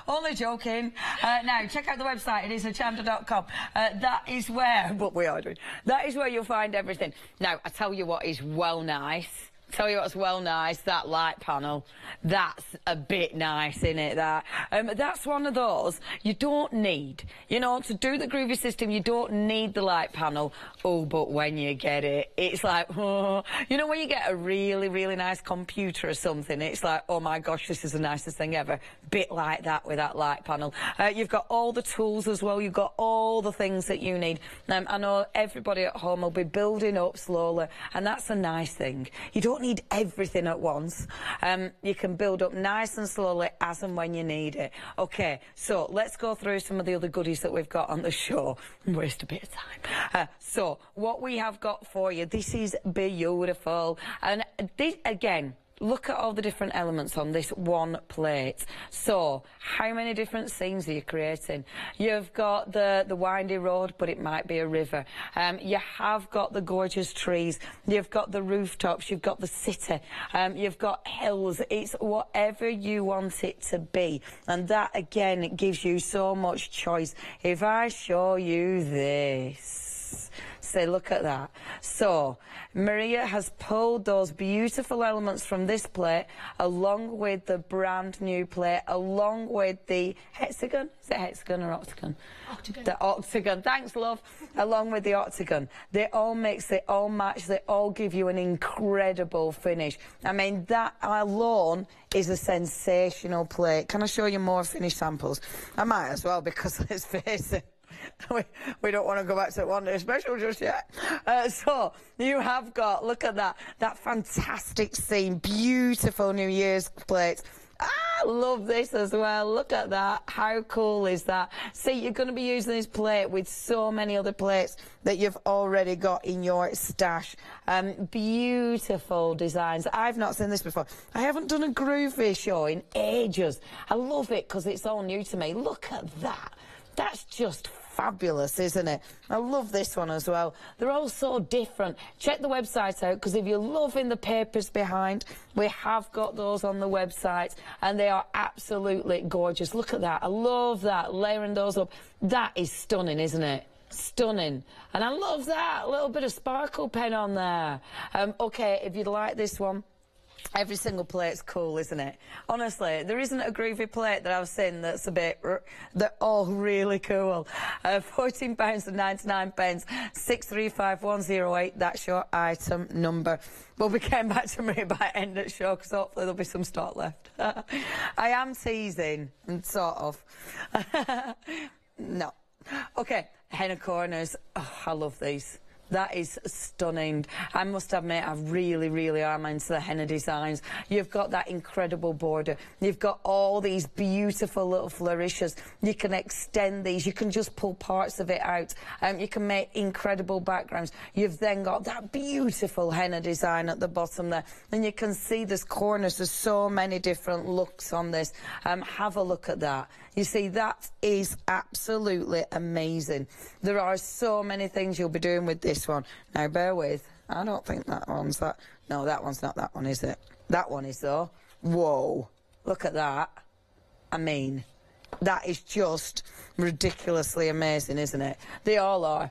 Only joking. Now, check out the website. It is hochanda.com. That is where, what we are doing, that is where you'll find everything. Now, I tell you what is well nice. Tell you what's well nice, that light panel. That's a bit nice, isn't it, that? That's one of those you don't need. You know, to do the groovy system, you don't need the light panel. Oh, but when you get it, it's like, oh. You know, when you get a really, really nice computer or something, it's like, oh my gosh, this is the nicest thing ever. Bit like that with that light panel. You've got all the tools as well. You've got all the things that you need. I know everybody at home will be building up slowly, and that's a nice thing. You don't need everything at once. You can build up nice and slowly as and when you need it. Okay, so let's go through some of the other goodies that we've got on the show and waste a bit of time. So what we have got for you, this is beautiful, and this again, look at all the different elements on this one plate. So, how many different scenes are you creating? You've got the windy road, but it might be a river. You have got the gorgeous trees. You've got the rooftops. You've got the city. You've got hills. It's whatever you want it to be. And that, again, gives you so much choice. If I show you this... Say, look at that. So, Maria has pulled those beautiful elements from this plate, along with the brand new plate, along with the hexagon. Is it hexagon or octagon? Octagon. The octagon. Thanks, love. Along with the octagon. They all mix, they all match, they all give you an incredible finish. I mean, that alone is a sensational plate. Can I show you more finished samples? I might as well, because let's face it, we don't want to go back to that one day special just yet. So you have got, look at that fantastic scene, beautiful New Year's plates. I love this as well. Look at that. How cool is that? See, you're going to be using this plate with so many other plates that you've already got in your stash. Beautiful designs. I've not seen this before. I haven't done a groovy show in ages. I love it because it's all new to me. Look at that. That's just fabulous, isn't it? I love this one as well. They're all so different. Check the website out, because if you're loving the papers behind, we have got those on the website, and they are absolutely gorgeous. Look at that. I love that, layering those up. That is stunning, isn't it? Stunning. And I love that little bit of sparkle pen on there. Okay, if you'd like this one, every single plate's cool, isn't it? Honestly, there isn't a groovy plate that I've seen that's a bit... They're all really cool. £14.99, 635108, that's your item number. We'll be getting back to me by end of the show, because hopefully there'll be some stock left. I am teasing, sort of. No. Okay, henna corners. Oh, I love these. That is stunning. I must admit, I really, really am into the henna designs. You've got that incredible border. You've got all these beautiful little flourishes. You can extend these. You can just pull parts of it out. You can make incredible backgrounds. You've then got that beautiful henna design at the bottom there. And you can see there's corners. There's so many different looks on this. Have a look at that. You see, that is absolutely amazing. There are so many things you'll be doing with this one. Now, bear with. I don't think that one's that. No, that one's not that one, is it? That one is, though. Whoa. Look at that. I mean, that is just ridiculously amazing, isn't it? They all are.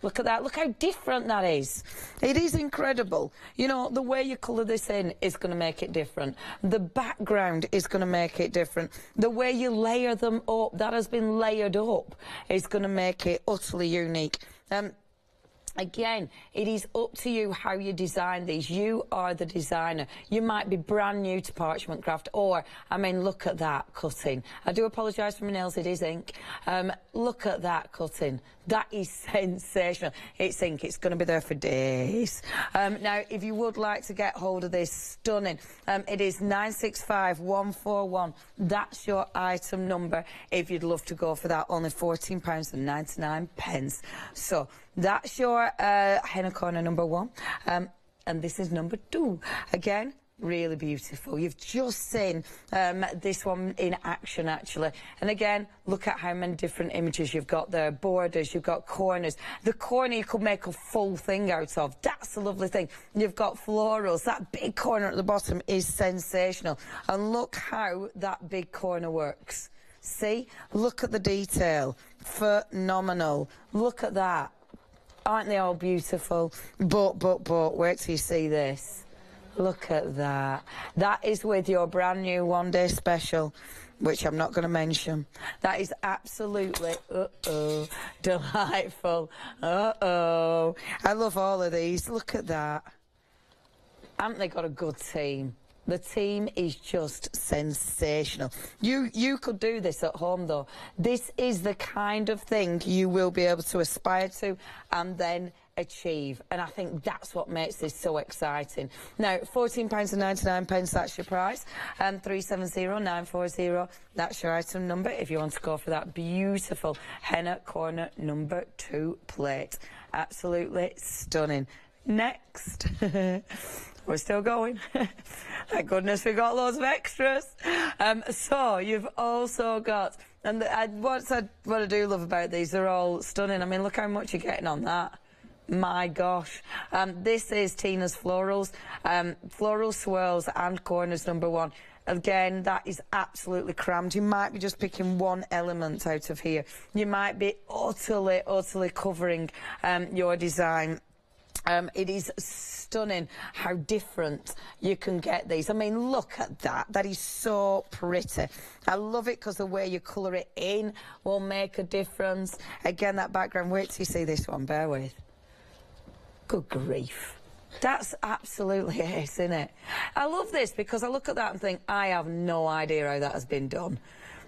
Look at that. Look how different that is. It is incredible. You know, the way you colour this in is going to make it different. The background is going to make it different. The way you layer them up, that has been layered up, is going to make it utterly unique. Again, it is up to you how you design these. You are the designer. You might be brand new to parchment craft, or, I mean, look at that cutting. I do apologise for my nails, it is ink. Look at that cutting. That is sensational. It's ink, it's going to be there for days. Now, if you would like to get hold of this, stunning, it is 965141. That's your item number if you'd love to go for that. Only £14.99. So, that's your henna corner number 1, and this is number 2. Again, really beautiful. You've just seen this one in action, actually. And again, look at how many different images you've got there. Borders, you've got corners. The corner you could make a full thing out of. That's the lovely thing. You've got florals. That big corner at the bottom is sensational. And look how that big corner works. See? Look at the detail. Phenomenal. Look at that. Aren't they all beautiful? But, wait till you see this. Look at that. That is with your brand new one-day special, which I'm not going to mention. That is absolutely, delightful. I love all of these. Look at that. Haven't they got a good team? The team is just sensational. You could do this at home, though. This is the kind of thing you will be able to aspire to and then achieve. And I think that's what makes this so exciting. Now, £14.99, that's your price. 370940, that's your item number if you want to go for that beautiful henna corner number 2 plate. Absolutely stunning. Next. We're still going. Thank goodness we got loads of extras. So you've also got, and what I do love about these, they're all stunning. I mean, look how much you're getting on that. My gosh. This is Tina's Florals. Floral swirls and corners number 1. Again, that is absolutely crammed. You might be just picking one element out of here. You might be utterly covering your design. It is stunning how different you can get these. I mean, look at that. That is so pretty. I love it because the way you colour it in will make a difference. Again, that background, wait till you see this one, bear with. Good grief. That's absolutely it, isn't it? I love this because I look at that and think, I have no idea how that has been done.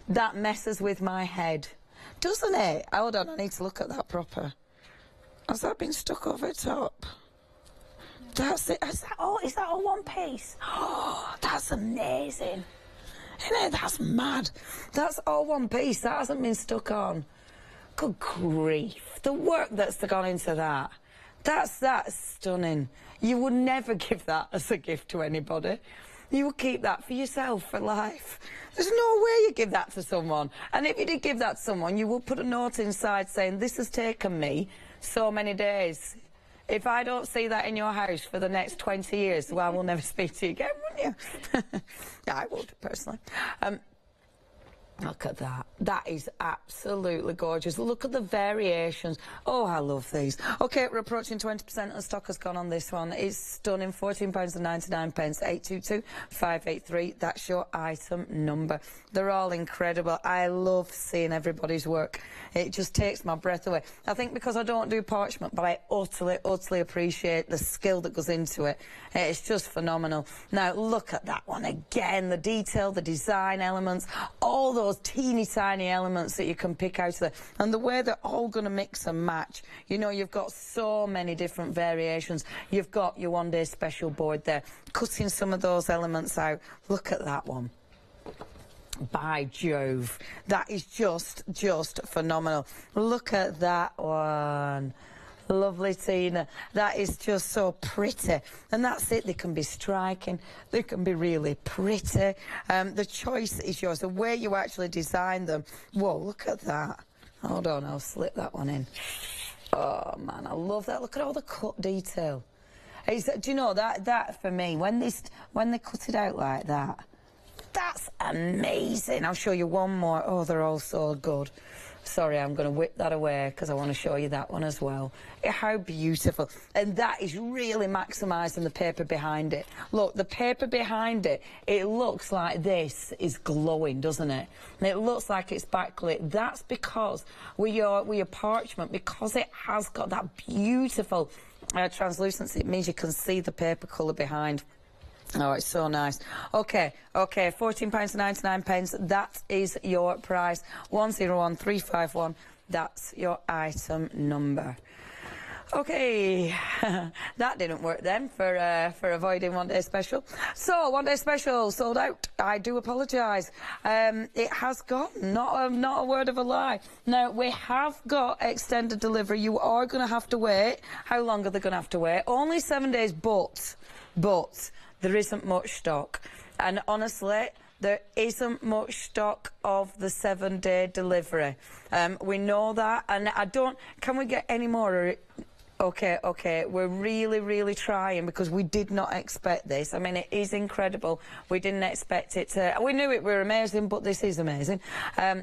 That messes with my head, doesn't it? Hold on, I need to look at that proper. Has that been stuck over top? That's it. Is that all one piece? Oh, that's amazing. Isn't it? That's mad. That's all one piece. That hasn't been stuck on. Good grief. The work that's gone into that. That's stunning. You would never give that as a gift to anybody. You would keep that for yourself for life. There's no way you give that to someone. And if you did give that to someone, you would put a note inside saying, this has taken me so many days. If I don't see that in your house for the next 20 years, well, I will never speak to you again, wouldn't you? Yeah, I would, personally. Look at that. That is absolutely gorgeous. Look at the variations. Oh, I love these. OK, we're approaching 20% of the stock has gone on this one. It's stunning. £14.99, 822-583. That's your item number. They're all incredible. I love seeing everybody's work. It just takes my breath away. I think because I don't do parchment, but I utterly appreciate the skill that goes into it. It's just phenomenal. Now, look at that one again. The detail, the design elements, all those teeny tiny elements that you can pick out of there, and the way they're all going to mix and match. You know, you've got so many different variations. You've got your one-day special board there, cutting some of those elements out. Look at that one. By Jove, that is just phenomenal. Look at that one. Lovely, Tina. That is just so pretty. And that's it. They can be striking. They can be really pretty. The choice is yours. The way you actually design them. Whoa, look at that. Hold on, I'll slip that one in. Oh, man, I love that. Look at all the cut detail. Do you know, that for me, when they cut it out like that, that's amazing. I'll show you one more. Oh, they're all so good. Sorry, I'm going to whip that away because I want to show you that one as well. How beautiful. And that is really maximising the paper behind it. Look, the paper behind it, it looks like this is glowing, doesn't it? And it looks like it's backlit. That's because with your parchment, because it has got that beautiful translucency, it means you can see the paper colour behind. Oh, it's so nice. Okay, £14.99. That is your price. 101351. That's your item number. Okay, that didn't work then for avoiding one day special. So one day special sold out. I do apologise. It has gone. Not a word of a lie. Now we have got extended delivery. You are going to have to wait. How long are they going to have to wait? Only 7 days, but there isn't much stock, and honestly, there isn't much stock of the 7-day delivery. We know that, and I don't. Can we get any more? Okay, we're really trying because we did not expect this. I mean, it is incredible. We didn't expect it to. We knew it were amazing, but this is amazing.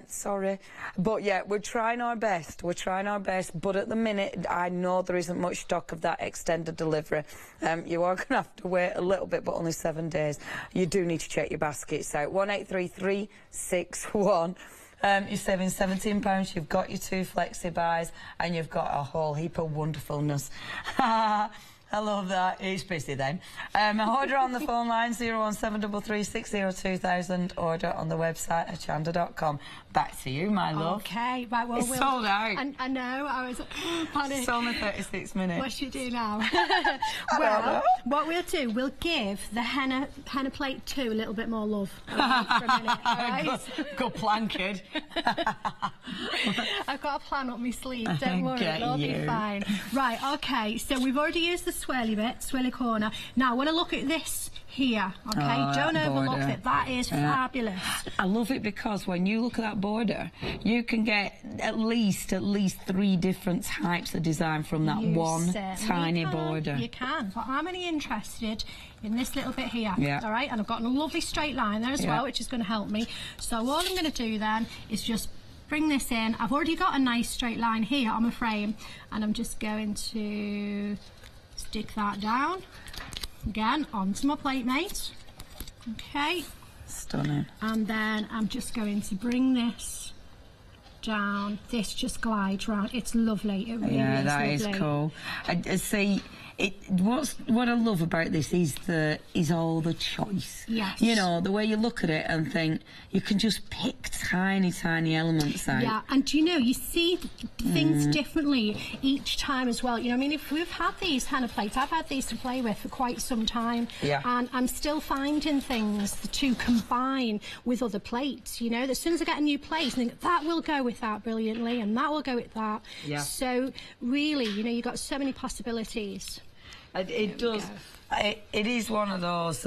Sorry. But yeah, we're trying our best. We're trying our best, but at the minute, I know there isn't much stock of that extended delivery. You are going to have to wait a little bit, but only 7 days. You do need to check your baskets out. 183361. You're saving £17, you've got your 2 flexi buys, and you've got a whole heap of wonderfulness. I love that. It's busy then. Order on the phone line 01733602000. Order on the website hochanda.com. Back to you, my love. Okay, right, well, it's sold out. I know, I was panicked. It's only 36 minutes. What should we do now? Well, what we'll do, we'll give the henna plate 2 a little bit more love. For a minute, all right? Good plan, kid. I've got a plan up my sleeve, don't worry, it'll all be fine. Right, okay, so we've already used the swirly bit, swirly corner. Now, I want to look at this here, okay? Don't overlook it. That is fabulous. I love it because when you look at that border, you can get at least 3 different types of design from that one tiny border. You can, but I'm only interested in this little bit here, all right? And I've got a lovely straight line there as well, which is going to help me. So all I'm going to do then is just bring this in. I've already got a nice straight line here on my frame, and I'm just going to stick that down again onto my plate mate. Okay, stunning. And then I'm just going to bring this down. This just glides round. It's lovely. It really is that lovely. Is cool. See, what I love about this is all the choice. Yes. You know, the way you look at it and think you can just pick tiny elements out. Yeah, and do you know, you see things differently each time as well. You know, I mean, if we've had these henna plates, I've had these to play with for quite some time, and I'm still finding things to combine with other plates. You know, as soon as I get a new plate, I think that will go with that brilliantly, and that will go with that. Yeah. So really, you know, you've got so many possibilities. It does. It is one of those,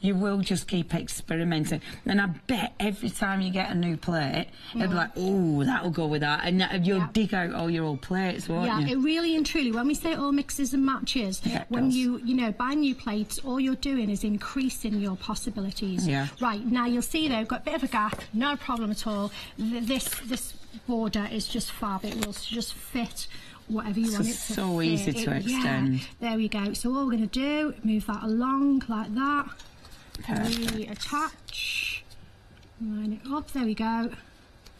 you will just keep experimenting. And I bet every time you get a new plate, it'll be like, oh, that'll go with that. And you'll dig out all your old plates, won't you? Yeah, it really and truly, when we say it all mixes and matches, when you buy new plates, all you're doing is increasing your possibilities. Yeah. Right, now you'll see though, got a bit of a gap, no problem at all. This border is just fab, it will just fit whatever you want it to so fit. Easy to extend. Yeah, there we go. So all we're going to do, move that along like that. Reattach. Line it up. There we go.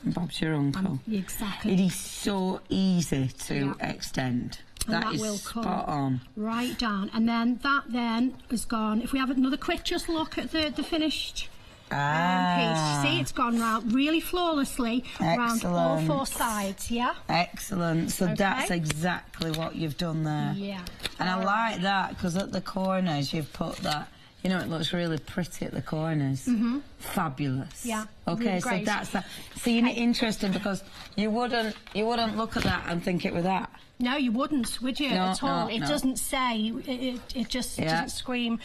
Bob's your uncle. Exactly. It is so easy to extend. That is will come spot on. Right down. And then that then is gone. If we have another quick just look at the finished piece. See, it's gone round really flawlessly around all 4 sides, Excellent. So that's exactly what you've done there. Yeah. And I like that because at the corners you've put that, you know, it looks really pretty at the corners. Fabulous. Yeah. Okay, really so great. that's that. See, interesting because you wouldn't look at that and think it was that. No, you wouldn't, would you, at all? It doesn't say, it just doesn't scream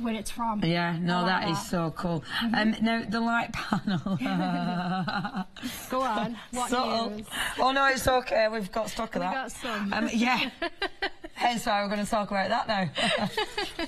where it's from. Yeah, no, that is so cool. Now, the light panel. Go on, what news? Oh, no, it's okay, we've got stock of that. We've got some. Yeah, hence why we're going to talk about that now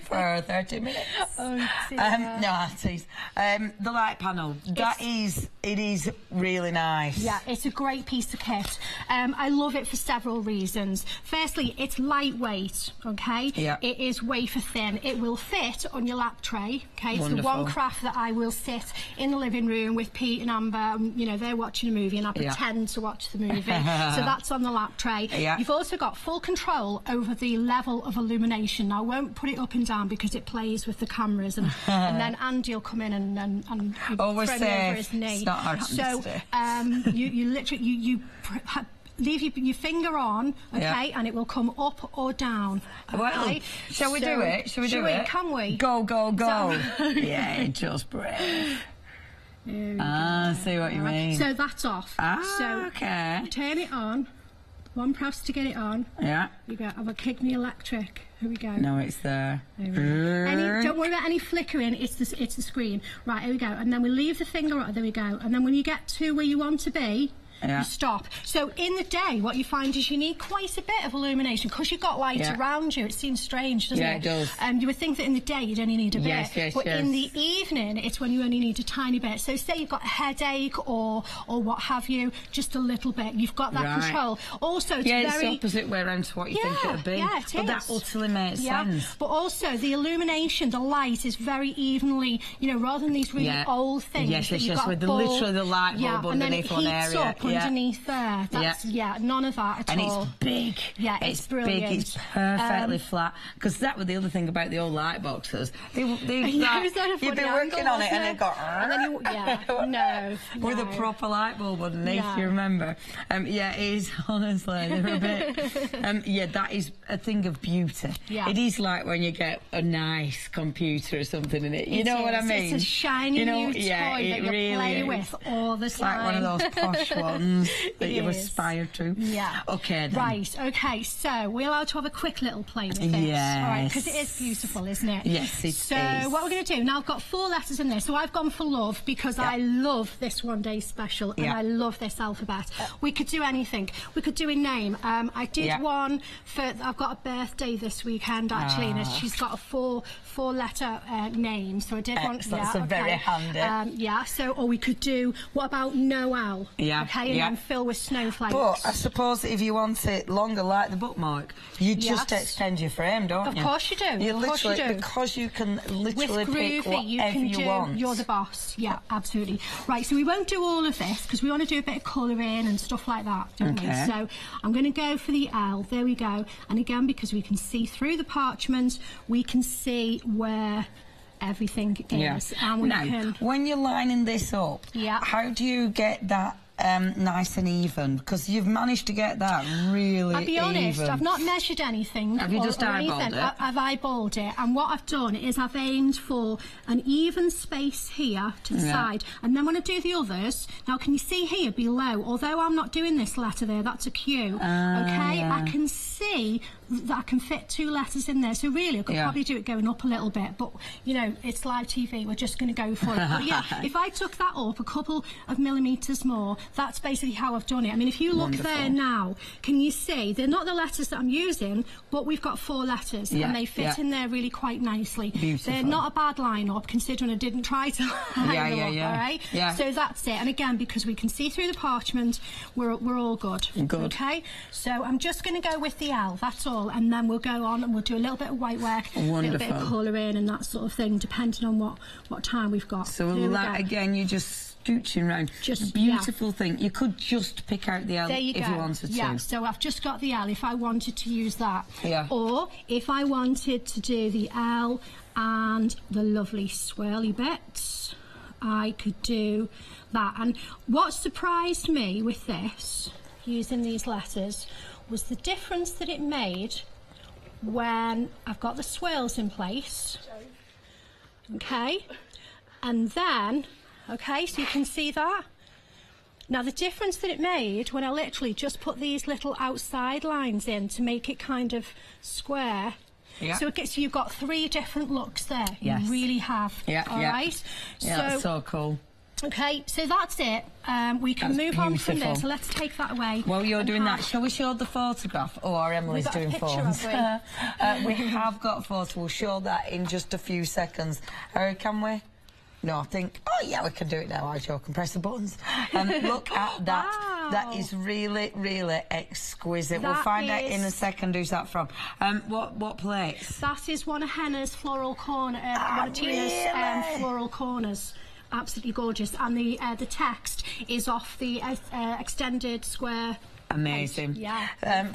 for 30 minutes. Oh, no, tease. The light panel, that is It is really nice. Yeah, it's a great piece of kit. I love it for several reasons. Firstly, it's lightweight, okay? Yeah. It is wafer thin. It will fit on your lap tray, okay? It's the one craft that I will sit in the living room with Pete and Amber, you know, they're watching a movie and I pretend to watch the movie. So that's on the lap tray. Yeah. You've also got full control over the level of illumination. Now, I won't put it up and down because it plays with the cameras and then Andy will come in and throw me over his knee. So you literally leave your finger on, okay, and it will come up or down. Okay? Well, shall we do it? Shall we do it? Can we? Go, go, go! Yeah, just brave. See what you mean. So that's off. Okay. Turn it on. One press to get it on. Yeah. You go. Have a kick me electric. Here we go. No, it's there. Don't worry about any flickering. It's the screen. Right, here we go. And then we leave the finger on. There we go. And then when you get to where you want to be, you stop. So in the day, what you find is you need quite a bit of illumination because you've got light around you. It seems strange, doesn't it? Yeah, it does. You would think that in the day you'd only need a bit. But in the evening, it's when you only need a tiny bit. So say you've got a headache or what have you, just a little bit. You've got that control. Also, it's it's the opposite way around to what you think it would be. Yeah, it is. But that utterly makes sense. But also, the illumination, the light is very evenly, you know, rather than these really old things. Yes, with literally the light bulb underneath one area. And then it heats up underneath there. That's, none of that at all. And it's big. Yeah, it's brilliant. Big, it's perfectly flat. Because that was the other thing about the old light boxes. You'd be working on it and it got... And then with a proper light bulb underneath, you remember. It is, honestly, they're a bit... that is a thing of beauty. Yeah. It is like when you get a nice computer or something in it. You know what I mean? It's a shiny new toy that you play with all the time. It's like one of those posh ones that you aspire to. Yeah. Okay, then. Right, okay, so we're allowed to have a quick little play with this. Yes. All right, because it is beautiful, isn't it? Yes, it is. So what we're going to do, now I've got 4 letters in this, so I've gone for love because I love this one day special and I love this alphabet. We could do anything. We could do a name. I did one for, I've got a birthday this weekend actually, and she's got a four-letter name, so I did one. That's very handy. So, or we could do, what about Noel? Yeah. Okay, and then fill with snowflakes. But I suppose if you want it longer, like the bookmark, you just extend your frame, don't you? Of course you do. You literally, because you can literally pick whatever you want. You're the boss. Yeah, absolutely. Right, so we won't do all of this because we want to do a bit of colouring and stuff like that, don't we? So I'm going to go for the L. There we go. And again, because we can see through the parchment, we can see where everything is. And we can... when you're lining this up, how do you get that nice and even? Because you've managed to get that really I'll be honest, even. I've not measured anything. Have you just eyeballed it? I've eyeballed it, and what I've done is I've aimed for an even space here to the side, and then when I do the others, now can you see here below, although I'm not doing this letter there, that's a Q, I can see that I can fit 2 letters in there, so really I could probably do it going up a little bit, but you know, it's live TV, we're just going to go for it. But yeah, if I took that up a couple of millimetres more, that's basically how I've done it. I mean, if you look there now, can you see, they're not the letters that I'm using, but we've got 4 letters, and they fit in there really quite nicely. Beautiful. They're not a bad line-up, considering I didn't try to line them up, all right? Yeah. So that's it, and again, because we can see through the parchment, we're all good. Good. Okay? So I'm just going to go with the L, that's all, and then we'll go on and we'll do a little bit of white work, a little bit of colouring and that sort of thing, depending on what time we've got. So that, again, you just scooching around. Just beautiful thing. You could just pick out the L if you wanted to. Yeah, so I've just got the L if I wanted to use that. Yeah. Or if I wanted to do the L and the lovely swirly bits, I could do that. And what surprised me with this, using these letters, was the difference that it made when I've got the swirls in place. Okay. And then, okay, so you can see that. Now the difference that it made when I literally just put these little outside lines in to make it kind of square. Yeah. So you've got 3 different looks there. Yes. You really have. Yeah. All right. Yeah, that's so cool. Okay, so that's it. We can move on from there, so let's take that away. While you're doing that, shall we show the photograph? Oh, our Emily's doing phones. We have got a photo. We'll show that in just a few seconds. Can we? No, I think, oh yeah, we can do it now. I joke and press the buttons. Look at that. Wow. That is really, really exquisite. We'll That find out in a is- second who's that from. What place? That is one of Henna's floral corner, one of Tina's floral corners. Absolutely gorgeous. And the text is off the extended square. Amazing. Yeah.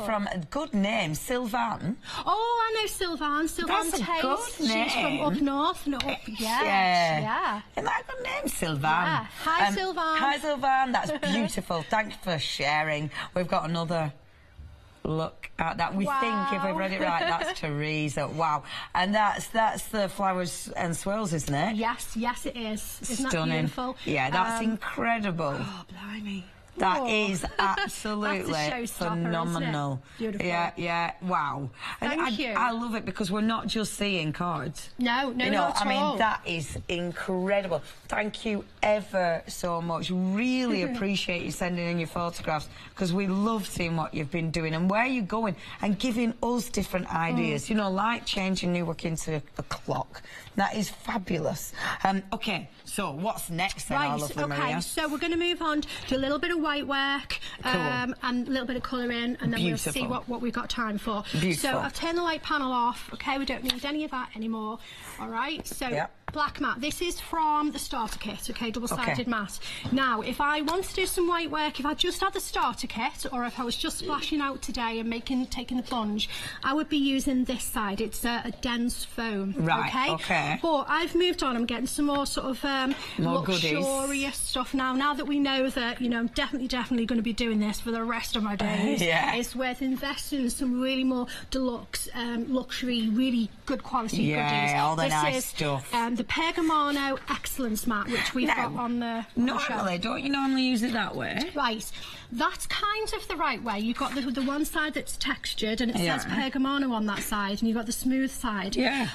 From a good name, Sylvan. Oh, I know Sylvan. Sylvan That's a Taste. good name. She's from up north. No, up, Yeah. yeah. Isn't that a good name, Sylvan? Yeah. Hi, Sylvan. Hi, Sylvan. That's beautiful. Thanks for sharing. We've got another look at that. We think, if we've read it right, that's Teresa. Wow. And that's the Flowers and Swirls, isn't it? Yes, yes, it is. Isn't Stunning. that beautiful? Yeah, that's incredible. Oh, blimey. That is absolutely That's a showstopper, phenomenal. isn't it? Beautiful. Yeah, wow. Thank you. I love it because we're not just seeing cards. No, You know, not at all. mean, that is incredible. Thank you ever so much. Really appreciate you sending in your photographs because we love seeing what you've been doing and where you're going and giving us different ideas. You know, like changing Newark into a clock. That is fabulous. OK, so what's next then, our lovely Maria? So we're going to move on to a little bit of white work and a little bit of colouring, and then we'll see what we've got time for. Beautiful. So I've turned the light panel off. OK, we don't need any of that anymore. All right, so black mat. This is from the starter kit, OK, double-sided mat. Now, if I want to do some white work, if I just had the starter kit, or if I was just splashing out today and taking the plunge, I would be using this side. It's a dense foam. Right, OK. But I've moved on. I'm getting some more sort of more luxurious stuff now. Now that we know that, you know, I'm definitely going to be doing this for the rest of my days. It's worth investing in some really more deluxe, luxury, really good quality goodies. Yeah, all the this nice is, stuff. The Pergamano Excellence mat, which we've got on the Normally, don't you normally use it that way? Right. That's kind of the right way. You've got the one side that's textured and it says Pergamano on that side, and you've got the smooth side. Yeah.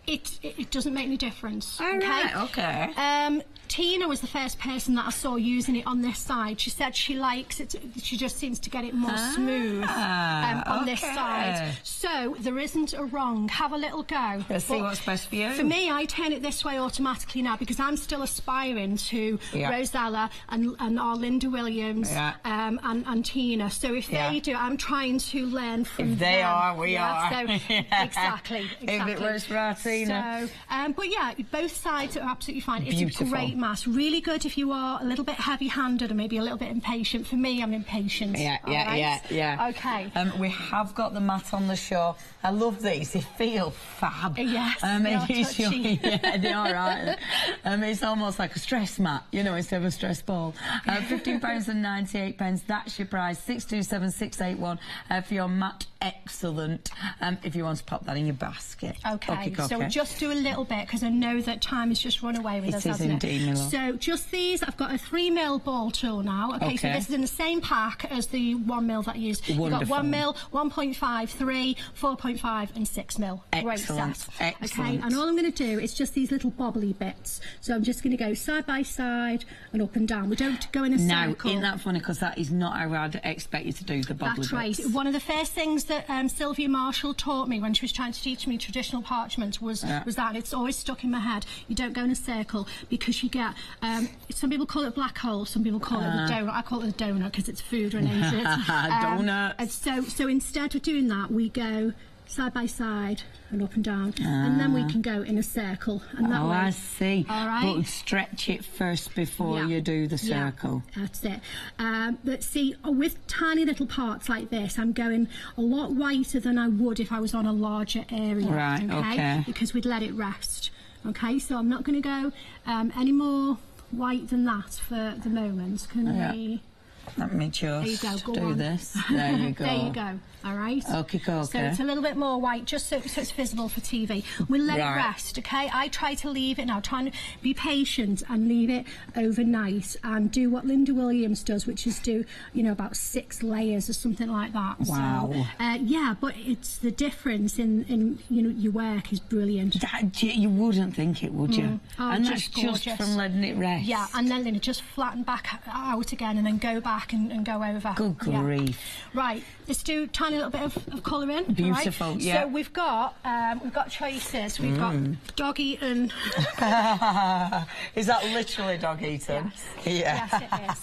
It doesn't make any difference. Okay. Tina was the first person that I saw using it on this side. She said she likes it. She just seems to get it more smooth on this side. So there isn't a wrong. Have a little go. Let's see what's best for you. For me, I turn it this way automatically now because I'm still aspiring to Rosella and our Linda Williams and Tina. So if they do, I'm trying to learn from them. If they are, we are. So, exactly. If it works for our Tina. So, but yeah, both sides are absolutely fine. Beautiful. It's a great mass. Really good if you are a little bit heavy-handed or maybe a little bit impatient. For me, I'm impatient. Yeah. Okay. We have got the mat on the show. I love these. They feel fab. Yes, they are touchy. Yeah, they are, right? It's almost like a stress mat, you know, instead of a stress ball. £15.98. That's your price. 627681 for your mat. Excellent. If you want to pop that in your basket. Okay. So we'll just do a little bit because I know that time has just run away with us, hasn't it? So just these. I've got a 3mm ball tool now. Okay. So this is in the same pack as the 1mm that I used. You've got 1mm, 1.5, 3, 4.5 and 6mm. Great set. Okay. And all I'm going to do is just these little bobbly bits. So I'm just going to go side by side and up and down. We don't go in a circle. Now, isn't that funny? Because that is not how I'd expect you to do the bobbly bits. That's right. One of the first things that Sylvia Marshall taught me when she was trying to teach me traditional parchment was that. It's always stuck in my head. You don't go in a circle because you get some people call it black hole, some people call it the donut. I call it the donut because it's food related. Donut. And so instead of doing that, we go side by side and up and down, and then we can go in a circle. And that way, I see. All right. But stretch it first before you do the circle. Yeah, that's it. But see, with tiny little parts like this, I'm going a lot whiter than I would if I was on a larger area. Right, okay. Because we'd let it rest. Okay, so I'm not going to go any more white than that for the moment. Can we... Let me just do this. There you go. There you go. All right. Okay. So it's a little bit more white, just so it's visible for TV. We'll let it rest, okay? I try to leave it now. Try and be patient and leave it overnight and do what Linda Williams does, which is do, you know, about 6 layers or something like that. Wow. So, yeah, but it's the difference in you know, your work is brilliant. You wouldn't think it, would you? Oh, and that's just gorgeous. Just from letting it rest. Yeah, and then just flatten back out again and then go back back and go over. Good grief. Right, let's do a tiny little bit of colouring. Beautiful, right? yeah. So we've got choices. We've got dog eaten. Is that literally dog eaten? Yes. Yeah. Yes, it is.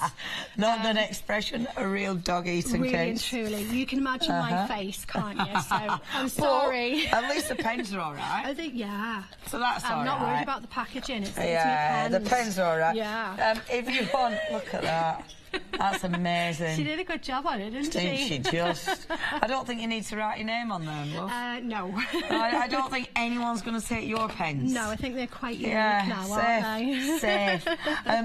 Not an expression, a real dog eaten really case. Really and truly. You can imagine my face, can't you? So I'm sorry. At least the pens are all right. I think, yeah. So that's all right. I'm not worried about the packaging. It's yeah, my pens. the pens are all right. Yeah. If you want, look at that. That's amazing. She did a good job on it, didn't she? Didn't she just? I don't think you need to write your name on them, love. No. I don't think anyone's going to take your pens. No, I think they're quite unique now, aren't they? Safe.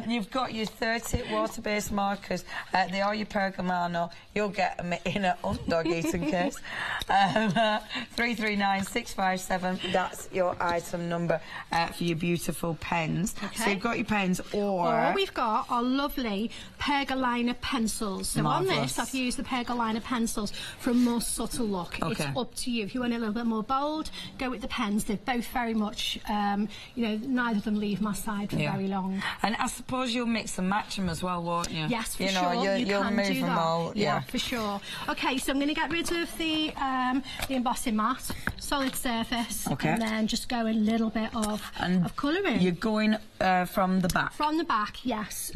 You've got your 30 water-based markers. They are your Pergamano. You'll get them in a dog-eating case. 339657. That's your item number for your beautiful pens. Okay. So you've got your pens, or we've got our lovely Pergaliner pencils. So Marvellous. on this, I've used the Pergaliner pencils for a more subtle look. Okay. It's up to you. If you want a little bit more bold, go with the pens. They're both very much, you know, neither of them leave my side for very long. And I suppose you'll mix and match them as well, won't you? Yes, for you sure. Know, you'll can move do them that. all. Yeah, for sure. Okay, so I'm going to get rid of the embossing mat, solid surface, and then just go a little bit of colouring. You're going from the back? From the back, yes.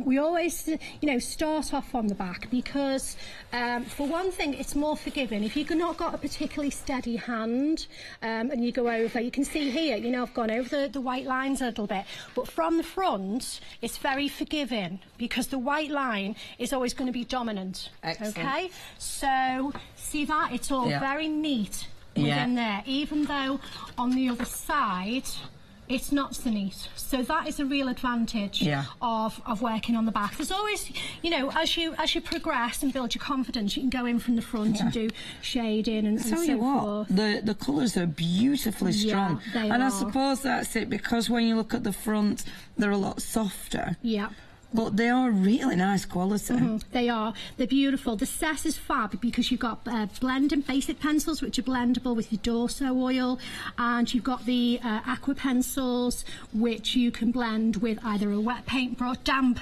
We always, you know, start off on the back because, for one thing, it's more forgiving. If you've not got a particularly steady hand and you go over, you can see here, you know, I've gone over the white lines a little bit, but from the front, it's very forgiving because the white line is always going to be dominant. Excellent. Okay, so see that? It's all very neat within there, even though on the other side, it's not so neat. So that is a real advantage of working on the back. There's always, you know, as you progress and build your confidence, you can go in from the front and do shading and so forth. The colours are beautifully strong. They and are. I suppose that's it, because when you look at the front, they're a lot softer. Yeah. But they are really nice quality. They are. They're beautiful. The set is fab because you've got blending basic pencils, which are blendable with your Dorso oil, and you've got the aqua pencils, which you can blend with either a wet paintbrush,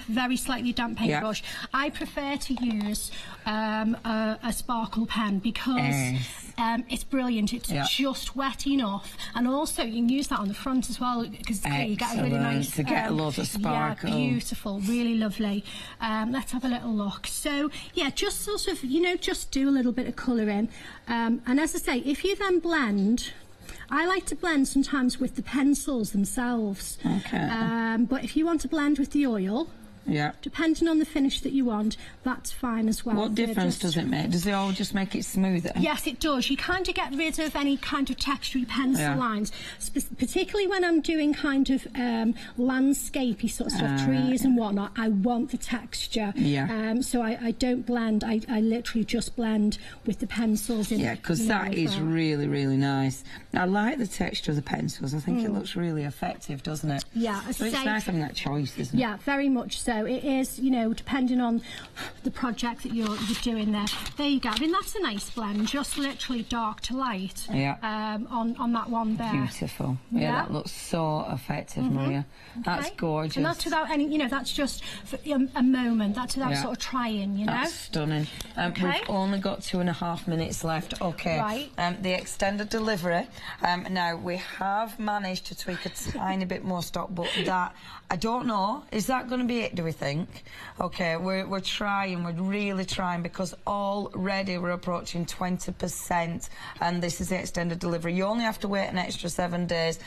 very slightly damp paintbrush. I prefer to use a sparkle pen because it's brilliant. It's just wet enough, and also you can use that on the front as well because you get a really nice to get a lot of sparkle. Yeah, beautiful, really lovely. Let's have a little look. So yeah, just sort of, you know, just do a little bit of colouring, and as I say, if you then blend, I like to blend sometimes with the pencils themselves. But if you want to blend with the oil, depending on the finish that you want, that's fine as well. What difference does it make? Does it all just make it smoother? Yes, it does. You kind of get rid of any kind of textury pencil lines, particularly when I'm doing kind of landscapey sort of stuff, trees and whatnot. I want the texture. So I don't blend. I literally just blend with the pencils. Yeah, because that is really, really nice. I like the texture of the pencils. I think it looks really effective, doesn't it? Yeah. So it's nice having that choice, isn't it? Yeah, very much so. It is, you know, depending on the project that you're doing there. There you go. I mean, that's a nice blend, just literally dark to light on that one there. Beautiful. Yeah, that looks so effective, Maria. That's gorgeous. And that's without any, you know, that's just for a moment. That's without sort of trying, you know. That's stunning. We've only got 2.5 minutes left. Right. The extended delivery. Now, we have managed to tweak a tiny bit more stock, but that, I don't know, is that going to be it, do we think? Okay, we're trying, we're really trying, because already we're approaching 20%, and this is the extended delivery. You only have to wait an extra 7 days,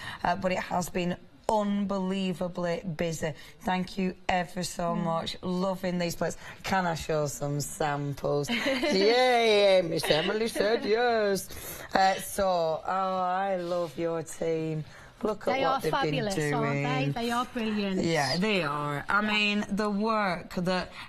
but it has been unbelievably busy. Thank you ever so much. Loving these plates. Can I show some samples? Yeah, Miss Emily said yes. I love your team. Look at what they've been doing. They are fabulous, aren't they? They are brilliant. Yeah, they are. I mean, the work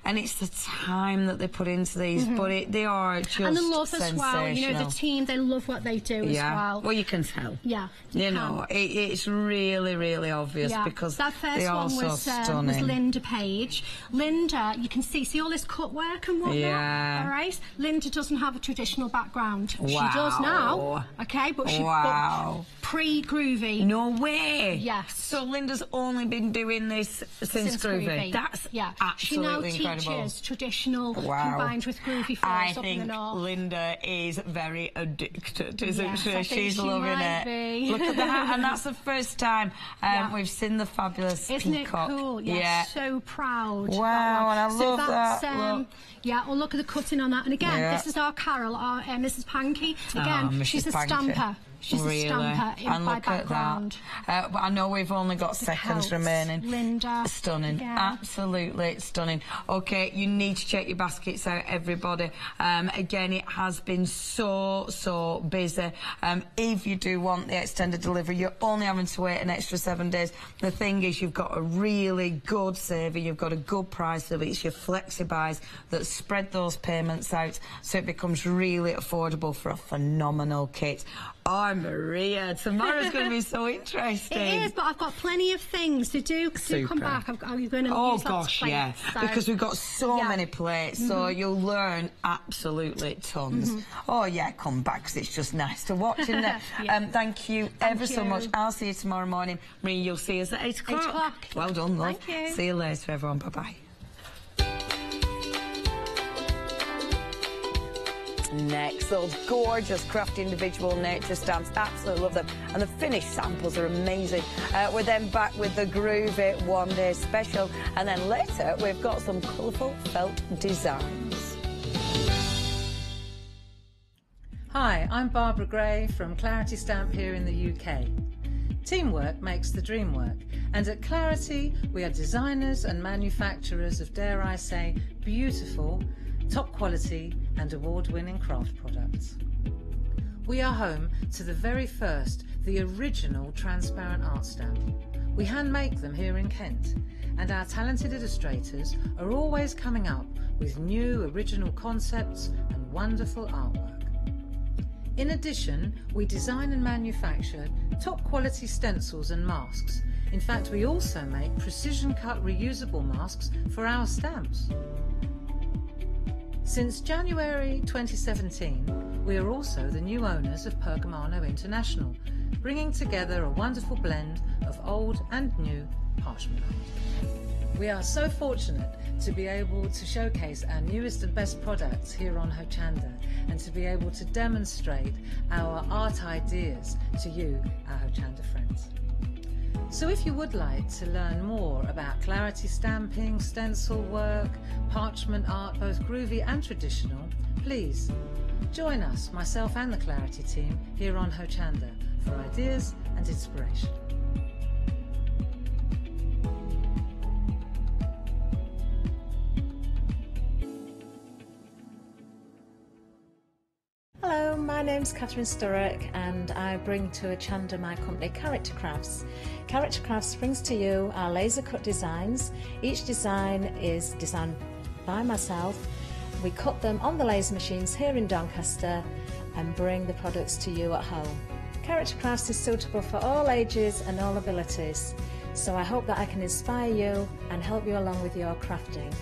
and it's the time that they put into these, but they are just and the love as well. You know, sensational. the team, they love what they do as well. Well, you can tell. Yeah, you know, it's really, really obvious because that first they are one so was stunning. Linda Page. Linda, you can see all this cut work and whatnot. Yeah. All right. Linda doesn't have a traditional background. Wow. She does now. Okay, but she but pre-groovy. No No way. Yes. So Linda's only been doing this since groovy. That's absolutely she now incredible. teaches traditional combined with groovy for I us up think in the north. Linda is very addicted, isn't she? I think She's she loving might it. be. Look at that, and that's the first time we've seen the fabulous peacock. Isn't it cool? Yes, so proud. Wow, and I love that. Look. Yeah, well, look at the cutting on that. And again, this is our Carol, our Mrs. Panky. Again, she's a stamper. She's a stamper by background. But I know we've only got seconds remaining. Linda. Stunning. Yeah. Absolutely stunning. OK, you need to check your baskets out, everybody. Again, it has been so busy. If you do want the extended delivery, you're only having to wait an extra 7 days. The thing is, you've got a really good saver. You've got a good price of it. It's your flexi buys that spread those payments out so it becomes really affordable for a phenomenal kit. Oh, Maria, tomorrow's going to be so interesting. It is, but I've got plenty of things to do. Do come back. Are you going to use gosh, plates, so. Because we've got so many plates, so you'll learn absolutely tons. Oh, yeah, come back, because it's just nice to watch, isn't it? Thank you ever so much. I'll see you tomorrow morning. Maria, you'll see us at 8 o'clock. 8 o'clock. Well done, love. Thank you. See you later, everyone. Bye-bye. Next, those gorgeous craft individual nature stamps, absolutely love them, and the finished samples are amazing. We're then back with the groovy one-day special, and then later we've got some colourful felt designs. Hi, I'm Barbara Gray from Clarity Stamp here in the UK. Teamwork makes the dream work, and at Clarity we are designers and manufacturers of, dare I say, beautiful, top quality and award-winning craft products. We are home to the very first, the original transparent art stamp. We hand make them here in Kent, and our talented illustrators are always coming up with new original concepts and wonderful artwork. In addition, we design and manufacture top quality stencils and masks. In fact, we also make precision cut reusable masks for our stamps. Since January 2017, we are also the new owners of Pergamano International, bringing together a wonderful blend of old and new parchment art. We are so fortunate to be able to showcase our newest and best products here on Hochanda, and to be able to demonstrate our art ideas to you, our Hochanda friends. So if you would like to learn more about Clarity stamping, stencil work, parchment art, both groovy and traditional, please join us, myself and the Clarity team, here on Hochanda for ideas and inspiration. Hello, my name's Catherine Sturrock, and I bring to Hochanda my company Character Crafts. Character Crafts brings to you our laser cut designs. Each design is designed by myself. We cut them on the laser machines here in Doncaster and bring the products to you at home. Character Crafts is suitable for all ages and all abilities, so I hope that I can inspire you and help you along with your crafting.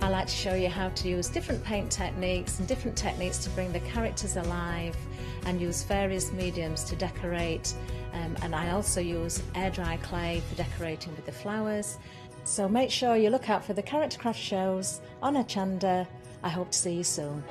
I like to show you how to use different paint techniques and different techniques to bring the characters alive, and use various mediums to decorate, and I also use air dry clay for decorating with the flowers. So make sure you look out for the Character Craft shows on Hochanda. I hope to see you soon.